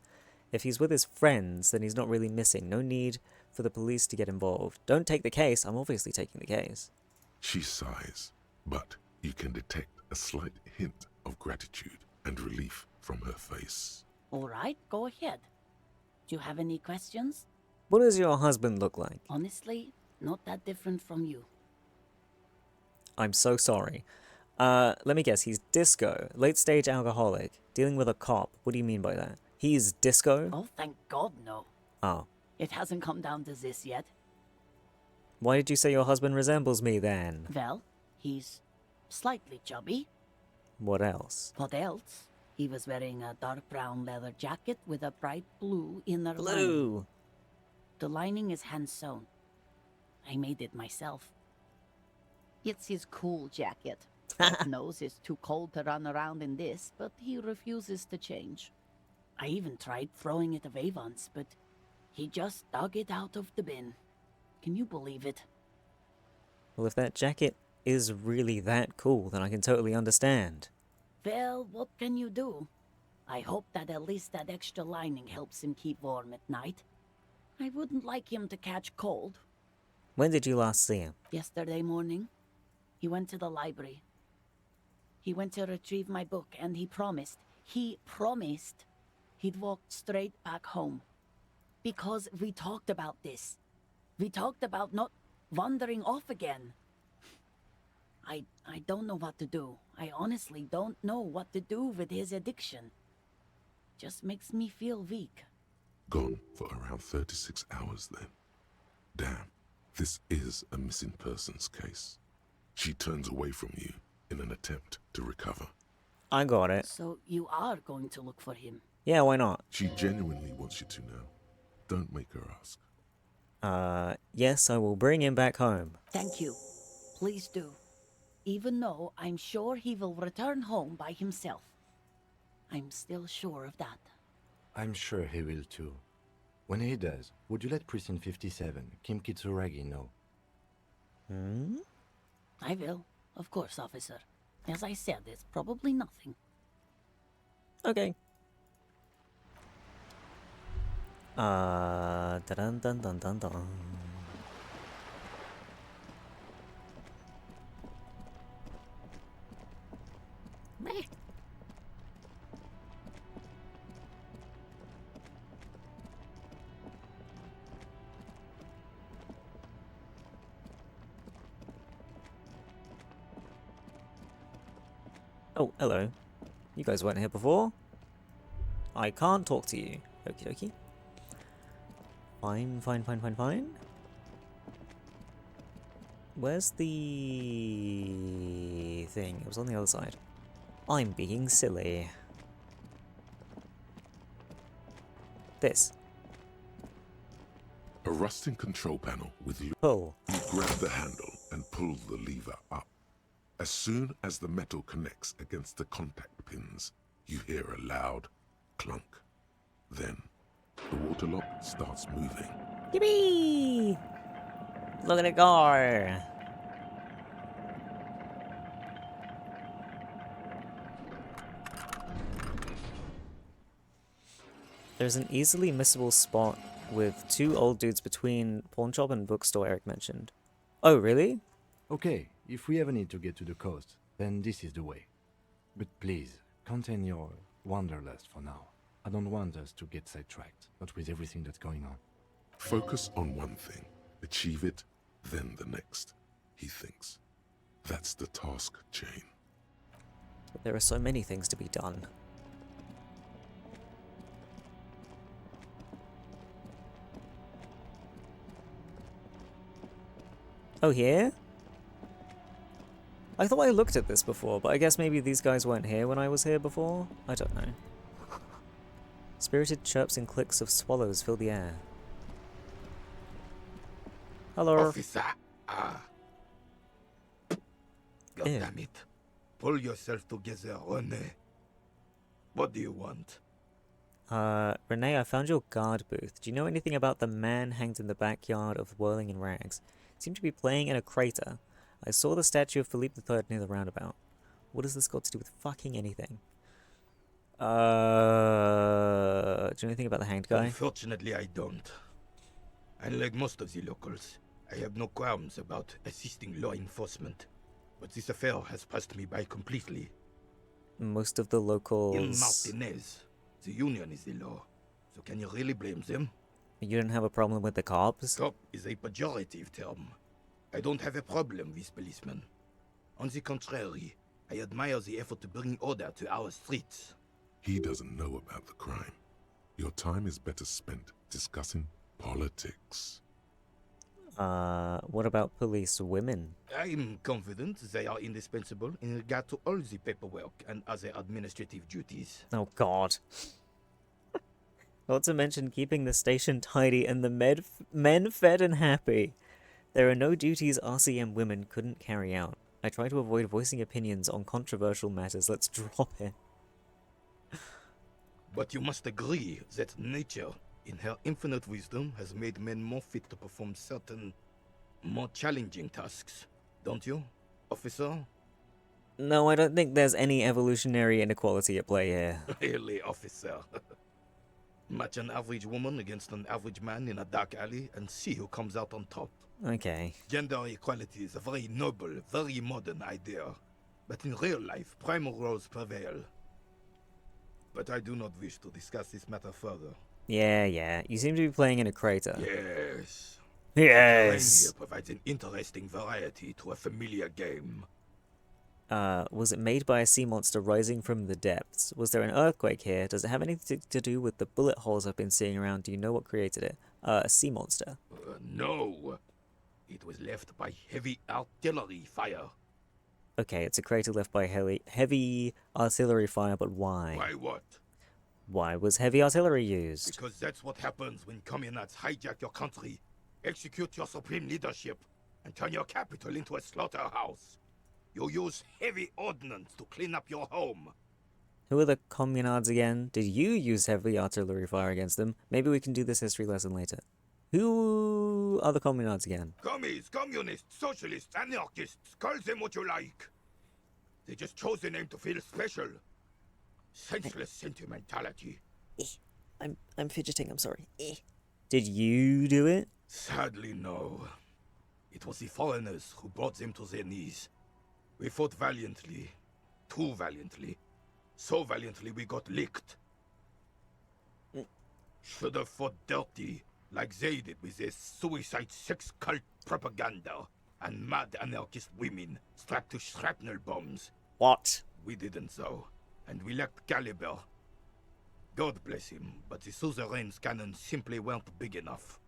If he's with his friends, then he's not really missing. No need for the police to get involved. Don't take the case. I'm obviously taking the case. She sighs, but you can detect a slight hint of gratitude and relief from her face. All right, go ahead. Do you have any questions? What does your husband look like? Honestly, not that different from you. I'm so sorry. Let me guess, he's disco, late-stage alcoholic, dealing with a cop. What do you mean by that? He's disco? Oh, thank God, no. Oh. It hasn't come down to this yet. Why did you say your husband resembles me, then? Well, he's slightly chubby. What else? What else? He was wearing a dark brown leather jacket with a bright blue inner lining. Blue! The lining is hand-sewn. I made it myself. It's his cool jacket. God knows it's too cold to run around in this, but he refuses to change. I even tried throwing it away once, but he just dug it out of the bin. Can you believe it? Well, if that jacket is really that cool, then I can totally understand. Well, what can you do? I hope that at least that extra lining helps him keep warm at night. I wouldn't like him to catch cold. When did you last see him? Yesterday morning. He went to the library. He went to retrieve my book, and he promised he'd walk straight back home. Because we talked about this. We talked about not wandering off again. I don't know what to do. I honestly don't know what to do with his addiction. Just makes me feel weak. Gone for around 36 hours then. Damn, this is a missing persons case. She turns away from you in an attempt to recover. I got it. So you are going to look for him? Yeah, why not? She genuinely wants you to know. Don't make her ask. Yes, I will bring him back home. Thank you. Please do. Even though I'm sure he will return home by himself. I'm still sure of that. I'm sure he will too. When he does, would you let Precinct 57, Kim Kitsuragi, know? I will, of course, officer. As I said, it's probably nothing. Okay. Dun dun dun dun dun. Oh, hello. You guys weren't here before. I can't talk to you. Okie dokie. Fine, fine, fine, fine, fine. Where's the thing? It was on the other side. I'm being silly. This. A rusting control panel with pull. You grab the handle and pull the lever up. As soon as the metal connects against the contact pins, you hear a loud clunk. Then, the water lock starts moving. Yippee! Look at it go! There's an easily missable spot with 2 old dudes between pawn shop and bookstore Eric mentioned. Oh, really? Okay, if we ever need to get to the coast, then this is the way. But please, contain your wanderlust for now. I don't want us to get sidetracked, not with everything that's going on. Focus on one thing. Achieve it, then the next, he thinks. That's the task chain. But there are so many things to be done. Oh, here? I thought I looked at this before, but I guess maybe these guys weren't here when I was here before? I don't know. Spirited chirps and clicks of swallows fill the air. Hello. Officer. God damn it. Pull yourself together, Rene. What do you want? Renee, I found your guard booth. Do you know anything about the man hanged in the backyard of Whirling in Rags? Seemed to be playing in a crater. I saw the statue of Philippe III near the roundabout. What has this got to do with fucking anything? Do you know anything about the hanged guy? Unfortunately, I don't. Unlike most of the locals, I have no qualms about assisting law enforcement. But this affair has passed me by completely. Most of the locals... In Martinez, the union is the law. So can you really blame them? You didn't have a problem with the cops? Cop is a pejorative term. I don't have a problem with policemen. On the contrary, I admire the effort to bring order to our streets. He doesn't know about the crime. Your time is better spent discussing politics. What about police women? I'm confident they are indispensable in regard to all the paperwork and other administrative duties. Oh god. Not to mention keeping the station tidy and the men fed and happy. There are no duties RCM women couldn't carry out. I try to avoid voicing opinions on controversial matters. Let's drop it. But you must agree that nature, in her infinite wisdom, has made men more fit to perform certain, more challenging tasks. Don't you, officer? No, I don't think there's any evolutionary inequality at play here. Really, officer. Match an average woman against an average man in a dark alley and see who comes out on top. Okay. Gender equality is a very noble, very modern idea. But in real life, primal roles prevail. But I do not wish to discuss this matter further. Yeah. You seem to be playing in a crater. Yes. Yes. The terrain here provides an interesting variety to a familiar game. Was it made by a sea monster rising from the depths? Was there an earthquake here? Does it have anything to do with the bullet holes I've been seeing around? Do you know what created it? A sea monster. No. It was left by heavy artillery fire. Okay, it's a crater left by heavy artillery fire, but why? Why what? Why was heavy artillery used? Because that's what happens when communards hijack your country, execute your supreme leadership, and turn your capital into a slaughterhouse. You use heavy ordnance to clean up your home. Who are the communards again? Did you use heavy artillery fire against them? Maybe we can do this history lesson later. Who are the communards again? Commies, communists, socialists, anarchists, call them what you like. They just chose the name to feel special. Senseless sentimentality. I'm fidgeting, I'm sorry. Did you do it? Sadly, no. It was the foreigners who brought them to their knees. We fought valiantly. Too valiantly. So valiantly we got licked. Should have fought dirty, like they did with their suicide sex cult propaganda and mad anarchist women strapped to shrapnel bombs. What? We didn't though, and we lacked caliber. God bless him, but the suzerain's cannons simply weren't big enough.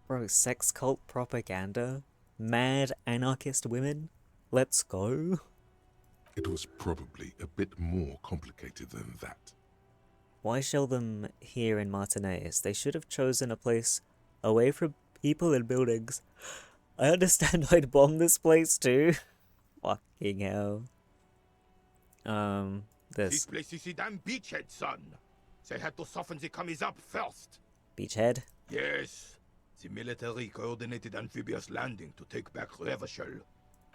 Bro, sex cult propaganda? Mad anarchist women? Let's go. It was probably a bit more complicated than that. Why shell them here in Martinez? They should have chosen a place away from people and buildings. I understand I'd bomb this place too. Fucking hell. This place is a damn beachhead, son. They had to soften the commies up first. Beachhead? Yes. The military coordinated amphibious landing to take back Revachol.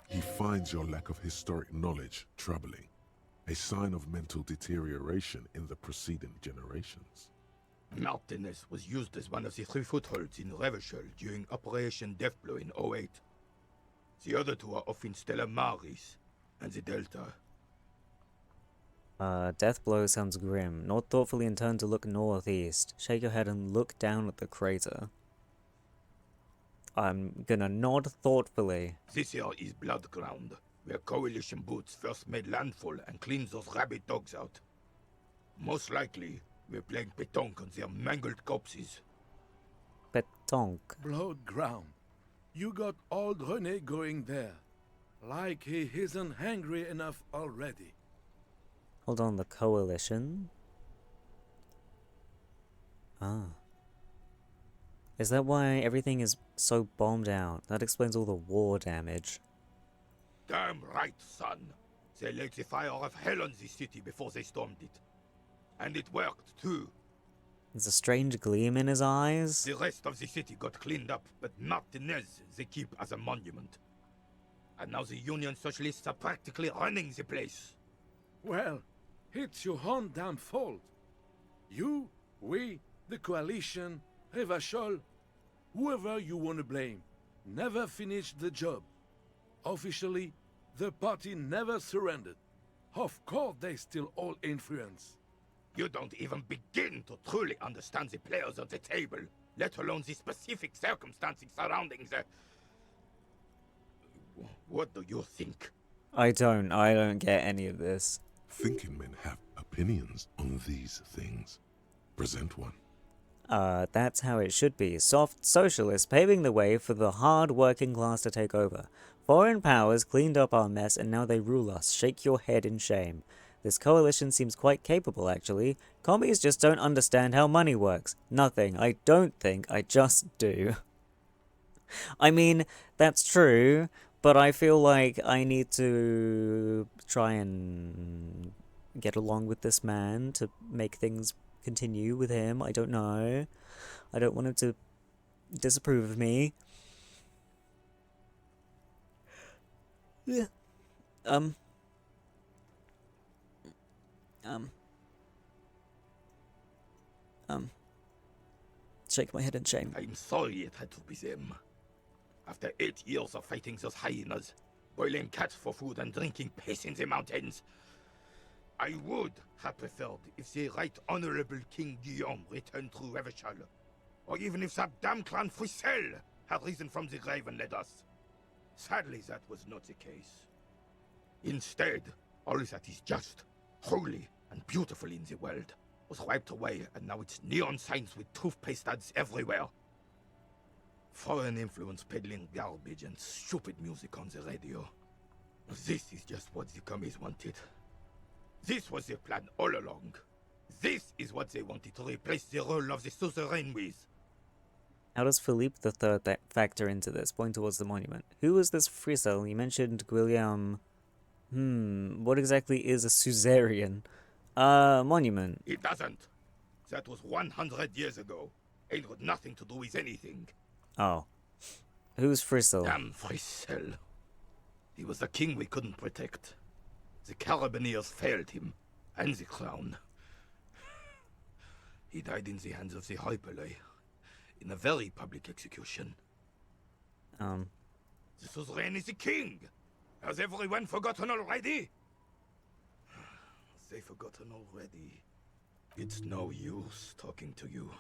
He finds your lack of historic knowledge troubling, a sign of mental deterioration in the preceding generations. Martinez was used as one of the 3 footholds in Revachol during Operation Deathblow in 08. The other 2 are off in Stella Maris and the Delta. Deathblow sounds grim. Nod thoughtfully and turn to look northeast. Shake your head and look down at the crater. I'm gonna nod thoughtfully. This here is Blood Ground, where Coalition boots first made landfall and cleaned those rabid dogs out. Most likely, we're playing pétanque on their mangled corpses. Pétanque. Blood Ground. You got old René going there. Like he isn't hungry enough already. Hold on, the Coalition? Ah. Is that why everything is so bombed out? That explains all the war damage. Damn right, son. They laid the fire of hell on this city before they stormed it. And it worked, too. There's a strange gleam in his eyes. The rest of the city got cleaned up, but Martinez they keep as a monument. And now the Union Socialists are practically running the place. Well, it's your own damn fault. You, we, the Coalition, Revachol, whoever you want to blame, never finished the job. Officially, the party never surrendered. Of course they still all influence. You don't even begin to truly understand the players at the table, let alone the specific circumstances surrounding the... What do you think? I don't get any of this. Thinking men have opinions on these things. Present one. That's how it should be. Soft socialists paving the way for the hard working class to take over. Foreign powers cleaned up our mess and now they rule us. Shake your head in shame. This coalition seems quite capable, actually. Commies just don't understand how money works. Nothing. I don't think. I just do. I mean, that's true, but I feel like I need to try and get along with this man to make things continue with him. I don't know. I don't want him to disapprove of me. Yeah. Shake my head in shame. I'm sorry it had to be them. After 8 years of fighting those hyenas, boiling cats for food and drinking piss in the mountains, I would have preferred if the Right Honorable King Guillaume returned through Revachol, or even if that damn clan Frisel had risen from the grave and led us. Sadly, that was not the case. Instead, all that is just, holy, and beautiful in the world was wiped away, and now it's neon signs with toothpaste ads everywhere. Foreign influence peddling garbage and stupid music on the radio. This is just what the commies wanted. This was their plan all along. This is what they wanted to replace the role of the suzerain with. How does Philippe III factor into this? Point towards the monument. Who was this Frisel? You mentioned Guillaume. What exactly is a suzerain? Monument. It doesn't. That was 100 years ago. Ain't got nothing to do with anything. Oh. Who's Frisel? Damn Frisel. He was the king we couldn't protect. The Carabineers failed him, and the crown. He died in the hands of the Hyperlay, in a very public execution. The suzerain is the king! Has everyone forgotten already? They've forgotten already. It's no use talking to you.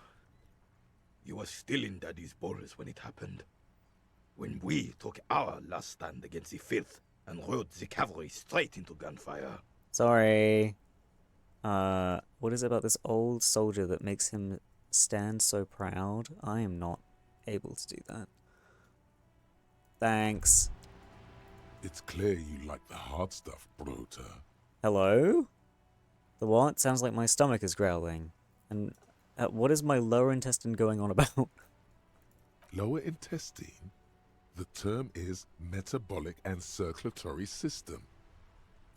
You were still in Daddy's balls when it happened. When we took our last stand against the Filth and rode the cavalry straight into gunfire. Sorry. What is it about this old soldier that makes him stand so proud? I am not able to do that. Thanks. It's clear you like the hard stuff, Bruta. Hello? The what? Sounds like my stomach is growling. And what is my lower intestine going on about? Lower intestine? The term is metabolic and circulatory system.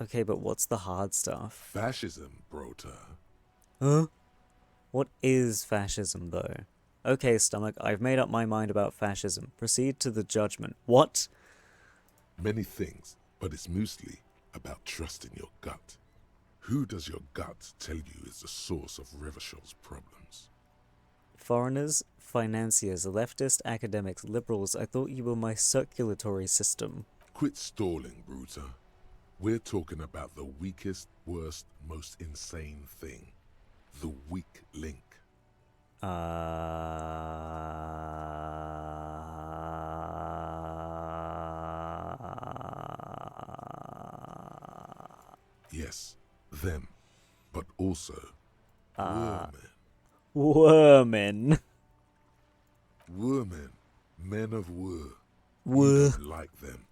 Okay, but what's the hard stuff? Fascism, Bruta. Huh? What is fascism, though? Okay, stomach, I've made up my mind about fascism. Proceed to the judgment. What? Many things, but it's mostly about trusting your gut. Who does your gut tell you is the source of Revachel's problems? Foreigners, financiers, leftist academics, liberals, I thought you were my circulatory system. Quit stalling, Bruta. We're talking about the weakest, worst, most insane thing. The weak link. Yes, them. But also, Women. Women. Women. Men of Wur. Wur. You don't like them.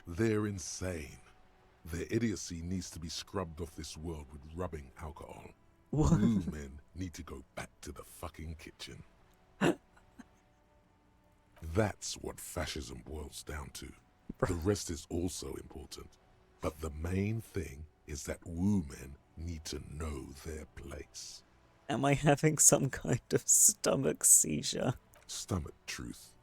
They're insane. Their idiocy needs to be scrubbed off this world with rubbing alcohol. What? Women need to go back to the fucking kitchen. That's what fascism boils down to. The rest is also important. But the main thing is that women need to know their place. Am I having some kind of stomach seizure? Stomach truth.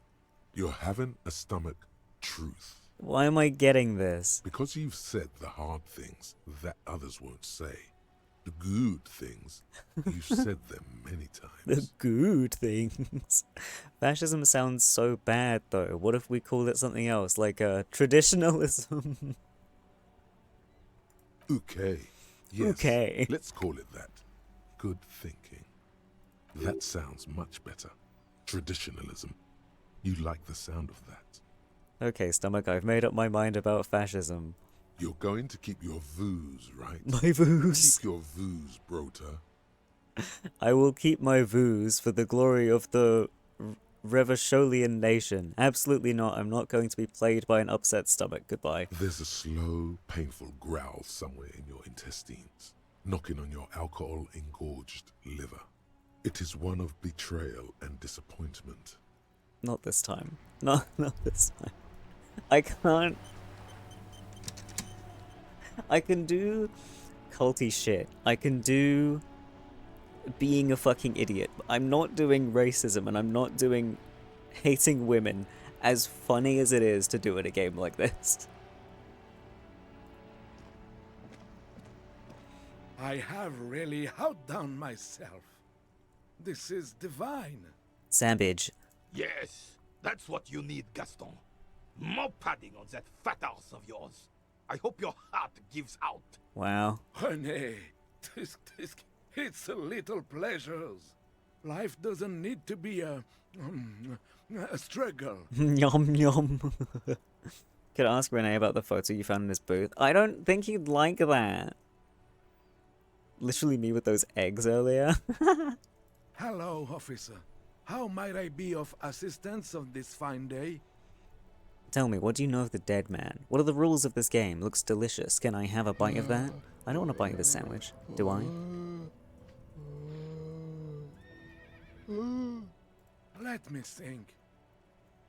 You're having a stomach truth. Why am I getting this? Because you've said the hard things that others won't say. The good things, you've said them many times. The good things. Fascism sounds so bad, though. What if we call it something else, like traditionalism? Okay. Yes. Okay. Let's call it that. Good thinking. That sounds much better. Traditionalism. You like the sound of that. Okay, stomach, I've made up my mind about fascism. You're going to keep your vooz, right? My vooz. Keep your vooz, Brota. I will keep my vooz for the glory of the Revacholian nation. Absolutely not. I'm not going to be played by an upset stomach. Goodbye. There's a slow, painful growl somewhere in your intestines, knocking on your alcohol-engorged liver. It is one of betrayal and disappointment. Not this time. Not this time. I can't. I can do culty shit. I can do being a fucking idiot. I'm not doing racism and I'm not doing hating women, as funny as it is to do in a game like this. I have really outdone myself. This is divine. Sandwich. Yes, that's what you need, Gaston. More padding on that fat arse of yours. I hope your heart gives out. Wow. Honey, it's a little pleasures. Life doesn't need to be a struggle. Yum yum. Could ask Renee about the photo you found in his booth. I don't think he'd like that. Literally me with those eggs earlier. Hello, officer. How might I be of assistance on this fine day? Tell me, what do you know of the dead man? What are the rules of this game? Looks delicious. Can I have a bite of that? I don't want a bite of this sandwich. Do I? Let me think.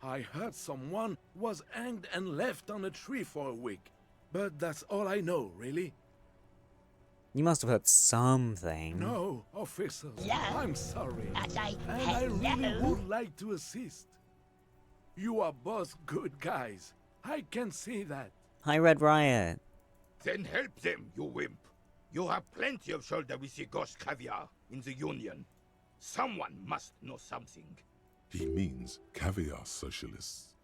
I heard someone was hanged and left on a tree for a week. But that's all I know, really. You must have heard something. No, officer. Yeah. I'm sorry. I And I really would like to assist. You are both good guys. I can see that. Hi, Red Riot. Then help them, you wimp. You have plenty of shoulder with the ghost caviar in the Union. Someone must know something. He means caviar socialists.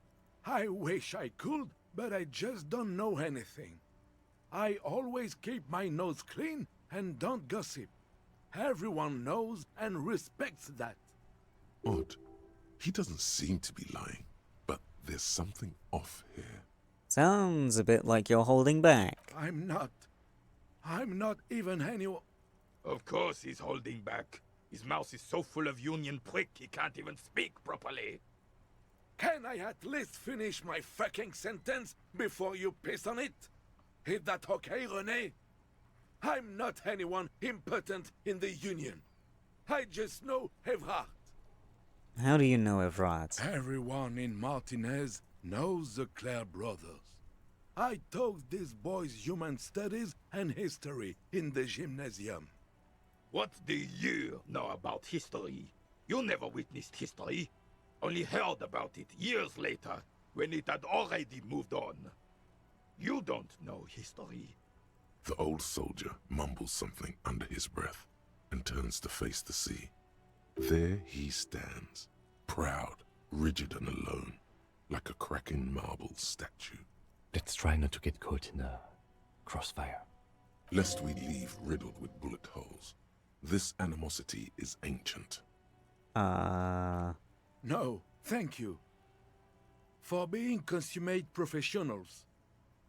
I wish I could, but I just don't know anything. I always keep my nose clean and don't gossip. Everyone knows and respects that. Odd. He doesn't seem to be lying, but there's something off here. Sounds a bit like you're holding back. I'm not even anyone. Of course he's holding back. His mouth is so full of Union prick he can't even speak properly. Can I at least finish my fucking sentence before you piss on it? Is that okay, René? I'm not anyone important in the Union. I just know Evrard. How do you know Evrard? Everyone in Martinez knows the Clare brothers. I taught these boys human studies and history in the gymnasium. What do you know about history? You never witnessed history. Only heard about it years later, when it had already moved on. You don't know history. The old soldier mumbles something under his breath and turns to face the sea. There he stands, proud, rigid and alone, like a cracking marble statue. Let's try not to get caught in a crossfire. Lest we leave riddled with bullet holes. This animosity is ancient. No, thank you. For being consummate professionals.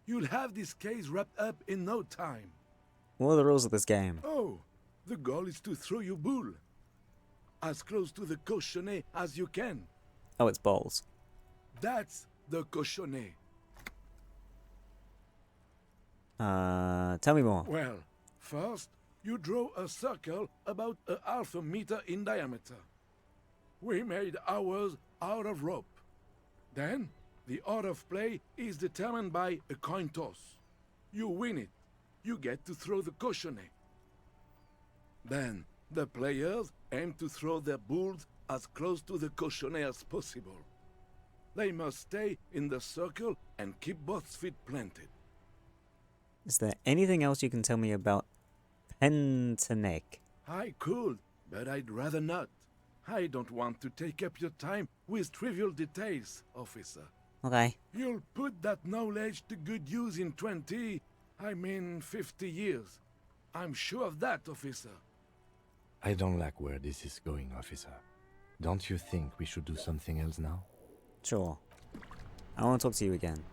You'll have this case wrapped up in no time. What are the rules of this game? Oh, the goal is to throw your bull. As close to the cochonnet as you can. Oh, it's balls. That's the cochonnet. Tell me more. Well, first, you draw a circle about a half a meter in diameter. We made ours out of rope. Then, the order of play is determined by a coin toss. You win it. You get to throw the cochonnet. Then, the players aim to throw their bulls as close to the cochonnet as possible. They must stay in the circle and keep both feet planted. Is there anything else you can tell me about Pentanek? I could, but I'd rather not. I don't want to take up your time with trivial details, officer. Okay. You'll put that knowledge to good use in 50 years. I'm sure of that, officer. I don't like where this is going, officer. Don't you think we should do something else now? Sure. I want to talk to you again.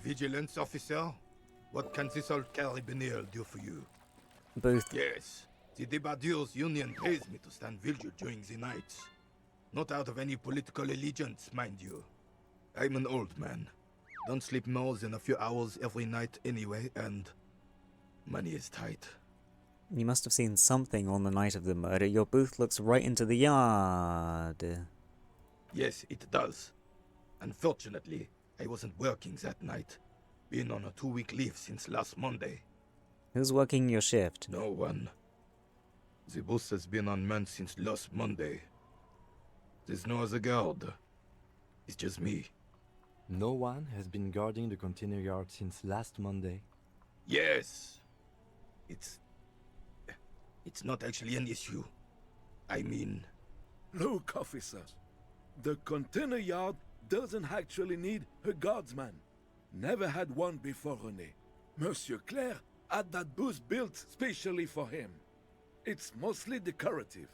Vigilance officer? What can this old carabinier do for you? Booth. Yes. The Debardeurs Union pays me to stand vigil during the nights. Not out of any political allegiance, mind you. I'm an old man. Don't sleep more than a few hours every night anyway, and money is tight. You must have seen something on the night of the murder. Your booth looks right into the yard. Yes, it does. Unfortunately, I wasn't working that night. Been on a 2-week leave since last Monday. Who's working your shift? No one. The booth has been unmanned since last Monday. There's no other guard. It's just me. No one has been guarding the container yard since last Monday? Yes. It's not actually an issue. I mean... Look, officers. The container yard doesn't actually need a guardsman. Never had one before, René. Monsieur Claire had that booth built specially for him. It's mostly decorative.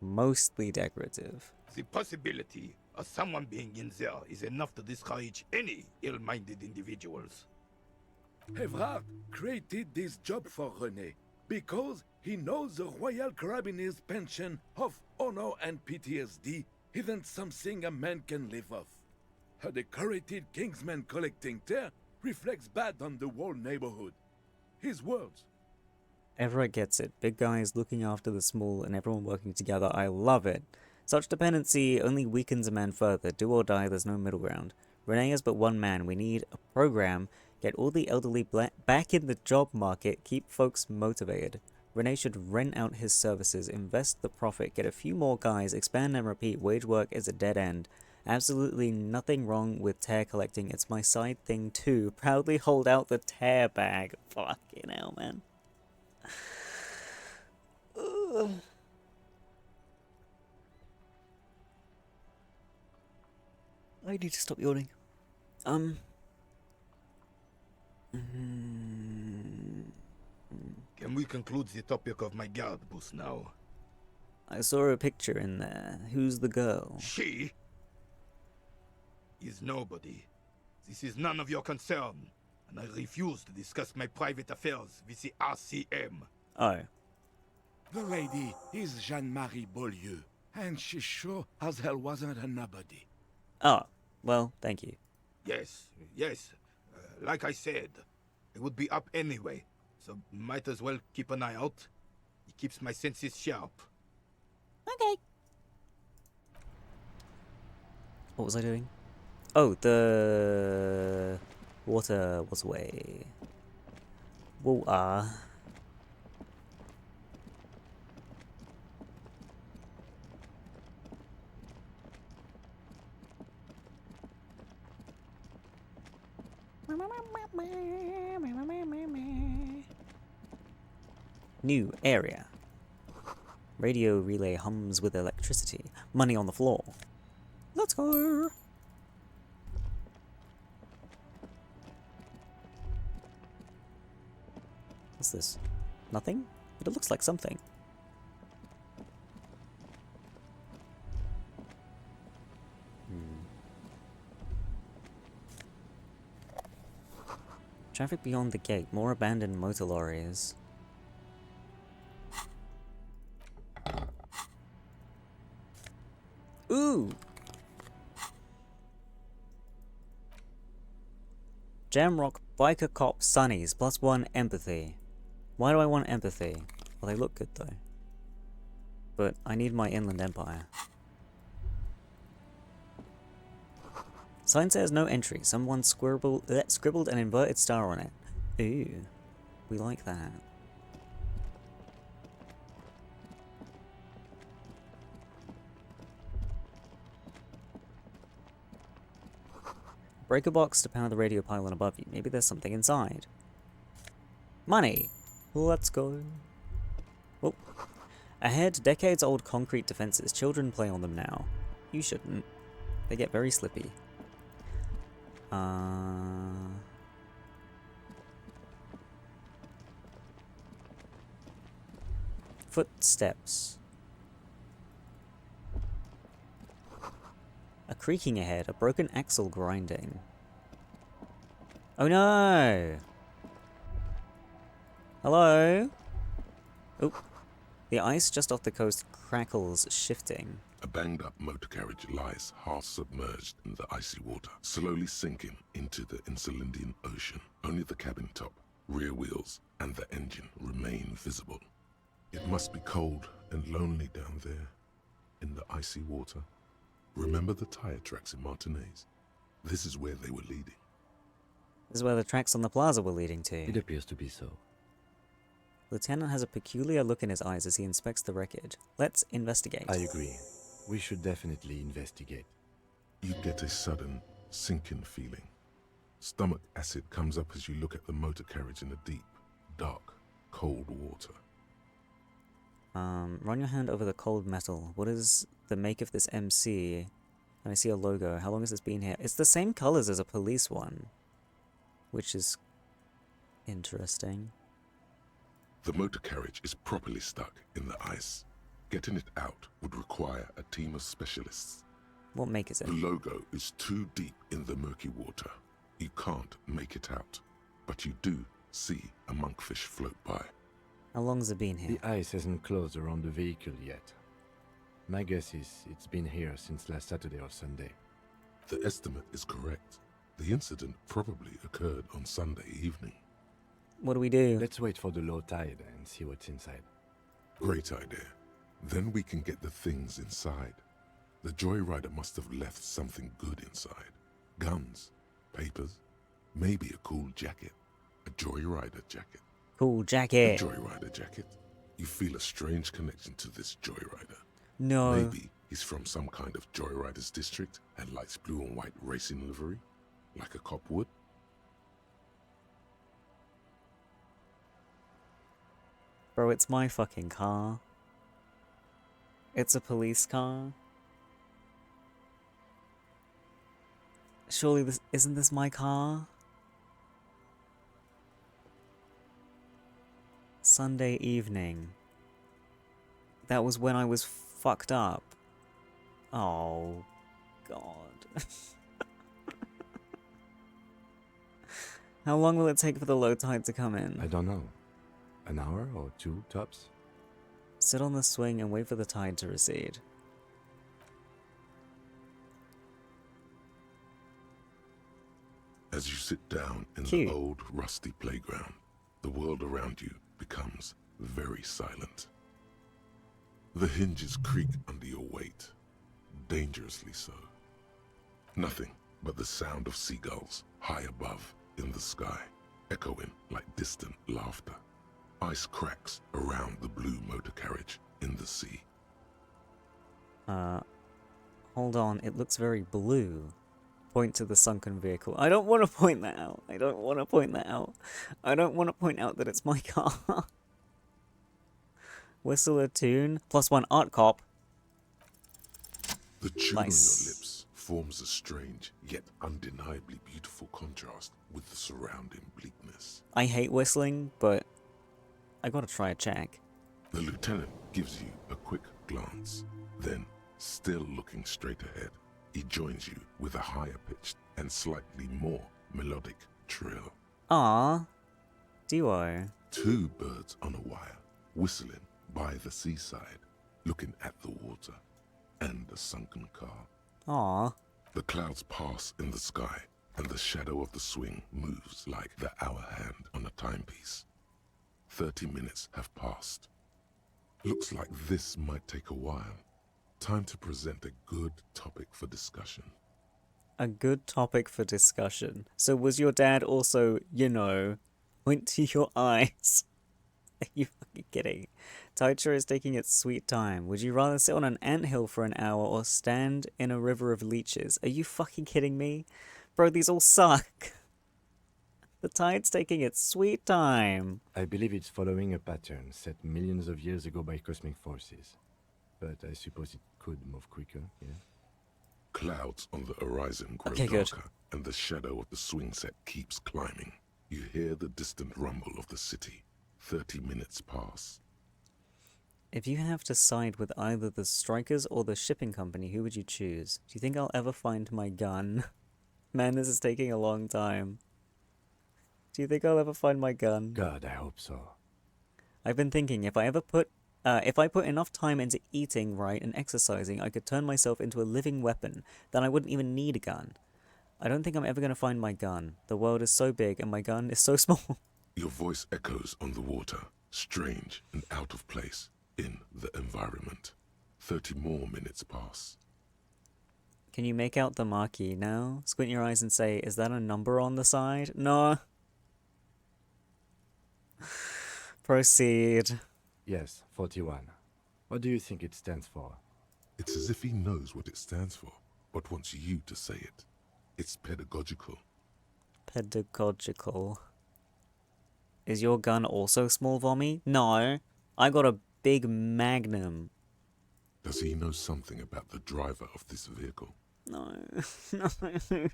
Mostly decorative. The possibility Someone being in there is enough to discourage any ill-minded individuals. Evrard created this job for René because he knows the Royal Carabineers' pension of honor and PTSD isn't something a man can live off. A decorated Kingsman collecting tear reflects bad on the whole neighborhood. His words. Everett gets it. Big guys looking after the small and everyone working together. I love it. Such dependency only weakens a man further. Do or die, there's no middle ground. Renee is but one man. We need a program. Get all the elderly back in the job market. Keep folks motivated. Renee should rent out his services, invest the profit, get a few more guys, expand and repeat. Wage work is a dead end. Absolutely nothing wrong with tear collecting. It's my side thing too. Proudly hold out the tear bag. Fucking hell, man. Ugh. I need to stop yawning. Can we conclude the topic of my guard boost now? I saw a picture in there. Who's the girl? She is nobody. This is none of your concern, and I refuse to discuss my private affairs with the RCM. Oh. The lady is Jeanne-Marie Beaulieu, and she sure as hell wasn't a nobody. Oh, well, thank you. Yes. Like I said, it would be up anyway, so might as well keep an eye out. It keeps my senses sharp. Okay. What was I doing? Oh, the water was away. Water. New area. Radio relay hums with electricity. Money on the floor. Let's go. What's this? Nothing? But it looks like something. Traffic beyond the gate. More abandoned motor lorries. Ooh! Jamrock Biker Cop Sunnies, +1 empathy. Why do I want empathy? Well, they look good though. But I need my Inland Empire. Sign says no entry. Someone scribbled an inverted star on it. Ooh. We like that. Break a box to power the radio pylon above you. Maybe there's something inside. Money! Let's go. Oh. Ahead, decades-old concrete defenses. Children play on them now. You shouldn't. They get very slippy. Footsteps. A creaking ahead, a broken axle grinding. Oh no! Hello? Oh, the ice just off the coast crackles, shifting. A banged-up motor carriage lies half-submerged in the icy water, slowly sinking into the Insulindian Ocean. Only the cabin top, rear wheels, and the engine remain visible. It must be cold and lonely down there, in the icy water. Remember the tire tracks in Martinez? This is where they were leading. This is where the tracks on the plaza were leading to. It appears to be so. Lieutenant has a peculiar look in his eyes as he inspects the wreckage. Let's investigate. I agree. We should definitely investigate. You get a sudden, sinking feeling. Stomach acid comes up as you look at the motor carriage in the deep, dark, cold water. Run your hand over the cold metal. What is the make of this MC? And I see a logo. How long has this been here? It's the same colors as a police one, which is interesting. The motor carriage is properly stuck in the ice. Getting it out would require a team of specialists. What make is it? The logo is too deep in the murky water. You can't make it out, but you do see a monkfish float by. How long's it been here? The ice hasn't closed around the vehicle yet. My guess is it's been here since last Saturday or Sunday. The estimate is correct. The incident probably occurred on Sunday evening. What do we do? Let's wait for the low tide and see what's inside. Great idea. Then we can get the things inside. The joyrider must have left something good inside. Guns, papers, maybe a cool jacket. A joyrider jacket. Cool jacket. A joyrider jacket. You feel a strange connection to this joyrider. No. Maybe he's from some kind of joyriders district and likes blue and white racing livery, like a cop would. Bro, it's my fucking car. It's a police car. Surely isn't this my car? Sunday evening. That was when I was fucked up. Oh, God. How long will it take for the low tide to come in? I don't know. An hour or two, tops? Sit on the swing and wait for the tide to recede. As you sit down in Cute. the old, rusty playground, the world around you becomes very silent. The hinges creak under your weight, dangerously so. Nothing but the sound of seagulls high above in the sky, echoing like distant laughter. Ice cracks around the blue motor carriage in the sea. Hold on, it looks very blue. Point to the sunken vehicle. I don't want to point that out. I don't want to point that out. I don't want to point out that it's my car. Whistle a tune. +1 art cop. The tune Nice. on your lips forms a strange yet undeniably beautiful contrast with the surrounding bleakness. I hate whistling, but I gotta try a check. The lieutenant gives you a quick glance, then, still looking straight ahead, he joins you with a higher-pitched and slightly more melodic trill. Ah, duo. Two birds on a wire, whistling by the seaside, looking at the water and the sunken car. Ah. The clouds pass in the sky, and the shadow of the swing moves like the hour hand on a timepiece. 30 minutes have passed. Looks like this might take a while. Time to present a good topic for discussion. A good topic for discussion. So was your dad also, point to your eyes? Are you fucking kidding? Taicha is taking its sweet time. Would you rather sit on an anthill for an hour or stand in a river of leeches? Are you fucking kidding me? Bro, these all suck. The tide's taking its sweet time. I believe it's following a pattern set millions of years ago by cosmic forces. But I suppose it could move quicker, yeah? Clouds on the horizon grow Okay, good. darker, and the shadow of the swing set keeps climbing. You hear the distant rumble of the city. 30 minutes pass. If you have to side with either the strikers or the shipping company, who would you choose? Do you think I'll ever find my gun? Man, this is taking a long time. Do you think I'll ever find my gun? God, I hope so. I've been thinking if I put enough time into eating right and exercising, I could turn myself into a living weapon. Then I wouldn't even need a gun. I don't think I'm ever going to find my gun. The world is so big and my gun is so small. Your voice echoes on the water, strange and out of place in the environment. 30 more minutes pass. Can you make out the marquee now? Squint your eyes and say, is that a number on the side? No. Proceed. Yes, 41. What do you think it stands for? It's as if he knows what it stands for, but wants you to say it. It's pedagogical. Pedagogical. Is your gun also small, Vommy? No. I got a big magnum. Does he know something about the driver of this vehicle? No.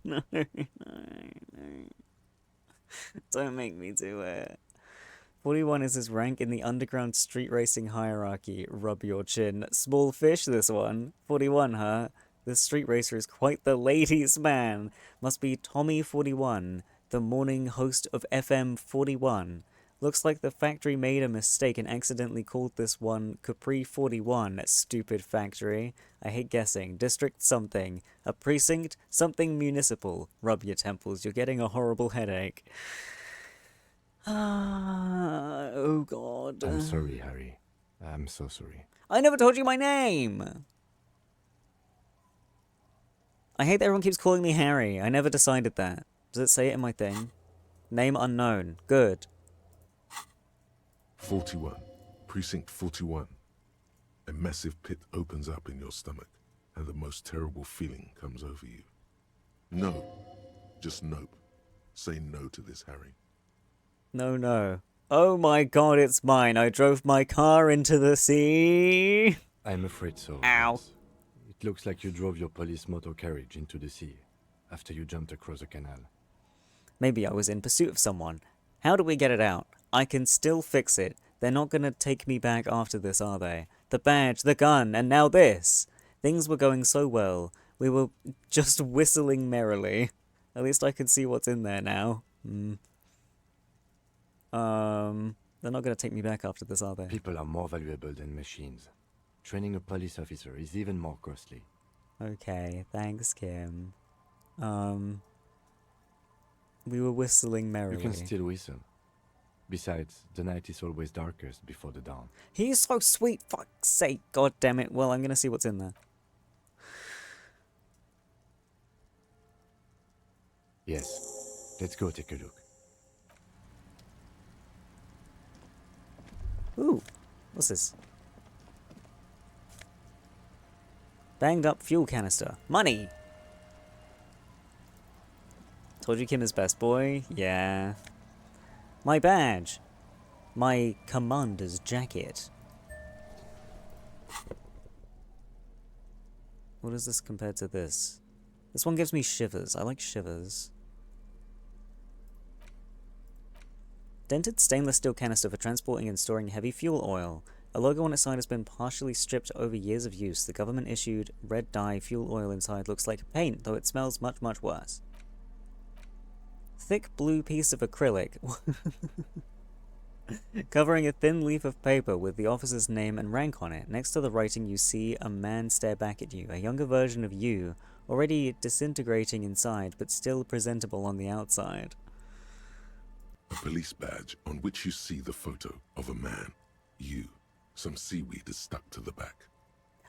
No. Don't make me do it. 41 is his rank in the underground street racing hierarchy. Rub your chin. Small fish, this one. 41, huh? This street racer is quite the ladies' man. Must be Tommy41, the morning host of FM 41. Looks like the factory made a mistake and accidentally called this one Capri 41. Stupid factory. I hate guessing. District something. A precinct? Something municipal. Rub your temples. You're getting a horrible headache. Oh god. I'm sorry, Harry. I'm so sorry. I never told you my name! I hate that everyone keeps calling me Harry. I never decided that. Does it say it in my thing? Name unknown. Good. 41. Precinct 41. A massive pit opens up in your stomach, and the most terrible feeling comes over you. No. Just nope. Say no to this, Harry. No, no. Oh my god, it's mine. I drove my car into the sea. I'm afraid so. Ow. Yes. It looks like you drove your police motor carriage into the sea after you jumped across a canal. Maybe I was in pursuit of someone. How do we get it out? I can still fix it. They're not gonna take me back after this, are they? The badge, the gun, and now this. Things were going so well. We were just whistling merrily. At least I can see what's in there now. They're not gonna take me back after this, are they? People are more valuable than machines. Training a police officer is even more costly. Okay, thanks, Kim. We were whistling merrily. You can still whistle. Besides, the night is always darkest before the dawn. He's so sweet, fuck's sake. God damn it. Well, I'm gonna see what's in there. Yes. Let's go take a look. Ooh, what's this? Banged up fuel canister. Money! Told you Kim is best boy? Yeah. My badge. My commander's jacket. What is this compared to this? This one gives me shivers. I like shivers. Dented stainless steel canister for transporting and storing heavy fuel oil. A logo on its side has been partially stripped over years of use. The government issued red dye fuel oil inside looks like paint, though it smells much, much worse. Thick blue piece of acrylic covering a thin leaf of paper with the officer's name and rank on it. Next to the writing you see a man stare back at you, a younger version of you, already disintegrating inside but still presentable on the outside. A police badge on which you see the photo of a man. You. Some seaweed is stuck to the back.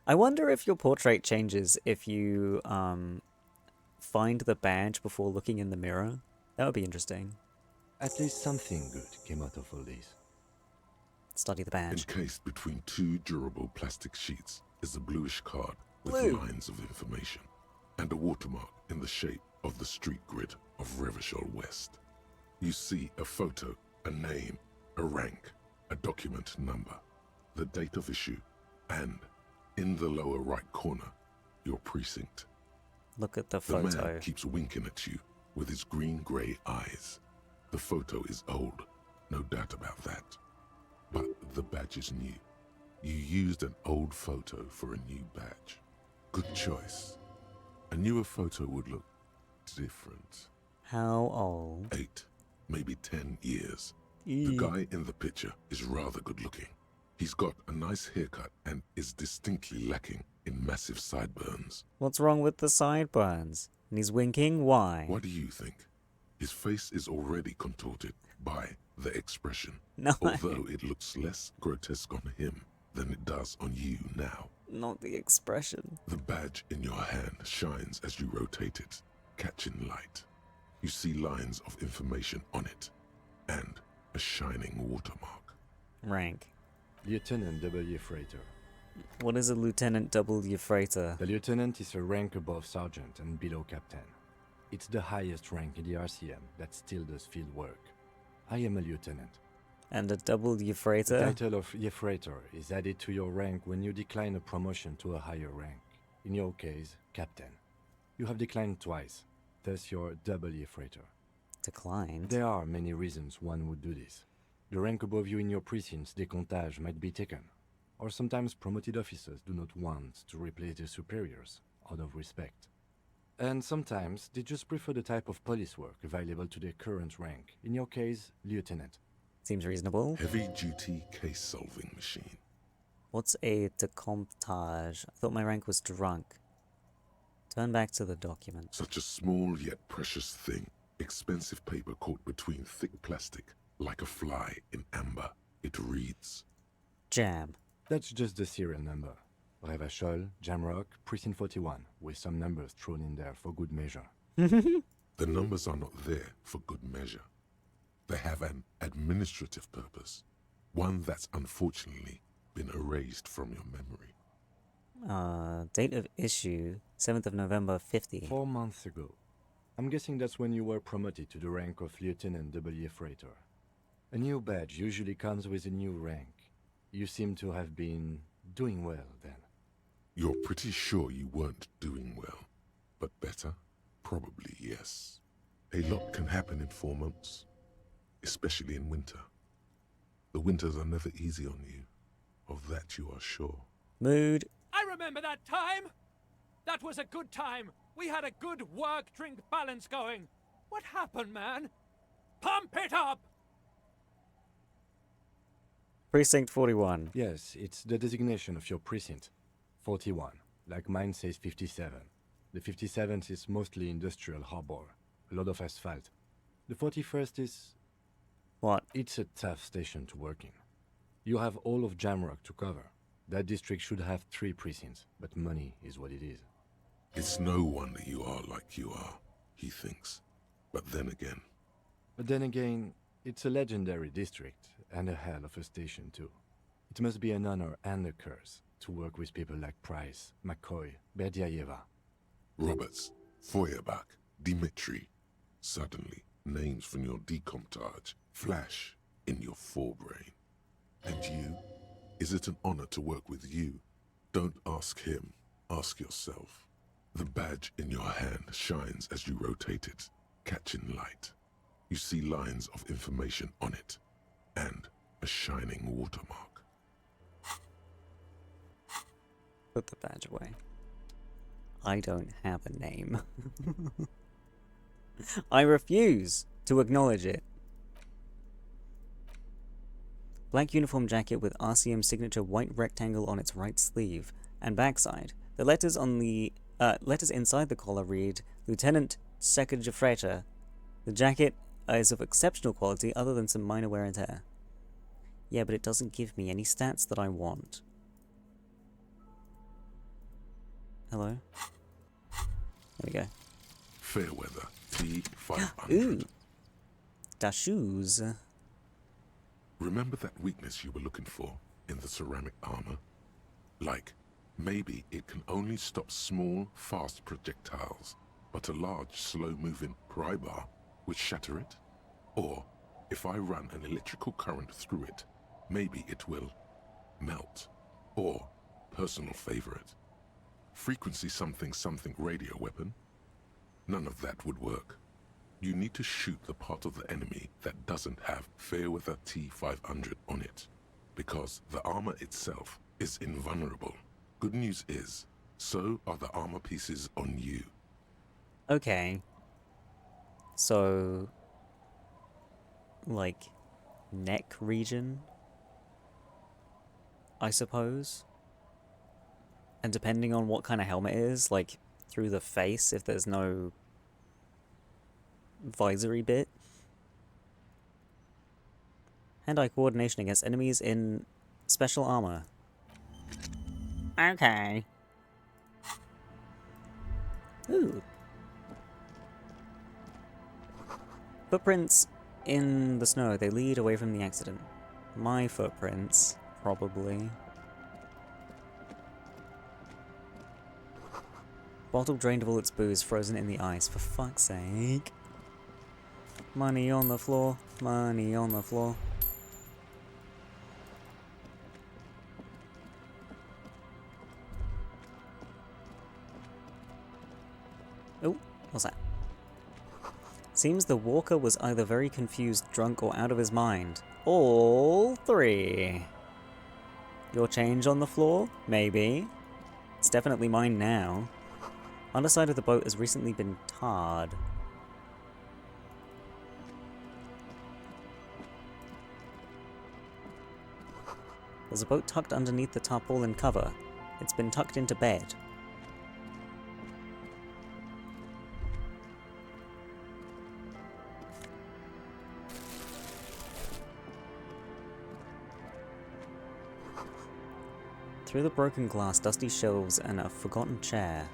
I wonder if your portrait changes if you find the badge before looking in the mirror. That would be interesting. At least something good came out of all this. Study the badge. Encased between two durable plastic sheets is a bluish card with lines of information and a watermark in the shape of the street grid of Revachol West. You see a photo, a name, a rank, a document number, the date of issue, and, in the lower right corner, your precinct. Look at the photo. The man keeps winking at you with his green-grey eyes. The photo is old, no doubt about that. But the badge is new. You used an old photo for a new badge. Good choice. A newer photo would look different. How old? 8, maybe 10 years. The guy in the picture is rather good looking. He's got a nice haircut and is distinctly lacking in massive sideburns. What's wrong with the sideburns? And he's winking? Why? What do you think? His face is already contorted by the expression, although it looks less grotesque on him than it does on you now. Not the expression. The badge in your hand shines as you rotate it, catching light. You see lines of information on it, and a shining watermark. Rank. Lieutenant W. Freighter. What is a Lieutenant W. Freighter? The lieutenant is a rank above sergeant and below captain. It's the highest rank in the RCM that still does field work. I am a lieutenant. And a W. Freighter? The title of Freighter is added to your rank when you decline a promotion to a higher rank. In your case, captain. You have declined twice, thus you're W. Freighter. Declined? There are many reasons one would do this. The rank above you in your precinct's décomptage might be taken, or sometimes promoted officers do not want to replace their superiors, out of respect. And sometimes they just prefer the type of police work available to their current rank. In your case, lieutenant. Seems reasonable. Heavy-duty case-solving machine. What's a decomptage? I thought my rank was drunk. Turn back to the document. Such a small yet precious thing. Expensive paper caught between thick plastic, like a fly in amber. It reads... Jam. That's just the serial number. Revachol, Jamrock, Precinct 41, with some numbers thrown in there for good measure. The numbers are not there for good measure. They have an administrative purpose, one that's unfortunately been erased from your memory. Date of issue, 7th of November, 50. 4 months ago. I'm guessing that's when you were promoted to the rank of Lieutenant W. Freighter. A new badge usually comes with a new rank. You seem to have been doing well then. You're pretty sure you weren't doing well, but better? Probably yes. A lot can happen in 4 months, especially in winter. The winters are never easy on you, of that you are sure. Mood. I remember that time! That was a good time. We had a good work-drink balance going. What happened, man? Pump it up! Precinct 41. Yes, it's the designation of your precinct. 41. Like mine says 57. The 57th is mostly industrial harbor. A lot of asphalt. The 41st is... What? It's a tough station to work in. You have all of Jamrock to cover. That district should have 3 precincts, but money is what it is. It's no wonder you are like you are, he thinks. But then again, it's a legendary district, and a hell of a station too. It must be an honor and a curse to work with people like Price, McCoy, Berdiaeva. Roberts, Feuerbach, Dimitri. Suddenly, names from your decomptage flash in your forebrain. And you? Is it an honor to work with you? Don't ask him, ask yourself. The badge in your hand shines as you rotate it, catching light. You see lines of information on it, and a shining watermark. Put the badge away. I don't have a name. I refuse to acknowledge it. Black uniform jacket with RCM signature white rectangle on its right sleeve and backside. The letters on the letters inside the collar read Lieutenant Second Freighter. The jacket is of exceptional quality other than some minor wear and tear. Yeah, but it doesn't give me any stats that I want. Hello? There we go. Fairweather T500. Ooh. Da shoes. Remember that weakness you were looking for in the ceramic armor? Like, maybe it can only stop small, fast projectiles, but a large, slow-moving pry bar would shatter it? Or, if I run an electrical current through it, maybe it will melt. Or, personal favorite, frequency something something radio weapon? None of that would work. You need to shoot the part of the enemy that doesn't have Fairweather T500 on it, because the armor itself is invulnerable. Good news is, so are the armor pieces on you. Okay. So, like, neck region, I suppose? And depending on what kind of helmet it is, like, through the face if there's no visory bit. Hand-eye coordination against enemies in special armor. Okay. Ooh. Footprints in the snow. They lead away from the accident. My footprints, probably. Bottle drained of all its booze, frozen in the ice. For fuck's sake. Money on the floor. Money on the floor. Oh, what's that? Seems the walker was either very confused, drunk, or out of his mind. All three. Your change on the floor? Maybe. It's definitely mine now. Underside of the boat has recently been tarred. There's a boat tucked underneath the tarpaulin cover. It's been tucked into bed. Through the broken glass, dusty shelves, and a forgotten chair.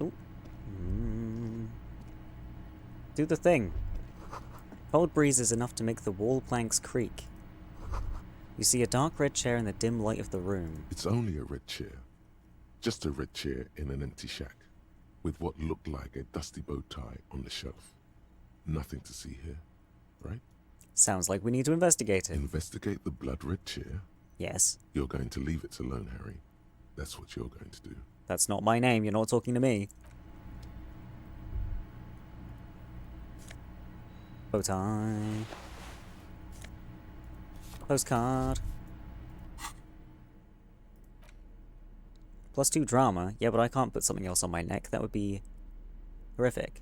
Ooh. Do the thing. Cold breeze is enough to make the wall planks creak. You see a dark red chair in the dim light of the room. It's only a red chair. Just a red chair in an empty shack, with what looked like a dusty bow tie on the shelf. Nothing to see here, right? Sounds like we need to investigate it. Investigate the blood red chair? Yes. You're going to leave it alone, Harry. That's what you're going to do. That's not my name, you're not talking to me. Bow tie. Postcard. +2 drama. Yeah, but I can't put something else on my neck. That would be horrific.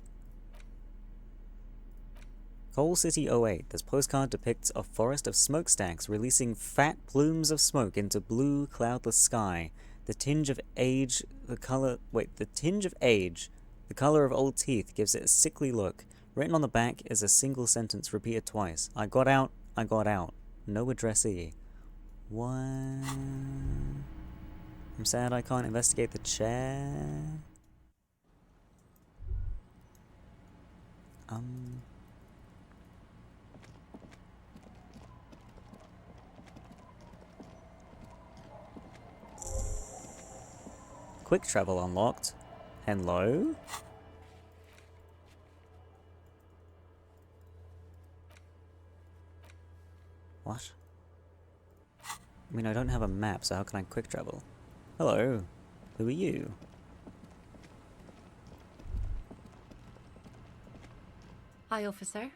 Coal City 08. This postcard depicts a forest of smokestacks releasing fat plumes of smoke into blue, cloudless sky. The tinge of age, the color of old teeth gives it a sickly look. Written on the back is a single sentence repeated twice. I got out. No addressee. What? I'm sad I can't investigate the chair. Quick travel unlocked. Hello? What? I mean, I don't have a map, so how can I quick travel? Hello. Who are you? Hi, officer.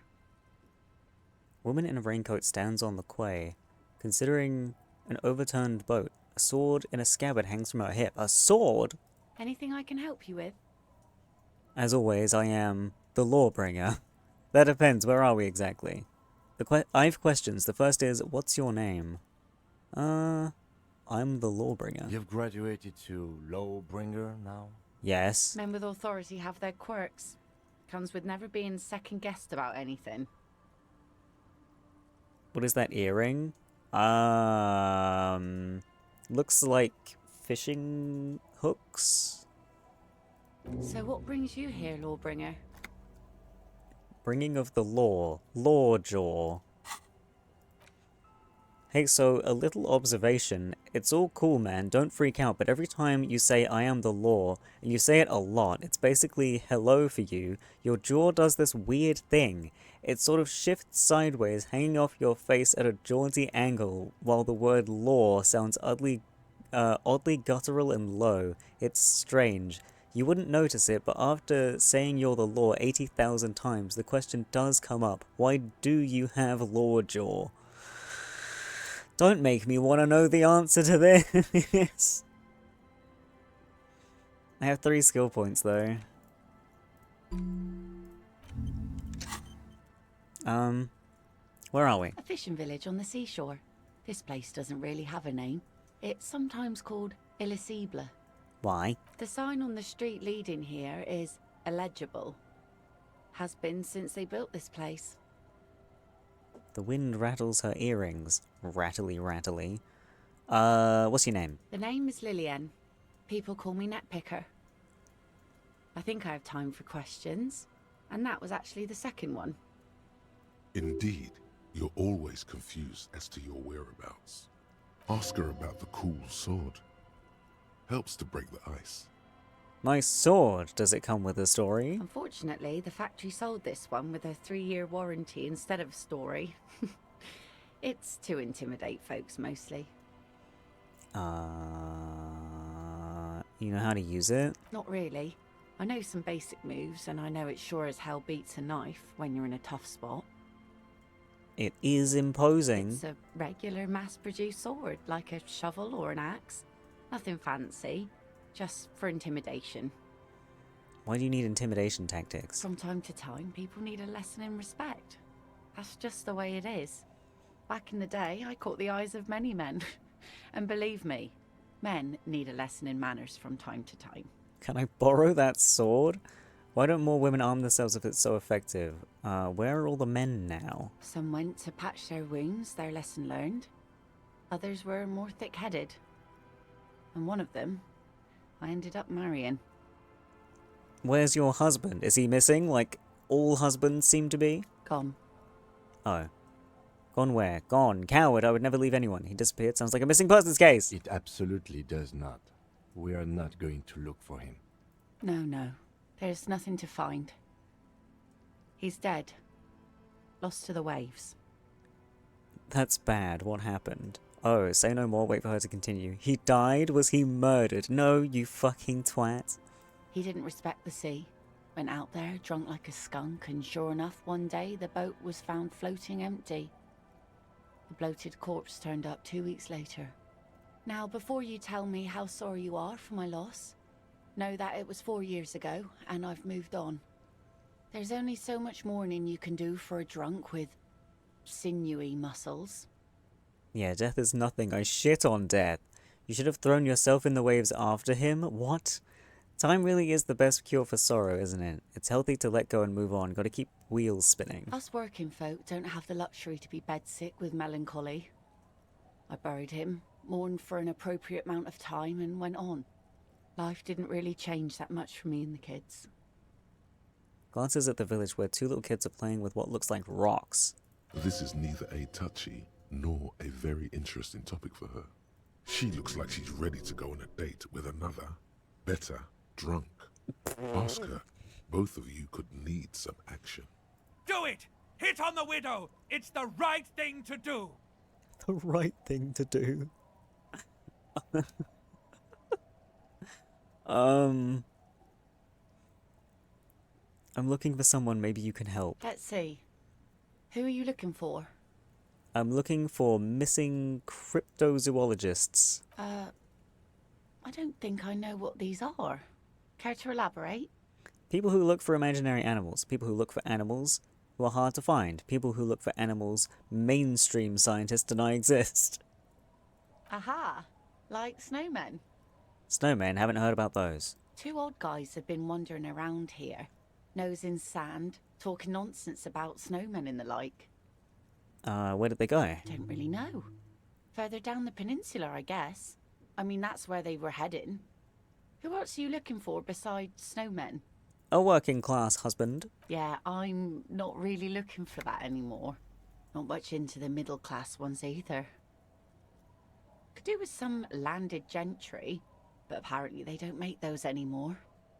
Woman in a raincoat stands on the quay, considering an overturned boat. A sword in a scabbard hangs from her hip. A sword? Anything I can help you with? As always, I am the lawbringer. That depends. Where are we exactly? I have questions. The first is, what's your name? I'm the lawbringer. You've graduated to lawbringer now? Yes. Men with authority have their quirks. Comes with never being second-guessed about anything. What is that earring? Looks like fishing hooks? So what brings you here, lawbringer? Bringing of the law. Lawjaw. Hey, so a little observation. It's all cool, man. Don't freak out. But every time you say I am the law, and you say it a lot, it's basically hello for you. Your jaw does this weird thing. It sort of shifts sideways, hanging off your face at a jaunty angle, while the word law sounds oddly guttural and low. It's strange. You wouldn't notice it, but after saying you're the law 80,000 times, the question does come up. Why do you have law jaw? Don't make me want to know the answer to this. I have 3 skill points, though. Where are we? A fishing village on the seashore. This place doesn't really have a name. It's sometimes called Elysium. Why? The sign on the street leading here is illegible. Has been since they built this place. The wind rattles her earrings. Rattly, rattly. What's your name? The name is Lillian. People call me Netpicker. I think I have time for questions. And that was actually the second one. Indeed, you're always confused as to your whereabouts. Ask her about the cool sword. Helps to break the ice. My sword. Does it come with a story? Unfortunately, the factory sold this one with a 3-year warranty instead of a story. It's to intimidate folks, mostly. You know how to use it? Not really. I know some basic moves, and I know it sure as hell beats a knife when you're in a tough spot. It is imposing. It's a regular mass-produced sword, like a shovel or an axe. Nothing fancy, just for intimidation. Why do you need intimidation tactics? From time to time, people need a lesson in respect. That's just the way it is. Back in the day, I caught the eyes of many men. And believe me, men need a lesson in manners from time to time. Can I borrow that sword? Why don't more women arm themselves if it's so effective? Where are all the men now? Some went to patch their wounds, their lesson learned. Others were more thick-headed. And one of them, I ended up marrying. Where's your husband? Is he missing, like all husbands seem to be? Gone. Oh. Gone where? Gone. Coward, I would never leave anyone. He disappeared. Sounds like a missing persons case. It absolutely does not. We are not going to look for him. No. There's nothing to find. He's dead. Lost to the waves. That's bad. What happened? Oh, say no more. Wait for her to continue. He died? Was he murdered? No, you fucking twat. He didn't respect the sea. Went out there, drunk like a skunk, and sure enough, one day the boat was found floating empty. The bloated corpse turned up 2 weeks later. Now, before you tell me how sorry you are for my loss, know that it was 4 years ago, and I've moved on. There's only so much mourning you can do for a drunk with sinewy muscles. Yeah, death is nothing. I shit on death. You should have thrown yourself in the waves after him? What? Time really is the best cure for sorrow, isn't it? It's healthy to let go and move on. Gotta keep wheels spinning. Us working folk don't have the luxury to be bedsick with melancholy. I buried him, mourned for an appropriate amount of time, and went on. Life didn't really change that much for me and the kids. Glances at the village where 2 little kids are playing with what looks like rocks. This is neither a touchy nor a very interesting topic for her. She looks like she's ready to go on a date with another, better, drunk. Ask her. Both of you could need some action. Do it! Hit on the widow! It's the right thing to do! The right thing to do. I'm looking for someone. Maybe you can help. Let's see. Who are you looking for? I'm looking for missing cryptozoologists. I don't think I know what these are. Care to elaborate? People who look for imaginary animals. People who look for animals who are hard to find. People who look for animals mainstream scientists deny exist. Aha! Like snowmen. Snowmen, haven't heard about those. 2 old guys have been wandering around here, nose in sand, talking nonsense about snowmen and the like. Where did they go? Don't really know. Further down the peninsula, I guess. I mean, that's where they were heading. Who else are you looking for besides snowmen? A working class husband. Yeah, I'm not really looking for that anymore. Not much into the middle class ones either. Could do with some landed gentry, but apparently they don't make those anymore.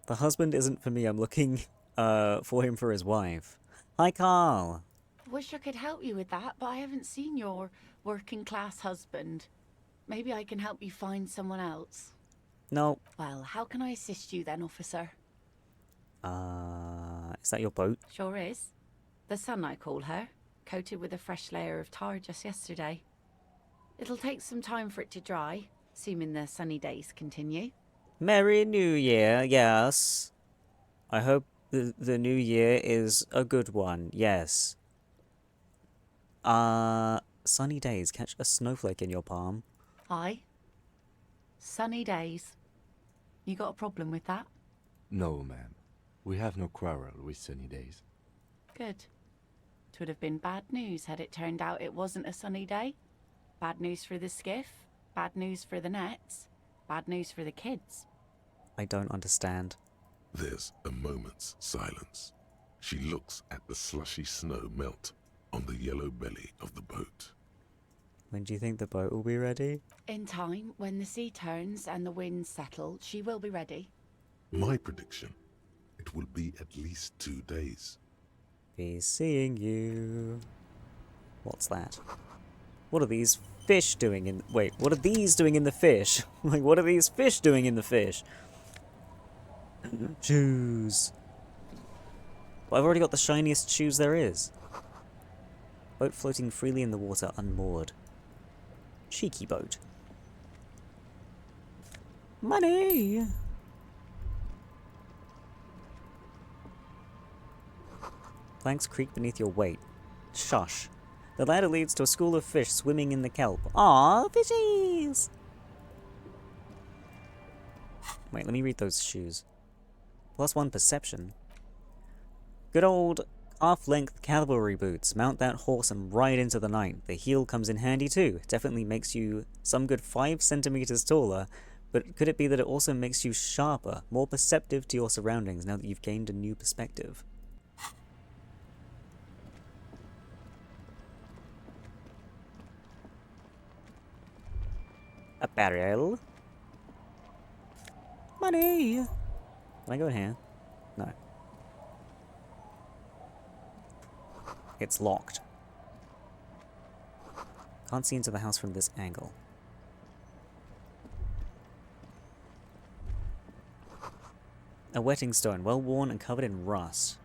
The husband isn't for me. I'm looking for him for his wife. Hi, Carl. Wish I could help you with that, but I haven't seen your working class husband. Maybe I can help you find someone else. No. Well, how can I assist you then, officer? Is that your boat? Sure is. The Sun, I call her. Coated with a fresh layer of tar just yesterday. It'll take some time for it to dry, assuming the sunny days continue. Merry New Year, yes. I hope the new year is a good one, yes. Sunny days. Catch a snowflake in your palm. Aye. Sunny days. You got a problem with that? No, ma'am. We have no quarrel with sunny days. Good. It would have been bad news had it turned out it wasn't a sunny day. Bad news for the skiff, bad news for the nets, bad news for the kids. I don't understand. There's a moment's silence. She looks at the slushy snow melt on the yellow belly of the boat. When do you think the boat will be ready? In time, when the sea turns and the winds settle, she will be ready. My prediction, it will be at least 2 days. Be seeing you. What's that? What are these fish doing in... Wait, what are these doing in the fish? Like, what are these fish doing in the fish? Shoes. Well, I've already got the shiniest shoes there is. Boat floating freely in the water, unmoored. Cheeky boat. Money! Planks creak beneath your weight. Shush. The ladder leads to a school of fish swimming in the kelp. Aww, fishies! Wait, let me read those shoes. +1 perception. Good old half-length cavalry boots. Mount that horse and ride into the night. The heel comes in handy too. Definitely makes you some good 5 centimeters taller, but could it be that it also makes you sharper, more perceptive to your surroundings now that you've gained a new perspective? A barrel. Money! Can I go in here? No. It's locked. Can't see into the house from this angle. A wetting stone, well worn and covered in rust.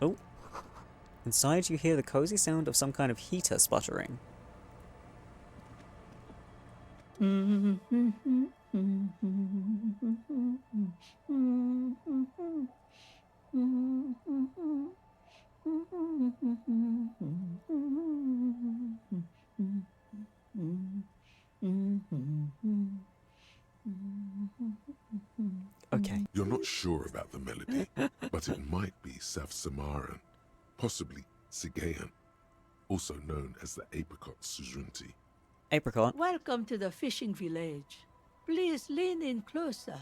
Oh. Inside you hear the cozy sound of some kind of heater sputtering. Okay. You're not sure about the melody, but it might be South Samaran, possibly Sigayan, also known as the Apricot Suzunti. Apricot? Welcome to the fishing village. Please lean in closer.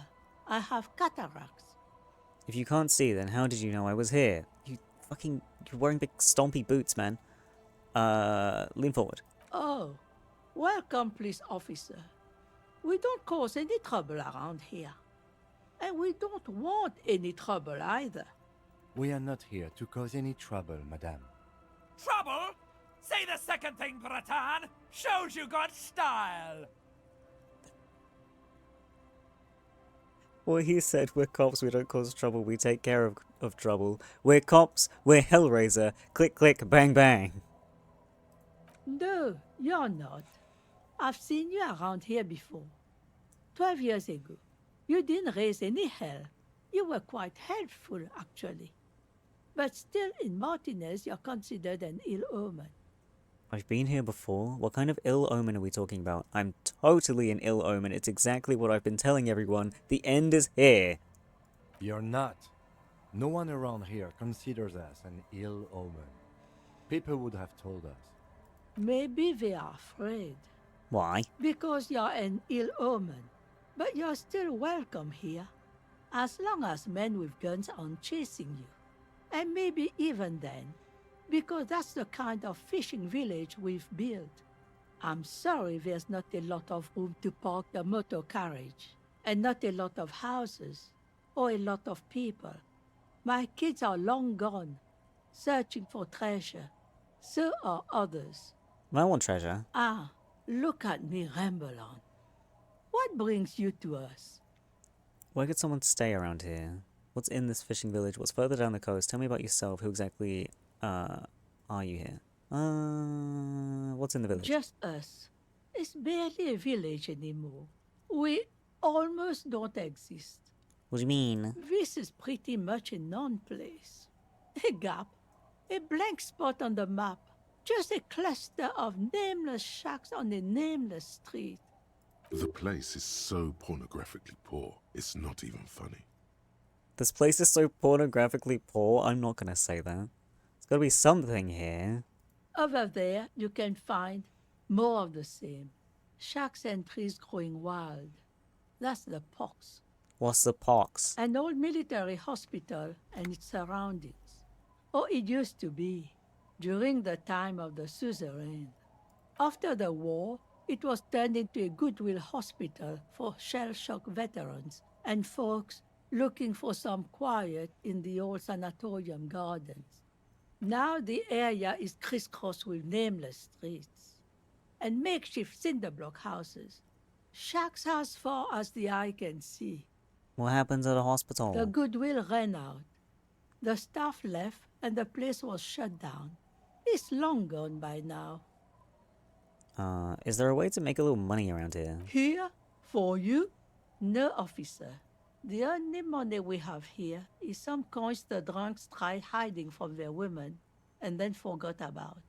I have cataracts. If you can't see, then how did you know I was here? You're wearing big stompy boots, man. Lean forward. Oh, welcome, police officer. We don't cause any trouble around here. And we don't want any trouble either. We are not here to cause any trouble, madame. Trouble? Say the second thing, Bratan. Shows you got style. Well, he said, we're cops, we don't cause trouble, we take care of trouble. We're cops, we're Hellraiser. Click, click, bang, bang. No, you're not. I've seen you around here before. 12 years ago. You didn't raise any hell. You were quite helpful, actually. But still, in Martinez, you're considered an ill omen. I've been here before. What kind of ill omen are we talking about? I'm totally an ill omen. It's exactly what I've been telling everyone. The end is here. You're not. No one around here considers us an ill omen. People would have told us. Maybe they are afraid. Why? Because you're an ill omen. But you're still welcome here. As long as men with guns aren't chasing you. And maybe even then. Because that's the kind of fishing village we've built. I'm sorry there's not a lot of room to park the motor carriage. And not a lot of houses. Or a lot of people. My kids are long gone. Searching for treasure. So are others. I want treasure. Ah, look at me ramble on. What brings you to us? Why could someone stay around here? What's in this fishing village? What's further down the coast? Tell me about yourself. Who exactly are you here? What's in the village? Just us. It's barely a village anymore. We almost don't exist. What do you mean? This is pretty much a non-place. A gap. A blank spot on the map. Just a cluster of nameless shacks on a nameless street. The place is so pornographically poor, it's not even funny. This place is so pornographically poor, I'm not gonna say that. There's gotta be something here. Over there, you can find more of the same. Shacks and trees growing wild. That's the pox. What's the pox? An old military hospital and its surroundings. Or it used to be, during the time of the suzerain. After the war, it was turned into a goodwill hospital for shell-shock veterans and folks looking for some quiet in the old sanatorium gardens. Now the area is crisscrossed with nameless streets and makeshift cinder block houses. Shacks as far as the eye can see. What happens at a The hospital? goodwill ran out. The staff left and the place was shut down. It's long gone by now. Is there a way to make a little money around here? Here? For you? No, officer. The only money we have here is some coins the drunks tried hiding from their women and then forgot about.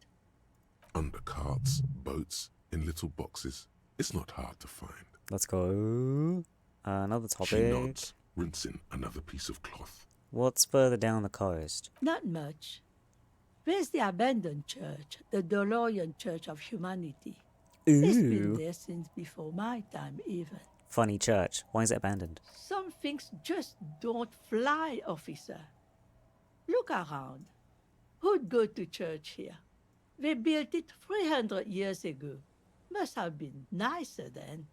Under carts, boats, in little boxes. It's not hard to find. Let's go. Another topic. She nods, rinsing another piece of cloth. What's further down the coast? Not much. There's the abandoned church, the DeLorean Church of Humanity. It's been Ooh. there since before my time, even. Funny church. Why is it abandoned? Some things just don't fly, officer. Look around. Who'd go to church here? They built it 300 years ago. Must have been nicer then.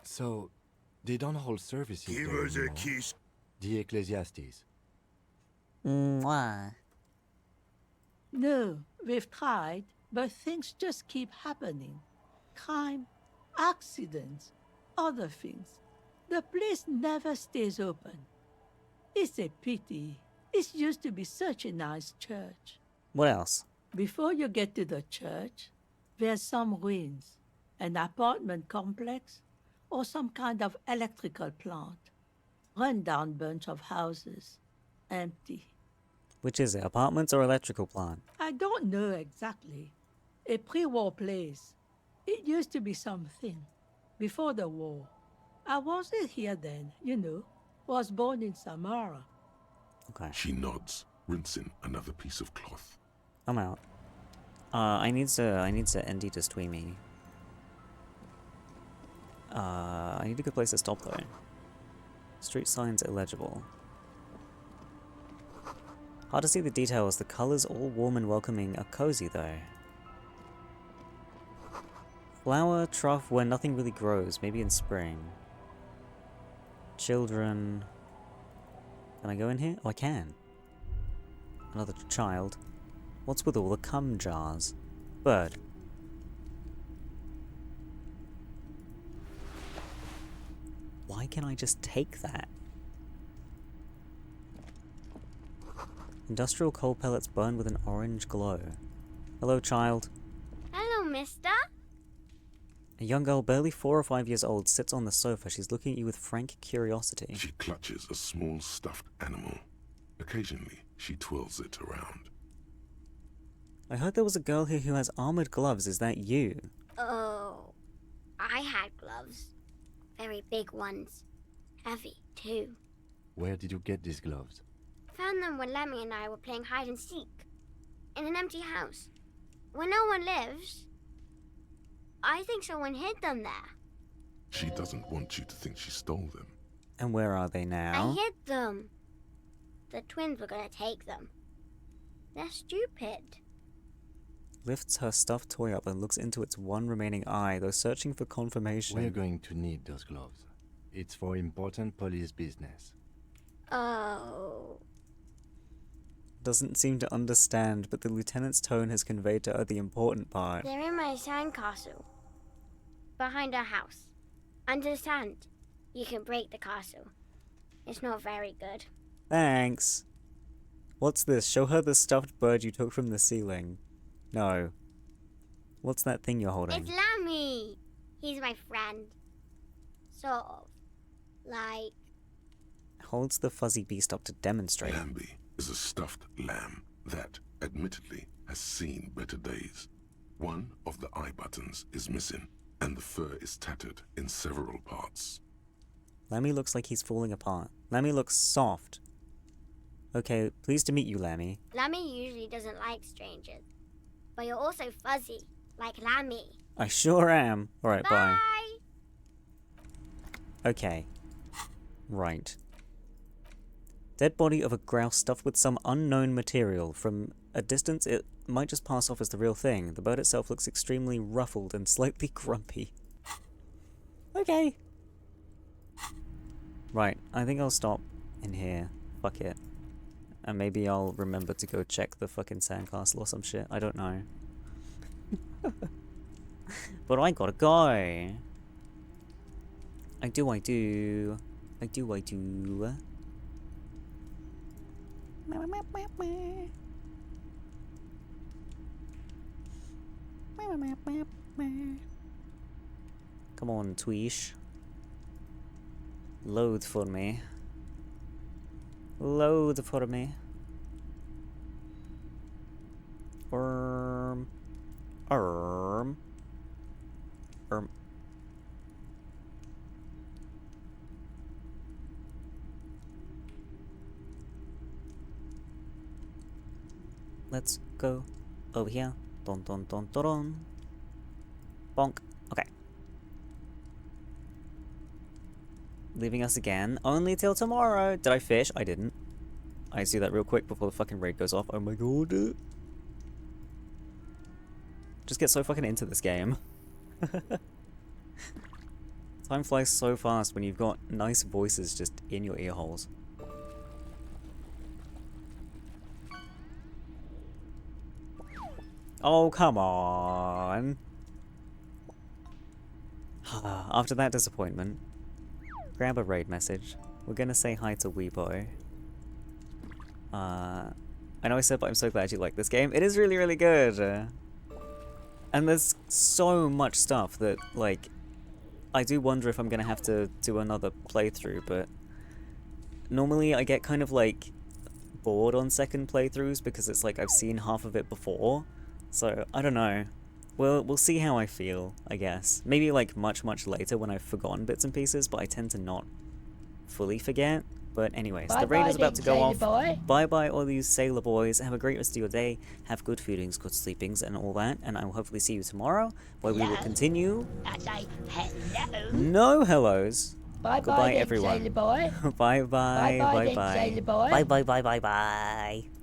So, they don't hold services Give there us a anymore. kiss. The Ecclesiastes. Why? No, we've tried, but things just keep happening. Crime, accidents, other things. The place never stays open. It's a pity. It used to be such a nice church. What else? Before you get to the church, there's some ruins, an apartment complex, or some kind of electrical plant. Run-down bunch of houses, empty. Which is it? Apartments or electrical plant? I don't know exactly. A pre-war place. It used to be something. Before the war. I wasn't here then, you know. Was born in Samara. Okay. She nods, rinsing another piece of cloth. I'm out. I need to ND to Tweemy. I need a good place to stop though. Street signs illegible. Hard to see the details. The colors, all warm and welcoming, are cozy though. Flower trough where nothing really grows, maybe in spring. Children. Can I go in here? Oh, I can. Another child. What's with all the cum jars? Bird. Why can't I just take that? Industrial coal pellets burn with an orange glow. Hello, child. Hello, mister. A young girl, barely 4 or 5 years old, sits on the sofa. She's looking at you with frank curiosity. She clutches a small stuffed animal. Occasionally, she twirls it around. I heard there was a girl here who has armored gloves. Is that you? Oh, I had gloves. Very big ones. Heavy, too. Where did you get these gloves? Found them when Lemmy and I were playing hide and seek. In an empty house. Where no one lives. I think someone hid them there. She doesn't want you to think she stole them. And where are they now? I hid them. The twins were gonna take them. They're stupid. Lifts her stuffed toy up and looks into its one remaining eye, though searching for confirmation. We're going to need those gloves. It's for important police business. Oh. Doesn't seem to understand, but the lieutenant's tone has conveyed to her the important part. They're in my sandcastle. Behind our house. Under the sand. You can break the castle. It's not very good. Thanks. What's this? Show her the stuffed bird you took from the ceiling. No. What's that thing you're holding? It's Lammy! He's my friend. Sort of. Like... Holds the fuzzy beast up to demonstrate. Lambie is a stuffed lamb that, admittedly, has seen better days. One of the eye buttons is missing, and the fur is tattered in several parts. Lammy looks like he's falling apart. Lammy looks soft. Okay, pleased to meet you, Lammy. Lammy usually doesn't like strangers. But you're also fuzzy, like Lammy. I sure am. Alright, bye. Okay. Right. Dead body of a grouse stuffed with some unknown material. From a distance, it might just pass off as the real thing. The bird itself looks extremely ruffled and slightly grumpy. Okay. Right, I think I'll stop in here. Fuck it. And maybe I'll remember to go check the fucking sandcastle or some shit. I don't know. But I gotta go. I do. I do. Come on, Tweesh. Load for me. Load for me. Erm. Let's go over here. Dun dun dun dun dun. Bonk. Okay. Leaving us again. Only till tomorrow. Did I fish? I didn't. I see that real quick before the fucking raid goes off. Oh my god. Just get so fucking into this game. Time flies so fast when you've got nice voices just in your ear holes. Oh, come on. After that disappointment, grab a raid message. We're gonna say hi to Weebo. I know I said, but I'm so glad you like this game. It is really, really good. And there's so much stuff that, like, I do wonder if I'm gonna have to do another playthrough, but normally I get kind of, like, bored on second playthroughs because it's like I've seen half of it before. So, I don't know. We'll see how I feel, I guess. Maybe, like, much, much later when I've forgotten bits and pieces, but I tend to not fully forget. But anyways, the raid is about to go off. Bye-bye, all these sailor boys. Have a great rest of your day. Have good feedings, good sleepings, and all that. And I will hopefully see you tomorrow, where we will continue. Hello. No hellos. Bye-bye, Goodbye, then, everyone. sailor boy. Bye-bye, Bye-bye, then, bye-bye. sailor boy. Bye bye bye bye bye.